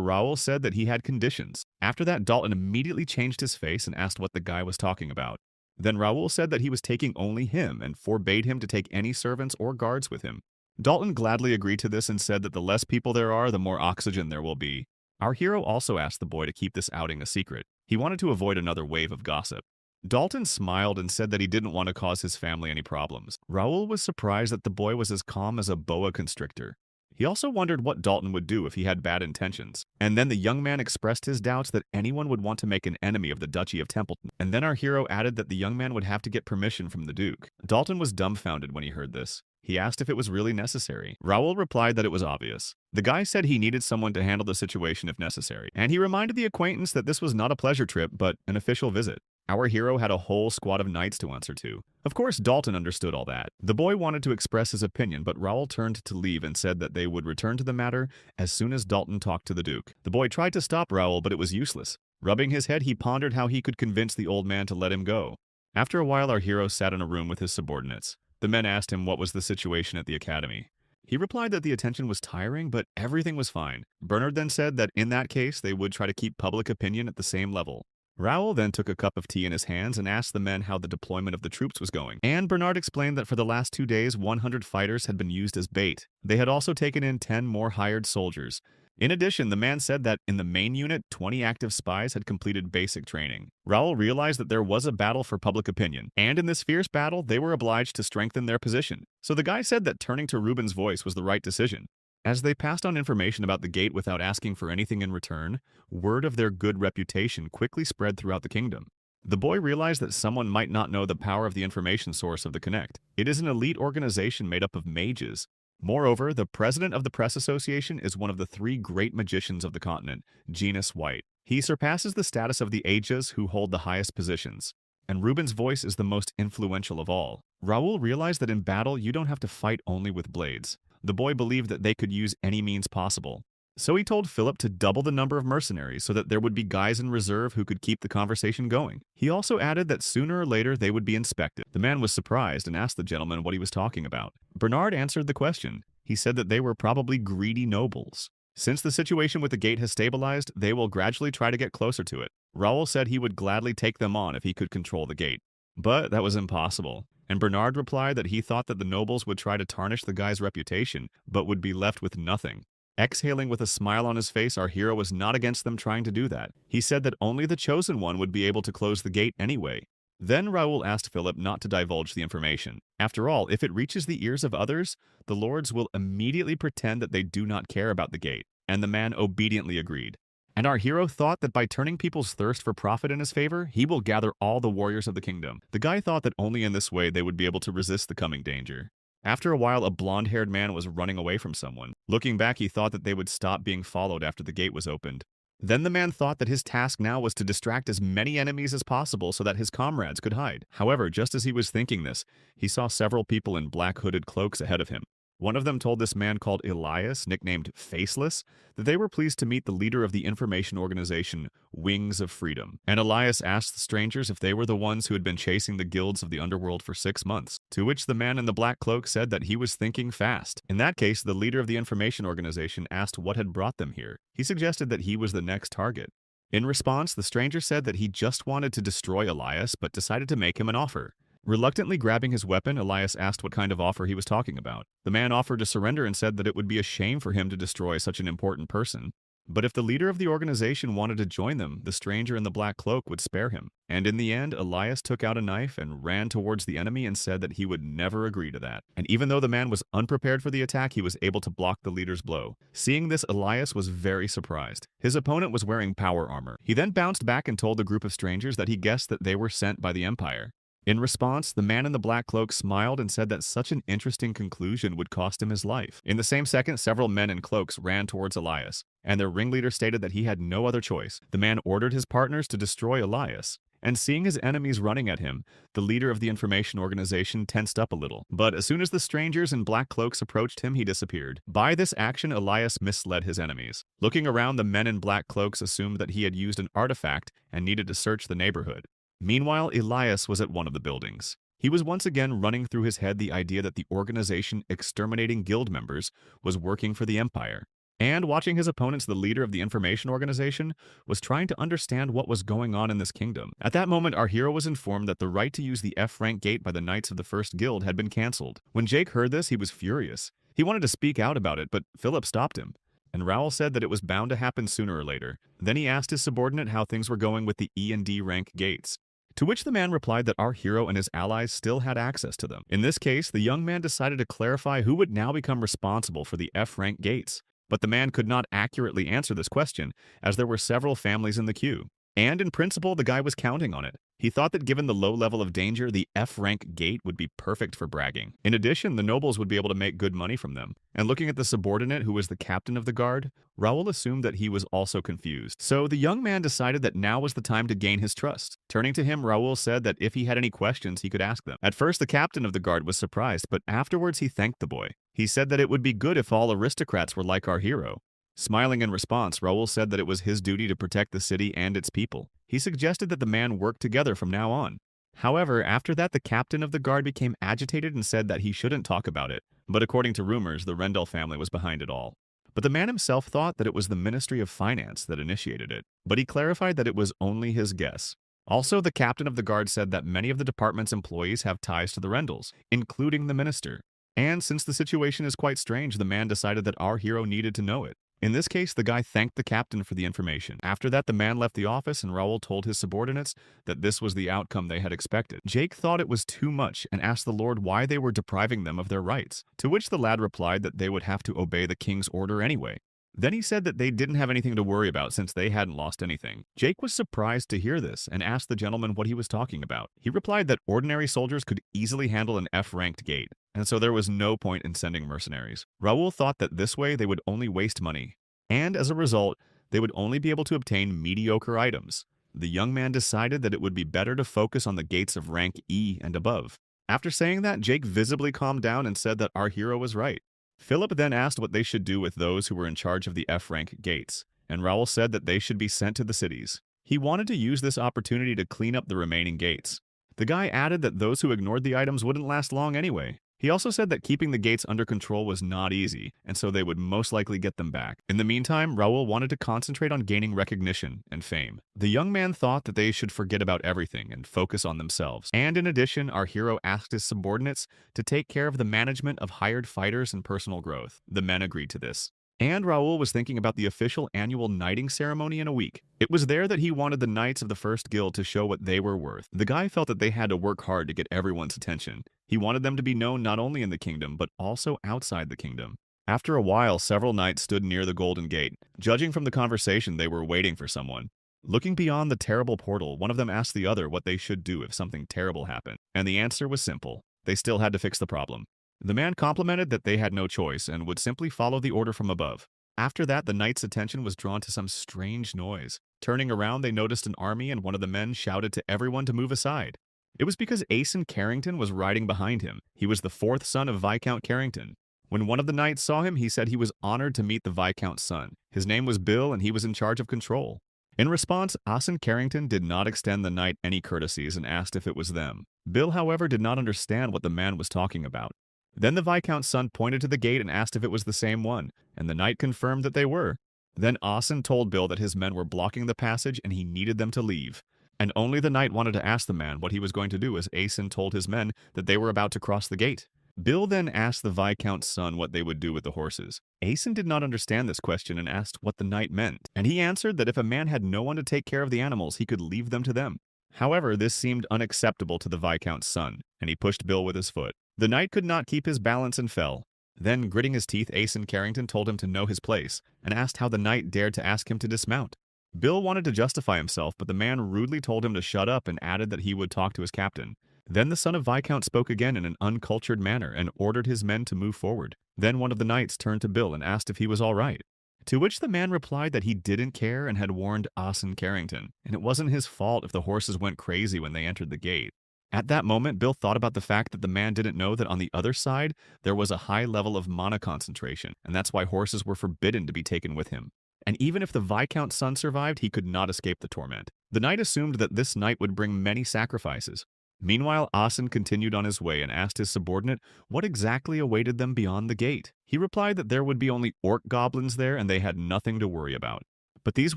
Raoul said that he had conditions. After that, Dalton immediately changed his face and asked what the guy was talking about. Then Raoul said that he was taking only him and forbade him to take any servants or guards with him. Dalton gladly agreed to this and said that the less people there are, the more oxygen there will be. Our hero also asked the boy to keep this outing a secret. He wanted to avoid another wave of gossip. Dalton smiled and said that he didn't want to cause his family any problems. Raoul was surprised that the boy was as calm as a boa constrictor. He also wondered what Dalton would do if he had bad intentions. And then the young man expressed his doubts that anyone would want to make an enemy of the Duchy of Templeton. And then our hero added that the young man would have to get permission from the Duke. Dalton was dumbfounded when he heard this. He asked if it was really necessary. Raoul replied that it was obvious. The guy said he needed someone to handle the situation if necessary, and he reminded the acquaintance that this was not a pleasure trip, but an official visit. Our hero had a whole squad of knights to answer to. Of course, Dalton understood all that. The boy wanted to express his opinion, but Raoul turned to leave and said that they would return to the matter as soon as Dalton talked to the Duke. The boy tried to stop Raoul, but it was useless. Rubbing his head, he pondered how he could convince the old man to let him go. After a while, our hero sat in a room with his subordinates. The men asked him what was the situation at the academy. He replied that the attention was tiring, but everything was fine. Bernard then said that in that case, they would try to keep public opinion at the same level. Raoul then took a cup of tea in his hands and asked the men how the deployment of the troops was going. And Bernard explained that for the last 2 days, 100 fighters had been used as bait. They had also taken in 10 more hired soldiers. In addition, the man said that in the main unit, 20 active spies had completed basic training. Raoul realized that there was a battle for public opinion, and in this fierce battle, they were obliged to strengthen their position. So the guy said that turning to Reuben's voice was the right decision. As they passed on information about the gate without asking for anything in return, word of their good reputation quickly spread throughout the kingdom. The boy realized that someone might not know the power of the information source of the Connect. It is an elite organization made up of mages. Moreover, the president of the Press Association is one of the 3 great magicians of the continent, Genus White. He surpasses the status of the Ajas who hold the highest positions. And Reuben's voice is the most influential of all. Raoul realized that in battle, you don't have to fight only with blades. The boy believed that they could use any means possible. So he told Philip to double the number of mercenaries so that there would be guys in reserve who could keep the conversation going. He also added that sooner or later they would be inspected. The man was surprised and asked the gentleman what he was talking about. Bernard answered the question. He said that they were probably greedy nobles. Since the situation with the gate has stabilized, they will gradually try to get closer to it. Raoul said he would gladly take them on if he could control the gate. But that was impossible. And Bernard replied that he thought that the nobles would try to tarnish the guy's reputation, but would be left with nothing. Exhaling with a smile on his face, our hero was not against them trying to do that. He said that only the chosen one would be able to close the gate anyway. Then Raoul asked Philip not to divulge the information. After all, if it reaches the ears of others, the lords will immediately pretend that they do not care about the gate. And the man obediently agreed. And our hero thought that by turning people's thirst for profit in his favor, he will gather all the warriors of the kingdom. The guy thought that only in this way they would be able to resist the coming danger. After a while, a blonde-haired man was running away from someone. Looking back, he thought that they would stop being followed after the gate was opened. Then the man thought that his task now was to distract as many enemies as possible so that his comrades could hide. However, just as he was thinking this, he saw several people in black hooded cloaks ahead of him. One of them told this man called Elias, nicknamed Faceless, that they were pleased to meet the leader of the information organization, Wings of Freedom. And Elias asked the strangers if they were the ones who had been chasing the guilds of the underworld for 6 months, to which the man in the black cloak said that he was thinking fast. In that case, the leader of the information organization asked what had brought them here. He suggested that he was the next target. In response, the stranger said that he just wanted to destroy Elias, but decided to make him an offer. Reluctantly grabbing his weapon, Elias asked what kind of offer he was talking about. The man offered to surrender and said that it would be a shame for him to destroy such an important person. But if the leader of the organization wanted to join them, the stranger in the black cloak would spare him. And in the end, Elias took out a knife and ran towards the enemy and said that he would never agree to that. And even though the man was unprepared for the attack, he was able to block the leader's blow. Seeing this, Elias was very surprised. His opponent was wearing power armor. He then bounced back and told the group of strangers that he guessed that they were sent by the Empire. In response, the man in the black cloak smiled and said that such an interesting conclusion would cost him his life. In the same second, several men in cloaks ran towards Elias, and their ringleader stated that he had no other choice. The man ordered his partners to destroy Elias. And seeing his enemies running at him, the leader of the information organization tensed up a little. But as soon as the strangers in black cloaks approached him, he disappeared. By this action, Elias misled his enemies. Looking around, the men in black cloaks assumed that he had used an artifact and needed to search the neighborhood. Meanwhile, Elias was at one of the buildings. He was once again running through his head the idea that the organization exterminating guild members was working for the Empire. And watching his opponents, the leader of the information organization, was trying to understand what was going on in this kingdom. At that moment, our hero was informed that the right to use the F-rank gate by the Knights of the First Guild had been cancelled. When Jake heard this, he was furious. He wanted to speak out about it, but Philip stopped him. And Raoul said that it was bound to happen sooner or later. Then he asked his subordinate how things were going with the E and D rank gates. To which the man replied that our hero and his allies still had access to them. In this case, the young man decided to clarify who would now become responsible for the F-rank gates. But the man could not accurately answer this question, as there were several families in the queue. And in principle, the guy was counting on it. He thought that given the low level of danger, the F-rank gate would be perfect for bragging. In addition, the nobles would be able to make good money from them. And looking at the subordinate who was the captain of the guard, Raoul assumed that he was also confused. So the young man decided that now was the time to gain his trust. Turning to him, Raoul said that if he had any questions, he could ask them. At first, the captain of the guard was surprised, but afterwards he thanked the boy. He said that it would be good if all aristocrats were like our hero. Smiling in response, Raoul said that it was his duty to protect the city and its people. He suggested that the man work together from now on. However, after that, the captain of the guard became agitated and said that he shouldn't talk about it. But according to rumors, the Rendell family was behind it all. But the man himself thought that it was the Ministry of Finance that initiated it. But he clarified that it was only his guess. Also, the captain of the guard said that many of the department's employees have ties to the Rendells, including the minister. And since the situation is quite strange, the man decided that our hero needed to know it. In this case, the guy thanked the captain for the information. After that, the man left the office and Raoul told his subordinates that this was the outcome they had expected. Jake thought it was too much and asked the Lord why they were depriving them of their rights, to which the lad replied that they would have to obey the king's order anyway. Then he said that they didn't have anything to worry about since they hadn't lost anything. Jake was surprised to hear this and asked the gentleman what he was talking about. He replied that ordinary soldiers could easily handle an F-ranked gate, and so there was no point in sending mercenaries. Raoul thought that this way they would only waste money, and as a result, they would only be able to obtain mediocre items. The young man decided that it would be better to focus on the gates of rank E and above. After saying that, Jake visibly calmed down and said that our hero was right. Philip then asked what they should do with those who were in charge of the F-rank gates, and Raoul said that they should be sent to the cities. He wanted to use this opportunity to clean up the remaining gates. The guy added that those who ignored the items wouldn't last long anyway. He also said that keeping the gates under control was not easy, and so they would most likely get them back. In the meantime, Raoul wanted to concentrate on gaining recognition and fame. The young man thought that they should forget about everything and focus on themselves. And in addition, our hero asked his subordinates to take care of the management of hired fighters and personal growth. The men agreed to this. And Raoul was thinking about the official annual knighting ceremony in a week. It was there that he wanted the Knights of the First Guild to show what they were worth. The guy felt that they had to work hard to get everyone's attention. He wanted them to be known not only in the kingdom, but also outside the kingdom. After a while, several knights stood near the Golden Gate. Judging from the conversation, they were waiting for someone. Looking beyond the terrible portal, one of them asked the other what they should do if something terrible happened. And the answer was simple. They still had to fix the problem. The man complimented that they had no choice and would simply follow the order from above. After that, the knight's attention was drawn to some strange noise. Turning around, they noticed an army and one of the men shouted to everyone to move aside. It was because Aeson Carrington was riding behind him. He was the fourth son of Viscount Carrington. When one of the knights saw him, he said he was honored to meet the Viscount's son. His name was Bill, and he was in charge of control. In response, Asen Carrington did not extend the knight any courtesies and asked if it was them. Bill, however, did not understand what the man was talking about. Then the Viscount's son pointed to the gate and asked if it was the same one, and the knight confirmed that they were. Then Asen told Bill that his men were blocking the passage and he needed them to leave. And only the knight wanted to ask the man what he was going to do, as Asen told his men that they were about to cross the gate. Bill then asked the Viscount's son what they would do with the horses. Asen did not understand this question and asked what the knight meant, and he answered that if a man had no one to take care of the animals, he could leave them to them. However, this seemed unacceptable to the Viscount's son, and he pushed Bill with his foot. The knight could not keep his balance and fell. Then, gritting his teeth, Asen Carrington told him to know his place, and asked how the knight dared to ask him to dismount. Bill wanted to justify himself, but the man rudely told him to shut up and added that he would talk to his captain. Then the son of Viscount spoke again in an uncultured manner and ordered his men to move forward. Then one of the knights turned to Bill and asked if he was all right, to which the man replied that he didn't care and had warned Asen Carrington, and it wasn't his fault if the horses went crazy when they entered the gate. At that moment, Bill thought about the fact that the man didn't know that on the other side, there was a high level of mana concentration, and that's why horses were forbidden to be taken with him. And even if the Viscount's son survived, he could not escape the torment. The knight assumed that this night would bring many sacrifices. Meanwhile, Asen continued on his way and asked his subordinate what exactly awaited them beyond the gate. He replied that there would be only orc goblins there and they had nothing to worry about. But these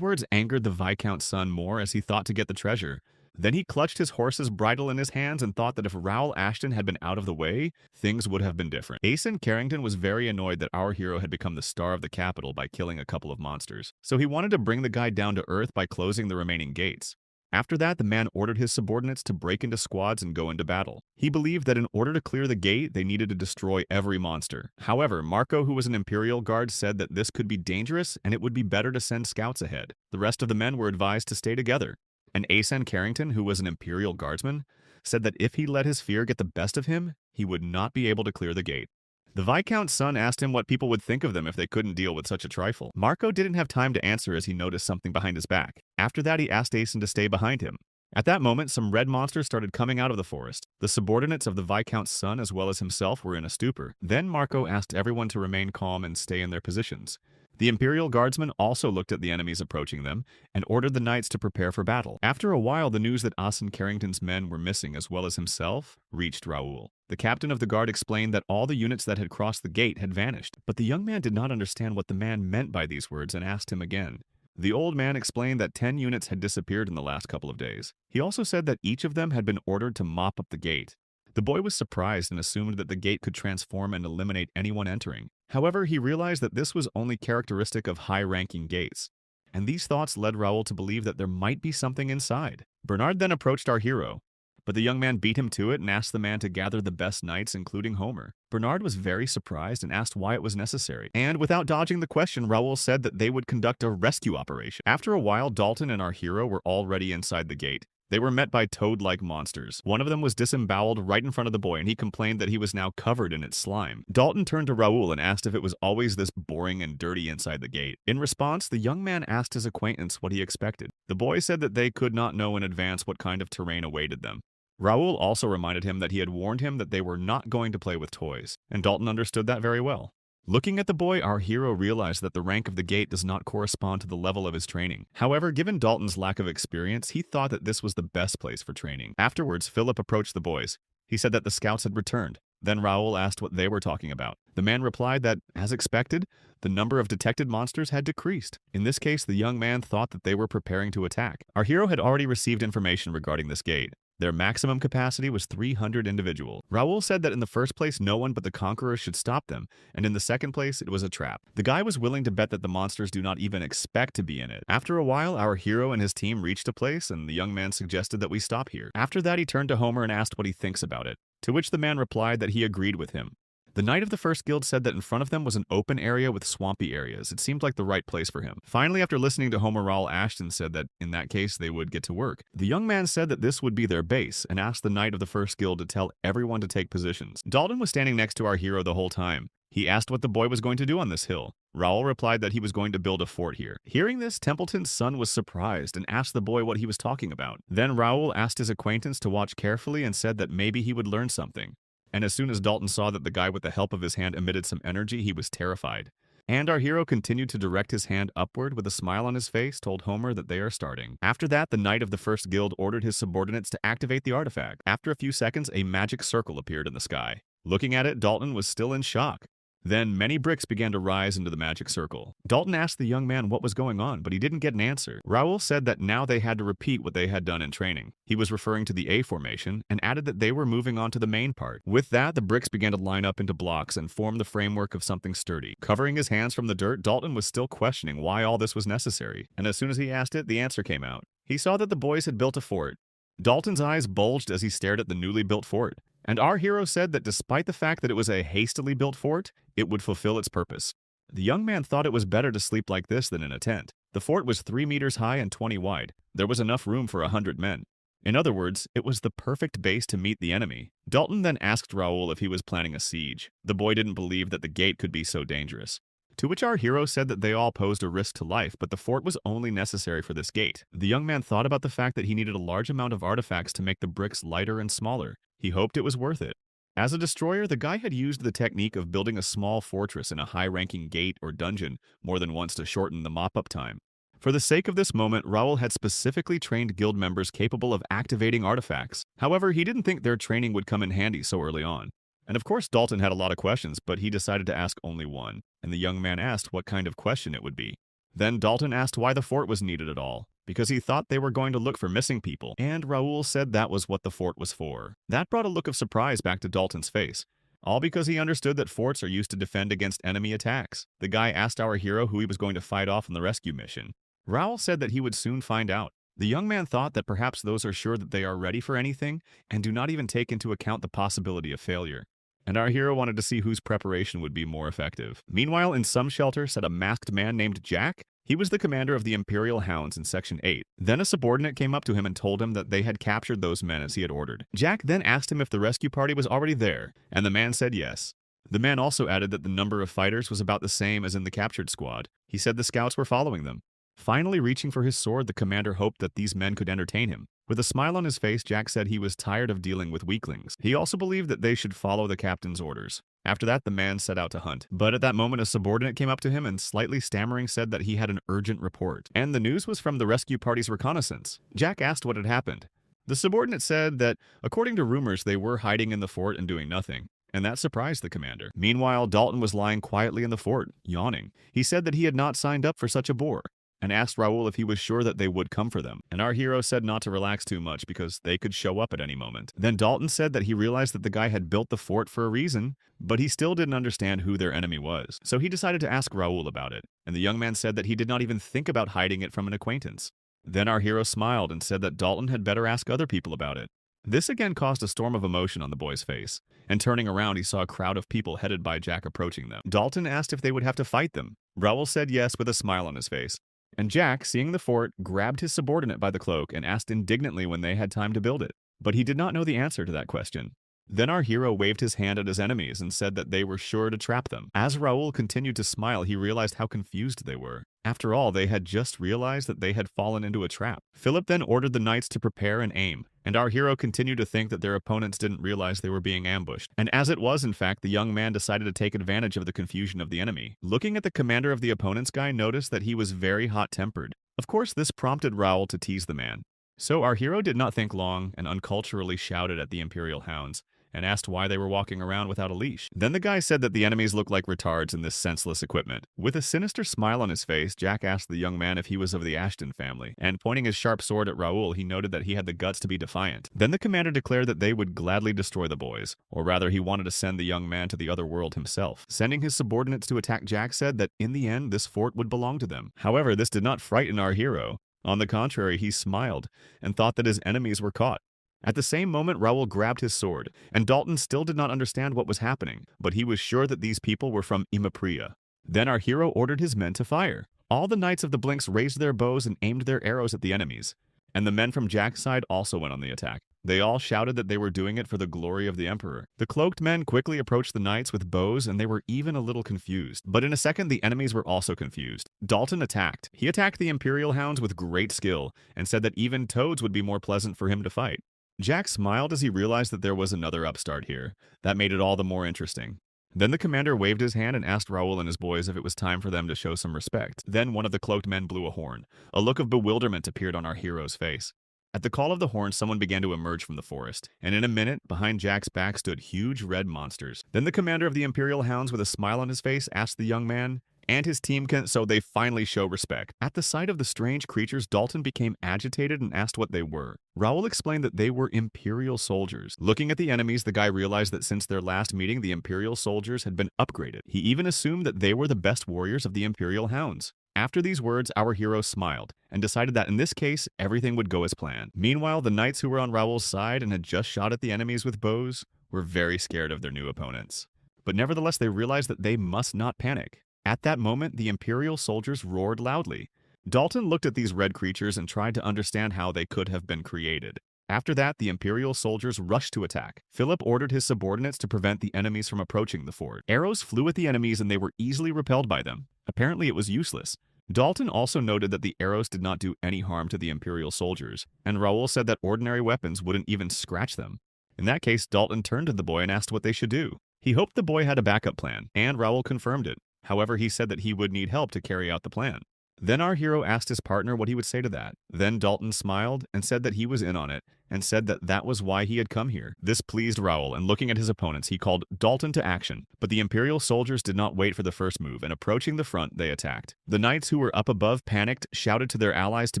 words angered the Viscount's son more as he thought to get the treasure. Then he clutched his horse's bridle in his hands and thought that if Raoul Ashton had been out of the way, things would have been different. Asen Carrington was very annoyed that our hero had become the star of the capital by killing a couple of monsters, so he wanted to bring the guy down to earth by closing the remaining gates. After that, the man ordered his subordinates to break into squads and go into battle. He believed that in order to clear the gate, they needed to destroy every monster. However, Marco, who was an Imperial Guard, said that this could be dangerous and it would be better to send scouts ahead. The rest of the men were advised to stay together. And Asen Carrington, who was an Imperial Guardsman, said that if he let his fear get the best of him, he would not be able to clear the gate. The Viscount's son asked him what people would think of them if they couldn't deal with such a trifle. Marco didn't have time to answer as he noticed something behind his back. After that, he asked Asen to stay behind him. At that moment, some red monsters started coming out of the forest. The subordinates of the Viscount's son, as well as himself, were in a stupor. Then Marco asked everyone to remain calm and stay in their positions. The Imperial Guardsmen also looked at the enemies approaching them and ordered the knights to prepare for battle. After a while, the news that Asen Carrington's men were missing, as well as himself, reached Raoul. The captain of the guard explained that all the units that had crossed the gate had vanished, but the young man did not understand what the man meant by these words and asked him again. The old man explained that 10 units had disappeared in the last couple of days. He also said that each of them had been ordered to mop up the gate. The boy was surprised and assumed that the gate could transform and eliminate anyone entering. However, he realized that this was only characteristic of high-ranking gates, and these thoughts led Raoul to believe that there might be something inside. Bernard then approached our hero, but the young man beat him to it and asked the man to gather the best knights, including Homer. Bernard was very surprised and asked why it was necessary, and without dodging the question, Raoul said that they would conduct a rescue operation. After a while, Dalton and our hero were already inside the gate. They were met by toad-like monsters. One of them was disemboweled right in front of the boy, and he complained that he was now covered in its slime. Dalton turned to Raoul and asked if it was always this boring and dirty inside the gate. In response, the young man asked his acquaintance what he expected. The boy said that they could not know in advance what kind of terrain awaited them. Raoul also reminded him that he had warned him that they were not going to play with toys, and Dalton understood that very well. Looking at the boy, our hero realized that the rank of the gate does not correspond to the level of his training. However, given Dalton's lack of experience, he thought that this was the best place for training. Afterwards, Philip approached the boys. He said that the scouts had returned. Then Raoul asked what they were talking about. The man replied that, as expected, the number of detected monsters had decreased. In this case, the young man thought that they were preparing to attack. Our hero had already received information regarding this gate. Their maximum capacity was 300 individuals. Raoul said that in the first place, no one but the conquerors should stop them, and in the second place, it was a trap. The guy was willing to bet that the monsters do not even expect to be in it. After a while, our hero and his team reached a place, and the young man suggested that we stop here. After that, he turned to Homer and asked what he thinks about it, to which the man replied that he agreed with him. The knight of the first guild said that in front of them was an open area with swampy areas. It seemed like the right place for him. Finally, after listening to Homer, Raoul Ashton said that in that case they would get to work. The young man said that this would be their base and asked the knight of the first guild to tell everyone to take positions. Dalton was standing next to our hero the whole time. He asked what the boy was going to do on this hill. Raoul replied that he was going to build a fort here. Hearing this, Templeton's son was surprised and asked the boy what he was talking about. Then Raoul asked his acquaintance to watch carefully and said that maybe he would learn something. And as soon as Dalton saw that the guy with the help of his hand emitted some energy, he was terrified. And our hero continued to direct his hand upward with a smile on his face, told Homer that they are starting. After that, the knight of the first guild ordered his subordinates to activate the artifact. After a few seconds, a magic circle appeared in the sky. Looking at it, Dalton was still in shock. Then many bricks began to rise into the magic circle. Dalton asked the young man what was going on, but he didn't get an answer. Raoul said that now they had to repeat what they had done in training. He was referring to the A formation and added that they were moving on to the main part. With that, the bricks began to line up into blocks and form the framework of something sturdy. Covering his hands from the dirt, Dalton was still questioning why all this was necessary. And as soon as he asked it, the answer came out. He saw that the boys had built a fort. Dalton's eyes bulged as he stared at the newly built fort. And our hero said that despite the fact that it was a hastily built fort, it would fulfill its purpose. The young man thought it was better to sleep like this than in a tent. The fort was 3 meters high and 20 wide. There was enough room for 100 men. In other words, it was the perfect base to meet the enemy. Dalton then asked Raoul if he was planning a siege. The boy didn't believe that the gate could be so dangerous. To which our hero said that they all posed a risk to life, but the fort was only necessary for this gate. The young man thought about the fact that he needed a large amount of artifacts to make the bricks lighter and smaller. He hoped it was worth it. As a destroyer, the guy had used the technique of building a small fortress in a high-ranking gate or dungeon more than once to shorten the mop-up time. For the sake of this moment, Raoul had specifically trained guild members capable of activating artifacts. However, he didn't think their training would come in handy so early on. And of course, Dalton had a lot of questions, but he decided to ask only one, and the young man asked what kind of question it would be. Then Dalton asked why the fort was needed at all, because he thought they were going to look for missing people, and Raoul said that was what the fort was for. That brought a look of surprise back to Dalton's face, all because he understood that forts are used to defend against enemy attacks. The guy asked our hero who he was going to fight off on the rescue mission. Raoul said that he would soon find out. The young man thought that perhaps those are sure that they are ready for anything and do not even take into account the possibility of failure. And our hero wanted to see whose preparation would be more effective. Meanwhile, in some shelter sat a masked man named Jack. He was the commander of the Imperial Hounds in Section 8. Then a subordinate came up to him and told him that they had captured those men as he had ordered. Jack then asked him if the rescue party was already there, and the man said yes. The man also added that the number of fighters was about the same as in the captured squad. He said the scouts were following them. Finally reaching for his sword, the commander hoped that these men could entertain him. With a smile on his face, Jack said he was tired of dealing with weaklings. He also believed that they should follow the captain's orders. After that, the man set out to hunt. But at that moment, a subordinate came up to him and, slightly stammering, said that he had an urgent report. And the news was from the rescue party's reconnaissance. Jack asked what had happened. The subordinate said that, according to rumors, they were hiding in the fort and doing nothing. And that surprised the commander. Meanwhile, Dalton was lying quietly in the fort, yawning. He said that he had not signed up for such a bore, and asked Raoul if he was sure that they would come for them. And our hero said not to relax too much because they could show up at any moment. Then Dalton said that he realized that the guy had built the fort for a reason, but he still didn't understand who their enemy was. So he decided to ask Raoul about it, and the young man said that he did not even think about hiding it from an acquaintance. Then our hero smiled and said that Dalton had better ask other people about it. This again caused a storm of emotion on the boy's face, and turning around he saw a crowd of people headed by Jack approaching them. Dalton asked if they would have to fight them. Raoul said yes with a smile on his face. And Jack, seeing the fort, grabbed his subordinate by the cloak and asked indignantly when they had time to build it. But he did not know the answer to that question. Then our hero waved his hand at his enemies and said that they were sure to trap them. As Raoul continued to smile, he realized how confused they were. After all, they had just realized that they had fallen into a trap. Philip then ordered the knights to prepare and aim, and our hero continued to think that their opponents didn't realize they were being ambushed. And as it was, in fact, the young man decided to take advantage of the confusion of the enemy. Looking at the commander of the opponent's guy, noticed that he was very hot-tempered. Of course, this prompted Raoul to tease the man. So our hero did not think long and unculturally shouted at the Imperial Hounds and asked why they were walking around without a leash. Then the guy said that the enemies looked like retards in this senseless equipment. With a sinister smile on his face, Jack asked the young man if he was of the Ashton family, and pointing his sharp sword at Raoul, he noted that he had the guts to be defiant. Then the commander declared that they would gladly destroy the boys, or rather he wanted to send the young man to the other world himself. Sending his subordinates to attack, Jack said that in the end this fort would belong to them. However, this did not frighten our hero. On the contrary, he smiled and thought that his enemies were caught. At the same moment, Raoul grabbed his sword, and Dalton still did not understand what was happening, but he was sure that these people were from Imapria. Then our hero ordered his men to fire. All the knights of the Blinks raised their bows and aimed their arrows at the enemies, and the men from Jack's side also went on the attack. They all shouted that they were doing it for the glory of the Emperor. The cloaked men quickly approached the knights with bows, and they were even a little confused. But in a second, the enemies were also confused. Dalton attacked. He attacked the Imperial Hounds with great skill, and said that even toads would be more pleasant for him to fight. Jack smiled as he realized that there was another upstart here. That made it all the more interesting. Then the commander waved his hand and asked Raoul and his boys if it was time for them to show some respect. Then one of the cloaked men blew a horn. A look of bewilderment appeared on our hero's face. At the call of the horn, someone began to emerge from the forest, and in a minute, behind Jack's back stood huge red monsters. Then the commander of the Imperial Hounds, with a smile on his face, asked the young man and his team so they finally show respect. At the sight of the strange creatures, Dalton became agitated and asked what they were. Raoul explained that they were Imperial soldiers. Looking at the enemies, the guy realized that since their last meeting, the Imperial soldiers had been upgraded. He even assumed that they were the best warriors of the Imperial Hounds. After these words, our hero smiled and decided that in this case, everything would go as planned. Meanwhile, the knights who were on Raoul's side and had just shot at the enemies with bows were very scared of their new opponents. But nevertheless, they realized that they must not panic. At that moment, the Imperial soldiers roared loudly. Dalton looked at these red creatures and tried to understand how they could have been created. After that, the Imperial soldiers rushed to attack. Philip ordered his subordinates to prevent the enemies from approaching the fort. Arrows flew at the enemies and they were easily repelled by them. Apparently, it was useless. Dalton also noted that the arrows did not do any harm to the Imperial soldiers, and Raoul said that ordinary weapons wouldn't even scratch them. In that case, Dalton turned to the boy and asked what they should do. He hoped the boy had a backup plan, and Raoul confirmed it. However, he said that he would need help to carry out the plan. Then our hero asked his partner what he would say to that. Then Dalton smiled and said that he was in on it, and said that that was why he had come here. This pleased Raoul, and looking at his opponents, he called Dalton to action. But the Imperial soldiers did not wait for the first move, and approaching the front, they attacked. The knights who were up above panicked, shouted to their allies to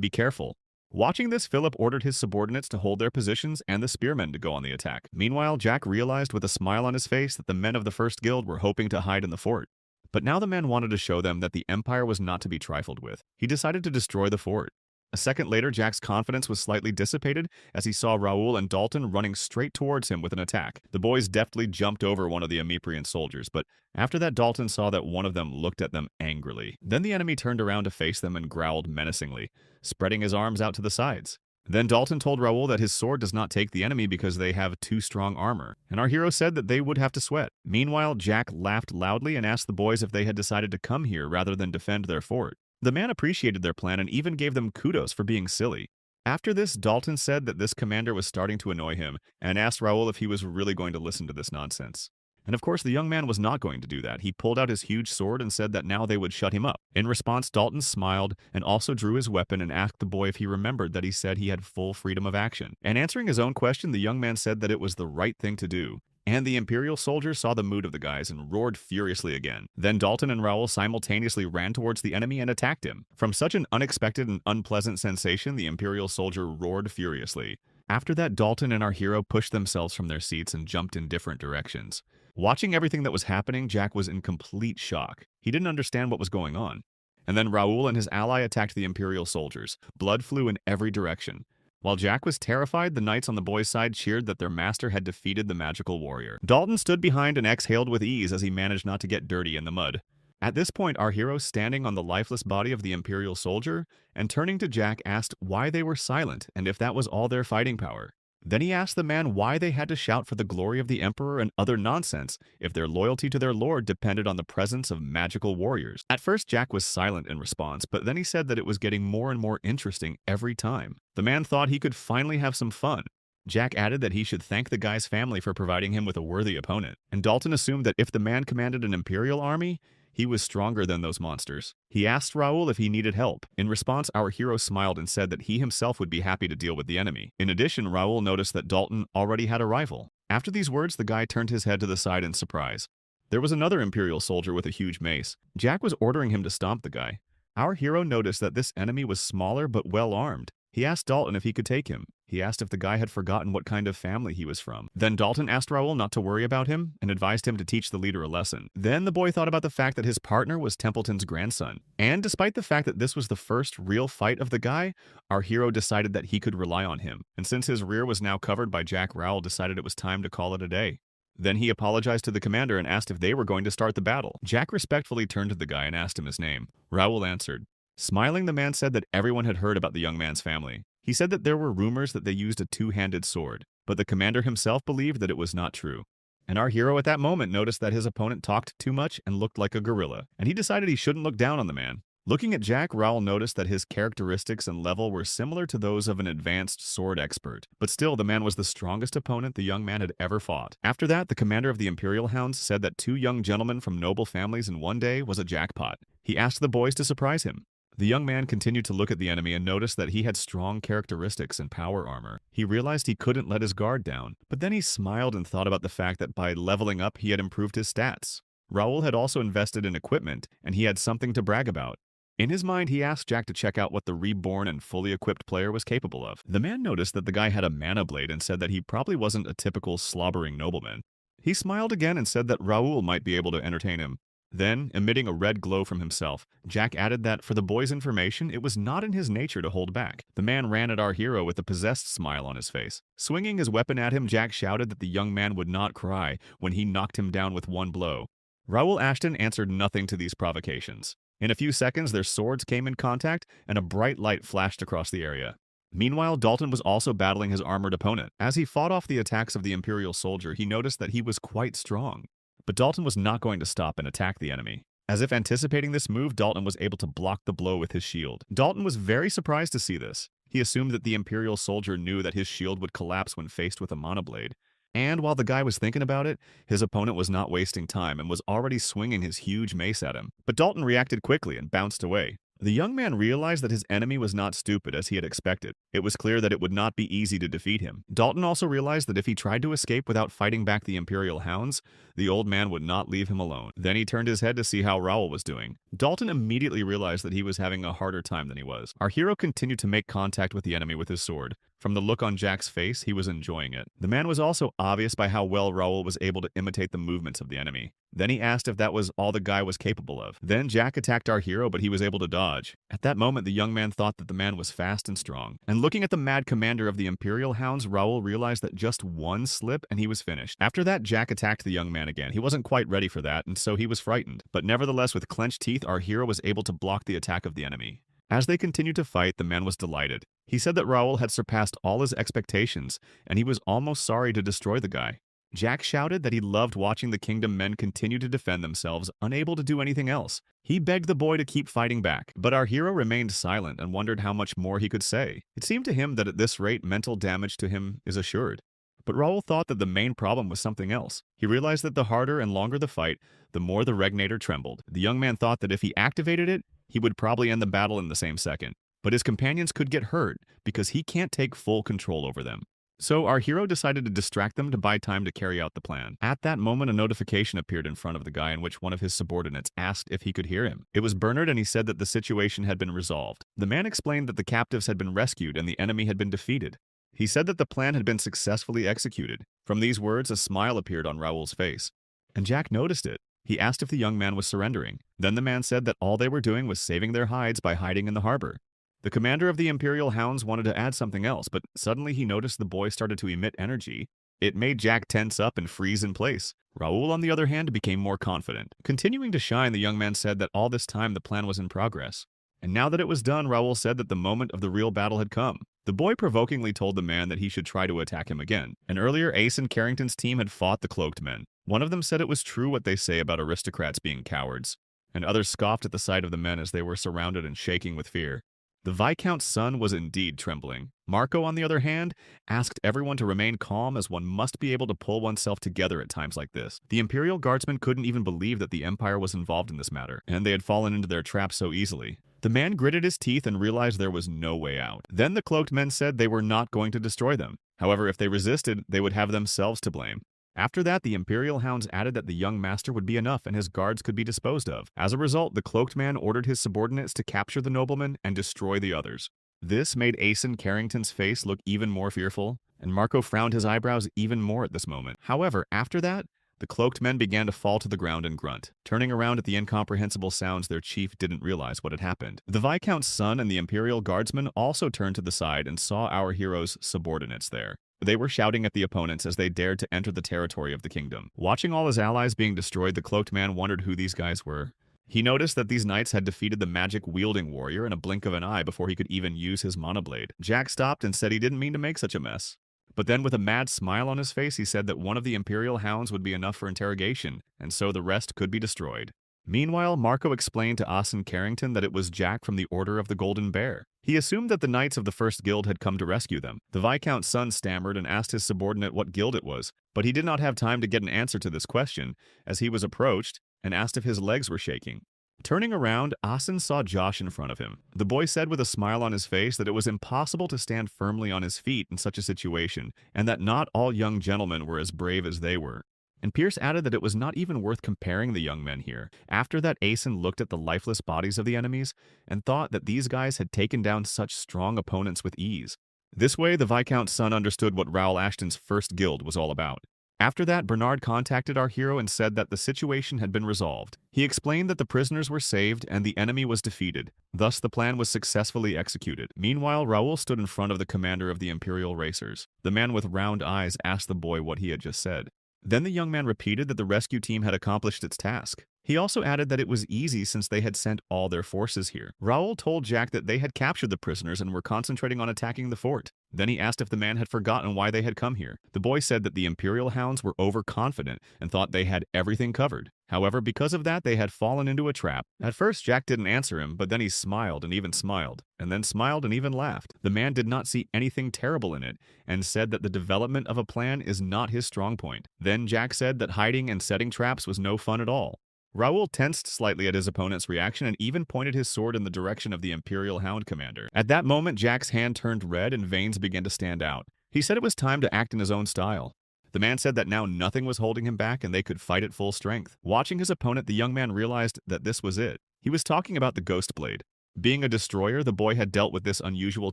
be careful. Watching this, Philip ordered his subordinates to hold their positions and the spearmen to go on the attack. Meanwhile, Jack realized with a smile on his face that the men of the first guild were hoping to hide in the fort. But now the man wanted to show them that the Empire was not to be trifled with. He decided to destroy the fort. A second later, Jack's confidence was slightly dissipated as he saw Raoul and Dalton running straight towards him with an attack. The boys deftly jumped over one of the Amiprian soldiers, but after that, Dalton saw that one of them looked at them angrily. Then the enemy turned around to face them and growled menacingly, spreading his arms out to the sides. Then Dalton told Raoul that his sword does not take the enemy because they have too strong armor, and our hero said that they would have to sweat. Meanwhile, Jack laughed loudly and asked the boys if they had decided to come here rather than defend their fort. The man appreciated their plan and even gave them kudos for being silly. After this, Dalton said that this commander was starting to annoy him and asked Raoul if he was really going to listen to this nonsense. And of course, the young man was not going to do that. He pulled out his huge sword and said that now they would shut him up. In response, Dalton smiled and also drew his weapon and asked the boy if he remembered that he said he had full freedom of action. And answering his own question, the young man said that it was the right thing to do. And the Imperial soldiers saw the mood of the guys and roared furiously again. Then Dalton and Raoul simultaneously ran towards the enemy and attacked him. From such an unexpected and unpleasant sensation, the Imperial soldier roared furiously. After that, Dalton and our hero pushed themselves from their seats and jumped in different directions. Watching everything that was happening, Jack was in complete shock. He didn't understand what was going on. And then Raoul and his ally attacked the Imperial soldiers. Blood flew in every direction. While Jack was terrified, the knights on the boys' side cheered that their master had defeated the magical warrior. Dalton stood behind and exhaled with ease as he managed not to get dirty in the mud. At this point, our hero, standing on the lifeless body of the Imperial soldier, and turning to Jack, asked why they were silent and if that was all their fighting power. Then he asked the man why they had to shout for the glory of the Emperor and other nonsense if their loyalty to their lord depended on the presence of magical warriors. At first, Jack was silent in response, but then he said that it was getting more and more interesting every time. The man thought he could finally have some fun. Jack added that he should thank the guy's family for providing him with a worthy opponent, and Dalton assumed that if the man commanded an Imperial army, he was stronger than those monsters. He asked Raoul if he needed help. In response, our hero smiled and said that he himself would be happy to deal with the enemy. In addition, Raoul noticed that Dalton already had a rival. After these words, the guy turned his head to the side in surprise. There was another Imperial soldier with a huge mace. Jack was ordering him to stomp the guy. Our hero noticed that this enemy was smaller but well armed. He asked Dalton if he could take him. He asked if the guy had forgotten what kind of family he was from. Then Dalton asked Raoul not to worry about him and advised him to teach the leader a lesson. Then the boy thought about the fact that his partner was Templeton's grandson. And despite the fact that this was the first real fight of the guy, our hero decided that he could rely on him. And since his rear was now covered by Jack, Raoul decided it was time to call it a day. Then he apologized to the commander and asked if they were going to start the battle. Jack respectfully turned to the guy and asked him his name. Raoul answered. Smiling, the man said that everyone had heard about the young man's family. He said that there were rumors that they used a two-handed sword, but the commander himself believed that it was not true. And our hero at that moment noticed that his opponent talked too much and looked like a gorilla, and he decided he shouldn't look down on the man. Looking at Jack, Raoul noticed that his characteristics and level were similar to those of an advanced sword expert. But still, the man was the strongest opponent the young man had ever fought. After that, the commander of the Imperial Hounds said that 2 young gentlemen from noble families in one day was a jackpot. He asked the boys to surprise him. The young man continued to look at the enemy and noticed that he had strong characteristics and power armor. He realized he couldn't let his guard down, but then he smiled and thought about the fact that by leveling up he had improved his stats. Raoul had also invested in equipment, and he had something to brag about. In his mind, he asked Jack to check out what the reborn and fully equipped player was capable of. The man noticed that the guy had a mana blade and said that he probably wasn't a typical slobbering nobleman. He smiled again and said that Raoul might be able to entertain him. Then, emitting a red glow from himself, Jack added that, for the boy's information, it was not in his nature to hold back. The man ran at our hero with a possessed smile on his face. Swinging his weapon at him, Jack shouted that the young man would not cry when he knocked him down with one blow. Raoul Ashton answered nothing to these provocations. In a few seconds, their swords came in contact, and a bright light flashed across the area. Meanwhile, Dalton was also battling his armored opponent. As he fought off the attacks of the Imperial soldier, he noticed that he was quite strong. But Dalton was not going to stop and attack the enemy. As if anticipating this move, Dalton was able to block the blow with his shield. Dalton was very surprised to see this. He assumed that the Imperial soldier knew that his shield would collapse when faced with a monoblade. And while the guy was thinking about it, his opponent was not wasting time and was already swinging his huge mace at him. But Dalton reacted quickly and bounced away. The young man realized that his enemy was not stupid as he had expected. It was clear that it would not be easy to defeat him. Dalton also realized that if he tried to escape without fighting back the Imperial Hounds, the old man would not leave him alone. Then he turned his head to see how Raoul was doing. Dalton immediately realized that he was having a harder time than he was. Our hero continued to make contact with the enemy with his sword. From the look on Jack's face, he was enjoying it. The man was also obvious by how well Raoul was able to imitate the movements of the enemy. Then he asked if that was all the guy was capable of. Then Jack attacked our hero, but he was able to dodge. At that moment, the young man thought that the man was fast and strong. And looking at the mad commander of the Imperial Hounds, Raoul realized that just one slip and he was finished. After that, Jack attacked the young man again. He wasn't quite ready for that, and so he was frightened. But nevertheless, with clenched teeth, our hero was able to block the attack of the enemy. As they continued to fight, the man was delighted. He said that Raoul had surpassed all his expectations, and he was almost sorry to destroy the guy. Jack shouted that he loved watching the kingdom men continue to defend themselves, unable to do anything else. He begged the boy to keep fighting back, but our hero remained silent and wondered how much more he could say. It seemed to him that at this rate, mental damage to him is assured. But Raoul thought that the main problem was something else. He realized that the harder and longer the fight, the more the regnator trembled. The young man thought that if he activated it, he would probably end the battle in the same second. But his companions could get hurt because he can't take full control over them. So our hero decided to distract them to buy time to carry out the plan. At that moment, a notification appeared in front of the guy in which one of his subordinates asked if he could hear him. It was Bernard, and he said that the situation had been resolved. The man explained that the captives had been rescued and the enemy had been defeated. He said that the plan had been successfully executed. From these words, a smile appeared on Raoul's face. And Jack noticed it. He asked if the young man was surrendering. Then the man said that all they were doing was saving their hides by hiding in the harbor. The commander of the Imperial Hounds wanted to add something else, but suddenly he noticed the boy started to emit energy. It made Jack tense up and freeze in place. Raoul, on the other hand, became more confident. Continuing to shine, the young man said that all this time the plan was in progress. And now that it was done, Raoul said that the moment of the real battle had come. The boy provokingly told the man that he should try to attack him again. And earlier, Ace and Carrington's team had fought the cloaked men. One of them said it was true what they say about aristocrats being cowards, and others scoffed at the sight of the men as they were surrounded and shaking with fear. The Viscount's son was indeed trembling. Marco, on the other hand, asked everyone to remain calm, as one must be able to pull oneself together at times like this. The Imperial Guardsmen couldn't even believe that the Empire was involved in this matter, and they had fallen into their trap so easily. The man gritted his teeth and realized there was no way out. Then the cloaked men said they were not going to destroy them. However, if they resisted, they would have themselves to blame. After that, the Imperial Hounds added that the young master would be enough and his guards could be disposed of. As a result, the cloaked man ordered his subordinates to capture the nobleman and destroy the others. This made Ace Carrington's face look even more fearful, and Marco frowned his eyebrows even more at this moment. However, after that, the cloaked men began to fall to the ground and grunt. Turning around at the incomprehensible sounds, their chief didn't realize what had happened. The Viscount's son and the Imperial Guardsmen also turned to the side and saw our hero's subordinates there. They were shouting at the opponents as they dared to enter the territory of the kingdom. Watching all his allies being destroyed, the cloaked man wondered who these guys were. He noticed that these knights had defeated the magic-wielding warrior in a blink of an eye before he could even use his monoblade. Jack stopped and said he didn't mean to make such a mess. But then with a mad smile on his face, he said that one of the Imperial Hounds would be enough for interrogation, and so the rest could be destroyed. Meanwhile, Marco explained to Asen Carrington that it was Jack from the Order of the Golden Bear. He assumed that the Knights of the First Guild had come to rescue them. The Viscount's son stammered and asked his subordinate what guild it was, but he did not have time to get an answer to this question, as he was approached and asked if his legs were shaking. Turning around, Asen saw Josh in front of him. The boy said with a smile on his face that it was impossible to stand firmly on his feet in such a situation, and that not all young gentlemen were as brave as they were. And Pierce added that it was not even worth comparing the young men here. After that, Asen looked at the lifeless bodies of the enemies and thought that these guys had taken down such strong opponents with ease. This way, the Viscount's son understood what Raoul Ashton's first guild was all about. After that, Bernard contacted our hero and said that the situation had been resolved. He explained that the prisoners were saved and the enemy was defeated. Thus, the plan was successfully executed. Meanwhile, Raoul stood in front of the commander of the Imperial Racers. The man with round eyes asked the boy what he had just said. Then the young man repeated that the rescue team had accomplished its task. He also added that it was easy since they had sent all their forces here. Raoul told Jack that they had captured the prisoners and were concentrating on attacking the fort. Then he asked if the man had forgotten why they had come here. The boy said that the Imperial hounds were overconfident and thought they had everything covered. However, because of that, they had fallen into a trap. At first, Jack didn't answer him, but then he smiled and even smiled, and then smiled and even laughed. The man did not see anything terrible in it, and said that the development of a plan is not his strong point. Then Jack said that hiding and setting traps was no fun at all. Raoul tensed slightly at his opponent's reaction and even pointed his sword in the direction of the Imperial Hound commander. At that moment, Jack's hand turned red and veins began to stand out. He said it was time to act in his own style. The man said that now nothing was holding him back and they could fight at full strength. Watching his opponent, the young man realized that this was it. He was talking about the Ghost Blade. Being a destroyer, the boy had dealt with this unusual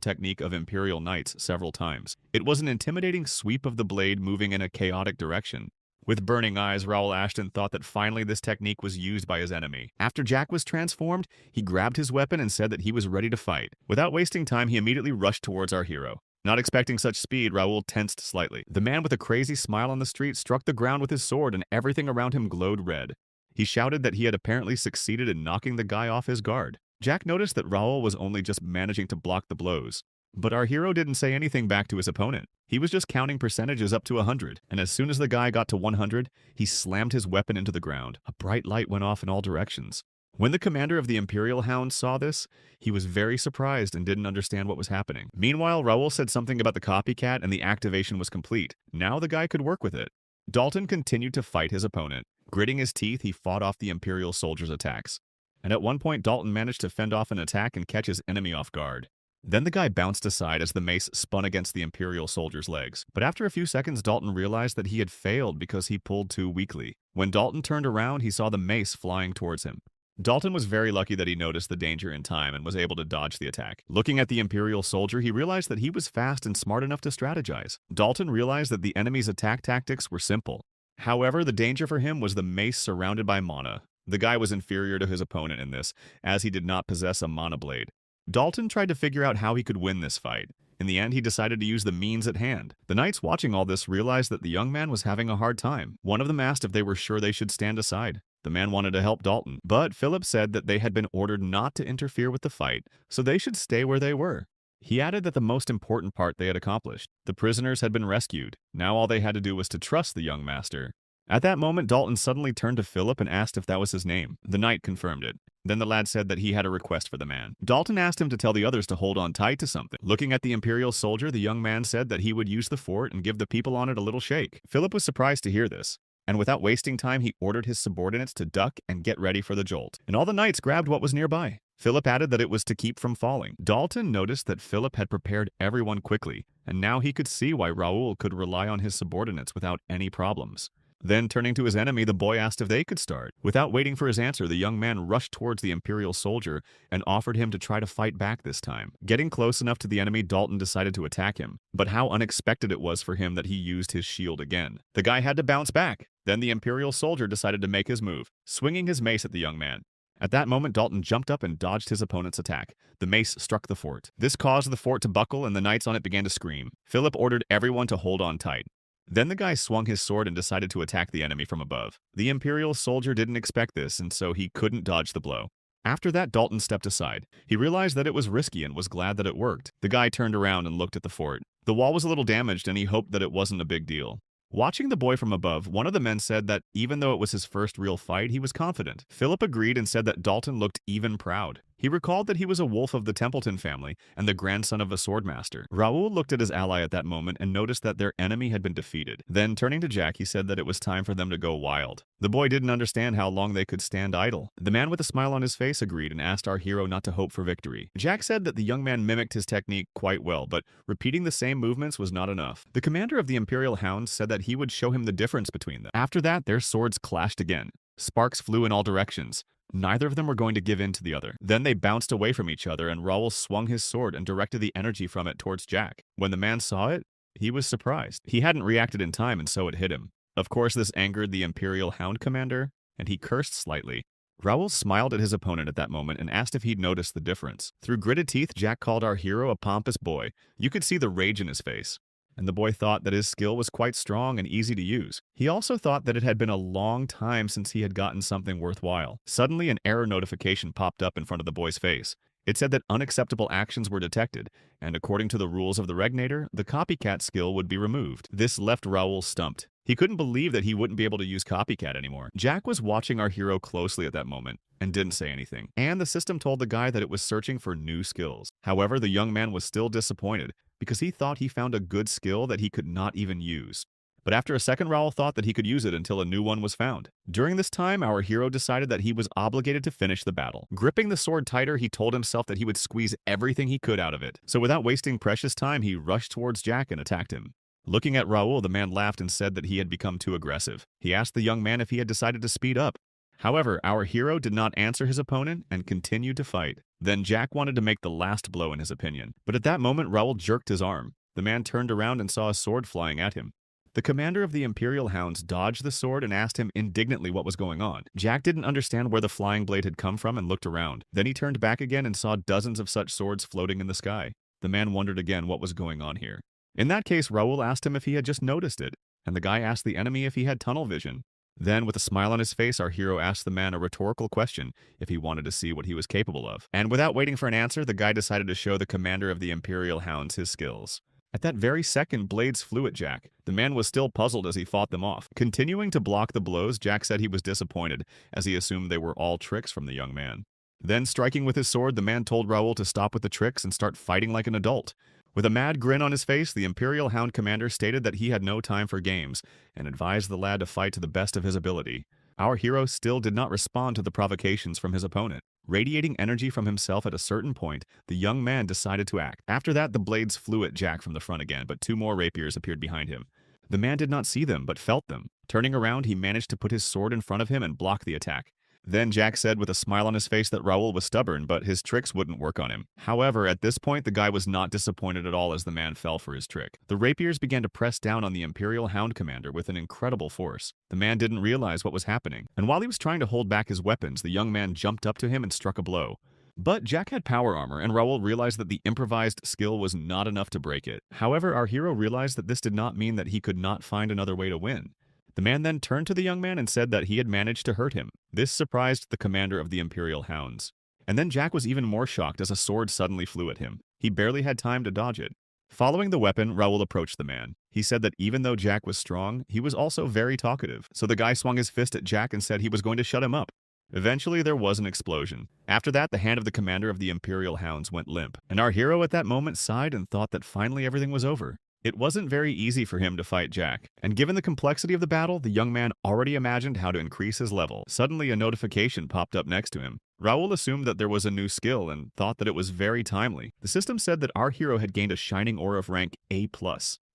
technique of Imperial Knights several times. It was an intimidating sweep of the blade moving in a chaotic direction. With burning eyes, Raoul Ashton thought that finally this technique was used by his enemy. After Jack was transformed, he grabbed his weapon and said that he was ready to fight. Without wasting time, he immediately rushed towards our hero. Not expecting such speed, Raoul tensed slightly. The man with a crazy smile on the street struck the ground with his sword and everything around him glowed red. He shouted that he had apparently succeeded in knocking the guy off his guard. Jack noticed that Raoul was only just managing to block the blows. But our hero didn't say anything back to his opponent. He was just counting percentages up to 100, and as soon as the guy got to 100, he slammed his weapon into the ground. A bright light went off in all directions. When the commander of the Imperial Hounds saw this, he was very surprised and didn't understand what was happening. Meanwhile, Raoul said something about the copycat and the activation was complete. Now the guy could work with it. Dalton continued to fight his opponent. Gritting his teeth, he fought off the Imperial soldiers' attacks. And at one point, Dalton managed to fend off an attack and catch his enemy off guard. Then the guy bounced aside as the mace spun against the Imperial soldier's legs. But after a few seconds, Dalton realized that he had failed because he pulled too weakly. When Dalton turned around, he saw the mace flying towards him. Dalton was very lucky that he noticed the danger in time and was able to dodge the attack. Looking at the Imperial soldier, he realized that he was fast and smart enough to strategize. Dalton realized that the enemy's attack tactics were simple. However, the danger for him was the mace surrounded by mana. The guy was inferior to his opponent in this, as he did not possess a mana blade. Dalton tried to figure out how he could win this fight. In the end, he decided to use the means at hand. The knights watching all this realized that the young man was having a hard time. One of them asked if they were sure they should stand aside. The man wanted to help Dalton, but Philip said that they had been ordered not to interfere with the fight, so they should stay where they were. He added that the most important part they had accomplished. The prisoners had been rescued. Now all they had to do was to trust the young master. At that moment, Dalton suddenly turned to Philip and asked if that was his name. The knight confirmed it. Then the lad said that he had a request for the man. Dalton asked him to tell the others to hold on tight to something. Looking at the Imperial soldier, the young man said that he would use the fort and give the people on it a little shake. Philip was surprised to hear this, and without wasting time, he ordered his subordinates to duck and get ready for the jolt. And all the knights grabbed what was nearby. Philip added that it was to keep from falling. Dalton noticed that Philip had prepared everyone quickly, and now he could see why Raoul could rely on his subordinates without any problems. Then, turning to his enemy, the boy asked if they could start. Without waiting for his answer, the young man rushed towards the Imperial soldier and offered him to try to fight back this time. Getting close enough to the enemy, Dalton decided to attack him. But how unexpected it was for him that he used his shield again. The guy had to bounce back. Then the Imperial soldier decided to make his move, swinging his mace at the young man. At that moment, Dalton jumped up and dodged his opponent's attack. The mace struck the fort. This caused the fort to buckle and the knights on it began to scream. Philip ordered everyone to hold on tight. Then the guy swung his sword and decided to attack the enemy from above. The Imperial soldier didn't expect this, and so he couldn't dodge the blow. After that, Dalton stepped aside. He realized that it was risky and was glad that it worked. The guy turned around and looked at the fort. The wall was a little damaged, and he hoped that it wasn't a big deal. Watching the boy from above, one of the men said that even though it was his first real fight, he was confident. Philip agreed and said that Dalton looked even proud. He recalled that he was a wolf of the Templeton family and the grandson of a swordmaster. Raoul looked at his ally at that moment and noticed that their enemy had been defeated. Then, turning to Jack, he said that it was time for them to go wild. The boy didn't understand how long they could stand idle. The man with a smile on his face agreed and asked our hero not to hope for victory. Jack said that the young man mimicked his technique quite well, but repeating the same movements was not enough. The commander of the Imperial Hounds said that he would show him the difference between them. After that, their swords clashed again. Sparks flew in all directions. Neither of them were going to give in to the other. Then they bounced away from each other, and Raoul swung his sword and directed the energy from it towards Jack. When the man saw it, he was surprised. He hadn't reacted in time, and so it hit him. Of course, this angered the Imperial Hound commander, and he cursed slightly. Raoul smiled at his opponent at that moment and asked if he'd noticed the difference. Through gritted teeth, Jack called our hero a pompous boy. You could see the rage in his face. And the boy thought that his skill was quite strong and easy to use. He also thought that it had been a long time since he had gotten something worthwhile. Suddenly, an error notification popped up in front of the boy's face. It said that unacceptable actions were detected, and according to the rules of the Regnator, the copycat skill would be removed. This left Raoul stumped. He couldn't believe that he wouldn't be able to use copycat anymore. Jack was watching our hero closely at that moment and didn't say anything. And the system told the guy that it was searching for new skills. However, the young man was still disappointed because he thought he found a good skill that he could not even use. But after a second, Raoul thought that he could use it until a new one was found. During this time, our hero decided that he was obligated to finish the battle. Gripping the sword tighter, he told himself that he would squeeze everything he could out of it. So without wasting precious time, he rushed towards Jack and attacked him. Looking at Raoul, the man laughed and said that he had become too aggressive. He asked the young man if he had decided to speed up. However, our hero did not answer his opponent and continued to fight. Then Jack wanted to make the last blow in his opinion. But at that moment, Raoul jerked his arm. The man turned around and saw a sword flying at him. The commander of the Imperial Hounds dodged the sword and asked him indignantly what was going on. Jack didn't understand where the flying blade had come from and looked around. Then he turned back again and saw dozens of such swords floating in the sky. The man wondered again what was going on here. In that case, Raoul asked him if he had just noticed it, and the guy asked the enemy if he had tunnel vision. Then, with a smile on his face, our hero asked the man a rhetorical question if he wanted to see what he was capable of. And without waiting for an answer, the guy decided to show the commander of the Imperial Hounds his skills. At that very second, blades flew at Jack. The man was still puzzled as he fought them off. Continuing to block the blows, Jack said he was disappointed, as he assumed they were all tricks from the young man. Then, striking with his sword, the man told Raoul to stop with the tricks and start fighting like an adult. With a mad grin on his face, the Imperial Hound commander stated that he had no time for games and advised the lad to fight to the best of his ability. Our hero still did not respond to the provocations from his opponent. Radiating energy from himself at a certain point, the young man decided to act. After that, the blades flew at Jack from the front again, but two more rapiers appeared behind him. The man did not see them, but felt them. Turning around, he managed to put his sword in front of him and block the attack. Then Jack said with a smile on his face that Raoul was stubborn, but his tricks wouldn't work on him. However, at this point, the guy was not disappointed at all as the man fell for his trick. The rapiers began to press down on the Imperial Hound commander with an incredible force. The man didn't realize what was happening, and while he was trying to hold back his weapons, the young man jumped up to him and struck a blow. But Jack had power armor, and Raoul realized that the improvised skill was not enough to break it. However, our hero realized that this did not mean that he could not find another way to win. The man then turned to the young man and said that he had managed to hurt him. This surprised the commander of the Imperial Hounds. And then Jack was even more shocked as a sword suddenly flew at him. He barely had time to dodge it. Following the weapon, Raoul approached the man. He said that even though Jack was strong, he was also very talkative. So the guy swung his fist at Jack and said he was going to shut him up. Eventually, there was an explosion. After that, the hand of the commander of the Imperial Hounds went limp. And our hero at that moment sighed and thought that finally everything was over. It wasn't very easy for him to fight Jack, and given the complexity of the battle, the young man already imagined how to increase his level. Suddenly, a notification popped up next to him. Raoul assumed that there was a new skill and thought that it was very timely. The system said that our hero had gained a shining aura of rank A+.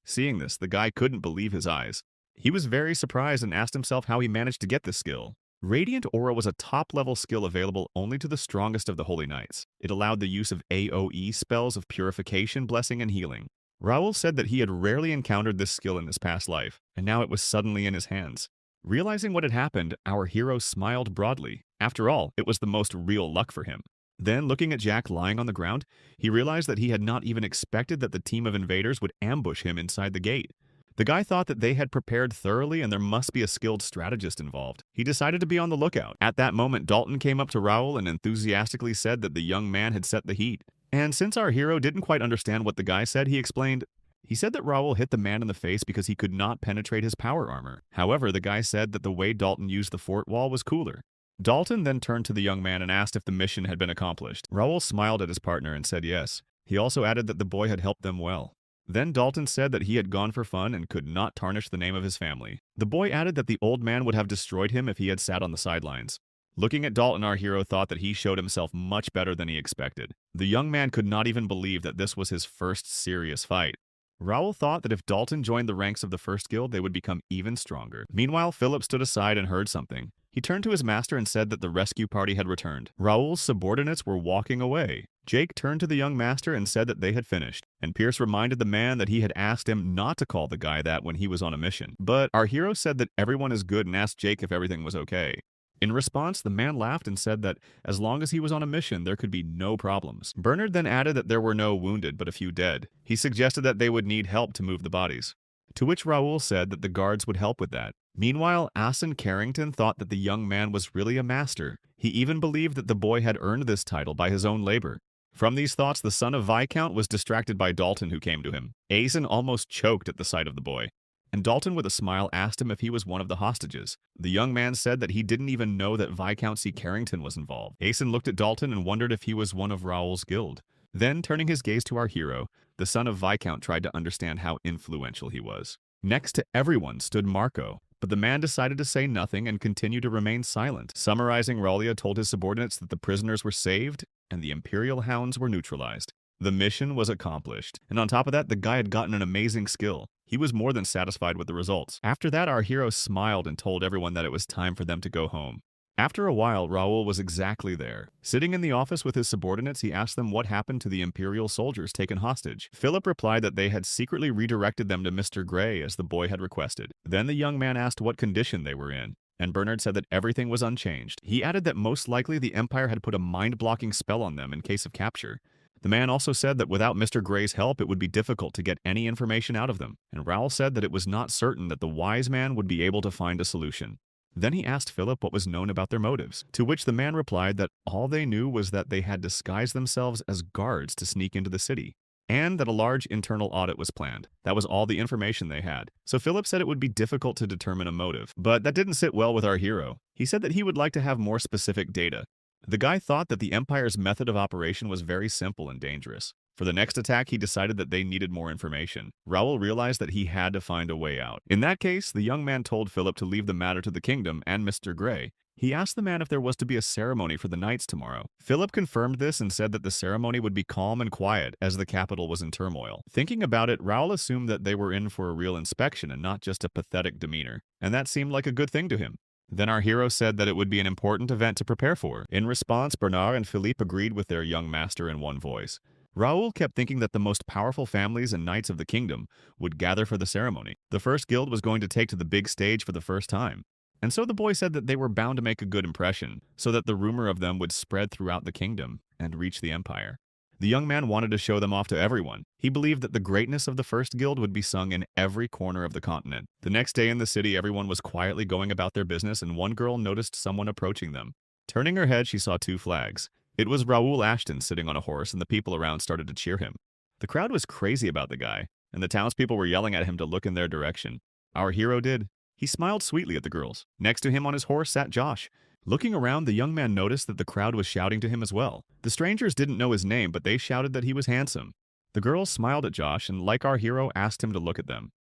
Seeing this, the guy couldn't believe his eyes. He was very surprised and asked himself how he managed to get this skill. Radiant Aura was a top-level skill available only to the strongest of the Holy Knights. It allowed the use of AoE spells of purification, blessing, and healing. Raoul said that he had rarely encountered this skill in his past life, and now it was suddenly in his hands. Realizing what had happened, our hero smiled broadly. After all, it was the most real luck for him. Then, looking at Jack lying on the ground, he realized that he had not even expected that the team of invaders would ambush him inside the gate. The guy thought that they had prepared thoroughly and there must be a skilled strategist involved. He decided to be on the lookout. At that moment, Dalton came up to Raoul and enthusiastically said that the young man had set the heat. And since our hero didn't quite understand what the guy said, he explained, He said that Raoul hit the man in the face because he could not penetrate his power armor. However, the guy said that the way Dalton used the fort wall was cooler. Dalton then turned to the young man and asked if the mission had been accomplished. Raoul smiled at his partner and said yes. He also added that the boy had helped them well. Then Dalton said that he had gone for fun and could not tarnish the name of his family. The boy added that the old man would have destroyed him if he had sat on the sidelines. Looking at Dalton, our hero thought that he showed himself much better than he expected. The young man could not even believe that this was his first serious fight. Raoul thought that if Dalton joined the ranks of the first guild, they would become even stronger. Meanwhile, Philip stood aside and heard something. He turned to his master and said that the rescue party had returned. Raoul's subordinates were walking away. Jake turned to the young master and said that they had finished, and Pierce reminded the man that he had asked him not to call the guy that when he was on a mission. But our hero said that everyone is good and asked Jake if everything was okay. In response, the man laughed and said that as long as he was on a mission, there could be no problems. Bernard then added that there were no wounded, but a few dead. He suggested that they would need help to move the bodies, to which Raoul said that the guards would help with that. Meanwhile, Asen Carrington thought that the young man was really a master. He even believed that the boy had earned this title by his own labor. From these thoughts, the son of Viscount was distracted by Dalton, who came to him. Asen almost choked at the sight of the boy, and Dalton with a smile asked him if he was one of the hostages. The young man said that he didn't even know that Viscount C. Carrington was involved. Asen looked at Dalton and wondered if he was one of Raoul's guild. Then, turning his gaze to our hero, the son of Viscount tried to understand how influential he was. Next to everyone stood Marco, but the man decided to say nothing and continue to remain silent. Summarizing, Raulia told his subordinates that the prisoners were saved and the Imperial hounds were neutralized. The mission was accomplished, and on top of that, the guy had gotten an amazing skill. He was more than satisfied with the results. After that, our hero smiled and told everyone that it was time for them to go home. After a while, Raoul was exactly there. Sitting in the office with his subordinates, he asked them what happened to the Imperial soldiers taken hostage. Philip replied that they had secretly redirected them to Mr. Gray as the boy had requested. Then the young man asked what condition they were in, and Bernard said that everything was unchanged. He added that most likely the Empire had put a mind-blocking spell on them in case of capture. The man also said that without Mr. Gray's help, it would be difficult to get any information out of them, and Raoul said that it was not certain that the wise man would be able to find a solution. Then he asked Philip what was known about their motives, to which the man replied that all they knew was that they had disguised themselves as guards to sneak into the city, and that a large internal audit was planned. That was all the information they had. So Philip said it would be difficult to determine a motive, but that didn't sit well with our hero. He said that he would like to have more specific data. The guy thought that the Empire's method of operation was very simple and dangerous. For the next attack, he decided that they needed more information. Raoul realized that he had to find a way out. In that case, the young man told Philip to leave the matter to the kingdom and Mr. Gray. He asked the man if there was to be a ceremony for the knights tomorrow. Philip confirmed this and said that the ceremony would be calm and quiet, as the capital was in turmoil. Thinking about it, Raoul assumed that they were in for a real inspection and not just a pathetic demeanor, and that seemed like a good thing to him. Then our hero said that it would be an important event to prepare for. In response, Bernard and Philippe agreed with their young master in one voice. Raoul kept thinking that the most powerful families and knights of the kingdom would gather for the ceremony. The first guild was going to take to the big stage for the first time. And so the boy said that they were bound to make a good impression, so that the rumor of them would spread throughout the kingdom and reach the empire. The young man wanted to show them off to everyone. He believed that the greatness of the first guild would be sung in every corner of the continent. The next day in the city, everyone was quietly going about their business, and one girl noticed someone approaching them. Turning her head, she saw two flags. It was Raoul Ashton sitting on a horse, and the people around started to cheer him. The crowd was crazy about the guy, and the townspeople were yelling at him to look in their direction. Our hero did. He smiled sweetly at the girls. Next to him on his horse sat Josh. Looking around, the young man noticed that the crowd was shouting to him as well. The strangers didn't know his name, but they shouted that he was handsome. The girls smiled at Josh and, like our hero, asked him to look at them.